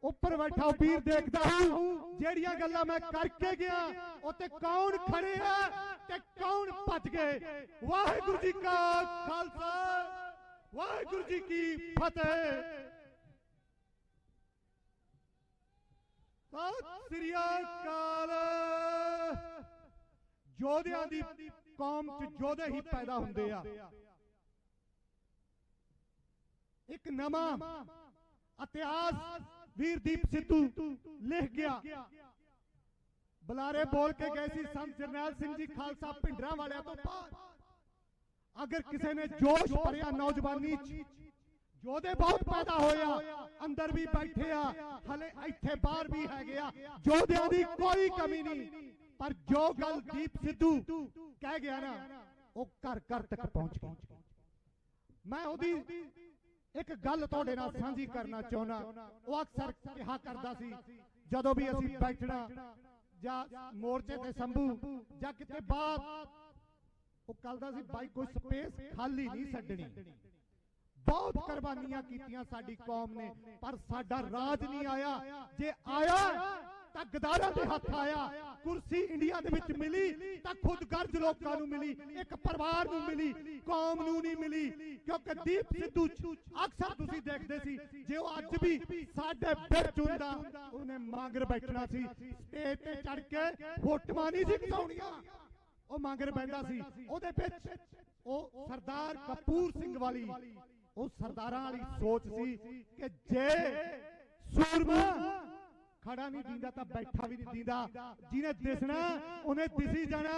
ਉੱਪਰ ਬੈਠਾ ਵੀਰ ਦੇਖਦਾ ਹੂੰ ਜਿਹੜੀਆਂ ਗੱਲਾਂ ਮੈਂ ਕਰਕੇ ਗਿਆ ਉੱਤੇ ਕੌਣ ਖੜੇ ਆ ਤੇ ਕੌਣ ਭੱਜ ਗਏ। ਵਾਹਿਗੁਰੂ ਜੀ ਕਾ ਖਾਲਸਾ, ਵਾਹਿਗੁਰੂ ਜੀ ਕੀ ਫਤਿਹ। ਸਤਿ ਸ੍ਰੀ ਅਕਾਲ। ਯੋਧਿਆਂ ਦੀ ਕੌਮ ਚ ਯੋਧੇ ਹੀ ਪੈਦਾ ਹੁੰਦੇ ਆ। ਇੱਕ ਨਵਾਂ ਇਤਿਹਾਸ ਵੀਰ ਦੀਪ ਸਿੱਧੂ ਲਿਖ ਗਿਆ। ਬੁਲਾਰੇ ਬੋਲ ਕੇ ਗਏ ਸੀ ਸੰਤ ਜਰਨੈਲ ਸਿੰਘ ਜੀ ਖਾਲਸਾ ਭਿੰਡਰਾਂ ਵਾਲਿਆਂ ਤੋਂ ਬਾਅਦ। ਅਗਰ ਕਿਸੇ ਨੇ ਜੋਸ਼ ਭਰਿਆ ਨੌਜਵਾਨੀ ਚ, ਯੋਧੇ ਬਹੁਤ ਪੈਦਾ ਹੋਇਆ, ਅੰਦਰ ਵੀ ਬੈਠੇ ਆ, ਹਲੇ ਇੱਥੇ ਬਾਹਰ ਵੀ ਹੈਗੇ ਆ, ਯੋਧਿਆਂ ਦੀ ਕੋਈ ਕਮੀ ਨਹੀਂ। ਪਰ ਜੋ ਗੱਲ ਦੀਪ ਸਿੱਧੂ ਕਹਿ ਗਿਆ ਨਾ, ਉਹ ਘਰ ਘਰ ਤੱਕ ਪਹੁੰਚ ਗਈ। ਮੈਂ ਉਹਦੀ ਇੱਕ ਗੱਲ ਤੁਹਾਡੇ ਨਾਲ ਸਾਂਝੀ ਕਰਨਾ ਚਾਹੁੰਦਾ। ਉਹ ਅਕਸਰ ਕਿਹਾ ਕਰਦਾ ਸੀ ਜਦੋਂ ਵੀ ਅਸੀਂ ਬੈਠਣਾ ਜਾਂ ਮੋਰਚੇ ਤੇ ਸੰਭੂ ਜਾਂ ਕਿਤੇ ਬਾਹਰ, ਉਹ ਕਹਿੰਦਾ ਸੀ ਬਾਈ ਕੋਈ ਸਪੇਸ ਖਾਲੀ ਨਹੀਂ ਛੱਡਣੀ। ਬਹੁਤ ਕੁਰਬਾਨੀਆਂ ਕੀਤੀਆਂ ਸਾਡੀ ਕੌਮ ਨੇ, ਪਰ ਸਾਡਾ ਰਾਜ ਨਹੀਂ ਆਇਆ। ਜੇ ਆਇਆ ਤਾਂ ਗਦਾਰਾਂ ਦੇ ਹੱਥ ਆਇਆ। ਕੁਰਸੀ ਇੰਡੀਆ ਦੇ ਵਿੱਚ ਮਿਲੀ ਤਾਂ ਖੁਦਗਰਜ਼ ਲੋਕਾਂ ਨੂੰ ਮਿਲੀ, ਇੱਕ ਪਰਿਵਾਰ ਨੂੰ ਮਿਲੀ, ਕੌਮ ਨੂੰ ਨਹੀਂ ਮਿਲੀ। ਕਿਉਂਕਿ ਦੀਪ ਸਿੱਧੂ ਅਕਸਰ ਤੁਸੀਂ ਦੇਖਦੇ ਸੀ ਜੇ ਉਹ ਅੱਜ ਵੀ ਸਾਡੇ ਵਿੱਚ ਹੁੰਦਾ, ਉਹਨੇ ਮੰਗਰ ਬੈਠਣਾ ਸੀ, ਸਟੇਜ ਤੇ ਚੜ ਕੇ ਫੋਟੋਆਂ ਨਹੀਂ ਸੀ ਖਿਚਾਉਣੀਆਂ, ਉਹ ਮੰਗਰ ਬੈਠਦਾ ਸੀ। ਉਹਦੇ ਵਿੱਚ ਉਹ ਸਰਦਾਰ ਕਪੂਰ ਸਿੰਘ ਵਾਲੀ, ਉਹ ਸਰਦਾਰਾਂ ਵਾਲੀ ਸੋਚ ਸੀ ਕਿ ਜੇ ਸੂਰਮਾ ਖੜਾ ਨਹੀਂ ਦਿੰਦਾ ਤਾਂ ਬੈਠਾ ਵੀ ਨਹੀਂ ਦਿੰਦਾ, ਜਿਹਨੇ ਦਿਸਣਾ ਉਹਨੇ ਦਿਸੀ ਜਾਣਾ।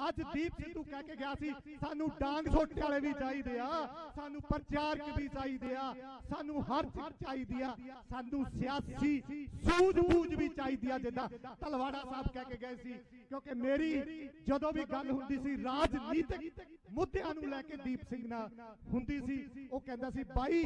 ਅੱਜ ਦੀਪ ਸਿੱਧੂ ਕਹਿ ਕੇ ਗਿਆ ਸੀ ਸਾਨੂੰ ਡਾਂਗ ਛੋਟੇ ਵਾਲੇ ਵੀ ਚਾਹੀਦੇ ਆ, ਸਾਨੂੰ ਪ੍ਰਚਾਰਕ ਵੀ ਚਾਹੀਦੇ ਆ, ਸਾਨੂੰ ਹਰ ਚੀਜ਼ ਚਾਹੀਦੀ ਆ, ਸਾਨੂੰ ਸਿਆਸੀ ਸੂਝ-ਬੂਝ ਵੀ ਚਾਹੀਦੀ ਆ, ਜਿੱਦਾਂ ਤਲਵਾੜਾ ਸਾਹਿਬ ਕਹਿ ਕੇ ਗਏ ਸੀ। ਕਿਉਂਕਿ ਮੇਰੀ ਜਦੋਂ ਵੀ ਗੱਲ ਹੁੰਦੀ ਸੀ ਰਾਜਨੀਤਿਕ ਮੁੱਦਿਆਂ ਨੂੰ ਲੈ ਕੇ ਦੀਪ ਸਿੰਘ ਨਾਲ ਹੁੰਦੀ ਸੀ, ਉਹ ਕਹਿੰਦਾ ਸੀ ਬਾਈ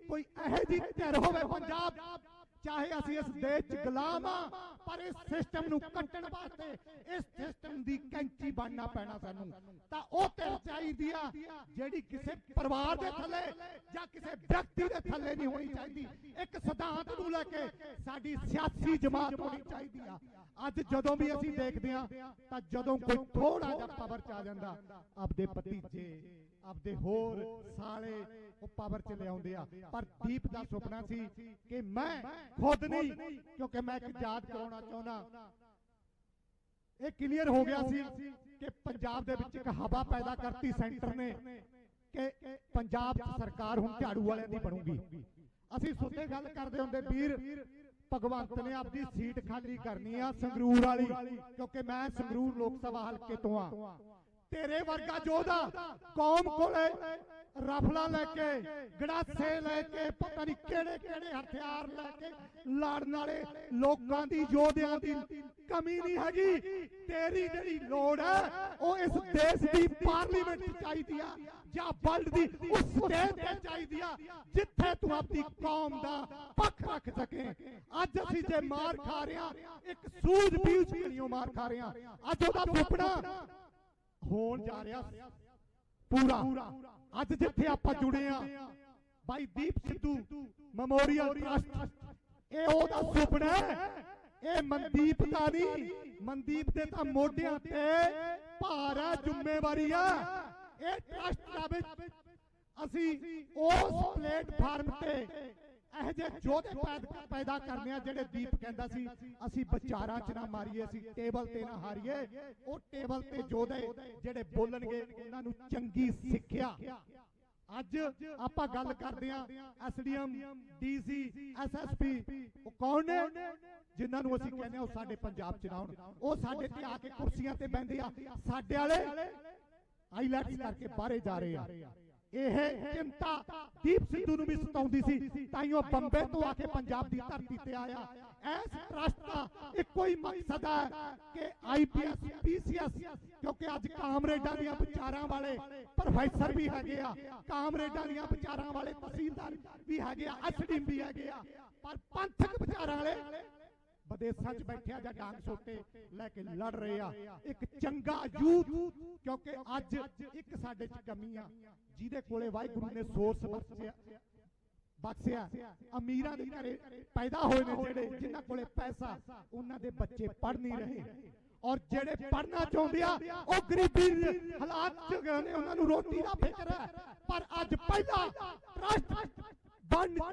ਕੋਈ ਇਹੋ ਜਿਹੀ ਧਿਰ ਹੋਵੇ ਪੰਜਾਬ, ਚਾਹੇ ਅਸੀਂ ਇਸ ਦੇਸ਼ ਚ ਗੁਲਾਮ ਆ, ਪਰ ਇਸ ਸਿਸਟਮ ਨੂੰ ਕੱਟਣ ਵਾਸਤੇ ਇਸ ਸਿਸਟਮ ਦੀ ਕੈਂਚੀ ਬਣਨਾ ਪੈਣਾ ਸਾਨੂੰ। ਤਾਂ ਉਹ ਧਿਰ ਚਾਹੀਦੀ ਆ ਜਿਹੜੀ ਕਿਸੇ ਪਰਿਵਾਰ ਦੇ ਥੱਲੇ ਜਾਂ ਕਿਸੇ ਵਿਅਕਤੀ ਦੇ ਥੱਲੇ ਨਹੀਂ ਹੋਣੀ ਚਾਹੀਦੀ। ਇੱਕ ਸਿਧਾਂਤ ਨੂੰ ਲੈ ਕੇ ਸਾਡੀ ਸਿਆਸੀ ਜਮਾਤ ਹੋਣੀ ਚਾਹੀਦੀ ਆ। ਅੱਜ ਜਦੋਂ ਵੀ ਅਸੀਂ ਦੇਖਦੇ ਆ ਤਾਂ ਜਦੋਂ ਕੋਈ ਥੋੜਾ ਜਿਹਾ ਪਾਵਰ ਚ ਆ ਜਾਂਦਾ, ਆਪਦੇ ਭਤੀਜੇ ਆਪਦੇ ਹੋਰ ਸਾਲੇ ਉਹ ਪਾਵਰ ਚ ਲਿਆਉਂਦੇ ਆ। ਪਰ ਦੀਪ ਦਾ ਸੁਪਨਾ ਸੀ ਕਿ ਮੈਂ ਖੁਦ ਨਹੀਂ, ਕਿਉਂਕਿ ਮੈਂ ਇੱਕ ਯਾਦ ਕਰਾਉਣਾ ਚਾਹੁੰਦਾ, ਇਹ ਕਲੀਅਰ ਹੋ ਗਿਆ ਸੀ ਕਿ ਪੰਜਾਬ ਦੇ ਵਿੱਚ ਇੱਕ ਹਵਾ ਪੈਦਾ ਕਰਤੀ ਸੈਂਟਰ ਨੇ ਕਿ ਪੰਜਾਬ ਦੀ ਸਰਕਾਰ ਹੁਣ ਝਾੜੂ ਵਾਲਿਆਂ ਦੀ ਬਣੂਗੀ। ਅਸੀਂ ਸੁੱਤੇ ਗੱਲ ਕਰਦੇ ਹੁੰਦੇ ਵੀਰ ਭਗਵੰਤ ਨੇ ਆਪਣੀ ਸੀਟ ਖਾਲੀ ਕਰਨੀ ਆ ਸੰਗਰੂਰ ਵਾਲੀ, ਕਿਉਂਕਿ ਮੈਂ ਸੰਗਰੂਰ ਲੋਕ ਸਭਾ ਹਲਕੇ ਤੋਂ ਆ। ਤੇਰੇ ਵਰਗਾ ਯੋਧਾ ਕੌਮ ਕੋਲੇ ਰਫਲਾ ਲੈ ਕੇ, ਗੜਾਸੇ ਲੈ ਕੇ, ਪਤਾ ਨਹੀਂ ਕਿਹੜੇ ਕਿਹੜੇ ਹਥਿਆਰ ਲੈ ਕੇ ਲੜਨ ਵਾਲੇ ਲੋਕਾਂ ਦੀ, ਯੋਧਿਆਂ ਦੀ ਕਮੀ ਨਹੀਂ ਹੈਗੀ। ਤੇਰੀ ਜਿਹੜੀ ਲੋੜ ਹੈ ਉਹ ਇਸ ਦੇਸ਼ ਦੀ ਪਾਰਲੀਮੈਂਟ ਚ ਚਾਹੀਦੀ ਆ ਜਾਂ ਵਰਲਡ ਦੀ ਉਸ ਸਟੇਜ ਤੇ ਚਾਹੀਦੀ ਆ ਜਿੱਥੇ ਤੂੰ ਆਪਣੀ ਕੌਮ ਦਾ ਪੱਖ ਰੱਖ ਸਕੇ। ਅੱਜ ਅਸੀਂ ਜੇ ਮਾਰ ਖਾ ਰਹੇ ਆ, ਇੱਕ ਸੂਝ-ਬੂਝ ਜਿਹੜੀਓ ਮਾਰ ਖਾ ਰਹੇ ਆ, ਅੱਜ ਉਹਦਾ ਸੁਪਨਾ ਹੋਣ ਜਾ ਰਿਹਾ ਪੂਰਾ। ਅੱਜ ਜਿੱਥੇ ਆਪਾਂ ਜੁੜੇ ਆ ਬਾਈ ਦੀਪ ਸਿੱਧੂ ਮੈਮੋਰੀਅਲ ਟਰਸਟ, ਇਹ ਉਹਦਾ ਸੁਪਨਾ ਹੈ, ਇਹ ਮਨਦੀਪ ਦਾ ਨਹੀਂ, ਮਨਦੀਪ ਦੇ ਤਾਂ ਮੋਢਿਆਂ ਤੇ ਭਾਰ ਹੈ, ਜ਼ਿੰਮੇਵਾਰੀ ਆ। ਇਹ ਟਰਸਟ ਦਾ ਵਿੱਚ ਅਸੀਂ ਉਸ ਪਲੇਟਫਾਰਮ ਤੇ ਇਹ ਜਿਹੇ ਯੋਧੇ ਪੈਦਾ ਕਰਨੇ ਆ ਜਿਹੜੇ ਦੀਪ ਕਹਿੰਦਾ ਸੀ ਅਸੀਂ ਵਿਚਾਰਾਂ 'ਚ ਨਾ ਮਾਰੀਏ, ਅਸੀਂ ਟੇਬਲ ਤੇ ਨਾ ਹਾਰੀਏ। ਉਹ ਟੇਬਲ ਤੇ ਯੋਧੇ ਜਿਹੜੇ ਬੋਲਣਗੇ ਉਹਨਾਂ ਨੂੰ ਚੰਗੀ ਸਿੱਖਿਆ। ਅੱਜ ਆਪਾਂ ਗੱਲ ਕਰਦੇ ਆ ਐਸਡੀਐਮ, ਡੀਸੀ, ਐਸਐਸਪੀ, ਉਹ ਕੌਣ ਨੇ ਜਿਨ੍ਹਾਂ ਨੂੰ ਅਸੀਂ ਕਹਿੰਦੇ ਆ ਉਹ ਸਾਡੇ ਪੰਜਾਬ 'ਚ ਨਾ ਆਉਣ। ਉਹ ਸਾਡੇ ਤੇ ਆ ਕੇ ਕੁਰਸੀਆਂ ਤੇ ਬੈਠਦੇ ਆ, ਸਾਡੇ ਵਾਲੇ ਆਈਲੈਟਸ ਕਰਕੇ ਬਾਹਰੇ ਜਾ ਰਹੇ ਆ। ਇਹ ਚਿੰਤਾ ਦੀਪ ਸਿੱਧੂ ਨੂੰ ਵੀ ਸਤਾਉਂਦੀ ਸੀ, ਤਾਈਓ ਬੰਬੇ ਤੋਂ ਆ ਕੇ ਪੰਜਾਬ ਦੀ ਧਰਤੀ ਤੇ ਆਇਆ। ਇਸ ਟਰਸਟ ਦਾ ਇੱਕੋ ਹੀ ਮਕਸਦ ਹੈ ਕਿ ਆਈਪੀਐਸ, ਪੀਸੀਐਸ, ਕਿਉਂਕਿ ਅੱਜ ਕਾਮਰੇਡਾਂ ਦੀਆਂ ਵਿਚਾਰਾਂ ਵਾਲੇ ਪ੍ਰੋਫੈਸਰ ਵੀ ਹੈਗੇ ਆ, ਕਾਮਰੇਡਾਂ ਦੀਆਂ ਵਿਚਾਰਾਂ ਵਾਲੇ ਤਹਿਸੀਲਦਾਰ ਵੀ ਹੈਗੇ ਆ, ਐਸਡੀਐਮ ਵੀ ਹੈਗੇ ਆ, ਪਰ ਪੰਥਕ ਵਿਚਾਰਾਂ ਵਾਲੇ ਵਿਦੇਸ਼ਾਂ 'ਚ ਬੈਠਿਆ ਜਾਂ ਡਾਂਗ ਸੋਟੇ ਲੈ ਕੇ ਲੜ ਰਹੇ ਆ। ਇੱਕ ਚੰਗਾ ਯੂਥ, ਕਿਉਂਕਿ ਅੱਜ ਇੱਕ ਸਾਡੇ 'ਚ ਕਮੀ ਆ, ਜਿਹਦੇ ਕੋਲੇ ਵਾਹਿਗੁਰੂ ਨੇ ਸੋਰਸ ਬਖਸ਼ਿਆ, ਅਮੀਰਾਂ ਦੇ ਘਰੇ ਪੈਦਾ ਹੋਏ ਨੇ ਜਿਹੜੇ, ਜਿਨ੍ਹਾਂ ਕੋਲੇ ਪੈਸਾ, ਉਹਨਾਂ ਦੇ ਬੱਚੇ ਪੜ੍ਹ ਨਹੀਂ ਰਹੇ। ਔਰ ਜਿਹੜੇ ਪੜ੍ਹਨਾ ਚਾਹੁੰਦੇ ਆ ਉਹ ਗਰੀਬੀ ਹਾਲਾਤ 'ਚ ਨੇ, ਉਹਨਾਂ ਨੂੰ ਰੋਟੀ ਦਾ ਫਿਕਰ ਹੈ। ਪਰ ਅੱਜ ਪਹਿਲਾ ਟਰਸਟ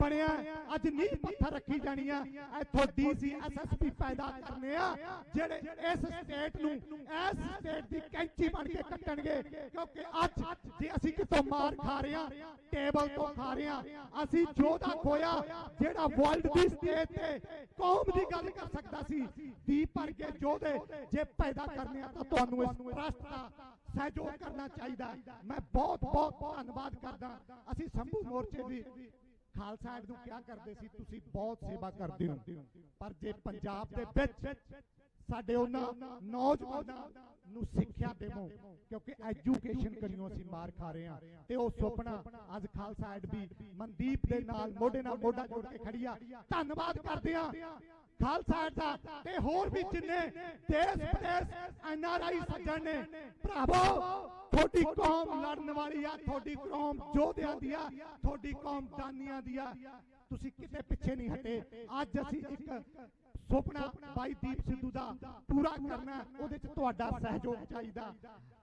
ਬਣਿਆ, ਅੱਜ ਨੀਂਹ ਪੱਥਰ ਰੱਖੀ ਜਾਣੀ ਆ। ਇੱਥੋਂ ਡੀਸੀ, ਐਸਐਸਪੀ ਪੈਦਾ ਕਰਨੇ ਆ ਜਿਹੜੇ ਇਸ ਸਟੇਟ ਨੂੰ, ਇਸ ਸਟੇਟ ਦੀ ਕੈਂਚੀ ਬਣ ਕੇ ਕੱਟਣਗੇ। ਕਿਉਂਕਿ ਅੱਜ ਜੇ ਅਸੀਂ ਕਿਤੋਂ ਮਾਰ ਖਾ ਰਹੇ ਆ, ਟੇਬਲ ਤੋਂ ਖਾ ਰਹੇ ਆ, ਅਸੀਂ ਯੋਧਾ ਖੋਇਆ ਜਿਹੜਾ ਵਰਲਡ ਦੀ ਸਟੇਜ ਤੇ ਕੌਮ ਦੀ ਗੱਲ ਕਰ ਸਕਦਾ ਸੀ। ਦੀਪ ਵਰਗੇ ਯੋਧੇ ਜੇ ਪੈਦਾ ਕਰਨੇ ਆ ਤਾਂ ਤੁਹਾਨੂੰ ਇਸ ਟਰਸਟ ਦਾ ਸਹਿਯੋਗ ਕਰਨਾ ਚਾਹੀਦਾ। ਮੈਂ ਬਹੁਤ ਬਹੁਤ ਧੰਨਵਾਦ ਕਰਦਾ। ਅਸੀਂ ਸੰਭੂ ਮੋਰਚੇ ਦੀ ਖਾਲਸਾ ਐਡ ਨੂੰ ਕਿਹਾ ਕਰਦੇ ਸੀ ਤੁਸੀਂ ਬਹੁਤ ਸੇਵਾ ਕਰਦੇ ਹੋ, ਪਰ ਜੇ ਪੰਜਾਬ ਦੇ ਵਿੱਚ ਸਾਡੇ ਉਹਨਾਂ ਨੌਜਵਾਨਾਂ ਨੂੰ ਸਿੱਖਿਆ ਦੇਵੋ, ਕਿਉਂਕਿ ਐਜੂਕੇਸ਼ਨ ਕਰਿਓ ਅਸੀਂ ਮਾਰ ਖਾ ਰਹੇ ਹਾਂ। ਤੇ ਉਹ ਸੁਪਨਾ ਅੱਜ ਖਾਲਸਾ ਐਡ ਵੀ ਮਨਦੀਪ ਦੇ ਨਾਲ ਮੋਢੇ ਨਾਲ ਮੋਢਾ ਜੋੜ ਕੇ ਖੜੀ ਆ। ਧੰਨਵਾਦ ਕਰਦੇ ਆ ਖਾਲਸਾ ਐਡ ਦਾ ਤੇ ਹੋਰ ਵੀ ਜਿੰਨੇ ਦੇਸ਼ ਵਿਦੇਸ਼ ਐਨਆਰਆਈ ਸੱਜਣ ਨੇ। ਭਰਾਵੋ, ਤੁਹਾਡੀ ਕੌਮ ਲੜਨ ਵਾਲੀ ਆ, ਤੁਹਾਡੀ ਕੌਮ ਯੋਧਿਆਂ ਦੀ ਆ, ਤੁਹਾਡੀ ਕੌਮ ਦਾਨੀਆਂ ਦੀ ਆ। ਤੁਸੀਂ ਕਿਤੇ ਪਿੱਛੇ ਨਹੀਂ ਹਟੇ। ਅੱਜ ਅਸੀਂ ਇੱਕ ਸੁਪਨਾ ਬਾਈ ਦੀਪ ਸਿੱਧੂ ਦਾ ਪੂਰਾ ਕਰਨਾ, ਉਹਦੇ 'ਚ ਤੁਹਾਡਾ ਸਹਿਯੋਗ ਚਾਹੀਦਾ।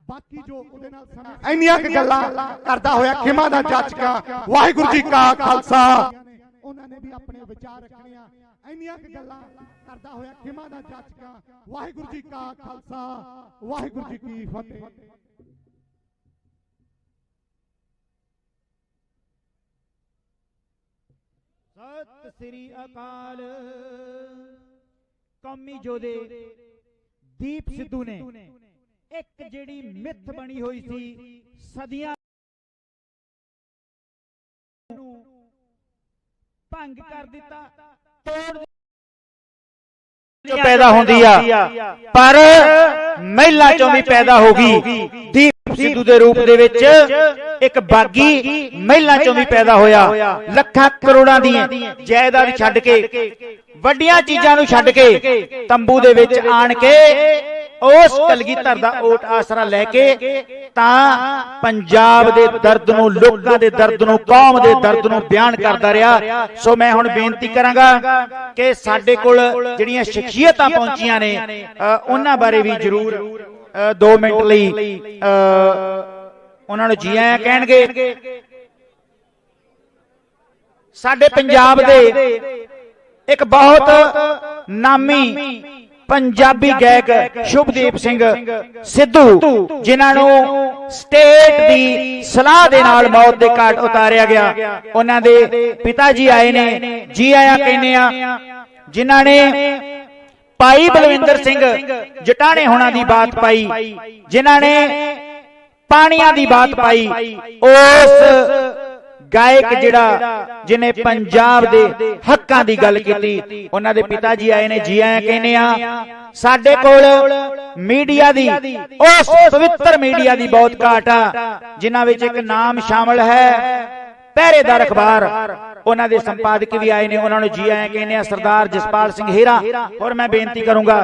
ਬਾਕੀ ਜੋ ਉਹਦੇ ਨਾਲ ਸਮੇਂ ਇੰਨੀਆਂ ਗੱਲਾਂ ਕਰਦਾ ਹੋਇਆ ਖਿਮਾ ਦਾ ਜਾਚਕਾ, ਵਾਹਿਗੁਰੂ ਜੀ ਕਾ ਖਾਲਸਾ। ਉਹਨਾਂ ਨੇ ਵੀ ਆਪਣੇ ਵਿਚਾਰ ਰੱਖਣੇ ਆ। ਇੰਨੀਆਂ ਗੱਲਾਂ ਕਰਦਾ ਹੋਇਆ ਖਿਮਾ ਦਾ ਜਾਚਕਾ, ਵਾਹਿਗੁਰੂ ਜੀ ਕਾ ਖਾਲਸਾ, ਵਾਹਿਗੁਰੂ ਜੀ ਕੀ ਫਤਿਹ। ਸਤਿ ਸ੍ਰੀ ਅਕਾਲ। ਕੌਮੀ ਯੋਧੇ ਦੀਪ ਸਿੱਧੂ ਨੇ ਇੱਕ ਜਿਹੜੀ ਮਿੱਥ ਬਣੀ ਹੋਈ ਸੀ ਸਦੀਆਂ ਨੂੰ ਭੰਗ ਕਰ ਦਿੱਤਾ, ਤੋੜ ਪੈਦਾ ਹੁੰਦੀ ਆ, ਪਰ ਮਹਿਲਾ ਚੋਂ ਵੀ ਪੈਦਾ ਹੋ ਗਈ। ਦੀਪ ਸਿੱਧੂ ਦੇ ਰੂਪ ਦੇ ਵਿੱਚ ਇੱਕ ਬਾਗੀ ਮਹਿਲਾ ਚੋਂ ਵੀ ਪੈਦਾ ਹੋਇਆ। ਲੱਖਾਂ ਕਰੋੜਾਂ ਦੀ ਜਾਇਦਾਦ ਛੱਡ ਕੇ, ਵੱਡੀਆਂ ਚੀਜ਼ਾਂ ਨੂੰ ਛੱਡ ਕੇ ਤੰਬੂ ਦੇ ਵਿੱਚ ਆਣ ਕੇ ਉਸ ਕਲਗੀਧਰ ਦਾ ਓਟ ਆਸਰਾ ਲੈ ਕੇ ਤਾਂ ਪੰਜਾਬ ਦੇ ਦਰਦ ਨੂੰ, ਲੋਕਾਂ ਦੇ ਦਰਦ ਨੂੰ, ਕੌਮ ਦੇ ਦਰਦ ਨੂੰ ਬਿਆਨ ਕਰਦਾ ਰਿਹਾ। ਸੋ ਮੈਂ ਹੁਣ ਬੇਨਤੀ ਕਰਾਂਗਾ ਕਿ ਸਾਡੇ ਕੋਲ ਜਿਹੜੀਆਂ ਸ਼ਖਸੀਅਤਾਂ ਪਹੁੰਚੀਆਂ ਨੇ ਉਹਨਾਂ ਬਾਰੇ ਵੀ ਜ਼ਰੂਰ 2 ਮਿੰਟ ਲਈ ਉਹਨਾਂ ਨੂੰ ਜੀ ਆਇਆਂ ਕਹਿਣਗੇ। ਸਾਡੇ ਪੰਜਾਬ ਦੇ ਇੱਕ ਬਹੁਤ ਨਾਮੀ ਪੰਜਾਬੀ ਗਾਇਕ ਸ਼ੁਭਦੀਪ ਸਿੰਘ ਸਿੱਧੂ, ਜਿਨ੍ਹਾਂ ਨੂੰ ਸਟੇਟ ਦੀ ਸਲਾਹ ਦੇ ਨਾਲ ਮੌਤ ਦੇ ਘਾਟ ਉਤਾਰਿਆ ਗਿਆ, ਉਹਨਾਂ ਦੇ ਪਿਤਾ ਜੀ ਆਏ ਨੇ, ਜੀ ਆਇਆਂ ਕਹਿੰਦੇ ਆ। ਜਿਨ੍ਹਾਂ ਨੇ ਭਾਈ ਬਲਵਿੰਦਰ ਸਿੰਘ ਜਟਾਣੇ ਹੋਣਾ ਦੀ ਬਾਤ ਪਾਈ, ਜਿਨ੍ਹਾਂ ਨੇ ਪਾਣੀਆਂ ਦੀ ਬਾਤ ਪਾਈ, ਉਸ ਗਾਇਕ ਜਿਹੜਾ ਜਿਹਨੇ ਪੰਜਾਬ ਦੇ ਹੱਕਾਂ ਦੀ ਗੱਲ ਕੀਤੀ, ਉਹਨਾਂ ਦੇ ਪਿਤਾ ਜੀ ਆਏ ਨੇ, ਜੀ ਆਇਆਂ ਕਹਿੰਦੇ ਆ। ਸਾਡੇ ਕੋਲ ਮੀਡੀਆ ਦੀ, ਉਸ ਪਵਿੱਤਰ ਮੀਡੀਆ ਦੀ ਬਹੁਤ ਘਾਟ ਆ, ਜਿਨ੍ਹਾਂ ਵਿੱਚ ਇੱਕ ਨਾਮ ਸ਼ਾਮਲ ਹੈ ਪਹਿਰੇਦਾਰ ਅਖਬਾਰ, ਉਹਨਾਂ ਦੇ ਸੰਪਾਦਕ ਵੀ ਆਏ ਨੇ, ਉਹਨਾਂ ਨੂੰ ਜੀ ਆਇਆਂ ਕਹਿੰਦੇ ਆ ਸਰਦਾਰ ਜਸਪਾਲ ਸਿੰਘ ਹੀਰਾ। ਔਰ ਮੈਂ ਬੇਨਤੀ ਕਰੂੰਗਾ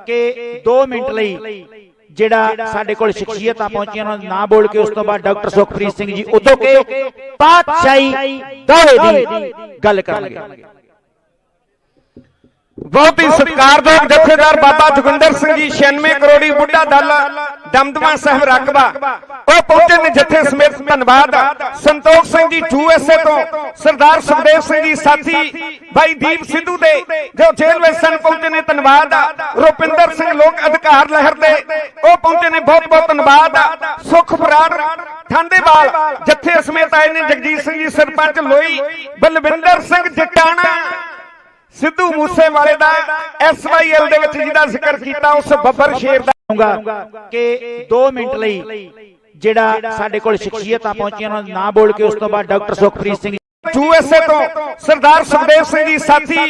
ਕਿ 2 ਮਿੰਟ ਲਈ ਜਿਹੜਾ ਸਾਡੇ ਕੋਲ ਸ਼ਖਸੀਅਤਾਂ ਪਹੁੰਚੀਆਂ ਉਹਨਾਂ ਦਾ ਨਾਂ ਬੋਲ ਕੇ ਉਸ ਤੋਂ ਬਾਅਦ ਡਾਕਟਰ ਸੁਖਪ੍ਰੀਤ ਸਿੰਘ ਜੀ ਉਦੋਂ ਕੇ ਪਾਤਸ਼ਾਹੀ ਦਾਅਵੇ ਦੀ ਗੱਲ ਕਰਨਗੇ। बहुत ही सत्कारयोग जथेदार बाबा जोगिंदर सिंह जी 96 करोड़ी बुढ़ा दल दमदमा साहब रकबा वो पहुंचे ने जथे समेत। धन्यवाद संतोख सिंह जी यूएसए तो, सरदार सुखदेव सिंह जी साथी भाई दीप सिद्धू दे जो जेल में सन पहुंचे ने। धन्यवाद रुपिंदर सिंह लोक अधिकार लहर दे वो पहुंचे ने, बहुत बहुत धन्यवाद। सुख बराड़ थांदेवाल जथे समेत आए ने। जगजीत सिंह जी सरपंच लोई, बलविंदर सिंह जटाना, सिद्धू मूसेवाले दा SYL दे विच जिहदा जिक्र कीता उस बब्बर शेर दा कि 2 मिनट ਲਈ ਜਿਹੜਾ ਸਾਡੇ ਕੋਲ ਸ਼ਖਸੀਅਤਾਂ ਪਹੁੰਚੀਆਂ ਉਹਨਾਂ ਦਾ ਨਾਮ ਬੋਲ ਕੇ ਉਸ ਤੋਂ ਬਾਅਦ ਡਾਕਟਰ ਸੁਖਪ੍ਰੀਤ ਸਿੰਘ यूएसए तो, सरदार सुखदेव सिंह जी साथी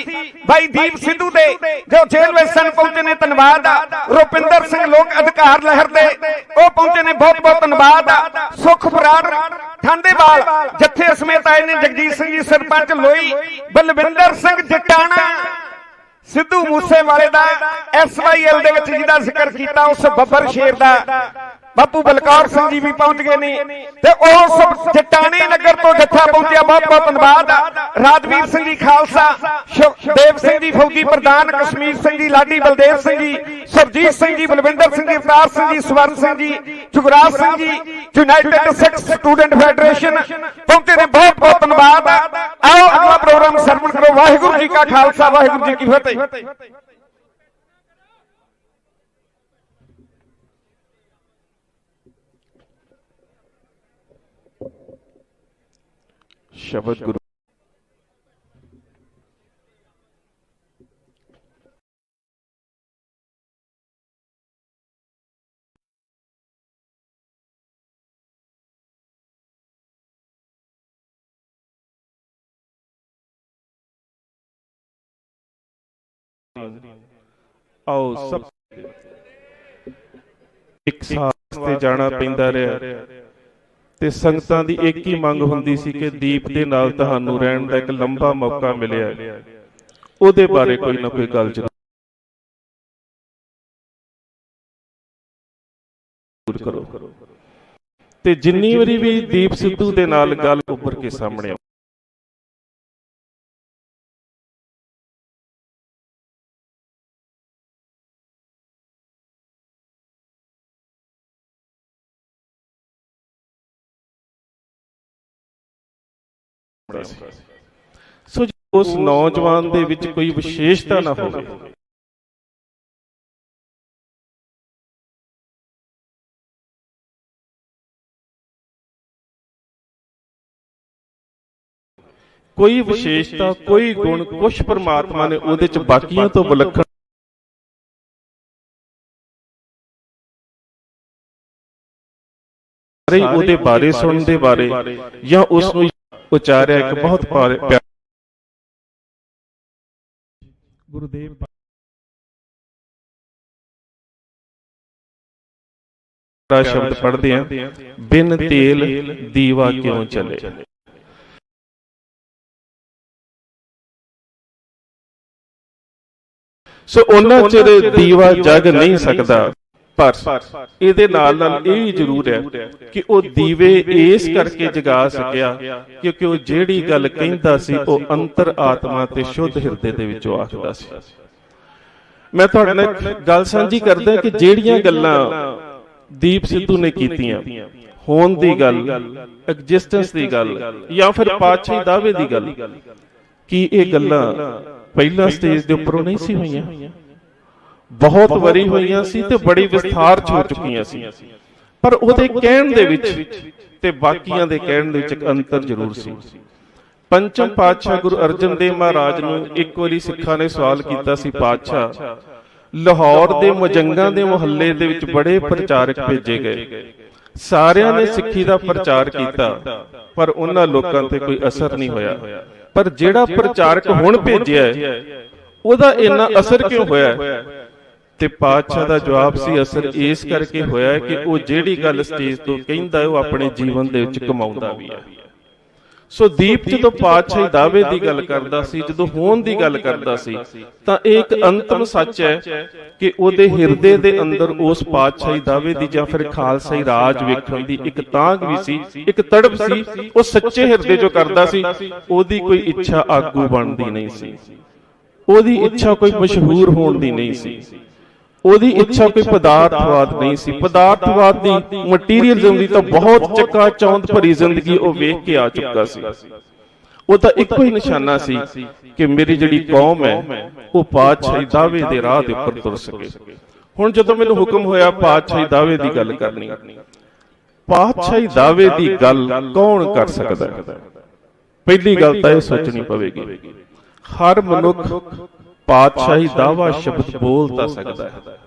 भाई दीप सिद्धू दे जो जेल में सन पहुंचे ने। धन्यवाद रुपिंदर सिंह लोक अधिकार लहर दे वो पहुंचे ने, बहुत बहुत धन्यवाद। सुख बराड़ थांदेवाल जथे समेत आए ने। जगजीत सिंह जी सरपंच लोई, बलविंदर सिंह जटाना, सिद्धू मूसेवाले दा SYL दे विच जिहदा जिक्र कीता उस बब्बर शेर दा बापू बलकौर सिंह जी भी पहुंच गए ने ते उस जटाने नगर तो जत्था पहुंचा। बहुत बहुत धन्यवाद। राजवीर सिंह जी खालसा, देव सिंह जी फौजी प्रधान, कश्मीर सिंह जी लाडी, बलदेव सिंह जी, सरजीत सिंह जी, बलविंदर सिंह जी, अवतार सिंह जी, स्वर्ण Singh ji, Jugraj Singh ji, United Sikh student federation पहुंचे ने। बहुत बहुत धन्यवाद। आओ अगला प्रोग्राम सरवण करो। वाहिगुरू जी का खालसा, वाहिगुरू जी की फतेह। शब्द गुरु आओ सब एक साथ ते जाना पैंदा रहा ਤੇ ਸੰਗਤਾਂ ਦੀ ਇੱਕ ਹੀ ਮੰਗ ਹੁੰਦੀ ਸੀ ਕਿ ਦੀਪ ਦੇ ਨਾਲ ਤੁਹਾਨੂੰ ਰਹਿਣ ਦਾ ਇੱਕ ਲੰਬਾ ਮੌਕਾ ਮਿਲਿਆ, ਉਹਦੇ ਬਾਰੇ ਕੋਈ ਨਾ ਕੋਈ ਗੱਲ ਜ਼ਰੂਰ ਕਰੋ। ਤੇ ਜਿੰਨੀ ਵਾਰੀ ਵੀ ਦੀਪ ਸਿੱਧੂ ਦੇ ਨਾਲ ਗੱਲ ਉੱਭਰ ਕੇ ਸਾਹਮਣੇ ਆਉ ਸੋ ਉਸ ਨੌਜਵਾਨ ਦੇ ਵਿੱਚ ਕੋਈ ਵਿਸ਼ੇਸ਼ਤਾ ਨਾ ਹੋਵੇ, ਕੋਈ ਵਿਸ਼ੇਸ਼ਤਾ, ਕੋਈ ਗੁਣ, ਕੁਛ ਪਰਮਾਤਮਾ ਨੇ ਉਹਦੇ ਚ ਬਾਕੀਆਂ ਤੋਂ ਵਿਲੱਖਣ ਉਹਦੇ ਬਾਰੇ ਸੁਣਨ ਦੇ ਬਾਰੇ ਜਾਂ ਉਸ ਨੂੰ ਉਚਾਰਿਆ ਇੱਕ ਬਹੁਤ ਪਿਆਰਾ ਗੁਰਦੇਵ ਸ਼ਬਦ ਪੜ੍ਹਦੇ ਆ, ਬਿਨ ਤੇਲ ਦੀਵਾ ਕਿਉਂ ਚਲੇ। ਸੋ ਉਹਨਾਂ ਚਿਰ ਦੀਵਾ ਜਗ ਨਹੀਂ ਸਕਦਾ, ਪਰ ਇਹਦੇ ਨਾਲ ਨਾਲ ਇਹ ਜ਼ਰੂਰ ਹੈ ਕਿ ਉਹ ਦੀਵੇ ਇਸ ਕਰਕੇ ਜਗਾ ਸਕਿਆ ਕਿਉਂਕਿ ਉਹ ਜਿਹੜੀ ਗੱਲ ਕਹਿੰਦਾ ਸੀ ਉਹ ਅੰਤਰ ਆਤਮਾ ਤੇ ਸ਼ੁੱਧ ਹਿਰਦੇ ਦੇ ਵਿੱਚੋਂ ਆਖਦਾ ਸੀ। ਮੈਂ ਤੁਹਾਡੇ ਨਾਲ ਗੱਲ ਸਾਂਝੀ ਕਰਦਾ ਕਿ ਜਿਹੜੀਆਂ ਗੱਲਾਂ ਦੀਪ ਸਿੱਧੂ ਨੇ ਕੀਤੀਆਂ, ਹੋਣ ਦੀ ਗੱਲ, ਐਗਜ਼ਿਸਟੈਂਸ ਦੀ ਗੱਲ ਜਾਂ ਫਿਰ ਪਾਤਸ਼ਾਹੀ ਦਾਅਵੇ ਦੀ ਗੱਲ, ਕੀ ਇਹ ਗੱਲਾਂ ਪਹਿਲਾਂ ਸਟੇਜ ਦੇ ਉੱਪਰੋਂ ਨਹੀਂ ਸੀ ਹੋਈਆਂ? ਬਹੁਤ ਵਾਰੀ ਹੋਈਆਂ ਸੀ ਤੇ ਬੜੀ ਵਿਸਥਾਰ ਚ ਹੋ ਚੁੱਕੀਆਂ ਸੀ, ਪਰ ਉਹਦੇ ਕਹਿਣ ਦੇ ਵਿੱਚ ਤੇ ਬਾਕੀਆਂ ਦੇ ਕਹਿਣ ਦੇ ਵਿੱਚ ਇੱਕ ਅੰਤਰ ਜ਼ਰੂਰ ਸੀ। ਪੰਚਮ ਪਾਤਸ਼ਾਹ ਗੁਰੂ ਅਰਜਨ ਦੇਵ ਮਹਾਰਾਜ ਨੂੰ ਇੱਕ ਵਾਰੀ ਸਿੱਖਾਂ ਨੇ ਸਵਾਲ ਕੀਤਾ ਸੀ, ਪਾਤਸ਼ਾਹ ਲਾਹੌਰ ਦੇ ਮੁਜੰਗਾਂ ਦੇ ਮੁਹੱਲੇ ਦੇ ਵਿੱਚ ਬੜੇ ਪ੍ਰਚਾਰਕ ਭੇਜੇ ਗਏ, ਸਾਰਿਆਂ ਨੇ ਸਿੱਖੀ ਦਾ ਪ੍ਰਚਾਰ ਕੀਤਾ ਪਰ ਉਹਨਾਂ ਲੋਕਾਂ ਤੇ ਕੋਈ ਅਸਰ ਨਹੀਂ ਹੋਇਆ, ਪਰ ਜਿਹੜਾ ਪ੍ਰਚਾਰਕ ਹੁਣ ਭੇਜਿਆ ਉਹਦਾ ਇੰਨਾ ਅਸਰ ਕਿਉਂ ਹੋਇਆ? ਤੇ ਪਾਤਸ਼ਾਹ ਦਾ ਜਵਾਬ ਸੀ, ਅਸਰ ਇਸ ਕਰਕੇ ਹੋਇਆ ਕਿ ਉਹ ਜਿਹੜੀ ਗੱਲ ਸਟੇਜ ਤੋਂ ਕਹਿੰਦਾ ਉਹ ਆਪਣੇ ਜੀਵਨ ਦੇ ਵਿੱਚ ਕਮਾਉਂਦਾ ਵੀ ਹੈ। ਸੋ ਦੀਪ ਜਦੋਂ ਪਾਤਸ਼ਾਹੀ ਦਾਅਵੇ ਦੀ ਗੱਲ ਕਰਦਾ ਸੀ, ਜਦੋਂ ਹੋਣ ਦੀ ਗੱਲ ਕਰਦਾ ਸੀ, ਤਾਂ ਇਹ ਇੱਕ ਅੰਤਮ ਸੱਚ ਹੈ ਕਿ ਉਹਦੇ ਹਿਰਦੇ ਦੇ ਅੰਦਰ ਉਸ ਪਾਤਸ਼ਾਹੀ ਦਾਅਵੇ ਦੀ ਜਾਂ ਫਿਰ ਖਾਲਸਾਈ ਰਾਜ ਵੇਖਣ ਦੀ ਇੱਕ ਤਾਂਘ ਵੀ ਸੀ, ਇੱਕ ਤੜਪ ਸੀ। ਉਹ ਸੱਚੇ ਹਿਰਦੇ ਚੋਂ ਕਰਦਾ ਸੀ, ਉਹਦੀ ਕੋਈ ਇੱਛਾ ਆਗੂ ਬਣਦੀ ਨਹੀਂ ਸੀ। ਉਹਦੀ ਇੱਛਾ ਕੋਈ ਮਸ਼ਹੂਰ ਹੋਣ ਦੀ ਨਹੀਂ ਸੀ, ਉਹਦੀ ਇੱਛਾ ਕੋਈ ਪਦਾਰਥਵਾਦ ਨਹੀਂ ਸੀ। ਪਦਾਰਥਵਾਦ ਦੀ, ਮਟੀਰੀਅਲਿਜ਼ਮ ਦੀ ਤਾਂ ਬਹੁਤ ਚੱਕਾ ਚੌਂਦ ਭਰੀ ਜ਼ਿੰਦਗੀ ਉਹ ਵੇਖ ਕੇ ਆ ਚੁੱਕਾ ਸੀ। ਉਹ ਤਾਂ ਇੱਕੋ ਹੀ ਨਿਸ਼ਾਨਾ ਸੀ ਕਿ ਮੇਰੀ ਜਿਹੜੀ ਕੌਮ ਹੈ ਉਹ ਪਾਤਸ਼ਾਹੀ ਦਾਅਵੇ ਦੇ ਰਾਹ ਦੇ ਉੱਪਰ ਤੁਰ ਸਕੇ। ਹੁਣ ਜਦੋਂ ਮੈਨੂੰ ਹੁਕਮ ਹੋਇਆ ਪਾਤਸ਼ਾਹੀ ਦਾਅਵੇ ਦੀ ਗੱਲ ਕਰਨੀ, ਪਾਤਸ਼ਾਹੀ ਦਾਅਵੇ ਦੀ ਗੱਲ ਕੌਣ ਕਰ ਸਕਦਾ ਹੈ? ਪਹਿਲੀ ਗੱਲ ਤਾਂ ਇਹ ਸੋਚਣੀ ਪਵੇਗੀ, ਹਰ ਮਨੁੱਖ ਪਾਤਸ਼ਾਹੀ ਦਾਅਵਾ ਸ਼ਬਦ ਬੋਲ ਤਾਂ ਸਕਦਾ ਹੈ,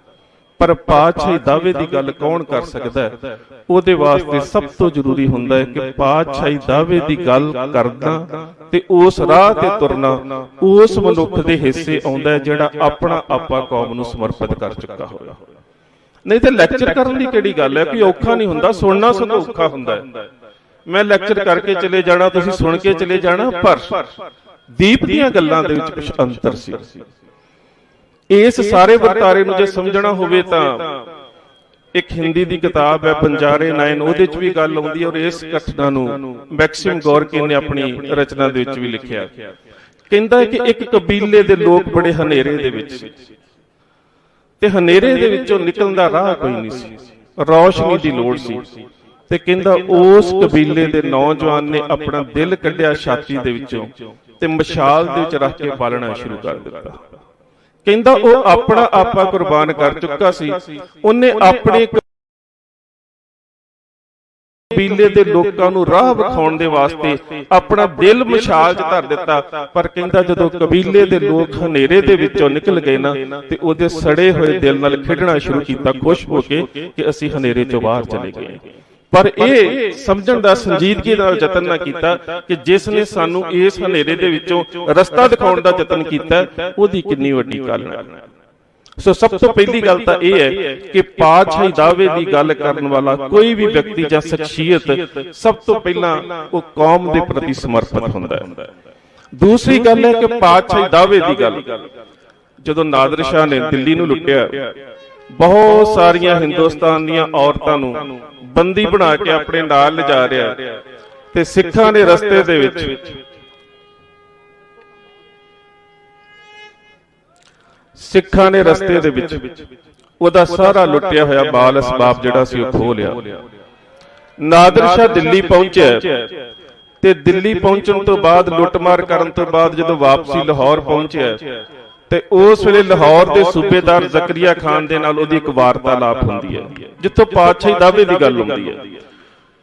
ਪਰ ਪਾਤਸ਼ਾਹੀ ਦਾਅਵੇ ਦੀ ਗੱਲ ਕੌਣ ਕਰ ਸਕਦਾ ਹੈ? ਉਹਦੇ ਵਾਸਤੇ ਸਭ ਤੋਂ ਜ਼ਰੂਰੀ ਹੁੰਦਾ ਹੈ ਕਿ ਪਾਤਸ਼ਾਹੀ ਦਾਅਵੇ ਦੀ ਗੱਲ ਕਰਨਾ ਤੇ ਉਸ ਰਾਹ ਤੇ ਤੁਰਨਾ ਉਸ ਮਨੁੱਖ ਦੇ ਹਿੱਸੇ ਆਉਂਦਾ ਹੈ ਜਿਹੜਾ ਆਪਣਾ ਆਪਾ ਕੌਮ ਨੂੰ ਸਮਰਪਿਤ ਕਰ ਚੁੱਕਾ ਹੋਵੇ। ਨਹੀਂ ਤੇ ਲੈਕਚਰ ਕਰਨ ਦੀ ਕਿਹੜੀ ਗੱਲ ਹੈ? ਕੋਈ ਔਖਾ ਨਹੀਂ ਹੁੰਦਾ, ਸੁਣਨਾ ਸਗੋਂ ਔਖਾ ਹੁੰਦਾ ਹੈ। ਮੈਂ ਲੈਕਚਰ ਕਰਕੇ ਚਲੇ ਜਾਣਾ, ਤੁਸੀਂ ਸੁਣ ਕੇ ਚਲੇ ਜਾਣਾ, ਪਰ ਦੀਪ ਦੀਆਂ ਗੱਲਾਂ ਦੇ ਵਿੱਚ ਕੁਝ ਅੰਤਰ ਸੀ। ਇਸ ਸਾਰੇ ਵਰਤਾਰੇ ਨੂੰ ਜੇ ਸਮਝਣਾ ਹੋਵੇ ਤਾਂ ਇੱਕ ਹਿੰਦੀ ਦੀ ਕਿਤਾਬ ਹੈ ਬੰਜਾਰੇ 9, ਉਹਦੇ ਚ ਵੀ ਗੱਲ ਆਉਂਦੀ ਹੈ, ਔਰ ਇਸ ਘਟਨਾ ਨੂੰ ਮੈਕਸਿਮ ਗੋਰਕੀ ਨੇ ਆਪਣੀ ਰਚਨਾ ਦੇ ਵਿੱਚ ਵੀ ਲਿਖਿਆ। ਕਹਿੰਦਾ ਹੈ ਕਿ ਇੱਕ ਕਬੀਲੇ ਦੇ ਲੋਕ ਬੜੇ ਹਨੇਰੇ ਦੇ ਵਿੱਚ ਸੀ ਤੇ ਹਨੇਰੇ ਦੇ ਵਿੱਚੋਂ ਨਿਕਲਣ ਦਾ ਰਾਹ ਕੋਈ ਨਹੀਂ ਸੀ, ਰੌਸ਼ਨੀ ਦੀ ਲੋੜ ਸੀ। ਤੇ ਕਹਿੰਦਾ ਉਸ ਕਬੀਲੇ ਦੇ ਨੌਜਵਾਨ ਨੇ ਆਪਣਾ ਦਿਲ ਕੱਢਿਆ ਛਾਤੀ ਦੇ ਵਿੱਚੋਂ ਤੇ ਮਸ਼ਾਲ ਦੇ ਵਿੱਚ ਰੱਖ ਕੇ ਬਾਲਣਾ ਸ਼ੁਰੂ ਕਰ ਦਿੱਤਾ। ਕਹਿੰਦਾ ਉਹ ਆਪਣਾ ਆਪਾ ਕੁਰਬਾਨ ਕਰ ਚੁੱਕਾ ਸੀ, ਉਹਨੇ ਆਪਣੇ ਕਬੀਲੇ ਦੇ ਲੋਕਾਂ ਨੂੰ ਰਾਹ ਵਿਖਾਉਣ ਦੇ ਵਾਸਤੇ ਆਪਣਾ ਦਿਲ ਮਸ਼ਾਲ 'ਚ ਧਰ ਦਿੱਤਾ। ਪਰ ਕਹਿੰਦਾ ਜਦੋਂ ਕਬੀਲੇ ਦੇ ਲੋਕ ਹਨੇਰੇ ਦੇ ਵਿੱਚੋਂ ਨਿਕਲ ਗਏ ਨਾ ਤੇ ਉਹਦੇ ਸੜੇ ਹੋਏ ਦਿਲ ਨਾਲ ਖੇਡਣਾ ਸ਼ੁਰੂ ਕੀਤਾ, ਖੁਸ਼ ਹੋ ਕੇ ਕਿ ਅਸੀਂ ਹਨੇਰੇ 'ਚੋਂ ਬਾਹਰ ਚਲੇ ਗਏ। ਪਰ ਇਹ ਸਮਝਣ ਦਾ ਸੰਜੀਦਗੀ ਨਾਲ ਯਤਨ ਨਾ ਕੀਤਾ ਕਿ ਜਿਸ ਨੇ ਸਾਨੂੰ ਇਸ ਹਨੇਰੇ ਦੇ ਵਿੱਚੋਂ ਰਸਤਾ ਦਿਖਾਉਣ ਦਾ ਯਤਨ ਕੀਤਾ ਉਹਦੀ ਕਿੰਨੀ ਵੱਡੀ ਕਾਲਣਾ ਹੈ। ਸੋ ਸਭ ਤੋਂ ਪਹਿਲੀ ਗੱਲ ਤਾਂ ਇਹ ਹੈ ਕਿ ਪਾਤਸ਼ਾਹੀ ਦਾਅਵੇ ਦੀ ਗੱਲ ਕਰਨ ਵਾਲਾ ਕੋਈ ਵੀ ਵਿਅਕਤੀ ਜਾਂ ਸ਼ਖਸੀਅਤ ਸਭ ਤੋਂ ਪਹਿਲਾਂ ਉਹ ਕੌਮ ਦੇ ਪ੍ਰਤੀ ਸਮਰਪਿਤ ਹੁੰਦਾ ਹੈ। ਦੂਸਰੀ ਗੱਲ ਹੈ ਕਿ ਪਾਤਸ਼ਾਹੀ ਦਾਅਵੇ ਦੀ ਗੱਲ, ਜਦੋਂ ਨਾਦਰ ਸ਼ਾਹ ਨੇ ਦਿੱਲੀ ਨੂੰ ਲੁੱਟਿਆ, ਬਹੁਤ ਸਾਰੀਆਂ ਹਿੰਦੁਸਤਾਨ ਦੀਆਂ ਔਰਤਾਂ ਨੂੰ ਬੰਦੀ ਬਣਾ ਕੇ ਆਪਣੇ ਨਾਲ ਲਿਜਾ ਰਿਹਾ ਤੇ ਸਿੱਖਾਂ ਨੇ ਰਸਤੇ ਦੇ ਵਿੱਚ ਉਹਦਾ ਸਾਰਾ ਲੁੱਟਿਆ ਹੋਇਆ ਮਾਲ ਅਸਬਾਬ ਜਿਹੜਾ ਸੀ ਉਹ ਖੋਹ ਲਿਆ। ਨਾਦਰ ਸ਼ਾਹ ਦਿੱਲੀ ਪਹੁੰਚਿਆ ਤੇ ਦਿੱਲੀ ਪਹੁੰਚਣ ਤੋਂ ਬਾਅਦ ਲੁੱਟਮਾਰ ਕਰਨ ਤੋਂ ਬਾਅਦ ਜਦੋਂ ਵਾਪਸੀ ਲਾਹੌਰ ਪਹੁੰਚਿਆ ਤੇ ਉਸ ਵੇਲੇ ਲਾਹੌਰ ਦੇ ਸੂਬੇਦਾਰ ਜ਼ਕਰੀਆ ਖਾਨ ਦੇ ਨਾਲ ਉਹਦੀ ਇੱਕ ਵਾਰਤਾਲਾਪ ਹੁੰਦੀ ਹੈ ਜਿੱਥੋਂ ਪਾਤਸ਼ਾਹੀ ਦਾਅਵੇ ਦੀ ਗੱਲ ਹੁੰਦੀ ਹੈ।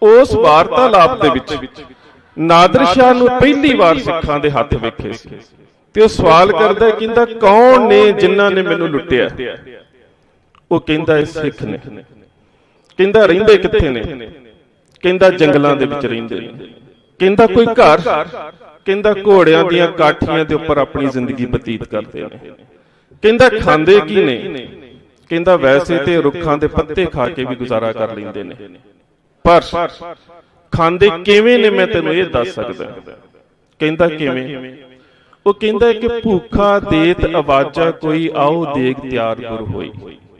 ਉਸ ਵਾਰਤਾਲਾਪ ਦੇ ਵਿੱਚ ਨਾਦਰ ਸ਼ਾਹ ਨੂੰ ਪਹਿਲੀ ਵਾਰ ਸਿੱਖਾਂ ਦੇ ਹੱਥ ਵੇਖੇ ਸੀ ਤੇ ਉਹ ਸਵਾਲ ਕਰਦਾ, ਕਹਿੰਦਾ ਕੌਣ ਨੇ ਜਿਨ੍ਹਾਂ ਨੇ ਮੈਨੂੰ ਲੁੱਟਿਆ? ਉਹ ਕਹਿੰਦਾ ਇਹ ਸਿੱਖ ਨੇ। ਕਹਿੰਦਾ ਰਹਿੰਦੇ ਕਿੱਥੇ ਨੇ? ਕਹਿੰਦਾ ਜੰਗਲਾਂ ਦੇ ਵਿੱਚ ਰਹਿੰਦੇ ਨੇ। ਕਹਿੰਦਾ ਕੋਈ ਘਰ? ਕਹਿੰਦਾ ਘੋੜਿਆਂ ਦੀਆਂ ਕਾਠੀਆਂ ਦੇ ਉੱਪਰ ਆਪਣੀ ਜ਼ਿੰਦਗੀ ਬਤੀਤ ਕਰਦੇ ਨੇ। ਕਹਿੰਦਾ ਖਾਂਦੇ ਕੀ ਨੇ? ਕਹਿੰਦਾ ਵੈਸੇ ਤੇ ਰੁੱਖਾਂ ਦੇ ਪੱਤੇ ਖਾ ਕੇ ਵੀ ਗੁਜ਼ਾਰਾ ਕਰ ਲੈਂਦੇ ਨੇ, ਪਰ ਖਾਂਦੇ ਕਿਵੇਂ ਨੇ ਮੈਂ ਤੈਨੂੰ ਇਹ ਦੱਸ ਸਕਦਾ। ਕਹਿੰਦਾ ਕਿਵੇਂ? ਉਹ ਕਹਿੰਦਾ ਕਿ ਭੂਖਾ ਦੇਤ ਆਵਾਜ਼ਾਂ ਕੋਈ ਆਓ ਦੇਗ ਤਿਆਰ ਗੁਰ ਹੋਈ,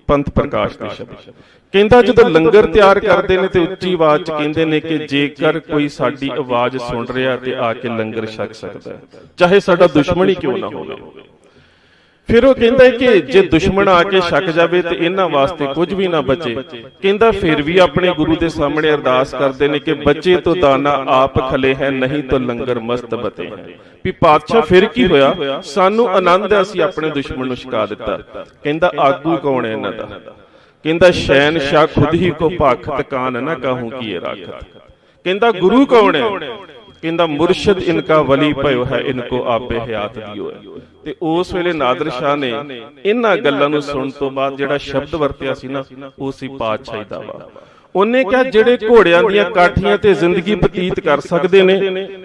ਪੰਥ ਪ੍ਰਕਾਸ਼ ਦੇ ਸ਼ਬਦ। ਕਹਿੰਦਾ ਜਦੋਂ ਲੰਗਰ ਤਿਆਰ ਕਰਦੇ ਨੇ ਤੇ ਉੱਚੀ ਆਵਾਜ਼ 'ਚ ਕਹਿੰਦੇ ਨੇ ਕਿ ਜੇਕਰ ਕੋਈ ਸਾਡੀ ਆਵਾਜ਼ ਸੁਣ ਰਿਹਾ ਤੇ ਆ ਕੇ ਲੰਗਰ ਛਕ ਸਕਦਾ ਹੈ, ਚਾਹੇ ਸਾਡਾ ਦੁਸ਼ਮਣ ਹੀ ਕਿਉਂ ਨਾ ਹੋਵੇ। ਫਿਰ ਉਹ ਕਹਿੰਦਾ ਕਿ ਜੇ ਦੁਸ਼ਮਣ ਆ ਕੇ ਛਕ ਜਾਵੇ ਤੇ ਇਹਨਾਂ ਵਾਸਤੇ ਕੁਝ ਵੀ ਨਾ ਬਚੇ। ਕਹਿੰਦਾ ਫਿਰ ਵੀ ਆਪਣੇ ਗੁਰੂ ਦੇ ਸਾਹਮਣੇ ਅਰਦਾਸ ਕਰਦੇ ਨੇ ਕਿ ਬਚੇ ਤੋਂ ਦਾਨਾ ਆਪ ਖਲੇ ਹੈ, ਨਹੀਂ ਤਾਂ ਲੰਗਰ ਮਸਤ ਬਤੇ ਹੈ। ਵੀ ਪਾਤਸ਼ਾਹ ਫਿਰ ਕੀ ਹੋਇਆ, ਸਾਨੂੰ ਆਨੰਦ ਹੈ, ਅਸੀਂ ਆਪਣੇ ਦੁਸ਼ਮਣ ਨੂੰ ਛਕਾ ਦਿੱਤਾ। ਕਹਿੰਦਾ ਆਗੂ ਕੌਣ ਹੈ ਇਹਨਾਂ ਦਾ? ਕਹਿੰਦਾ ਸ਼ਹਿਨशाह ਖੁਦ ਹੀ ਕੋ ਭਾਖਤ ਕਾਨ ਨਾ ਕਹੂੰ ਕੀ ਰਾਖਤ। ਕਹਿੰਦਾ ਗੁਰੂ ਕੌਣ ਹੈ? ਕਹਿੰਦਾ ਮੁਰਸ਼ਿਦ ਇਨਕਾ ਵਲੀ ਭਇਓ ਹੈ, ਇਨਕੋ ਆਪੇ ਹਯਾਤ ਦਿਓ ਹੈ। ਤੇ ਉਸ ਵੇਲੇ ਨਾਦਰ ਸ਼ਾਹ ਨੇ ਇਹਨਾਂ ਗੱਲਾਂ ਨੂੰ ਸੁਣਨ ਤੋਂ ਬਾਅਦ ਜਿਹੜਾ ਸ਼ਬਦ ਵਰਤਿਆ ਸੀ ਨਾ, ਉਹ ਸੀ ਪਾਤਸ਼ਾਹੀ ਦਾਵਾ। ਉਹਨੇ ਕਿਹਾ ਜਿਹੜੇ ਘੋੜਿਆਂ ਦੀਆਂ ਕਾਠੀਆਂ ਤੇ ਜ਼ਿੰਦਗੀ ਬਤੀਤ ਕਰ ਸਕਦੇ ਨੇ,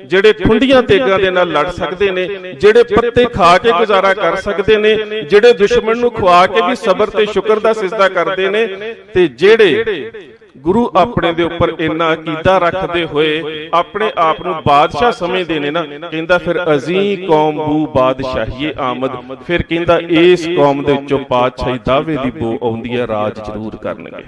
ਜਿਹੜੇ ਖੁੰਡੀਆਂ ਤੇਗਾਂ ਦੇ ਨਾਲ ਲੜ ਸਕਦੇ ਨੇ, ਜਿਹੜੇ ਪੱਤੇ ਖਾ ਕੇ ਗੁਜ਼ਾਰਾ ਕਰ ਸਕਦੇ ਨੇ, ਜਿਹੜੇ ਦੁਸ਼ਮਣ ਨੂੰ ਖਵਾ ਕੇ ਵੀ ਸਬਰ ਤੇ ਸ਼ੁਕਰ ਦਾ ਸਿਜਦਾ ਕਰਦੇ ਨੇ, ਤੇ ਜਿਹੜੇ ਗੁਰੂ ਆਪਣੇ ਦੇ ਉੱਪਰ ਇੰਨਾ ਅਕੀਦਾ ਰੱਖਦੇ ਹੋਏ ਆਪਣੇ ਆਪ ਨੂੰ ਬਾਦਸ਼ਾਹ ਸਮਝਦੇ ਨੇ ਨਾ, ਕਹਿੰਦਾ ਫਿਰ ਅਜ਼ੀਂ ਕੌਮ ਬੂ ਬਾਦਸ਼ਾਹੀਏ ਆਮਦ। ਫਿਰ ਕਹਿੰਦਾ ਇਸ ਕੌਮ ਦੇ ਵਿੱਚੋਂ ਪਾਤਸ਼ਾਹੀ ਦਾਅਵੇ ਦੀ ਬੋ ਆਉਂਦੀ ਹੈ, ਰਾਜ ਜ਼ਰੂਰ ਕਰਨਗੇ।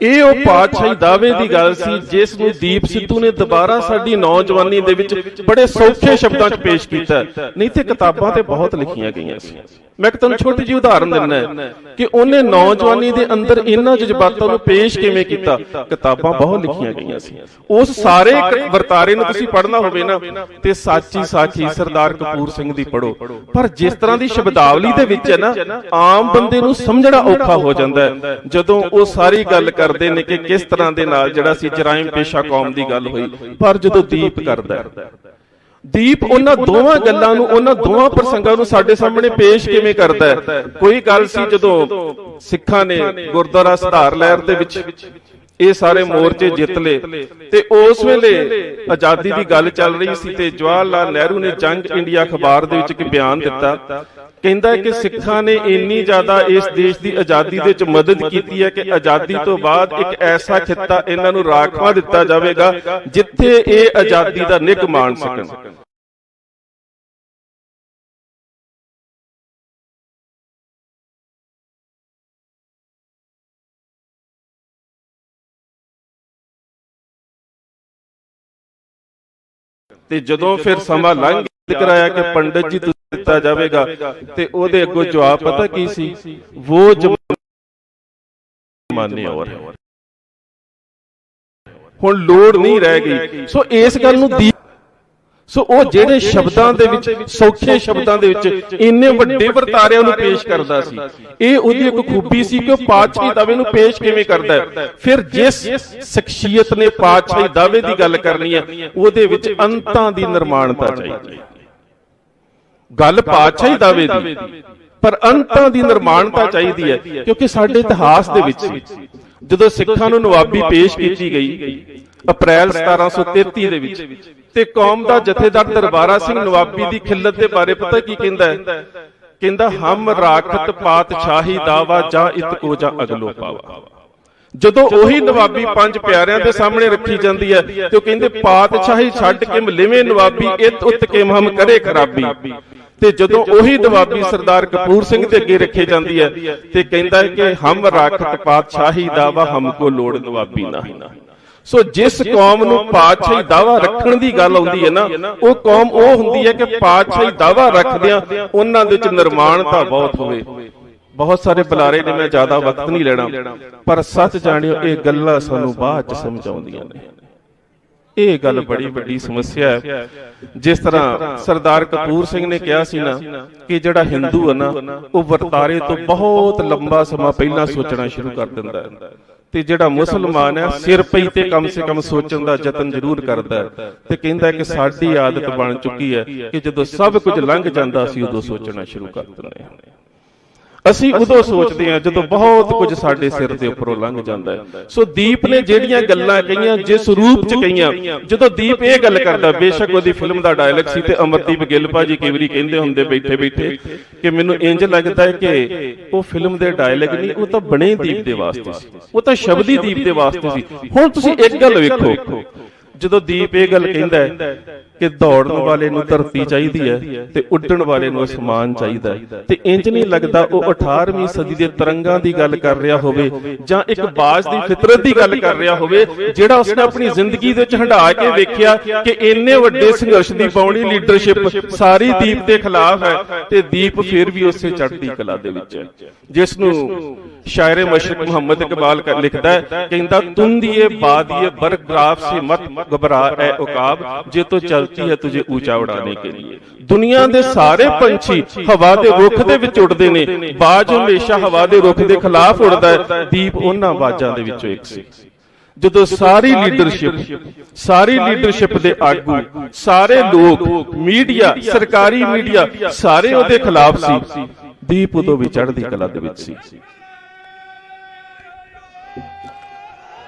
ਇਹ ਉਹ ਪਾਤਸ਼ਾਹੀ ਦਾਅਵੇ ਦੀ ਗੱਲ ਸੀ ਜਿਸ ਨੂੰ ਦੀਪ ਸਿੱਧੂ ਨੇ ਦੁਬਾਰਾ ਸਾਡੀ ਨੌਜਵਾਨੀ ਦੇ ਵਿੱਚ ਬੜੇ ਸੌਖੇ ਸ਼ਬਦਾਂ 'ਚ ਪੇਸ਼ ਕੀਤਾ। ਨਹੀਂ ਤੇ ਕਿਤਾਬਾਂ ਤੇ ਬਹੁਤ ਲਿਖੀਆਂ ਗਈਆਂ ਸੀ। ਮੈਂ ਤੁਹਾਨੂੰ ਛੋਟੀ ਜਿਹੀ ਉਦਾਹਰਨ ਦਿੰਦਾ ਕਿ ਉਹਨੇ ਨੌਜਵਾਨੀ ਦੇ ਅੰਦਰ ਇਹਨਾਂ ਜਜ਼ਬਾਤਾਂ ਨੂੰ ਪੇਸ਼ ਕਿਵੇਂ ਕੀਤਾ। ਕਿਤਾਬਾਂ ਬਹੁਤ ਲਿਖੀਆਂ ਗਈਆਂ ਸੀ। ਉਸ ਸਾਰੇ ਵਰਤਾਰੇ ਨੂੰ ਤੁਸੀਂ ਪੜ੍ਹਨਾ ਹੋਵੇ ਨਾ ਤੇ ਸਾਚੀ ਸਾਖੀ ਸਰਦਾਰ ਕਪੂਰ ਸਿੰਘ ਦੀ ਪੜ੍ਹੋ। ਪਰ ਜਿਸ ਤਰ੍ਹਾਂ ਦੀ ਸ਼ਬਦਾਵਲੀ ਦੇ ਵਿੱਚ ਹੈ ਨਾ, ਆਮ ਬੰਦੇ ਨੂੰ ਸਮਝਣਾ ਔਖਾ ਹੋ ਜਾਂਦਾ ਹੈ ਜਦੋਂ ਉਹ ਸਾਰੀ ਗੱਲ ਕਰਦੇ ਨੇ ਕਿ ਕਿਸ ਤਰ੍ਹਾਂ ਦੇ ਨਾਲ ਜਿਹੜਾ ਸੀ ਜਰਾਇਮ ਪੇਸ਼ਾ ਕੌਮ ਦੀ ਗੱਲ ਹੋਈ। ਪਰ ਜਦੋਂ ਦੀਪ ਕਰਦਾ, ਦੀਪ ਉਹਨਾਂ ਦੋਵਾਂ ਗੱਲਾਂ ਨੂੰ, ਉਹਨਾਂ ਦੋਵਾਂ ਪ੍ਰਸੰਗਾਂ ਨੂੰ ਸਾਡੇ ਸਾਹਮਣੇ ਪੇਸ਼ ਕਿਵੇਂ ਕਰਦਾ ਹੈ। ਕੋਈ ਗੱਲ ਸੀ ਜਦੋਂ ਸਿੱਖਾਂ ਨੇ ਗੁਰਦੁਆਰਾ ਸੁਧਾਰ ਲਹਿਰ ਦੇ ਵਿੱਚ ਇਹ ਸਾਰੇ ਮੋਰਚੇ ਜਿੱਤ ਲਏ ਤੇ ਉਸ ਵੇਲੇ ਆਜ਼ਾਦੀ ਦੀ ਗੱਲ ਚੱਲ ਰਹੀ ਸੀ ਤੇ ਜਵਾਹਰ ਲਾਲ ਨਹਿਰੂ ਨੇ ਜੰਗ ਇੰਡੀਆ ਅਖਬਾਰ ਦੇ ਵਿੱਚ ਇੱਕ ਬਿਆਨ ਦਿੱਤਾ। ਕਹਿੰਦਾ ਕਿ ਸਿੱਖਾਂ ਨੇ ਇੰਨੀ ਜ਼ਿਆਦਾ ਇਸ ਦੇਸ਼ ਦੀ ਆਜ਼ਾਦੀ ਦੇ ਵਿੱਚ ਮਦਦ ਕੀਤੀ ਹੈ ਕਿ ਆਜ਼ਾਦੀ ਤੋਂ ਬਾਅਦ ਇੱਕ ਐਸਾ ਖਿੱਤਾ ਇਹਨਾਂ ਨੂੰ ਰਾਖਵਾਂ ਦਿੱਤਾ ਜਾਵੇਗਾ ਜਿੱਥੇ ਇਹ ਆਜ਼ਾਦੀ ਦਾ ਨਿੱਘ ਮਾਣ ਸਕਣ। ਤੇ ਜਦੋਂ ਫਿਰ ਸਮਾਂ ਲੰਘ ਕਰਾਇਆ ਕਿ ਪੰਡਤ ਜੀ ਤੁਸੀਂ ਦਿੱਤਾ ਜਾਵੇਗਾ ਤੇ ਉਹਦੇ ਅੱਗੋਂ ਜਵਾਬ ਪਤਾ ਕੀ ਸੀ? ਉਹ ਜ਼ਮਾਨੇ ਔਰ ਹੁਣ ਲੋੜ ਨਹੀਂ ਰਹਿ ਗਈ। ਸੋ ਇਸ ਗੱਲ ਨੂੰ ਸੋ ਉਹ ਜਿਹੜੇ ਸ਼ਬਦਾਂ ਦੇ ਵਿੱਚ, ਸੌਖੇ ਸ਼ਬਦਾਂ ਦੇ ਵਿੱਚ ਇੰਨੇ ਵੱਡੇ ਵਰਤਾਰਿਆਂ ਨੂੰ ਪੇਸ਼ ਕਰਦਾ ਸੀ। ਇਹ ਉਹਦੀ ਇੱਕ ਖੂਬੀ ਸੀ ਕਿ ਉਹ ਪਾਤਸ਼ਾਹੀ ਦਾਅਵੇ ਨੂੰ ਪੇਸ਼ ਕਿਵੇਂ ਕਰਦਾ ਹੈ। ਫਿਰ ਜਿਸ ਸ਼ਖਸੀਅਤ ਨੇ ਪਾਤਸ਼ਾਹੀ ਦਾਅਵੇ ਦੀ ਗੱਲ ਕਰਨੀ ਹੈ ਉਹਦੇ ਵਿੱਚ ਅੰਤਾਂ ਦੀ ਨਿਰਮਾਣਤਾ ਚਾਹੀਦੀ ਹੈ। ਗੱਲ ਪਾਤਸ਼ਾਹੀ ਦਾਅਵੇ ਦੀ, ਪਰ ਅੰਤਾਂ ਦੀ ਨਿਰਮਾਣਤਾ ਚਾਹੀਦੀ ਹੈ। ਕਿਉਂਕਿ ਸਾਡੇ ਇਤਿਹਾਸ ਦੇ ਵਿੱਚ ਜਦੋਂ ਸਿੱਖਾਂ ਨੂੰ ਨਵਾਬੀ ਪੇਸ਼ ਕੀਤੀ ਗਈ ਅਪ੍ਰੈਲ 1733 ਦੇ ਵਿੱਚ ਤੇ ਕੌਮ ਦਾ ਜਥੇਦਾਰ ਦਰਬਾਰਾ ਸਿੰਘ ਨਵਾਬੀ ਦੀ ਖਿੱਲਤ ਦੇ ਬਾਰੇ ਪਤਾ ਕੀ ਕਹਿੰਦਾ ਹੈ? ਕਹਿੰਦਾ ਹਮ ਰਾਖਤ ਪਾਤਸ਼ਾਹੀ ਦਾਵਾ ਜਾਂ ਇਤਕੋ ਜਾਂ ਅਗਲੋ ਪਾਵਾ। ਜਦੋਂ ਉਹੀ ਨਵਾਬੀ ਪੰਜ ਪਿਆਰਿਆਂ ਦੇ ਸਾਹਮਣੇ ਰੱਖੀ ਜਾਂਦੀ ਹੈ ਤੇ ਉਹ ਕਹਿੰਦੇ ਪਾਤਸ਼ਾਹੀ ਛੱਡ ਕੇ ਮਲਿਵੇਂ ਨਵਾਬੀ ਇਤ ਉਤ ਕੇ ਹਮ ਕਰੇ ਖਰਾਬੀ। ਤੇ ਜਦੋਂ ਉਹੀ ਨਵਾਬੀ ਸਰਦਾਰ ਕਪੂਰ ਸਿੰਘ ਦੇ ਅੱਗੇ ਰੱਖੀ ਜਾਂਦੀ ਹੈ ਤੇ ਕਹਿੰਦਾ ਹੈ ਕਿ ਹਮ ਰਾਖਤ ਪਾਤਸ਼ਾਹੀ ਦਾਵਾ ਹਮਕੋ ਲੋੜ ਨਵਾਬੀ ਨਾ। ਸੋ ਜਿਸ ਕੌਮ ਨੂੰ ਪਾਤਸ਼ਾਹੀ ਦਾਵਾ ਰੱਖਣ ਦੀ ਗੱਲ ਆਉਂਦੀ ਹੈ ਨਾ, ਉਹ ਕੌਮ ਉਹ ਹੁੰਦੀ ਹੈ ਕਿ ਪਾਤਸ਼ਾਹੀ ਦਾਵਾ ਰੱਖਦਿਆਂ ਉਹਨਾਂ ਦੇ ਵਿੱਚ ਨਿਰਮਾਣਤਾ ਬਹੁਤ ਹੋਵੇ। ਬਹੁਤ ਸਾਰੇ ਬੁਲਾਰੇ ਨੇ, ਮੈਂ ਜ਼ਿਆਦਾ ਵਕਤ ਨਹੀਂ ਲੈਣਾ, ਪਰ ਸੱਚ ਜਾਣਿਓ ਇਹ ਗੱਲਾਂ ਸਾਨੂੰ ਬਾਅਦ ਚ ਸਮਝ ਆਉਂਦੀਆਂ ਨੇ। ਇਹ ਗੱਲ ਬੜੀ ਵੱਡੀ ਸਮੱਸਿਆ ਹੈ। ਜਿਸ ਤਰ੍ਹਾਂ ਸਰਦਾਰ ਕਪੂਰ ਸਿੰਘ ਨੇ ਕਿਹਾ ਸੀ ਨਾ ਕਿ ਜਿਹੜਾ ਹਿੰਦੂ ਹੈ ਨਾ ਉਹ ਵਰਤਾਰੇ ਤੋਂ ਬਹੁਤ ਲੰਬਾ ਸਮਾਂ ਪਹਿਲਾਂ ਸੋਚਣਾ ਸ਼ੁਰੂ ਕਰ ਦਿੰਦਾ ਹੈ ਤੇ ਜਿਹੜਾ ਮੁਸਲਮਾਨ ਹੈ ਸਿਰ ਪਈ ਤੇ ਕਮ ਸੇ ਕਮ ਸੋਚਣ ਦਾ ਯਤਨ ਜ਼ਰੂਰ ਕਰਦਾ ਹੈ। ਤੇ ਕਹਿੰਦਾ ਕਿ ਸਾਡੀ ਆਦਤ ਬਣ ਚੁੱਕੀ ਹੈ ਕਿ ਜਦੋਂ ਸਭ ਕੁਝ ਲੰਘ ਜਾਂਦਾ ਅਸੀਂ ਉਦੋਂ ਸੋਚਣਾ ਸ਼ੁਰੂ ਕਰ ਦਿੰਦੇ ਹਾਂ। ਅਸੀਂ ਉਦੋਂ ਸੋਚਦੇ ਹਾਂ ਜਦੋਂ ਬਹੁਤ ਕੁਝ ਸਾਡੇ ਸਿਰ ਦੇ ਉੱਪਰੋਂ ਲੰਘ ਜਾਂਦਾ ਹੈ। ਸੋ ਦੀਪ ਨੇ ਜਿਹੜੀਆਂ ਗੱਲਾਂ ਕਹੀਆਂ, ਜਿਸ ਰੂਪ ਚ ਕਹੀਆਂ, ਜਦੋਂ ਦੀਪ ਇਹ ਗੱਲ ਕਰਦਾ, ਬੇਸ਼ੱਕ ਉਹਦੀ ਫਿਲਮ ਦਾ ਡਾਇਲੌਗ ਸੀ ਤੇ ਅਮਰਦੀਪ ਗਿੱਲ ਭਾਜੀ ਕਈ ਵਾਰੀ ਕਹਿੰਦੇ ਹੁੰਦੇ ਬੈਠੇ ਬੈਠੇ ਕਿ ਮੈਨੂੰ ਇੰਜ ਲੱਗਦਾ ਹੈ ਕਿ ਉਹ ਫਿਲਮ ਦੇ ਡਾਇਲੌਗ ਨਹੀਂ, ਉਹ ਤਾਂ ਬਣੇ ਦੀਪ ਦੇ ਵਾਸਤੇ ਸੀ, ਉਹ ਤਾਂ ਸ਼ਬਦੀ ਦੀਪ ਦੇ ਵਾਸਤੇ ਸੀ। ਹੁਣ ਤੁਸੀਂ ਇੱਕ ਗੱਲ ਵੇਖੋ, ਜਦੋਂ ਦੀਪ ਇਹ ਗੱਲ ਕਹਿੰਦਾ ਹੈ ਕਿ ਦੌੜਨ ਵਾਲੇ ਨੂੰ ਧਰਤੀ ਚਾਹੀਦੀ ਹੈ ਤੇ ਉੱਡਣ ਵਾਲੇ ਨੂੰ ਅਸਮਾਨ ਚਾਹੀਦਾ ਹੈ, ਤੇ ਇੰਜ ਨਹੀਂ ਲੱਗਦਾ ਉਹ 18ਵੀਂ ਸਦੀ ਦੇ ਤਰੰਗਾਂ ਦੀ ਗੱਲ ਕਰ ਰਿਹਾ ਹੋਵੇ ਜਾਂ ਇੱਕ ਬਾਜ਼ ਦੀ ਫਿਤਰਤ ਦੀ ਗੱਲ ਕਰ ਰਿਹਾ ਹੋਵੇ ਜਿਹੜਾ ਉਸਨੇ ਆਪਣੀ ਜ਼ਿੰਦਗੀ ਦੇ ਵਿੱਚ ਹੰਢਾ ਕੇ ਵੇਖਿਆ ਕਿ ਇੰਨੇ ਵੱਡੇ ਸੰਘਰਸ਼ ਦੀ ਪਾਉਣੀ ਲੀਡਰਸ਼ਿਪ ਸਾਰੀ ਦੀਪ ਦੇ ਖਿਲਾਫ ਹੈ ਤੇ ਦੀਪ ਫਿਰ ਵੀ ਉਸੇ ਚੜ੍ਹਦੀ ਕਲਾ ਦੇ ਵਿੱਚ ਹੈ। ਜਿਸ ਨੂੰ शायर मशरक मोहम्मद इकबाल लिखता है, कहता तुम दिए बादिए बरगराफ से मत घबरा ए उकाब, जे तो चलती है तुझे ऊंचा उड़ाने के लिए। दुनिया दे सारे पंछी हवा दे रुख दे विच उड़दे ने, बाज हमेशा हवा दे रुख दे खिलाफ उड़दा है, दीप उन्हां बाजां दे विचों एक सी। ਜਦੋਂ ਸਾਰੀ ਲੀਡਰਸ਼ਿਪ ਦੇ ਆਗੂ, ਸਾਰੇ ਲੋਕ, ਮੀਡੀਆ, ਸਰਕਾਰੀ ਮੀਡੀਆ ਸਾਰੇ ਉਹਦੇ ਖਿਲਾਫ ਸੀ, ਦੀਪ ਉਦੋਂ ਵੀ ਚੜ੍ਹਦੀ ਕਲਾ ਦੇ ਵਿੱਚ ਸੀ।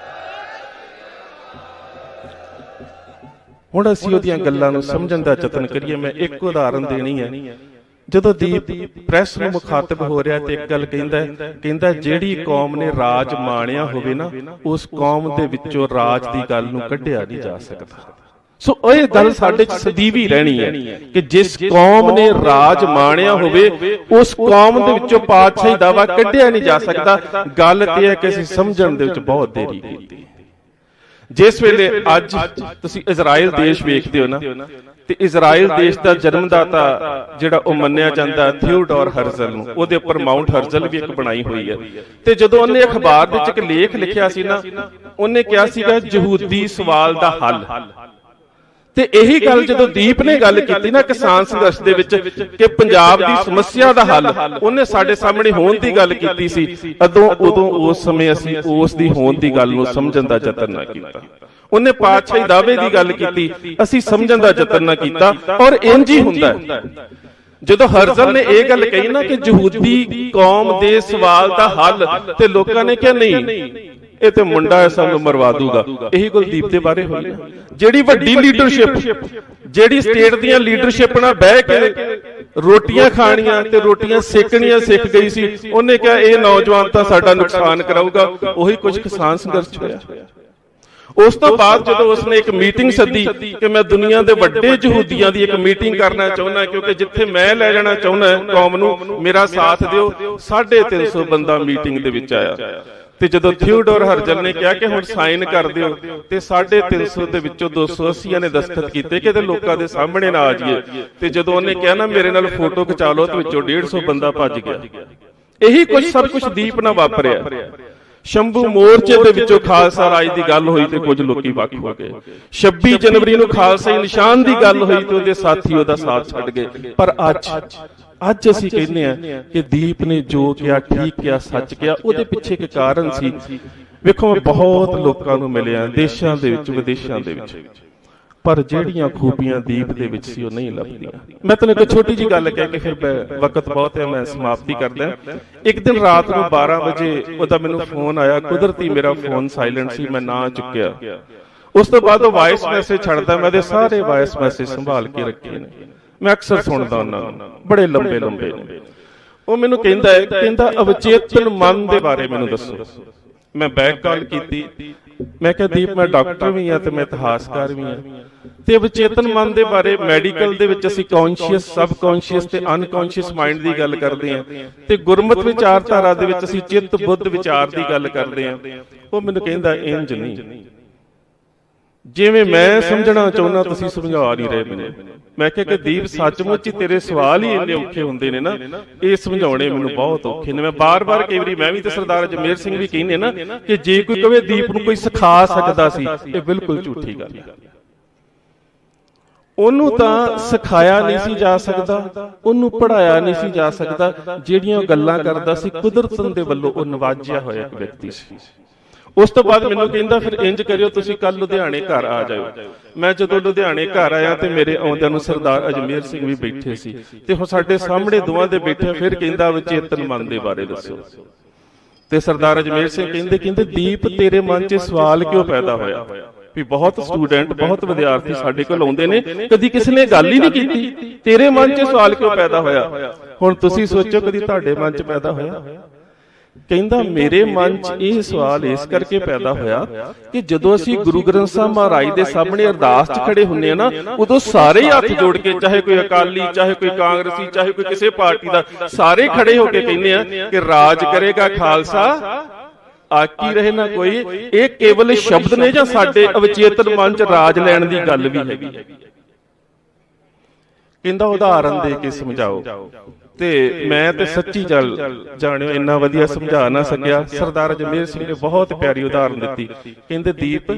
ਹੁਣ ਅਸੀਂ ਉਹਦੀਆਂ ਗੱਲਾਂ ਨੂੰ ਸਮਝਣ ਦਾ ਯਤਨ ਕਰੀਏ। ਮੈਂ ਇੱਕ ਉਦਾਹਰਨ ਦੇਣੀ ਹੈ। ਜਦੋਂ ਦੀਪ ਪ੍ਰੈਸ ਨੂੰ ਮੁਖਾਤਬ ਹੋ ਰਿਹਾ ਤੇ ਇੱਕ ਗੱਲ ਕਹਿੰਦਾ ਜਿਹੜੀ ਕੌਮ ਨੇ ਰਾਜ ਮਾਣਿਆ ਹੋਵੇ ਨਾ, ਉਸ ਕੌਮ ਦੇ ਵਿੱਚੋਂ ਰਾਜ ਦੀ ਗੱਲ ਨੂੰ ਕੱਢਿਆ ਨਹੀਂ ਜਾ ਸਕਦਾ। ਸੋ ਇਹ ਗੱਲ ਸਾਡੇ ਚ ਸਦੀਵੀ ਰਹਿਣੀ ਹੈ ਕਿ ਜਿਸ ਕੌਮ ਨੇ ਰਾਜ ਮਾਣਿਆ ਹੋਵੇ ਉਸ ਕੌਮ ਦੇ ਵਿੱਚੋਂ ਪਾਤਸ਼ਾਹੀ ਦਾਵਾ ਕੱਢਿਆ ਨਹੀਂ ਜਾ ਸਕਦਾ। ਗੱਲ ਤੇ ਹੈ ਕਿ ਅਸੀਂ ਸਮਝਣ ਦੇ ਵਿੱਚ ਬਹੁਤ ਦੇਰੀ ਕੀਤੀ। ਜਿਸ ਵੇਲੇ ਅੱਜ ਤੁਸੀਂ ਇਜ਼ਰਾਈਲ ਦੇਸ਼ ਵੇਖਦੇ ਹੋ ਨਾ, ਤੇ ਇਜ਼ਰਾਈਲ ਦੇਸ਼ ਦਾ ਜਨਮਦਾਤਾ ਜਿਹੜਾ ਉਹ ਮੰਨਿਆ ਜਾਂਦਾ ਥਿਓਡੋਰ ਹਰਜ਼ਲ ਨੂੰ, ਉਹਦੇ ਉੱਪਰ ਮਾਊਂਟ ਹਰਜ਼ਲ ਵੀ ਇੱਕ ਬਣਾਈ ਹੋਈ ਹੈ। ਤੇ ਜਦੋਂ ਉਹਨੇ ਅਖਬਾਰ ਦੇ ਵਿੱਚ ਇੱਕ ਲੇਖ ਲਿਖਿਆ ਸੀ ਨਾ, ਉਹਨੇ ਕਿਹਾ ਸੀਗਾ ਯਹੂਦੀ ਸਵਾਲ ਦਾ ਹੱਲ। ਤੇ ਇਹੀ ਗੱਲ ਜਦੋਂ ਦੀਪ ਨੇ ਗੱਲ ਕੀਤੀ ਨਾ ਕਿਸਾਨ ਸੰਘਰਸ਼ ਦੇ ਵਿੱਚ ਕਿ ਪੰਜਾਬ ਦੀ ਸਮੱਸਿਆ ਦਾ ਹੱਲ ਉਹਨੇ ਸਾਡੇ ਸਾਹਮਣੇ ਹੋਣ ਦੀ ਗੱਲ ਕੀਤੀ ਸੀ, ਉਦੋਂ ਉਸ ਸਮੇਂ ਅਸੀਂ ਉਸ ਦੀ ਹੋਣ ਦੀ ਗੱਲ ਨੂੰ ਸਮਝਣ ਦਾ ਯਤਨ ਨਾ ਕੀਤਾ। ਉਹਨੇ ਪਾਤਸ਼ਾਹੀ ਦਾਅਵੇ ਦੀ ਗੱਲ ਕੀਤੀ, ਅਸੀਂ ਸਮਝਣ ਦਾ ਯਤਨ ਨਾ ਕੀਤਾ। ਔਰ ਇੰਜ ਹੀ ਹੁੰਦਾ ਜਦੋਂ ਹਰਜ਼ਲ ਨੇ ਇਹ ਗੱਲ ਕਹੀ ਨਾ ਕਿ ਯਹੂਦੀ ਕੌਮ ਦੇ ਸਵਾਲ ਦਾ ਹੱਲ, ਤੇ ਲੋਕਾਂ ਨੇ ਕਿਹਾ ਨਹੀਂ ਇਹ ਤੇ ਮੁੰਡਾ ਹੈ, ਸਾਨੂੰ ਮਰਵਾ ਦੂਗਾ। ਇਹੀ ਕੁਲਦੀਪ ਦੇ ਬਾਰੇ ਹੋਈ, ਜਿਹੜੀ ਵੱਡੀ ਲੀਡਰਸ਼ਿਪ, ਜਿਹੜੀ ਸਟੇਟ ਦੀਆਂ ਲੀਡਰਸ਼ਿਪ ਨਾਲ ਬਹਿ ਕੇ ਰੋਟੀਆਂ ਖਾਣੀਆਂ ਤੇ ਰੋਟੀਆਂ ਸੇਕਣੀਆਂ ਸਿੱਖ ਗਈ ਸੀ, ਉਹਨੇ ਕਿਹਾ ਇਹ ਨੌਜਵਾਨ ਤਾਂ ਸਾਡਾ ਨੁਕਸਾਨ ਕਰਾਊਗਾ। ਉਹੀ ਕੁਝ ਕਿਸਾਨ ਸੰਘਰਸ਼ ਹੋਇਆ। ਉਸ ਤੋਂ ਬਾਅਦ ਜਦੋਂ ਉਸਨੇ ਇੱਕ ਮੀਟਿੰਗ ਸੱਦੀ ਕਿ ਮੈਂ ਦੁਨੀਆ ਦੇ ਵੱਡੇ ਯਹੂਦੀਆਂ ਦੀ ਇੱਕ ਮੀਟਿੰਗ ਕਰਨਾ ਚਾਹੁੰਦਾ, ਕਿਉਂਕਿ ਜਿੱਥੇ ਮੈਂ ਲੈ ਜਾਣਾ ਚਾਹੁੰਦਾ ਕੌਮ ਨੂੰ, ਮੇਰਾ ਸਾਥ ਦਿਓ। 350 ਬੰਦਾ ਮੀਟਿੰਗ ਦੇ ਵਿੱਚ ਆਇਆ। ਤੇ ਜਦੋਂ ਥਿਓਡੋਰ ਹਰਜ਼ਲ ਨੇ ਕਿਹਾ ਕਿ ਹੁਣ ਸਾਈਨ ਕਰ ਦਿਓ, ਤੇ 350 ਦੇ ਵਿੱਚੋਂ 280 ਨੇ ਦਸਤਖਤ ਕੀਤੇ ਕਿ ਤੇ ਲੋਕਾਂ ਦੇ ਸਾਹਮਣੇ ਨਾ ਆ ਜਾਈਏ। ਤੇ ਜਦੋਂ ਉਹਨੇ ਕਿਹਾ ਨਾ ਮੇਰੇ ਨਾਲ ਫੋਟੋ ਖਿਚਾ ਲਓ, ਤੇ ਵਿੱਚੋਂ 150 ਬੰਦਾ ਭੱਜ ਗਿਆ। ਇਹੀ ਕੁਝ ਸਭ ਕੁਝ ਦੀਪ ਨਾਲ ਵਾਪਰਿਆ। ਸ਼ੰਭੂ ਮੋਰਚੇ ਦੇ ਵਿੱਚੋਂ ਖਾਲਸਾ ਰਾਜ ਦੀ ਗੱਲ ਹੋਈ ਤੇ ਕੁਝ ਲੋਕੀ ਵੱਖ ਹੋ ਗਏ। 26 ਜਨਵਰੀ ਨੂੰ ਖਾਲਸਾਈ ਨਿਸ਼ਾਨ ਦੀ ਗੱਲ ਹੋਈ ਤੇ ਉਹਦੇ ਸਾਥੀ ਉਹਦਾ ਸਾਥ ਛੱਡ ਗਏ। ਪਰ ਅੱਜ ਅਸੀਂ ਕਹਿੰਦੇ ਆ ਕਿ ਦੀਪ ਨੇ ਜੋ ਕਿਹਾ ਠੀਕ ਕਿਹਾ, ਸੱਚ ਕਿਹਾ। ਉਹਦੇ ਪਿੱਛੇ ਇੱਕ ਕਾਰਨ ਸੀ। ਵੇਖੋ, ਮੈਂ ਬਹੁਤ ਲੋਕਾਂ ਨੂੰ ਮਿਲਿਆ ਦੇਸ਼ਾਂ ਦੇ ਵਿੱਚ, ਵਿਦੇਸ਼ਾਂ ਦੇ ਵਿੱਚ, ਪਰ ਜਿਹੜੀਆਂ ਖੂਬੀਆਂ ਦੀਪ ਦੇ ਵਿੱਚ ਸੀ ਉਹ ਨਹੀਂ ਲੱਭਦੀਆਂ। ਮੈਂ ਤੁਹਾਨੂੰ ਇੱਕ ਛੋਟੀ ਜੀ ਗੱਲ ਕਹਿ ਕੇ ਫਿਰ ਵਕਤ ਬਹੁਤ ਹੈ, ਮੈਂ ਸਮਾਪਤੀ ਕਰਦਾ। ਇੱਕ ਦਿਨ ਰਾਤ ਨੂੰ 12 ਵਜੇ ਉਹਦਾ ਮੈਨੂੰ ਫੋਨ ਆਇਆ। ਕੁਦਰਤੀ ਮੇਰਾ ਫੋਨ ਸਾਇਲੈਂਟ ਸੀ, ਮੈਂ ਨਾ ਚੁੱਕਿਆ। ਉਸ ਤੋਂ ਬਾਅਦ ਉਹ ਵਾਇਸ ਮੈਸੇਜ ਛੱਡਦਾ। ਮੈਂ ਉਹਦੇ ਸਾਰੇ ਵਾਇਸ ਮੈਸੇਜ ਸੰਭਾਲ ਕੇ ਰੱਖੇ ਨੇ, ਮੈਂ ਅਕਸਰ ਸੁਣਦਾ ਉਹਨਾਂ ਨੂੰ, ਬੜੇ ਲੰਬੇ ਲੰਬੇ ਨੇ। ਉਹ ਮੈਨੂੰ ਕਹਿੰਦਾ ਅਵਚੇਤਨ ਮਨ ਦੇ ਬਾਰੇ ਮੈਨੂੰ ਦੱਸੋ। ਮੈਂ ਬੈਕ ਕਾਲ ਕੀਤੀ, ਮੈਂ ਕਿਹਾ ਦੀਪ ਮੈਂ ਡਾਕਟਰ ਵੀ ਹਾਂ ਤੇ ਮੈਂ ਇਤਿਹਾਸਕਾਰ ਵੀ ਹਾਂ, ਤੇ ਅਵਚੇਤਨ ਮਨ ਦੇ ਬਾਰੇ ਮੈਡੀਕਲ ਦੇ ਵਿੱਚ ਅਸੀਂ ਕੌਨਸ਼ੀਅਸ, ਸਬ ਕੌਨਸ਼ੀਅਸ ਤੇ ਅਨਕੌਨਸ਼ੀਅਸ ਮਾਈਂਡ ਦੀ ਗੱਲ ਕਰਦੇ ਹਾਂ, ਤੇ ਗੁਰਮਤਿ ਵਿਚਾਰਧਾਰਾ ਦੇ ਵਿੱਚ ਅਸੀਂ ਚਿੱਤ ਬੁੱਧ ਵਿਚਾਰ ਦੀ ਗੱਲ ਕਰਦੇ ਹਾਂ। ਉਹ ਮੈਨੂੰ ਕਹਿੰਦਾ ਇੰਜ ਨਹੀਂ, ਜਿਵੇਂ ਮੈਂ ਸਮਝਣਾ ਚਾਹੁੰਦਾ ਤੁਸੀਂ ਸਮਝਾ ਨਹੀਂ ਰਹੇ ਮੈਨੂੰ। ਮੈਂ ਕਿਹਾ ਕਿ ਦੀਪ ਸੱਚਮੁੱਚ ਹੀ ਤੇਰੇ ਸਵਾਲ ਹੀ ਇੰਨੇ ਔਖੇ ਹੁੰਦੇ ਨੇ ਨਾ, ਇਹ ਸਮਝਾਉਣੇ ਮੈਨੂੰ ਬਹੁਤ ਔਖੇ ਨੇ। ਮੈਂ ਬਾਰ-ਬਾਰ ਕਈ ਵਾਰੀ ਮੈਂ ਵੀ ਤੇ ਸਰਦਾਰ ਅਜਮੇਰ ਸਿੰਘ ਵੀ ਕਹਿੰਦੇ ਨਾ ਕਿ ਜੇ ਕੋਈ ਕਵੇ ਦੀਪ ਨੂੰ ਕੋਈ ਸਿਖਾ ਸਕਦਾ ਸੀ, ਇਹ ਬਿਲਕੁਲ ਝੂਠੀ ਗੱਲ ਹੈ। ਉਹਨੂੰ ਤਾਂ ਸਿਖਾਇਆ ਨਹੀਂ ਸੀ ਜਾ ਸਕਦਾ, ਉਹਨੂੰ ਪੜ੍ਹਾਇਆ ਨਹੀਂ ਸੀ ਜਾ ਸਕਦਾ। ਜਿਹੜੀਆਂ ਗੱਲਾਂ ਕਰਦਾ ਸੀ ਕੁਦਰਤ ਦੇ ਵੱਲੋਂ ਉਹ ਨਵਾਜਿਆ ਹੋਇਆ ਇੱਕ ਵਿਅਕਤੀ ਸੀ। ਉਸ ਤੋਂ ਬਾਅਦ ਮੈਨੂੰ ਕਹਿੰਦਾ ਫਿਰ ਇੰਜ ਕਰਿਓ ਤੁਸੀਂ ਕੱਲ ਲੁਧਿਆਣੇ ਘਰ ਆ ਜਾਇਓ। ਮੈਂ ਜਦੋਂ ਲੁਧਿਆਣੇ ਘਰ ਆਇਆ ਤੇ ਮੇਰੇ ਆਉਂਦਿਆਂ ਨੂੰ ਸਰਦਾਰ ਅਜਮੇਰ ਸਿੰਘ ਵੀ ਬੈਠੇ ਸੀ, ਤੇ ਉਹ ਸਾਡੇ ਸਾਹਮਣੇ ਦੋਵਾਂ ਦੇ ਬੈਠੇ। ਫਿਰ ਕਹਿੰਦਾ ਵਿਚੇਤਨ ਮਨ ਦੇ ਬਾਰੇ ਦੱਸੋ। ਤੇ ਸਰਦਾਰ ਅਜਮੇਰ ਸਿੰਘ ਕਹਿੰਦੇ ਦੀਪ ਤੇਰੇ ਮਨ 'ਚ ਸਵਾਲ ਕਿਉਂ ਪੈਦਾ ਹੋਇਆ? ਵੀ ਬਹੁਤ ਸਟੂਡੈਂਟ, ਬਹੁਤ ਵਿਦਿਆਰਥੀ ਸਾਡੇ ਕੋਲ ਆਉਂਦੇ ਨੇ, ਕਦੀ ਕਿਸੇ ਨੇ ਗੱਲ ਹੀ ਨਹੀਂ ਕੀਤੀ, ਤੇਰੇ ਮਨ 'ਚ ਸਵਾਲ ਕਿਉਂ ਪੈਦਾ ਹੋਇਆ? ਹੁਣ ਤੁਸੀਂ ਸੋਚੋ ਕਦੀ ਤੁਹਾਡੇ ਮਨ 'ਚ ਪੈਦਾ ਹੋਇਆ? ਕਹਿੰਦਾ ਮੇਰੇ ਮਨ 'ਚ ਇਹ ਸਵਾਲ ਇਸ ਕਰਕੇ ਪੈਦਾ ਹੋਇਆ ਕਿ ਜਦੋਂ ਅਸੀਂ ਗੁਰੂ ਗ੍ਰੰਥ ਸਾਹਿਬ ਮਹਾਰਾਜ ਦੇ ਸਾਹਮਣੇ ਅਰਦਾਸ 'ਚ ਖੜੇ ਹੁੰਨੇ ਆ ਨਾ, ਉਦੋਂ ਸਾਰੇ ਹੱਥ ਜੋੜ ਕੇ, ਚਾਹੇ ਕੋਈ ਅਕਾਲੀ, ਚਾਹੇ ਕੋਈ ਕਾਂਗਰਸੀ, ਚਾਹੇ ਕੋਈ ਕਿਸੇ ਪਾਰਟੀ ਦਾ, ਸਾਰੇ ਖੜੇ ਹੋ ਕੇ ਕਹਿੰਦੇ ਆ ਕਿ ਰਾਜ ਕਰੇਗਾ ਖਾਲਸਾ, ਆਕੀ ਰਹੇ ਨਾ ਕੋਈ। ਇਹ ਕੇਵਲ ਸ਼ਬਦ ਨੇ ਜਾਂ ਸਾਡੇ ਅਵਚੇਤਨ ਮਨ 'ਚ ਰਾਜ ਲੈਣ ਦੀ ਗੱਲ ਵੀ ਹੈਗੀ? ਕਹਿੰਦਾ ਉਦਾਹਰਨ ਦੇ ਕੇ ਸਮਝਾਓ। ਤੇ ਮੈਂ ਤੇ ਸੱਚੀ ਜਾਣਿਓ ਇੰਨਾ ਵਧੀਆ ਸਮਝਾ ਨਾ ਸਕਿਆ। ਸਰਦਾਰ ਅਜਮੇਰ ਸਿੰਘ ਨੇ ਬਹੁਤ ਪਿਆਰੀ ਉਦਾਹਰਨ ਦਿੱਤੀ। ਕਹਿੰਦੇ ਦੀਪ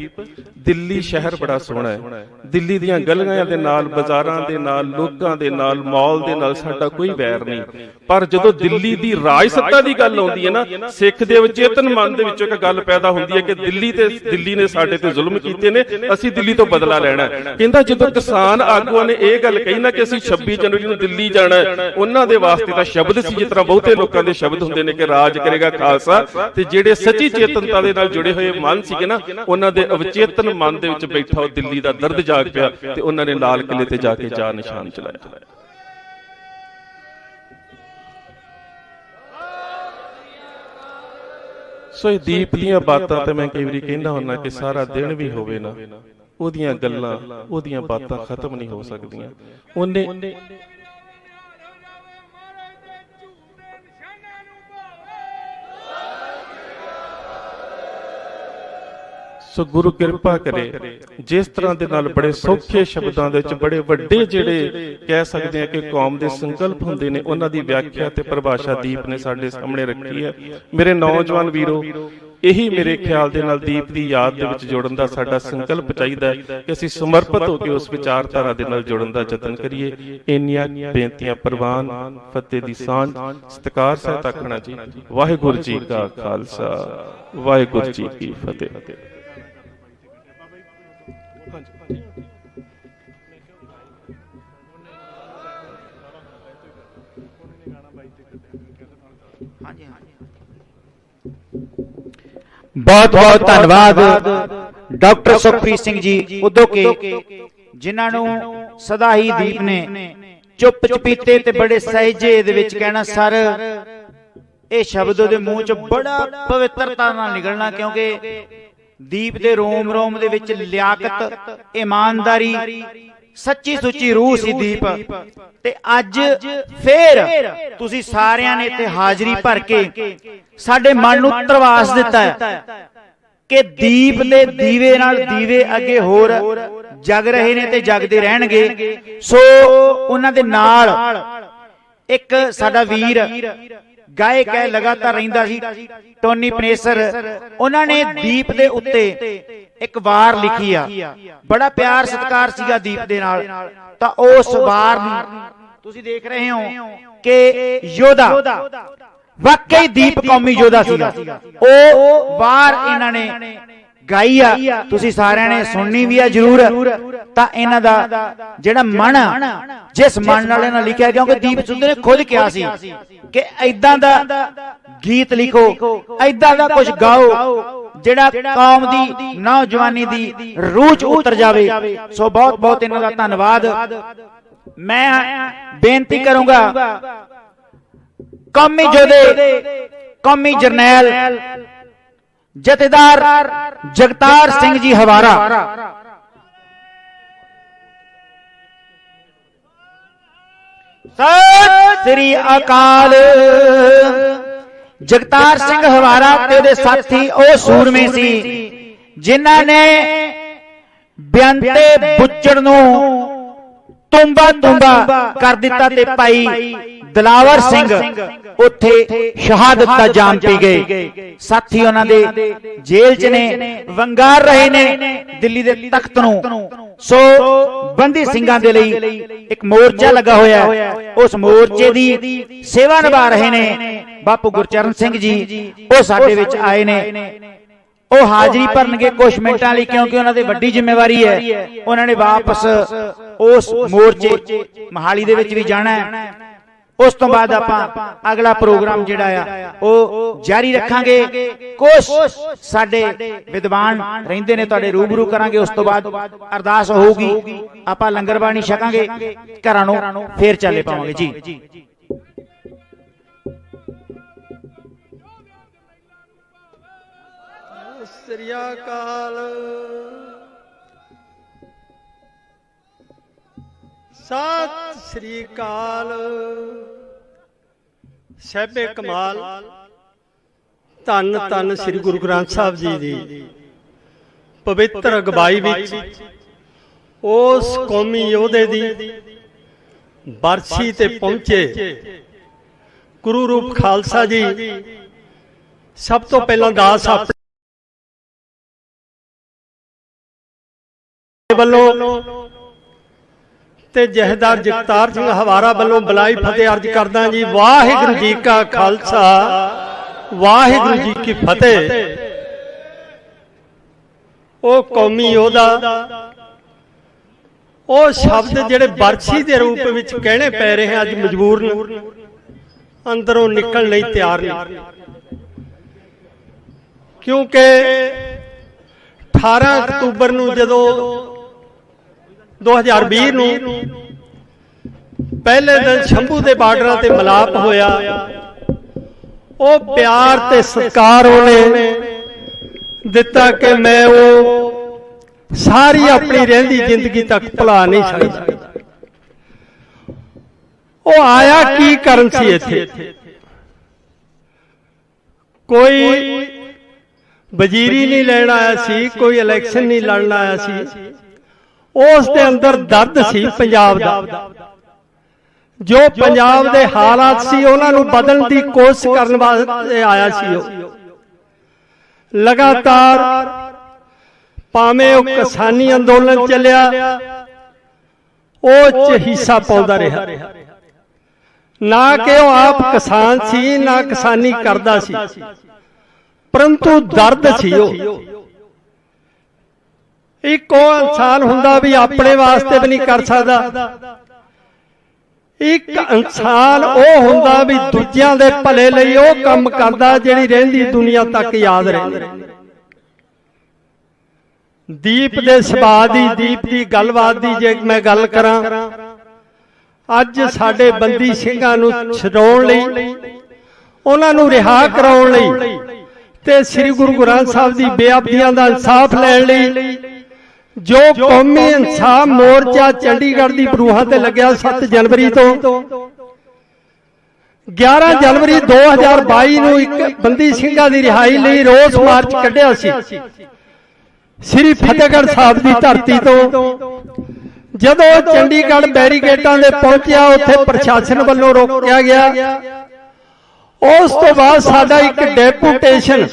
ਦਿੱਲੀ ਸ਼ਹਿਰ ਬੜਾ ਸੋਹਣਾ ਹੈ, ਦਿੱਲੀ ਦੀਆਂ ਗਲੀਆਂ ਦੇ ਨਾਲ, ਬਾਜ਼ਾਰਾਂ ਦੇ ਨਾਲ, ਲੋਕਾਂ ਦੇ ਨਾਲ, ਮਾਲ ਦੇ ਨਾਲ ਸਾਡਾ ਕੋਈ ਵੈਰ ਨਹੀਂ। ਪਰ ਜਦੋਂ ਦਿੱਲੀ ਦੀ ਰਾਜ ਸੱਤਾ ਦੀ ਗੱਲ ਆਉਂਦੀ ਹੈ ਨਾ, ਸਿੱਖ ਦੇ ਅਵਚੇਤਨ ਮਨ ਦੇ ਵਿੱਚੋਂ ਇੱਕ ਗੱਲ ਪੈਦਾ ਹੁੰਦੀ ਹੈ ਕਿ ਦਿੱਲੀ ਨੇ ਸਾਡੇ ਤੇ ਜ਼ੁਲਮ ਕੀਤੇ ਨੇ, ਅਸੀਂ ਦਿੱਲੀ ਤੋਂ ਬਦਲਾ ਲੈਣਾ। ਕਹਿੰਦਾ ਜਦੋਂ ਕਿਸਾਨ ਆਗੂਆਂ ਨੇ ਇਹ ਗੱਲ ਕਹੀ ਨਾ ਕਿ ਅਸੀਂ 26 ਜਨਵਰੀ ਨੂੰ ਦਿੱਲੀ ਜਾਣਾ, ਉਹਨਾਂ ਦੇ ਵਾਸਤੇ ਤਾਂ ਸ਼ਬਦ ਸੀ ਜਿਸ ਤਰ੍ਹਾਂ ਬਹੁਤੇ ਲੋਕਾਂ ਦੇ ਸ਼ਬਦ ਹੁੰਦੇ ਨੇ ਕਿ ਰਾਜ ਕਰੇਗਾ ਖਾਲਸਾ, ਤੇ ਜਿਹੜੇ ਸੱਚੀ ਚੇਤਨਤਾ ਦੇ ਨਾਲ ਜੁੜੇ ਹੋਏ ਮਨ ਸੀਗੇ ਨਾ, ਉਹਨਾਂ ਦੇ ਅਵਚੇਤਨ ਮਨ ਦੇ ਵਿੱਚ ਬੈਠਾ ਉਹ ਦਿੱਲੀ ਦਾ ਦਰਦ ਜਾਗ ਪਿਆ, ਤੇ ਉਹਨਾਂ ਨੇ ਲਾਲ ਕਿਲੇ ਤੇ ਜਾ ਕੇ ਜਾ ਨਿਸ਼ਾਨ ਚਲਾਇਆ। ਸੋ ਇਹ ਦੀਪ ਦੀਆਂ ਬਾਤਾਂ ਤੇ ਮੈਂ ਕਈ ਵਾਰੀ ਕਹਿੰਦਾ ਹੁੰਦਾ ਕਿ ਸਾਰਾ ਦਿਨ ਵੀ ਹੋਵੇ ਨਾ, ਉਹਦੀਆਂ ਗੱਲਾਂ, ਉਹਦੀਆਂ ਬਾਤਾਂ ਖਤਮ ਨਹੀਂ ਹੋ ਸਕਦੀਆਂ। ਉਹਨੇ ਸੋ ਗੁਰੂ ਕਿਰਪਾ ਕਰੇ, ਜਿਸ ਤਰ੍ਹਾਂ ਦੇ ਨਾਲ ਬੜੇ ਸੌਖੇ ਸ਼ਬਦਾਂ ਦੇ ਵਿੱਚ ਬੜੇ ਵੱਡੇ ਜਿਹੜੇ ਕਹਿ ਸਕਦੇ ਆ ਕਿ ਕੌਮ ਦੇ ਸੰਕਲਪ ਹੁੰਦੇ ਨੇ, ਉਹਨਾਂ ਦੀ ਵਿਆਖਿਆ ਤੇ ਪਰਿਭਾਸ਼ਾ ਦੀਪ ਨੇ ਸਾਡੇ ਸਾਹਮਣੇ ਰੱਖੀ ਹੈ। ਮੇਰੇ ਨੌਜਵਾਨ ਵੀਰੋ, ਇਹੀ ਮੇਰੇ ਖਿਆਲ ਦੇ ਨਾਲ ਦੀਪ ਦੀ ਯਾਦ ਦੇ ਵਿੱਚ ਜੁੜਨ ਦਾ ਸਾਡਾ ਸੰਕਲਪ ਚਾਹੀਦਾ ਹੈ ਕਿ ਅਸੀਂ ਸਮਰਪਿਤ ਹੋ ਕੇ ਉਸ ਵਿਚਾਰਧਾਰਾ ਦੇ ਨਾਲ ਜੁੜਨ ਦਾ ਯਤਨ ਕਰੀਏ। ਇੰਨੀਆਂ ਬੇਨਤੀਆਂ ਪ੍ਰਵਾਨ, ਫਤਿਹ ਦੀ ਸਾਂਝ, ਸਤਿਕਾਰ ਸਹਿਤ ਆਖਣਾ ਜੀ। ਵਾਹਿਗੁਰੂ ਜੀ ਕਾ ਖਾਲਸਾ, ਵਾਹਿਗੁਰੂ ਜੀ ਕੀ ਫਤਿਹ। बहुत बहुत धन्यवाद डॉक्टर सुखप्रीत सिंह जी उदो के, जिन्हां नूं सदा ही दीप ने चुप चपीते ते बड़े सहजे दे विच कहना, सर ये शब्द उहदे मूंह च बड़ा पवित्रता नाल निकलना, क्योंकि दीप दे रोम रोम दे विच लियाकत, ईमानदारी, सच्ची सुच्ची रूह सी दीप। ते अज फिर तुसी सारियां ने इत्थे हाजरी भर के साडे मन नूं तरवास दिता है कि दीप दे दीवे नाल दीवे अगे होर जग रहे ने ते जगदे रहणगे। सो उन्हां दे नाल एक साडा वीर गायक है, लगातार रहिंदा सी, टोनी पनेसर, उन्होंने दीप दे उत्ते एक वार लिखी आ, बड़ा प्यार सत्कार सीगा दीप दे नाल। तां उस वार तुसीं देख रहे हो कि योधा, वाकई दीप कौमी योधा सीगा। ओ वार इन्हां ने गाई आ, तुसीं सारिआं ने सुननी भी आ जरूर। तां इन्हां दा जिहड़ा मन, जिस मन नाल इन्हां लिखिआ, क्योंकि दीप सिद्धू ने खुद कहा सी कि ऐदां दा गीत लिखो, ऐदां दा कुछ गाओ जिहड़ा कौम दी, नौजवानी दी रूह च उतर जावे। सो बहुत बहुत इन्हां दा धन्नवाद। मैं बेनती करूंगा कौमी योधे, कौमी जरनैल जथेदार जगतार सिंह जी हवारा, सत श्री अकाल। जगतार सिंह हवारा ते उहदे साथी ओ सूरमे सी जिन्हां ने बेअंते बुच्चड़ नूं तुंबा तुंबा कर दिता ते भाई दिलावर सिंह उत्थे शहादत दा जाम पी गए। साथी उन्हां दे जेल च ने, वंगार रहे ने दिल्ली दे तख्त नूं। सो बंदी सिंघां दे लई एक मोर्चा लगा होया है, उस मोर्चे दी सेवा निभा रहे ने बापू गुरचरण सिंह जी। ओ साडे विच आए ने, ओ हाजरी भरनगे कुछ मिनटां लई, क्योंकि उन्हां दी वड्डी जिम्मेवारी है। उन्हां ने वापस उस मोर्चे मोहाली दे विच भी जाना है। उस तो बाद आपां अगला प्रोग्राम जिहड़ा आ ओ जारी रखांगे। कुछ साडे विद्वान रहिंदे ने, तुहाडे रूबरू करांगे। उस तो बाद अरदास होऊगी, आपां लंगर बाणी छकांगे, घरां नूं फेर चले पावांगे जी। श्री अकाल। सत श्री अकाल। सहबे कमाल धन धन श्री गुरु ग्रंथ साहब जी दी पवित्र अगवाई विच उस कौमी योधे दी बरसी ते पहुंचे गुरु रूप खालसा जी। सब तो पहला दास वल्लों ते जहदार जगतार सिंह हवारा वल्लों बलाई फतेह अर्ज करदा जी। वाहिगुरू जी का खालसा, वाहिगुरू जी की फतेह। ओ कौमी योधा, ओ शब्द जिहड़े बरसी के रूप विच कहने पै रहे हैं, अज मजबूर ने, अंदरों निकल नहीं तैयार नहीं, क्योंकि 18 अक्तूबर नूं जदों 2020 नूं पहले दिन शंभू के बार्डर ते मिलाप होया, वो प्यार ते सत्कार उन्हें दिता कि मैं वो ਸਾਰੀ ਆਪਣੀ ਰਹਿੰਦੀ ਜ਼ਿੰਦਗੀ ਤੱਕ ਭੁਲਾ ਨਹੀਂ ਸਕਦਾ। ਉਹ ਆਇਆ ਕੀ ਕਰਨ ਸੀ ਇੱਥੇ? ਕੋਈ ਵਜ਼ੀਰੀ ਨਹੀਂ ਲੈਣ ਆਇਆ ਸੀ, ਕੋਈ ਇਲੈਕਸ਼ਨ ਨਹੀਂ ਲੜਨ ਆਇਆ ਸੀ। ਉਸ ਦੇ ਅੰਦਰ ਦਰਦ ਸੀ ਪੰਜਾਬ ਦਾ, ਜੋ ਪੰਜਾਬ ਦੇ ਹਾਲਾਤ ਸੀ ਉਹਨਾਂ ਨੂੰ ਬਦਲਣ ਦੀ ਕੋਸ਼ਿਸ਼ ਕਰਨ ਵਾਸਤੇ ਆਇਆ ਸੀ। ਉਹ ਲਗਾਤਾਰ ਭਾਵੇਂ ਉਹ ਕਿਸਾਨੀ ਅੰਦੋਲਨ ਚੱਲਿਆ, ਉਹ 'ਚ ਹਿੱਸਾ ਪਾਉਂਦਾ ਰਿਹਾ। ਨਾ ਕਿ ਉਹ ਆਪ ਕਿਸਾਨ ਸੀ, ਨਾ ਕਿਸਾਨੀ ਕਰਦਾ ਸੀ, ਪਰੰਤੂ ਦਰਦ ਸੀ। ਉਹ ਇੱਕ ਉਹ ਇਨਸਾਨ ਹੁੰਦਾ ਵੀ ਆਪਣੇ ਵਾਸਤੇ ਵੀ ਨਹੀਂ ਕਰ ਸਕਦਾ, ਇੱਕ ਇਨਸਾਨ ਉਹ ਹੁੰਦਾ ਵੀ ਦੂਜਿਆਂ ਦੇ ਭਲੇ ਲਈ ਉਹ ਕੰਮ ਕਰਦਾ ਜਿਹੜੀ ਰਹਿੰਦੀ ਦੁਨੀਆ ਤੱਕ ਯਾਦ ਰਹੇ। ਦੀਪ ਦੇ ਸੁਭਾਅ ਦੀ, ਦੀਪ ਦੀ ਗੱਲਬਾਤ ਦੀ ਜੇ ਮੈਂ ਗੱਲ ਕਰਾਂ, ਅੱਜ ਸਾਡੇ ਬੰਦੀ ਸਿੰਘਾਂ ਨੂੰ ਛਡਾਉਣ ਲਈ, ਉਹਨਾਂ ਨੂੰ ਰਿਹਾ ਕਰਾਉਣ ਲਈ ਤੇ ਸ੍ਰੀ ਗੁਰੂ ਗ੍ਰੰਥ ਸਾਹਿਬ ਦੀ ਬੇਅਦਬੀਆਂ ਦਾ ਇਨਸਾਫ ਲੈਣ ਲਈ ਜੋ ਕੌਮੀ ਇਨਸਾਫ ਮੋਰਚਾ ਚੰਡੀਗੜ੍ਹ ਦੀ ਬਰੂਹਾਂ ਤੇ ਲੱਗਿਆ 7 ਜਨਵਰੀ ਤੋਂ 11 ਜਨਵਰੀ 2022 ਨੂੰ ਇੱਕ ਬੰਦੀ ਸਿੰਘਾਂ ਦੀ ਰਿਹਾਈ ਲਈ ਰੋਸ ਮਾਰਚ ਕੱਢਿਆ ਸੀ ਸ੍ਰੀ ਫਤਿਹਗੜ੍ਹ ਸਾਹਿਬ ਦੀ ਧਰਤੀ ਤੋਂ। ਜਦੋਂ ਚੰਡੀਗੜ੍ਹ ਬੈਰੀਕੇਡਾਂ ਦੇ ਪਹੁੰਚਿਆ, ਉੱਥੇ ਪ੍ਰਸ਼ਾਸਨ ਵੱਲੋਂ ਰੋਕਿਆ ਗਿਆ। ਉਸ ਤੋਂ ਬਾਅਦ ਸਾਡਾ ਇੱਕ ਡੈਪੂਟੇਸ਼ਨ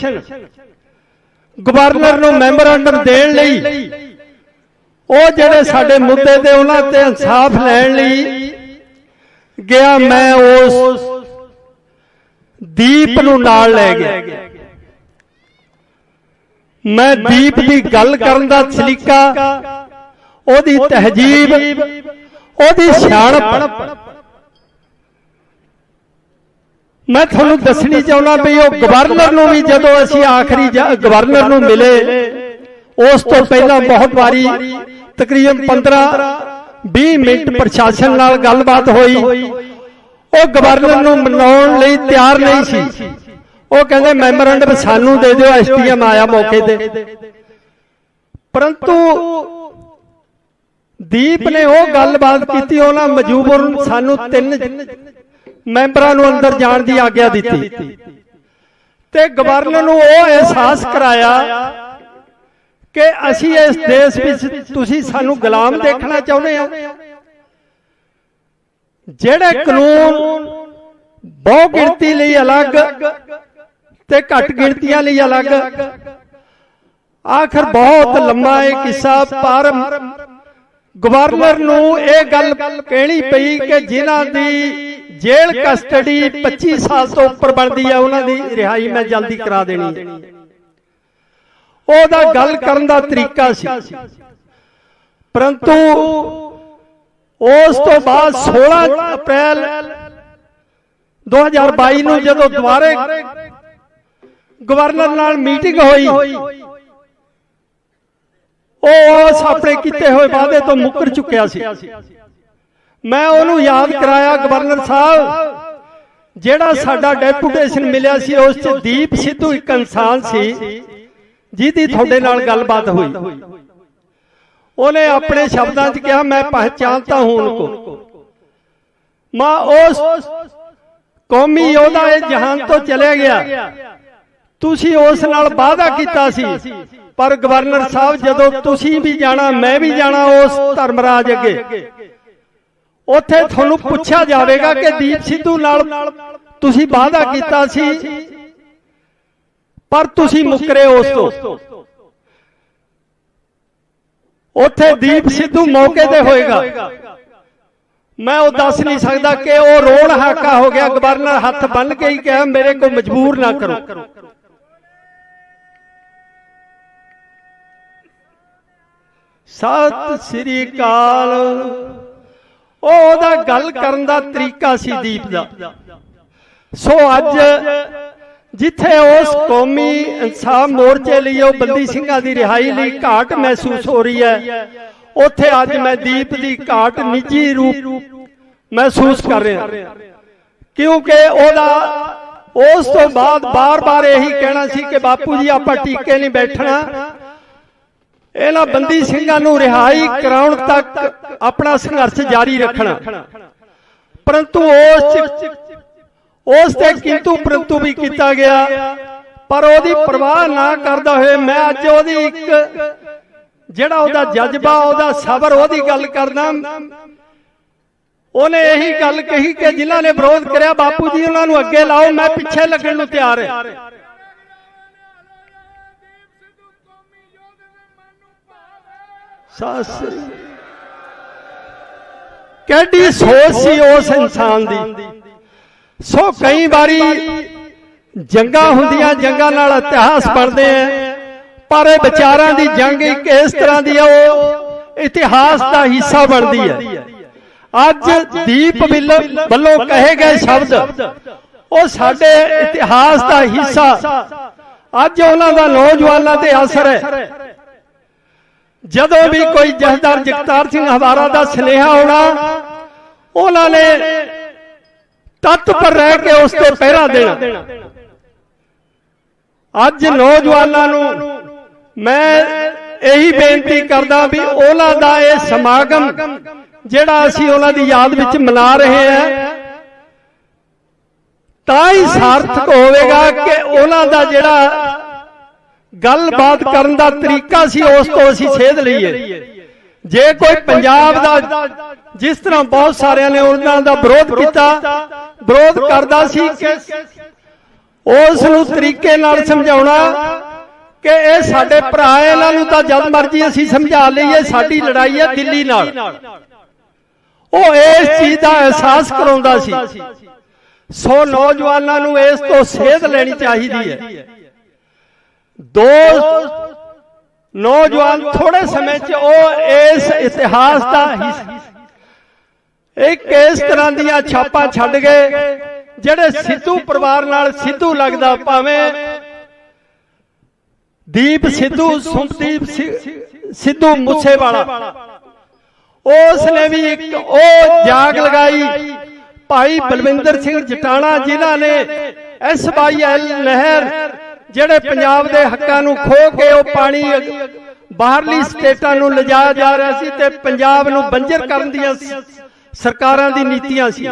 ਗਵਰਨਰ ਨੂੰ ਮੈਮੋਰੰਡਮ ਦੇਣ ਲਈ, ਉਹ ਜਿਹੜੇ ਸਾਡੇ ਮੁੱਦੇ ਤੇ ਉਹਨਾਂ ਤੇ ਇਨਸਾਫ ਲੈਣ ਲਈ ਗਿਆ। ਮੈਂ ਉਸ ਦੀਪ ਨੂੰ ਨਾਲ ਲੈ ਗਿਆ। ਮੈਂ ਦੀਪ ਦੀ ਗੱਲ ਕਰਨ ਦਾ ਸਲੀਕਾ, ਉਹਦੀ ਤਹਿਜੀਬ, ਉਹਦੀ ਸਿਆਣਪ ਮੈਂ ਤੁਹਾਨੂੰ ਦੱਸਣੀ ਚਾਹੁੰਦਾ ਵੀ ਉਹ ਗਵਰਨਰ ਨੂੰ ਵੀ ਜਦੋਂ ਅਸੀਂ ਆਖਰੀ ਗਵਰਨਰ ਨੂੰ ਮਿਲੇ, ਉਸ ਤੋਂ ਪਹਿਲਾਂ ਬਹੁਤ ਵਾਰੀ ਤਕਰੀਬਨ 15-20 ਮਿੰਟ ਪ੍ਰਸ਼ਾਸਨ ਨਾਲ ਗੱਲਬਾਤ ਹੋਈ। ਉਹ ਗਵਰਨਰ ਨੂੰ ਮਨਾਉਣ ਲਈ ਤਿਆਰ ਨਹੀਂ ਸੀ। ਉਹ ਕਹਿੰਦੇ ਮੈਮੋਰੰਡਮ ਸਾਨੂੰ ਦੇ ਦਿਓ, ਐਸਟੀਐਮ ਆਇਆ ਮੌਕੇ ਤੇ। ਪਰੰਤੂ ਦੀਪ ਨੇ ਉਹ ਗੱਲਬਾਤ ਕੀਤੀ, ਉਹਨਾਂ ਮਜਬੂਰਨ ਸਾਨੂੰ 3 ਮੈਂਬਰਾਂ ਨੂੰ ਅੰਦਰ ਜਾਣ ਦੀ ਆਗਿਆ ਦਿੱਤੀ ਤੇ ਗਵਰਨਰ ਨੂੰ ਉਹ ਅਹਿਸਾਸ ਕਰਾਇਆ ਕਿ ਅਸੀਂ ਇਸ ਦੇਸ਼ ਵਿੱਚ ਤੁਸੀਂ ਸਾਨੂੰ ਗੁਲਾਮ ਦੇਖਣਾ ਚਾਹੁੰਦੇ ਹੋ। ਜਿਹੜੇ ਕਾਨੂੰਨ ਬਹੁ ਗਿਣਤੀ ਲਈ ਅਲੱਗ ਤੇ ਘੱਟ ਗਿਣਤੀਆਂ ਲਈ ਅਲੱਗ, ਆਖਰ ਬਹੁਤ ਲੰਮਾ ਇਹ ਕਿੱਸਾ, ਪਰ ਗਵਰਨਰ ਨੂੰ ਇਹ ਗੱਲ ਕਹਿਣੀ ਪਈ ਕਿ ਜਿਨ੍ਹਾਂ ਦੀ ਜੇਲ੍ਹ ਕਸਟਡੀ 25 ਸਾਲ ਤੋਂ ਉੱਪਰ ਬਣਦੀ ਹੈ, ਉਹਨਾਂ ਦੀ ਰਿਹਾਈ ਮੈਂ ਜਲਦੀ ਕਰਾ ਦੇਣੀ। ਉਹਦਾ ਗੱਲ ਕਰਨ ਦਾ ਤਰੀਕਾ ਸੀ। ਪਰੰਤੂ ਉਸ ਤੋਂ ਬਾਅਦ 16 ਅਪ੍ਰੈਲ 2022 ਨੂੰ ਜਦੋਂ ਦੁਬਾਰੇ ਗਵਰਨਰ ਨਾਲ ਮੀਟਿੰਗ ਹੋਈ, ਉਹ ਉਸ ਆਪਣੇ ਕੀਤੇ ਹੋਏ ਵਾਅਦੇ ਤੋਂ ਮੁੱਕਰ ਚੁੱਕਿਆ ਸੀ। ਮੈਂ ਉਹਨੂੰ ਯਾਦ ਕਰਾਇਆ, ਗਵਰਨਰ ਸਾਹਿਬ ਜਿਹੜਾ ਸਾਡਾ ਡੈਪੂਟੇਸ਼ਨ ਮਿਲਿਆ ਸੀ, ਉਸ 'ਚ ਦੀਪ ਸਿੱਧੂ ਇੱਕ ਇਨਸਾਨ ਸੀ ਜਿਹਦੀ ਤੁਹਾਡੇ ਨਾਲ ਗੱਲਬਾਤ ਹੋਈ। ਉਹਨੇ ਆਪਣੇ ਸ਼ਬਦਾਂ 'ਚ ਕਿਹਾ, ਮੈਂ ਪਹਿਚਾਨਤਾ ਹੂੰ ਉनको, ਮੈਂ ਉਸ ਕੌਮੀ ਯੋਧਾ ਇਹ ਜਹਾਨ ਤੋਂ ਚਲੇ ਗਿਆ। ਤੁਸੀਂ ਉਸ ਨਾਲ ਵਾਅਦਾ ਕੀਤਾ ਸੀ, ਪਰ ਗਵਰਨਰ ਸਾਹਿਬ ਜਦੋਂ ਤੁਸੀਂ ਵੀ ਜਾਣਾ, ਮੈਂ ਵੀ ਜਾਣਾ ਉਸ ਧਰਮਰਾਜ ਅੱਗੇ, ਉੱਥੇ ਤੁਹਾਨੂੰ ਪੁੱਛਿਆ ਜਾਵੇਗਾ ਕਿ ਦੀਪ ਸਿੱਧੂ ਨਾਲ ਤੁਸੀਂ ਵਾਅਦਾ ਕੀਤਾ ਸੀ ਪਰ ਤੁਸੀਂ ਮੁੱਕਰੇ ਉਸ ਤੋਂ। ਉੱਥੇ ਦੀਪ ਸਿੱਧੂ ਮੌਕੇ ਤੇ ਹੋਏਗਾ। ਮੈਂ ਉਹ ਦੱਸ ਨਹੀਂ ਸਕਦਾ ਕਿ ਉਹ ਰੋਣ ਹਾਕਾ ਹੋ ਗਿਆ। ਗਵਰਨਰ ਹੱਥ ਬੰਨ ਕੇ ਹੀ ਕਿਹਾ, ਮੇਰੇ ਕੋ ਮਜਬੂਰ ਨਾ ਕਰੋ। ਸਤਿ ਸ੍ਰੀ ਅਕਾਲ। ਉਹਦਾ ਗੱਲ ਕਰਨ ਦਾ ਤਰੀਕਾ ਸੀ ਦੀਪ ਦਾ। ਸੋ ਅੱਜ ਜਿੱਥੇ ਉਸ ਕੌਮੀ ਇਨਸਾਫ ਮੋਰਚੇ ਲਈ ਉਹ ਬੰਦੀ ਸਿੰਘਾਂ ਦੀ ਰਿਹਾਈ ਲਈ ਘਾਟ ਮਹਿਸੂਸ ਹੋ ਰਹੀ ਹੈ, ਉੱਥੇ ਅੱਜ ਮੈਂ ਦੀਪ ਦੀ ਘਾਟ ਨਿੱਜੀ ਰੂਪ ਮਹਿਸੂਸ ਕਰ ਰਿਹਾ, ਕਿਉਂਕਿ ਉਹਦਾ ਉਸ ਤੋਂ ਬਾਅਦ ਬਾਰ-ਬਾਰ ਇਹੀ ਕਹਿਣਾ ਸੀ ਕਿ ਬਾਪੂ ਜੀ ਆਪਾਂ ਟੀਕੇ ਨਹੀਂ ਬੈਠਣਾ, ਇਹਨਾਂ ਬੰਦੀ ਸਿੰਘਾਂ ਨੂੰ ਰਿਹਾਈ ਕਰਾਉਣ ਤੱਕ ਆਪਣਾ ਸੰਘਰਸ਼ ਜਾਰੀ ਰੱਖਣਾ। ਪਰੰਤੂ ਉਸ ਤੇ ਕਿੰਤੂ ਪਰੰਤੂ ਵੀ ਕੀਤਾ ਗਿਆ, ਪਰ ਉਹਦੀ ਪਰਵਾਹ ਨਾ ਕਰਦਾ ਹੋਏ ਮੈਂ ਅੱਜ ਉਹਦੀ ਇੱਕ ਜਿਹੜਾ ਉਹਦਾ ਜਜ਼ਬਾ, ਉਹਦਾ ਸਬਰ, ਉਹਦੀ ਗੱਲ ਕਰਦਾ। ਉਹਨੇ ਇਹੀ ਗੱਲ ਕਹੀ ਕਿ ਜਿਨ੍ਹਾਂ ਨੇ ਵਿਰੋਧ ਕਰਿਆ ਬਾਪੂ ਜੀ ਉਹਨਾਂ ਨੂੰ ਅੱਗੇ ਲਾਓ, ਮੈਂ ਪਿੱਛੇ ਲੱਗਣ ਨੂੰ ਤਿਆਰ ਹਾਂ। ਕਿਹੜੀ ਸੋਚ ਸੀ ਉਸ ਇਨਸਾਨ ਦੀ। ਸੋ ਕਈ ਵਾਰੀ ਜੰਗਾਂ ਹੁੰਦੀਆਂ, ਜੰਗਾਂ ਨਾਲ ਇਤਿਹਾਸ ਬਣਦੇ ਆ, ਪਰ ਇਹ ਵਿਚਾਰਾਂ ਦੀ ਜੰਗ ਇੱਕ ਇਸ ਤਰ੍ਹਾਂ ਦੀ ਹੈ ਉਹ ਇਤਿਹਾਸ ਦਾ ਹਿੱਸਾ ਬਣਦੀ ਹੈ। ਅੱਜ ਦੀਪ ਵੱਲੋਂ ਕਹੇ ਗਏ ਸ਼ਬਦ ਉਹ ਸਾਡੇ ਇਤਿਹਾਸ ਦਾ ਹਿੱਸਾ। ਅੱਜ ਉਹਨਾਂ ਦਾ ਨੌਜਵਾਨਾਂ ਤੇ ਅਸਰ ਹੈ। ਜਦੋਂ ਵੀ ਕੋਈ ਜਥੇਦਾਰ ਜਗਤਾਰ ਸਿੰਘ ਹਵਾਰਾ ਦਾ ਸੁਨੇਹਾ ਆਉਣਾ, ਉਹਨਾਂ ਨੇ ਤੱਤ ਪਰ ਰਹਿ ਕੇ ਉਸ ਤੇ ਪਹਿਰਾ ਦੇਣਾ। ਅੱਜ ਨੌਜਵਾਨਾਂ ਨੂੰ ਮੈਂ ਇਹੀ ਬੇਨਤੀ ਕਰਦਾ ਵੀ ਉਹਨਾਂ ਦਾ ਇਹ ਸਮਾਗਮ ਜਿਹੜਾ ਅਸੀਂ ਉਹਨਾਂ ਦੀ ਯਾਦ ਵਿੱਚ ਮਨਾ ਰਹੇ ਹਾਂ, ਤਾਂ ਹੀ ਸਾਰਥਕ ਹੋਵੇਗਾ ਕਿ ਉਹਨਾਂ ਦਾ ਜਿਹੜਾ ਗੱਲਬਾਤ ਕਰਨ ਦਾ ਤਰੀਕਾ ਸੀ ਉਸ ਤੋਂ ਅਸੀਂ ਸੇਧ ਲਈਏ। ਜੇ ਕੋਈ ਪੰਜਾਬ ਦਾ, ਜਿਸ ਤਰ੍ਹਾਂ ਬਹੁਤ ਸਾਰਿਆਂ ਨੇ ਉਹਨਾਂ ਦਾ ਵਿਰੋਧ ਕੀਤਾ, ਵਿਰੋਧ ਕਰਦਾ ਸੀ ਕਿ ਉਸ ਨੂੰ ਤਰੀਕੇ ਨਾਲ ਸਮਝਾਉਣਾ ਕਿ ਇਹ ਸਾਡੇ ਭਰਾ, ਇਹਨਾਂ ਨੂੰ ਤਾਂ ਜਦ ਮਰਜੀ ਅਸੀਂ ਸਮਝਾ ਲਈਏ, ਸਾਡੀ ਲੜਾਈ ਹੈ ਦਿੱਲੀ ਨਾਲ। ਉਹ ਇਸ ਚੀਜ਼ ਦਾ ਅਹਿਸਾਸ ਕਰਾਉਂਦਾ ਸੀ। ਸੋ ਨੌਜਵਾਨਾਂ ਨੂੰ ਇਸ ਤੋਂ ਸੇਧ ਲੈਣੀ ਚਾਹੀਦੀ ਹੈ। ਦੋ ਨੌਜਵਾਨ ਥੋੜੇ ਸਮੇਂ 'ਚ ਉਹ ਇਸ ਇਤਿਹਾਸ ਦਾ ਇੱਕ ਇਸ ਤਰ੍ਹਾਂ ਦੀਆਂ ਛਾਪਾਂ ਛੱਡ ਗਏ ਜਿਹੜੇ ਸਿੱਧੂ ਪਰਿਵਾਰ ਨਾਲ ਸਿੱਧੂ ਲੱਗਦਾ, ਭਾਵੇਂ ਦੀਪ ਸਿੱਧੂ, ਸੁਖਦੀਪ ਸਿੱਧੂ ਮੂਸੇਵਾਲਾ, ਉਸ ਨੇ ਵੀ ਇੱਕ ਉਹ ਜਾਗ ਲਗਾਈ। ਭਾਈ ਬਲਵਿੰਦਰ ਸਿੰਘ ਜਟਾਣਾ ਜਿਨ੍ਹਾਂ ਨੇ SYL ਨਹਿਰ ਜਿਹੜੇ ਪੰਜਾਬ ਦੇ ਹੱਕਾਂ ਨੂੰ ਖੋਹ ਕੇ ਉਹ ਪਾਣੀ ਬਾਹਰਲੀ ਸਟੇਟਾਂ ਨੂੰ ਲਿਜਾਇਆ ਜਾ ਰਿਹਾ ਸੀ ਤੇ ਪੰਜਾਬ ਨੂੰ ਬੰਜਰ ਕਰਨ ਦੀਆਂ ਸਰਕਾਰਾਂ ਦੀ ਨੀਤੀਆਂ ਸੀ,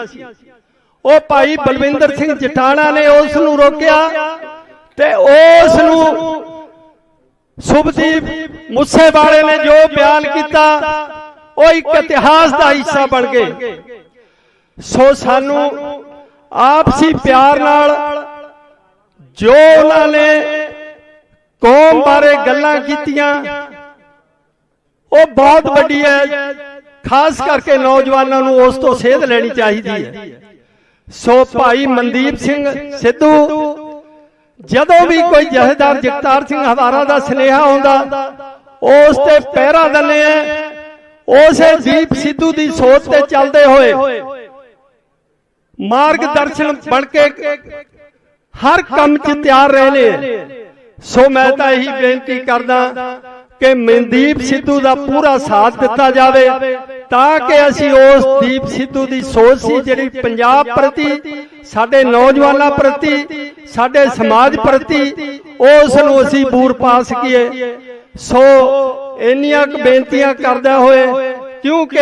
ਉਹ ਭਾਈ ਬਲਵਿੰਦਰ ਸਿੰਘ ਜਟਾਣਾ ਨੇ ਉਸ ਨੂੰ ਰੋਕਿਆ ਤੇ ਉਸ ਨੂੰ ਸੁਖਦੀਪ ਮੂਸੇਵਾਲੇ ਨੇ ਜੋ ਬਿਆਨ ਕੀਤਾ ਉਹ ਇੱਕ ਇਤਿਹਾਸ ਦਾ ਹਿੱਸਾ ਬਣ ਗਏ। ਸੋ ਸਾਨੂੰ ਆਪਸੀ ਪਿਆਰ ਨਾਲ ਜੋ ਉਹਨਾਂ ਨੇ ਕੌਮ ਬਾਰੇ ਗੱਲਾਂ ਕੀਤੀਆਂ ਉਹ ਬਹੁਤ ਵੱਡੀ ਹੈ। ਖਾਸ ਕਰਕੇ ਨੌਜਵਾਨਾਂ ਨੂੰ ਉਸ ਤੋਂ ਸੇਧ ਲੈਣੀ ਚਾਹੀਦੀ ਹੈ। ਸੋ ਭਾਈ ਮਨਦੀਪ ਸਿੰਘ ਸਿੱਧੂ, ਜਦੋਂ ਵੀ ਕੋਈ ਜਥੇਦਾਰ ਜਗਤਾਰ ਸਿੰਘ ਹਵਾਰਾ ਦਾ ਸੁਨੇਹਾ ਆਉਂਦਾ ਉਸ ਤੇ ਪਹਿਰਾ ਦਿੰਦੇ ਆ। ਉਸੇ ਦੀਪ ਸਿੱਧੂ ਦੀ ਸੋਚ ਤੇ ਚੱਲਦੇ ਹੋਏ ਮਾਰਗਦਰਸ਼ਨ ਬਣ ਕੇ ਹਰ ਕੰਮ 'ਚ ਤਿਆਰ ਰਹੇ ਨੇ। ਸੋ ਮੈਂ ਤਾਂ ਇਹੀ ਬੇਨਤੀ ਕਰਦਾ ਕਿ ਮਨਦੀਪ ਸਿੱਧੂ ਦਾ ਪੂਰਾ ਸਾਥ ਦਿੱਤਾ ਜਾਵੇ ਤਾਂ ਕਿ ਅਸੀਂ ਉਸ ਦੀਪ ਸਿੱਧੂ ਦੀ ਸੋਚ ਸੀ ਜਿਹੜੀ ਪੰਜਾਬ ਪ੍ਰਤੀ, ਸਾਡੇ ਨੌਜਵਾਨਾਂ ਪ੍ਰਤੀ, ਸਾਡੇ ਸਮਾਜ ਪ੍ਰਤੀ, ਉਸ ਨੂੰ ਅਸੀਂ ਬੂਰ ਪਾ ਸਕੀਏ। ਸੋ ਇੰਨੀਆਂ ਕੁ ਬੇਨਤੀਆਂ ਕਰਦਾ ਹੋਏ, ਕਿਉਂਕਿ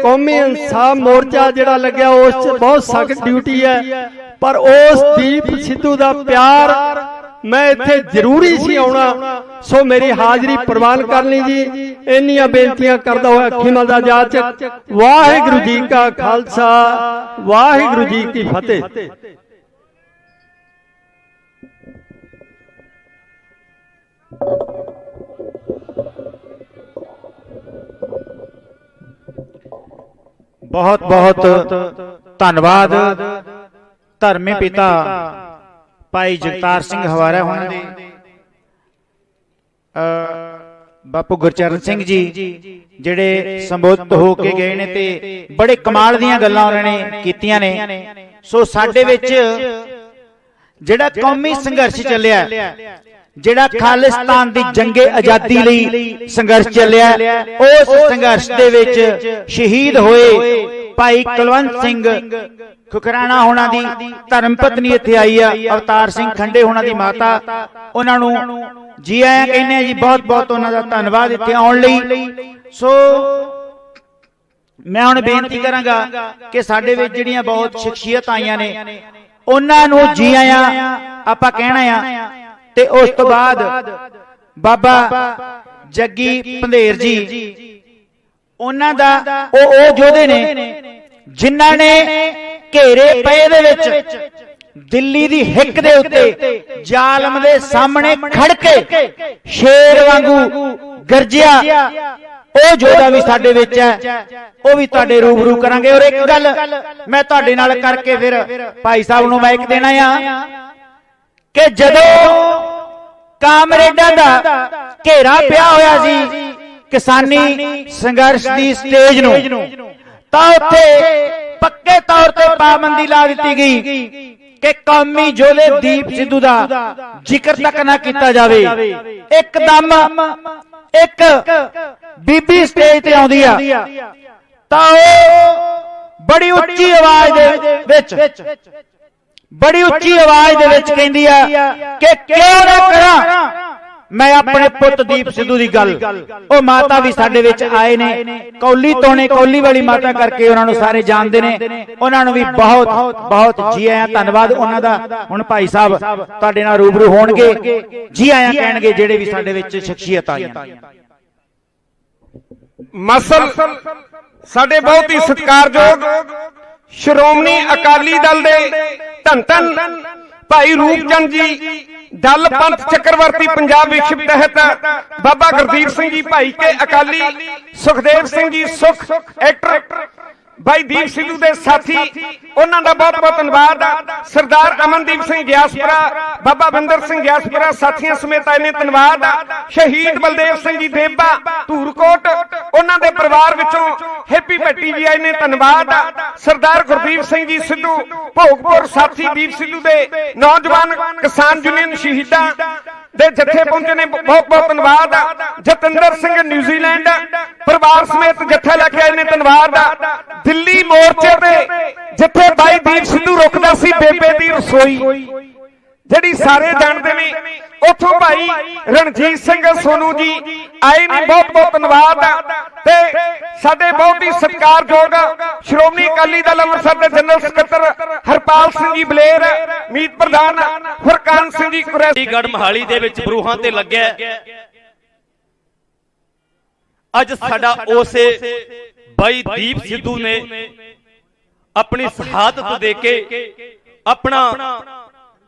ਕੌਮੀ ਇਨਸਾਫ ਮੋਰਚਾ ਜਿਹੜਾ ਲੱਗਿਆ ਉਸ 'ਚ ਬਹੁਤ ਸਖਤ ਡਿਊਟੀ ਹੈ, ਪਰ ਉਸ ਦੀਪ ਸਿੱਧੂ ਦਾ ਪਿਆਰ ਮੈਂ ਇੱਥੇ ਜ਼ਰੂਰੀ ਸੀ ਆਉਣਾ। ਸੋ ਮੇਰੀ ਹਾਜ਼ਰੀ ਪ੍ਰਵਾਨ ਕਰ ਲਈ ਜੀ। ਇੰਨੀਆਂ ਬੇਨਤੀਆਂ ਕਰਦਾ ਹੋਇਆ ਖਿਮਾ ਦਾ ਜਾਚਕ। ਵਾਹਿਗੁਰੂ ਜੀ ਕਾ ਖਾਲਸਾ, ਵਾਹਿਗੁਰੂ ਜੀ ਕੀ ਫਤਿਹ। ਬਹੁਤ ਬਹੁਤ ਧੰਨਵਾਦ ਧਰਮੇ ਪਿਤਾ ਭਾਈ ਜਗਤਾਰ ਸਿੰਘ ਹਵਾਰਾ ਹੋਣਾ ਦੇ, ਬਾਪੂ ਗੁਰਚਰਨ ਸਿੰਘ ਜੀ ਜਿਹੜੇ ਸੰਬੋਧਿਤ ਹੋ ਕੇ ਗਏ ਨੇ ਤੇ ਬੜੇ ਕਮਾਲ ਦੀਆਂ ਗੱਲਾਂ ਉਹਨਾਂ ਨੇ ਕੀਤੀਆਂ ਨੇ। ਸੋ ਸਾਡੇ ਵਿੱਚ ਜਿਹੜਾ ਕੌਮੀ ਸੰਘਰਸ਼ ਚੱਲਿਆ, ਜਿਹੜਾ ਖਾਲਿਸਤਾਨ ਦੀ ਜੰਗੇ ਆਜ਼ਾਦੀ ਲਈ ਸੰਘਰਸ਼ ਚੱਲਿਆ, ਉਸ ਸੰਘਰਸ਼ ਦੇ ਵਿੱਚ ਸ਼ਹੀਦ ਹੋਏ ਭਾਈ ਕੁਲਵੰਤ ਸਿੰਘ ਖੁਕਰਾਣਾ ਹੋਣਾ ਦੀ ਧਰਮ ਪਤਨੀ ਇੱਥੇ ਆਈ ਆ, ਅਵਤਾਰ ਸਿੰਘ ਖੰਡੇ ਹੋਣਾ ਦੀ ਮਾਤਾ, ਉਹਨਾਂ ਨੂੰ ਜੀ ਆਇਆਂ ਕਹਿੰਦੇ ਆ ਜੀ। ਬਹੁਤ ਬਹੁਤ ਉਹਨਾਂ ਦਾ ਧੰਨਵਾਦ ਇੱਥੇ ਆਉਣ ਲਈ। ਸੋ ਮੈਂ ਹੁਣ ਬੇਨਤੀ ਕਰਾਂਗਾ ਕਿ ਸਾਡੇ ਵਿੱਚ ਜਿਹੜੀਆਂ ਬਹੁਤ ਸ਼ਖਸੀਅਤ ਆਈਆਂ ਨੇ ਉਹਨਾਂ ਨੂੰ ਜੀ ਆਇਆਂ ਆਪਾਂ ਕਹਿਣਾ ਆ। ਤੇ ਉਸ ਤੋਂ ਬਾਅਦ ਬਾਬਾ ਜੱਗੀ ਪੰਧੇਰ ਜੀ, ਉਹਨਾਂ ਦਾ ਉਹ ਯੋਧੇ ਨੇ ਜਿਨ੍ਹਾਂ ਨੇ ਘੇਰੇ ਪਏ ਦੇ ਵਿੱਚ ਦਿੱਲੀ ਦੀ ਹਿੱਕ ਦੇ ਉੱਤੇ ਜ਼ਾਲਮ ਦੇ ਸਾਹਮਣੇ ਖੜ ਕੇ ਸ਼ੇਰ ਵਾਂਗੂ ਗਰਜਿਆ। ਉਹ ਯੋਧਾ ਵੀ ਸਾਡੇ ਵਿੱਚ ਹੈ, ਉਹ ਵੀ ਤੁਹਾਡੇ ਰੂਬਰੂ ਕਰਾਂਗੇ। ਔਰ ਇੱਕ ਗੱਲ ਮੈਂ ਤੁਹਾਡੇ ਨਾਲ ਕਰਕੇ ਫਿਰ ਭਾਈ ਸਾਹਿਬ ਨੂੰ ਮਾਈਕ ਦੇਣਾ ਆ ਕਿ ਜਦੋਂ ਕਾਮਰੇਡਾਂ ਦਾ ਘੇਰਾ ਪਿਆ ਹੋਇਆ ਸੀ ਕਿਸਾਨੀ ਸੰਘਰਸ਼ ਦੀ ਸਟੇਜ ਨੂੰ, ਤਾਂ ਉੱਥੇ ਪੱਕੇ ਤੌਰ ਤੇ ਪਾਬੰਦੀ ਲਾ ਦਿੱਤੀ ਗਈ ਕਿ ਕੌਮੀ ਯੋਧੇ ਦੀਪ ਸਿੱਧੂ ਦਾ ਜ਼ਿਕਰ ਤੱਕ ਨਾ ਕੀਤਾ ਜਾਵੇ। ਇੱਕਦਮ ਇੱਕ ਬੀਬੀ ਸਟੇਜ ਤੇ ਆਉਂਦੀ ਆ ਤਾਂ ਉਹ ਬੜੀ ਉੱਚੀ ਆਵਾਜ਼ ਦੇ ਵਿੱਚ ਕਹਿੰਦੀ ਆ ਕਿ ਕਿਉਂ ਨਾ ਕਰਾਂ ਮੈਂ ਆਪਣੇ ਪੁੱਤ ਦੀਪ ਸਿੱਧੂ ਦੀ ਗੱਲ। ਉਹ ਮਾਤਾ ਵੀ ਸਾਡੇ ਵਿੱਚ ਆਏ ਨੇ, ਕੌਲੀ ਤੋਂ ਨੇ, ਕੌਲੀ ਵਾਲੀ ਮਾਤਾ ਕਰਕੇ ਉਹਨਾਂ ਨੂੰ ਸਾਰੇ ਜਾਣਦੇ ਨੇ। ਉਹਨਾਂ ਨੂੰ ਵੀ ਬਹੁਤ ਬਹੁਤ ਜੀ ਆਇਆਂ, ਧੰਨਵਾਦ ਉਹਨਾਂ ਦਾ। ਹੁਣ ਭਾਈ ਸਾਹਿਬ ਤੁਹਾਡੇ ਨਾਲ ਰੂਬਰੂ ਹੋਣਗੇ, ਜੀ ਆਇਆਂ ਕਹਿਣਗੇ ਜਿਹੜੇ ਵੀ ਸਾਡੇ ਵਿੱਚ ਸ਼ਖਸੀਅਤ ਆਈਆਂ। ਮਸਲ ਸਾਡੇ ਬਹੁਤ ਹੀ ਸਤਿਕਾਰਯੋਗ ਸ਼੍ਰੋਮਣੀ ਅਕਾਲੀ ਦਲ ਦੇ ਧੰਨ ਧੰਨ ਭਾਈ ਰੂਪਚੰਦ ਜੀ, ਦਲ ਪੰਥ ਚੱਕਰਵਰਤੀ ਪੰਜਾਬ ਵਿਸ਼ਵ ਤਹਿਤ ਬਾਬਾ ਗੁਰਦੀਪ ਸਿੰਘ ਜੀ ਭਾਈ ਕੇ ਅਕਾਲੀ, ਸੁਖਦੇਵ ਸਿੰਘ ਜੀ ਸੁਖ ਐਕਟਰ, ਭਾਈ ਦੀਪ ਸਿੱਧੂ ਦੇ ਸਾਥੀ, ਉਹਨਾਂ ਦਾ ਬਹੁਤ ਬਹੁਤ ਧੰਨਵਾਦ। ਸਰਦਾਰ ਅਮਨਦੀਪ ਸਿੰਘ ਗਿਆਸਪੁਰਾ, ਬਾਬਾ ਬਿੰਦਰ ਸਿੰਘ ਗਿਆਸਪੁਰਾ ਸਾਥੀਆਂ ਸਮੇਤ ਆਏ ਨੇ, ਧੰਨਵਾਦ। ਸ਼ਹੀਦ ਬਲਦੇਵ ਸਿੰਘ ਜੀ ਦੇਬਾ ਧੂਰਕੋਟ, ਉਹਨਾਂ ਦੇ ਪਰਿਵਾਰ ਵਿੱਚੋਂ ਹੈਪੀ ਭੱਟੀ ਜੀ ਆਏ ਨੇ, ਧੰਨਵਾਦ। ਸਰਦਾਰ ਗੁਰਦੀਪ ਸਿੰਘ ਜੀ ਸਿੱਧੂ ਭੋਗਪੁਰ ਸਾਥੀ ਦੀਪ ਸਿੱਧੂ ਦੇ ਨੌਜਵਾਨ ਕਿਸਾਨ ਯੂਨੀਅਨ ਸ਼ਹੀਦਾਂ ਦੇ ਜੱਥੇ ਪਹੁੰਚੇ ਨੇ, ਬਹੁਤ ਬਹੁਤ ਧੰਨਵਾਦ। ਜਤਿੰਦਰ ਸਿੰਘ ਨਿਊਜ਼ੀਲੈਂਡ ਪਰਿਵਾਰ ਸਮੇਤ ਜੱਥਾ ਲੈ ਕੇ ਆਏ ਨੇ, ਧੰਨਵਾਦ। ਦਿੱਲੀ ਮੋਰਚੇ ਤੇ ਜਿੱਥੇ ਬਾਈ ਦੀਪ ਸਿੱਧੂ ਰੁਕਦਾ ਸੀ ਬੇਬੇ ਦੀ ਰਸੋਈ, ਜਿਹੜੀ ਸਾਰੇ ਜਾਣਦੇ ਨੇ, ਉੱਥੋਂ ਭਾਈ ਰਣਜੀਤ ਸਿੰਘ ਸੋਨੂ ਜੀ ਆਏ ਨੇ, ਬਹੁਤ ਬਹੁਤ ਧੰਨਵਾਦ। ਤੇ ਸਾਡੇ ਬਹੁਤ ਹੀ ਸਤਿਕਾਰਯੋਗ ਸ਼੍ਰੋਮਣੀ ਅਕਾਲੀ ਦਲ ਅੰਮ੍ਰਿਤਸਰ ਦੇ ਜਨਰਲ ਸਕੱਤਰ ਹਰਪਾਲ ਸਿੰਘ ਜੀ ਬਲੇਰ, ਮੀਤ ਪ੍ਰਧਾਨ ਫਰਕਾਨ ਸਿੰਘ ਜੀ ਕੁਰੈਸ਼ੀ, ਗੜ ਮਹਾਲੀ ਦੇ ਵਿੱਚ ਬਰੂਹਾਂ ਤੇ ਲੱਗਿਆ। ਅੱਜ ਸਾਡਾ ਉਸੇ ਬਾਈ ਦੀਪ ਸਿੱਧੂ ਨੇ ਆਪਣੀ ਸ਼ਹਾਦਤ ਦੇ ਕੇ, ਆਪਣਾ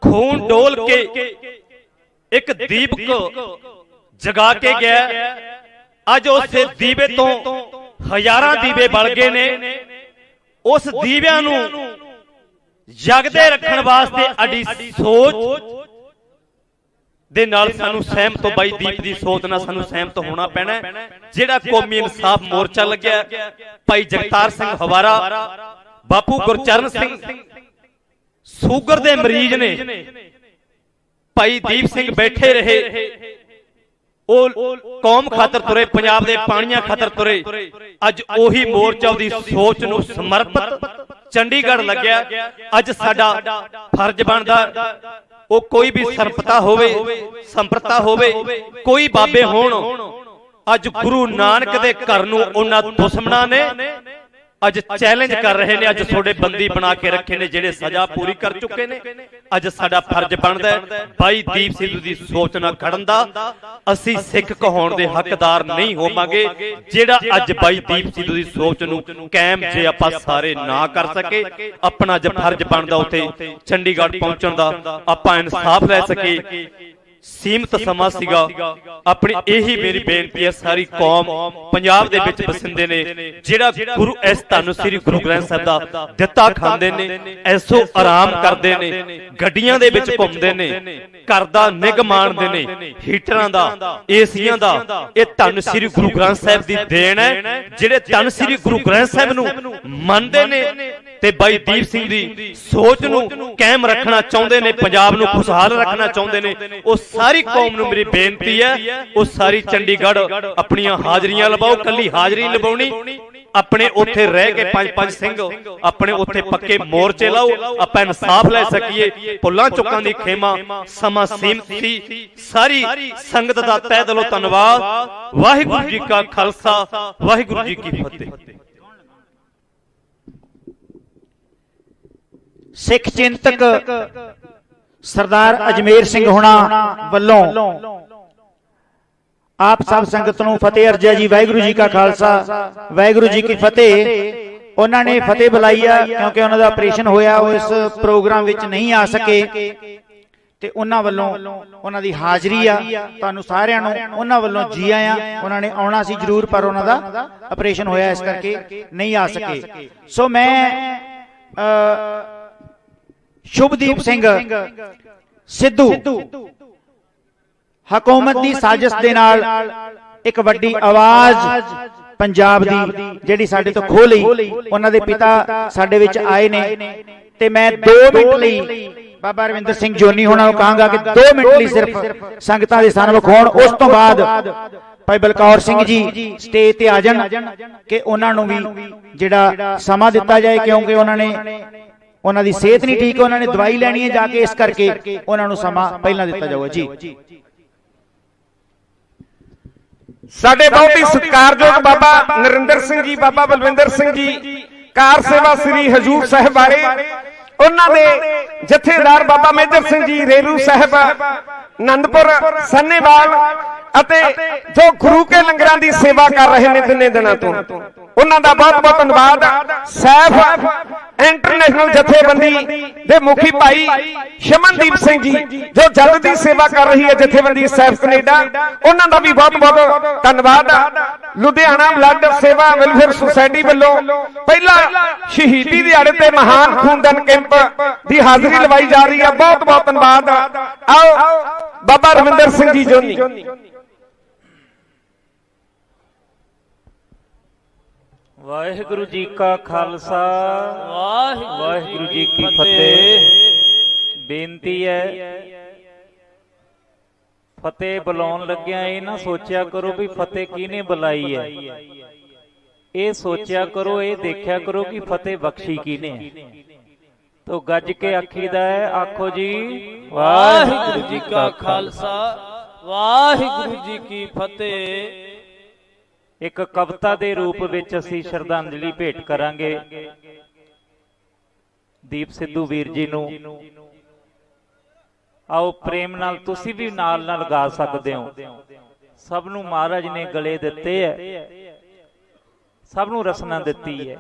ਖੂਨ ਡੋਲ ਕੇ ਇੱਕ ਦੀਪਕ ਜਗਾ ਕੇ ਗਿਆ। ਅੱਜ ਉਸੇ ਦੀਵੇ ਤੋਂ ਹਜ਼ਾਰਾਂ ਦੀਵੇ ਬਲ ਗਏ ਨੇ। ਉਸ ਦੀਵਿਆਂ ਨੂੰ ਜਗਦੇ ਰੱਖਣ ਵਾਸਤੇ ਅਡੀ ਸੋਚ ਦੇ ਨਾਲ ਸਾਨੂੰ ਸਹਿਮਤ, ਬਾਈ ਦੀਪ ਦੀ ਸੋਚ ਨਾਲ ਸਾਨੂੰ ਸਹਿਮਤ ਹੋਣਾ ਪੈਣਾ। ਜਿਹੜਾ ਕੌਮੀ ਇਨਸਾਫ ਮੋਰਚਾ ਲੱਗਿਆ, ਭਾਈ ਜਗਤਾਰ ਸਿੰਘ ਹਵਾਰਾ, ਬਾਪੂ ਗੁਰਚਰਨ ਸਿੰਘ ਸ਼ੂਗਰ ਦੇ ਮਰੀਜ਼ ਨੇ, ਭਾਈ ਦੀਪ ਸਿੰਘ ਬੈਠੇ ਰਹੇ, ਉਹ ਕੌਮ ਖਾਤਰ ਤੁਰੇ, ਪੰਜਾਬ ਦੇ ਪਾਣੀਆਂ ਖਾਤਰ ਤੁਰੇ। ਅੱਜ ਉਹੀ ਮੋਰਚਾ ਦੀ ਸੋਚ ਨੂੰ ਸਮਰਪਿਤ ਚੰਡੀਗੜ੍ਹ ਲੱਗਿਆ। ਅੱਜ ਸਾਡਾ ਫਰਜ਼ ਬਣਦਾ, ਉਹ ਕੋਈ ਵੀ ਸੰਪਰਤਾ ਹੋਵੇ, ਕੋਈ ਬਾਬੇ ਹੋਣ, ਅੱਜ ਗੁਰੂ ਨਾਨਕ ਦੇ ਘਰ ਨੂੰ ਉਹਨਾਂ ਦੁਸ਼ਮਣਾਂ ਨੇ ਅੱਜ ਚੈਲੰਜ ਕਰ ਰਹੇ ਨੇ। ਅੱਜ ਤੁਹਾਡੇ ਬੰਦੀ ਬਣਾ ਕੇ ਰੱਖੇ ਨੇ, ਜਿਹੜੇ ਸਜ਼ਾ ਪੂਰੀ ਕਰ ਚੁੱਕੇ ਨੇ। ਅੱਜ ਸਾਡਾ ਫਰਜ਼ ਬਣਦਾ ਬਾਈ ਦੀਪ ਸਿੱਧੂ ਦੀ ਸੋਚ ਨਾਲ ਖੜਨ ਦਾ। ਅਸੀਂ ਸਿੱਖ ਕਹਾਉਣ ਦੇ ਹੱਕਦਾਰ ਨਹੀਂ ਹੋਵਾਂਗੇ ਜਿਹੜਾ ਅੱਜ ਬਾਈ ਦੀਪ ਸਿੱਧੂ ਦੀ ਸੋਚ ਨੂੰ ਕਾਇਮ ਜੇ ਆਪਾਂ ਸਾਰੇ ਨਾ ਕਰ ਸਕੇ। ਆਪਣਾ ਅੱਜ ਫਰਜ਼ ਬਣਦਾ ਉੱਥੇ ਚੰਡੀਗੜ੍ਹ ਪਹੁੰਚਣ ਦਾ, ਆਪਾਂ ਇਨਸਾਫ ਲੈ ਸਕੇ। ਸੀਮਤ ਸਮਾਂ ਸੀਗਾ। ਆਪਣੀ ਇਹੀ ਮੇਰੀ ਬੇਨਤੀ ਹੈ, ਸਾਰੀ ਕੌਮ ਪੰਜਾਬ ਦੇ ਵਿੱਚ ਵਸਿੰਦੇ ਨੇ, ਜਿਹੜਾ ਗੁਰੂ ਇਸ ਧੰਨ ਸ੍ਰੀ ਗੁਰੂ ਗ੍ਰੰਥ ਸਾਹਿਬ ਦਾ ਦਿੱਤਾ ਖਾਂਦੇ ਨੇ, ਐਸੋ ਆਰਾਮ ਕਰਦੇ ਨੇ, ਗੱਡੀਆਂ ਦੇ ਵਿੱਚ ਘੁੰਮਦੇ ਨੇ, ਘਰ ਦਾ ਨਿੱਘ ਮਾਣਦੇ ਨੇ, ਹੀਟਰਾਂ ਦਾ, ਏਸੀਆਂ ਦਾ। ਇਹ ਧੰਨ ਸ੍ਰੀ ਗੁਰੂ ਗ੍ਰੰਥ ਸਾਹਿਬ ਦੀ ਦੇਣ ਹੈ। ਜਿਹੜੇ ਧੰਨ ਸ੍ਰੀ ਗੁਰੂ ਗ੍ਰੰਥ ਸਾਹਿਬ ਨੂੰ ਮੰਨਦੇ ਨੇ ਤੇ ਬਾਈ ਦੀਪ ਸਿੰਘ ਦੀ ਸੋਚ ਨੂੰ ਕਾਇਮ ਰੱਖਣਾ ਚਾਹੁੰਦੇ ਨੇ, ਪੰਜਾਬ ਨੂੰ ਖੁਸ਼ਹਾਲ ਰੱਖਣਾ ਚਾਹੁੰਦੇ ਨੇ, ਉਹ ਸਾਰੀ ਕੌਮ ਨੂੰ ਮੇਰੀ ਬੇਨਤੀ ਹੈ, ਉਹ ਸਾਰੀ ਚੰਡੀਗੜ੍ਹ ਆਪਣੀਆਂ ਹਾਜ਼ਰੀਆਂ ਲਵਾਓ। ਕੱਲੀ ਹਾਜ਼ਰੀ ਲਵਾਉਣੀ ਆਪਣੇ ਉੱਥੇ ਰਹਿ ਕੇ ਪੰਜ ਸਿੰਘ ਆਪਣੇ ਉੱਥੇ ਪੱਕੇ ਮੋਰਚੇ ਲਾਓ, ਆਪਾਂ ਇਨਸਾਫ ਲੈ ਸਕੀਏ। ਭੁੱਲਾਂ ਚੁੱਕਾਂ ਦੀ ਖੇਮਾ ਸਮਾਂ ਸੀਮਤ ਸੀ। ਸਾਰੀ ਸੰਗਤ ਦਾ ਤਹਿ ਦਿਲੋਂ ਧੰਨਵਾਦ। ਵਾਹਿਗੁਰੂ ਜੀ ਕਾ ਖਾਲਸਾ, ਵਾਹਿਗੁਰੂ ਜੀ ਕੀ ਫਤਿਹ। ਸਿੱਖ ਚਿੰਤਕ ਸਰਦਾਰ ਅਜਮੇਰ ਸਿੰਘ ਹੁਣਾਂ ਵੱਲੋਂ ਆਪ ਸਭ ਸੰਗਤ ਨੂੰ ਫਤਿਹ ਅਰਜ਼ਿਆ ਜੀ। ਵਾਹਿਗੁਰੂ ਜੀ ਕਾ ਖਾਲਸਾ, ਵਾਹਿਗੁਰੂ ਜੀ ਕੀ ਫਤਿਹ। ਉਹਨਾਂ ਨੇ ਫਤਿਹ ਬੁਲਾਈ ਆ ਕਿਉਂਕਿ ਉਹਨਾਂ ਦਾ ਆਪਰੇਸ਼ਨ ਹੋਇਆ, ਉਹ ਇਸ ਪ੍ਰੋਗਰਾਮ ਵਿੱਚ ਨਹੀਂ ਆ ਸਕੇ ਤੇ ਉਹਨਾਂ ਵੱਲੋਂ ਉਹਨਾਂ ਦੀ ਹਾਜ਼ਰੀ ਆ। ਤੁਹਾਨੂੰ ਸਾਰਿਆਂ ਨੂੰ ਉਹਨਾਂ ਵੱਲੋਂ ਜੀ ਆਇਆਂ। ਉਹਨਾਂ ਨੇ ਆਉਣਾ ਸੀ ਜ਼ਰੂਰ ਪਰ ਉਹਨਾਂ ਦਾ ਆਪਰੇਸ਼ਨ ਹੋਇਆ, ਇਸ ਕਰਕੇ ਨਹੀਂ ਆ ਸਕੇ। ਸੋ ਮੈਂ ਸ਼ੁਭਦੀਪ ਸਿੰਘ ਸਿੱਧੂ ਹਕੂਮਤ ਦੀ ਸਾਜ਼ਿਸ਼ ਦੇ ਨਾਲ ਇੱਕ ਵੱਡੀ ਆਵਾਜ਼ ਪੰਜਾਬ ਦੀ ਜਿਹੜੀ ਸਾਡੇ ਤੋਂ ਖੋਹ ਲਈ, ਉਹਨਾਂ ਦੇ ਪਿਤਾ ਸਾਡੇ ਵਿੱਚ ਆਏ ਨੇ ਤੇ ਮੈਂ 2 ਮਿੰਟ ਲਈ ਬਾਬਾ ਰਵਿੰਦਰ ਸਿੰਘ ਜੋਨੀ ਹੋਣਾ ਨੂੰ ਕਹਾਂਗਾ ਕਿ 2 ਮਿੰਟ ਲਈ ਸਿਰਫ ਸੰਗਤਾਂ ਦੇ ਸਾਹਮਣੇ ਵਿਖਾਉਣ। ਉਸ ਤੋਂ ਬਾਅਦ ਭਾਈ ਬਲਕੌਰ ਸਿੰਘ ਜੀ ਸਟੇਜ ਤੇ ਆ ਜਾਣ ਕਿ ਉਹਨਾਂ ਨੂੰ ਵੀ ਜਿਹੜਾ ਸਮਾਂ ਦਿੱਤਾ ਜਾਏ, ਕਿਉਂਕਿ ਉਹਨਾਂ ਦੀ ਸਿਹਤ ਨਹੀਂ ਠੀਕ, ਉਹਨਾਂ ਨੇ ਦਵਾਈ ਲੈਣੀ ਹੈ ਜਾ ਕੇ, ਇਸ ਕਰਕੇ ਉਹਨਾਂ ਨੂੰ ਸਮਾਂ ਪਹਿਲਾਂ ਦਿੱਤਾ ਜਾਊਗਾ ਜੀ। ਸਾਡੇ ਬਹੁਤ ਹੀ ਸਤਿਕਾਰਯੋਗ ਬਾਬਾ ਨਰਿੰਦਰ ਸਿੰਘ ਜੀ, ਬਾਬਾ ਬਲਵਿੰਦਰ ਸਿੰਘ ਜੀ ਕਾਰ ਸੇਵਾ ਸ੍ਰੀ ਹਜੂਰ ਸਾਹਿਬ ਵਾਲੇ, ਉਹਨਾਂ ਦੇ ਜਥੇਦਾਰ ਬਾਬਾ ਮੇਜਰ ਸਿੰਘ ਜੀ ਰੇਰੂ ਸਾਹਿਬ ਆਨੰਦਪੁਰ ਸੰਨੇਵਾਲ ਅਤੇ ਜੋ ਗੁਰੂ ਕੇ ਲੰਗਰਾਂ ਦੀ ਸੇਵਾ ਕਰ ਰਹੇ ਨੇ ਤਿੰਨੇ ਦਿਨਾਂ ਤੋਂ, ਉਹਨਾਂ ਦਾ ਬਹੁਤ ਬਹੁਤ ਧੰਨਵਾਦ। ਸੈਫ ਇੰਟਰਨੈਸ਼ਨਲ ਜਥੇਬੰਦੀ ਦੇ ਮੁਖੀ ਭਾਈ ਸ਼ਮਨਦੀਪ ਸਿੰਘ ਜੀ ਜੋ ਜੱਦ ਦੀ ਸੇਵਾ ਕਰ ਰਹੀ ਹੈ ਜਥੇਬੰਦੀ ਸੈਫ ਕੈਨੇਡਾ, ਉਹਨਾਂ ਦਾ ਵੀ ਬਹੁਤ ਬਹੁਤ ਧੰਨਵਾਦ। ਲੁਧਿਆਣਾ ਬਲੱਡ ਸੇਵਾ ਵੈਲਫੇਅਰ ਸੁਸਾਇਟੀ ਵੱਲੋਂ ਪਹਿਲਾ ਸ਼ਹੀਦੀ ਦਿਹਾੜੇ ਤੇ ਮਹਾਨ ਖੂਨਦਾਨ ਕੈਂਪ ਦੀ ਹਾਜ਼ਰੀ ਲਵਾਈ ਜਾ ਰਹੀ ਹੈ, ਬਹੁਤ ਬਹੁਤ ਧੰਨਵਾਦ। ਆਓ ਬਾਬਾ ਰਵਿੰਦਰ ਸਿੰਘ ਜੀ ਜੋਨੀ। ਵਾਹਿਗੁਰੂ ਜੀ ਕਾ ਖਾਲਸਾ, ਵਾਹਿਗੁਰੂ ਜੀ ਕੀ ਫਤਿਹ। ਬੇਨਤੀ ਹੈ ਫਤਿਹ ਬੁਲਾਉਣ ਲੱਗਿਆ ਇਹ ਨਾ ਸੋਚਿਆ ਕਰੋ ਵੀ ਫਤਿਹ ਕਿਹਨੇ ਬੁਲਾਈ ਹੈ, ਇਹ ਸੋਚਿਆ ਕਰੋ, ਇਹ ਦੇਖਿਆ ਕਰੋ ਕਿ ਫਤਿਹ ਬਖਸ਼ੀ ਕਿਹਨੇ ਹੈ। ਤੋ ਗੱਜ ਕੇ ਆਖੀਦਾ ਹੈ, ਆਖੋ ਜੀ ਵਾਹਿਗੁਰੂ ਜੀ ਕਾ ਖਾਲਸਾ, ਵਾਹਿਗੁਰੂ ਜੀ ਕੀ ਫਤਿਹ। ਇੱਕ ਕਵਿਤਾ ਦੇ ਰੂਪ ਵਿੱਚ ਅਸੀਂ ਸ਼ਰਧਾਂਜਲੀ ਭੇਟ ਕਰਾਂਗੇ ਦੀਪ ਸਿੱਧੂ ਵੀਰ ਜੀ ਨੂੰ। ਆਓ ਪ੍ਰੇਮ ਨਾਲ ਤੁਸੀਂ ਵੀ ਨਾਲ ਗਾ ਸਕਦੇ ਹੋ। ਸਭ ਨੂੰ ਮਹਾਰਾਜ ਨੇ ਗਲੇ ਦਿੱਤੇ ਹੈ, ਸਭ ਨੂੰ ਰਸਨਾ ਦਿੱਤੀ ਹੈ।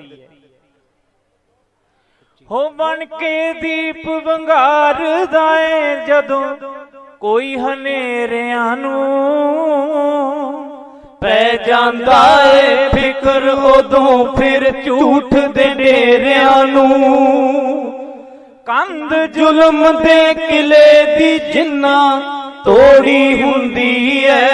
ਹੋ ਬਣ ਕੇ ਦੀਪ ਵੰਗਾਰਦਾ ਏ ਜਦੋਂ ਕੋਈ ਹਨੇਰਿਆਂ ਨੂੰ, ਪੈ ਜਾਂਦਾ ਏ ਫਿਕਰ ਉਦੋਂ ਫਿਰ ਝੂਠ ਦੇ ਡੇਰਿਆਂ ਨੂੰ। ਕੰਧ ਜ਼ੁਲਮ ਦੇ ਕਿਲੇ ਦੀ ਜਿੰਨਾ ਤੋੜੀ ਹੁੰਦੀ ਐ,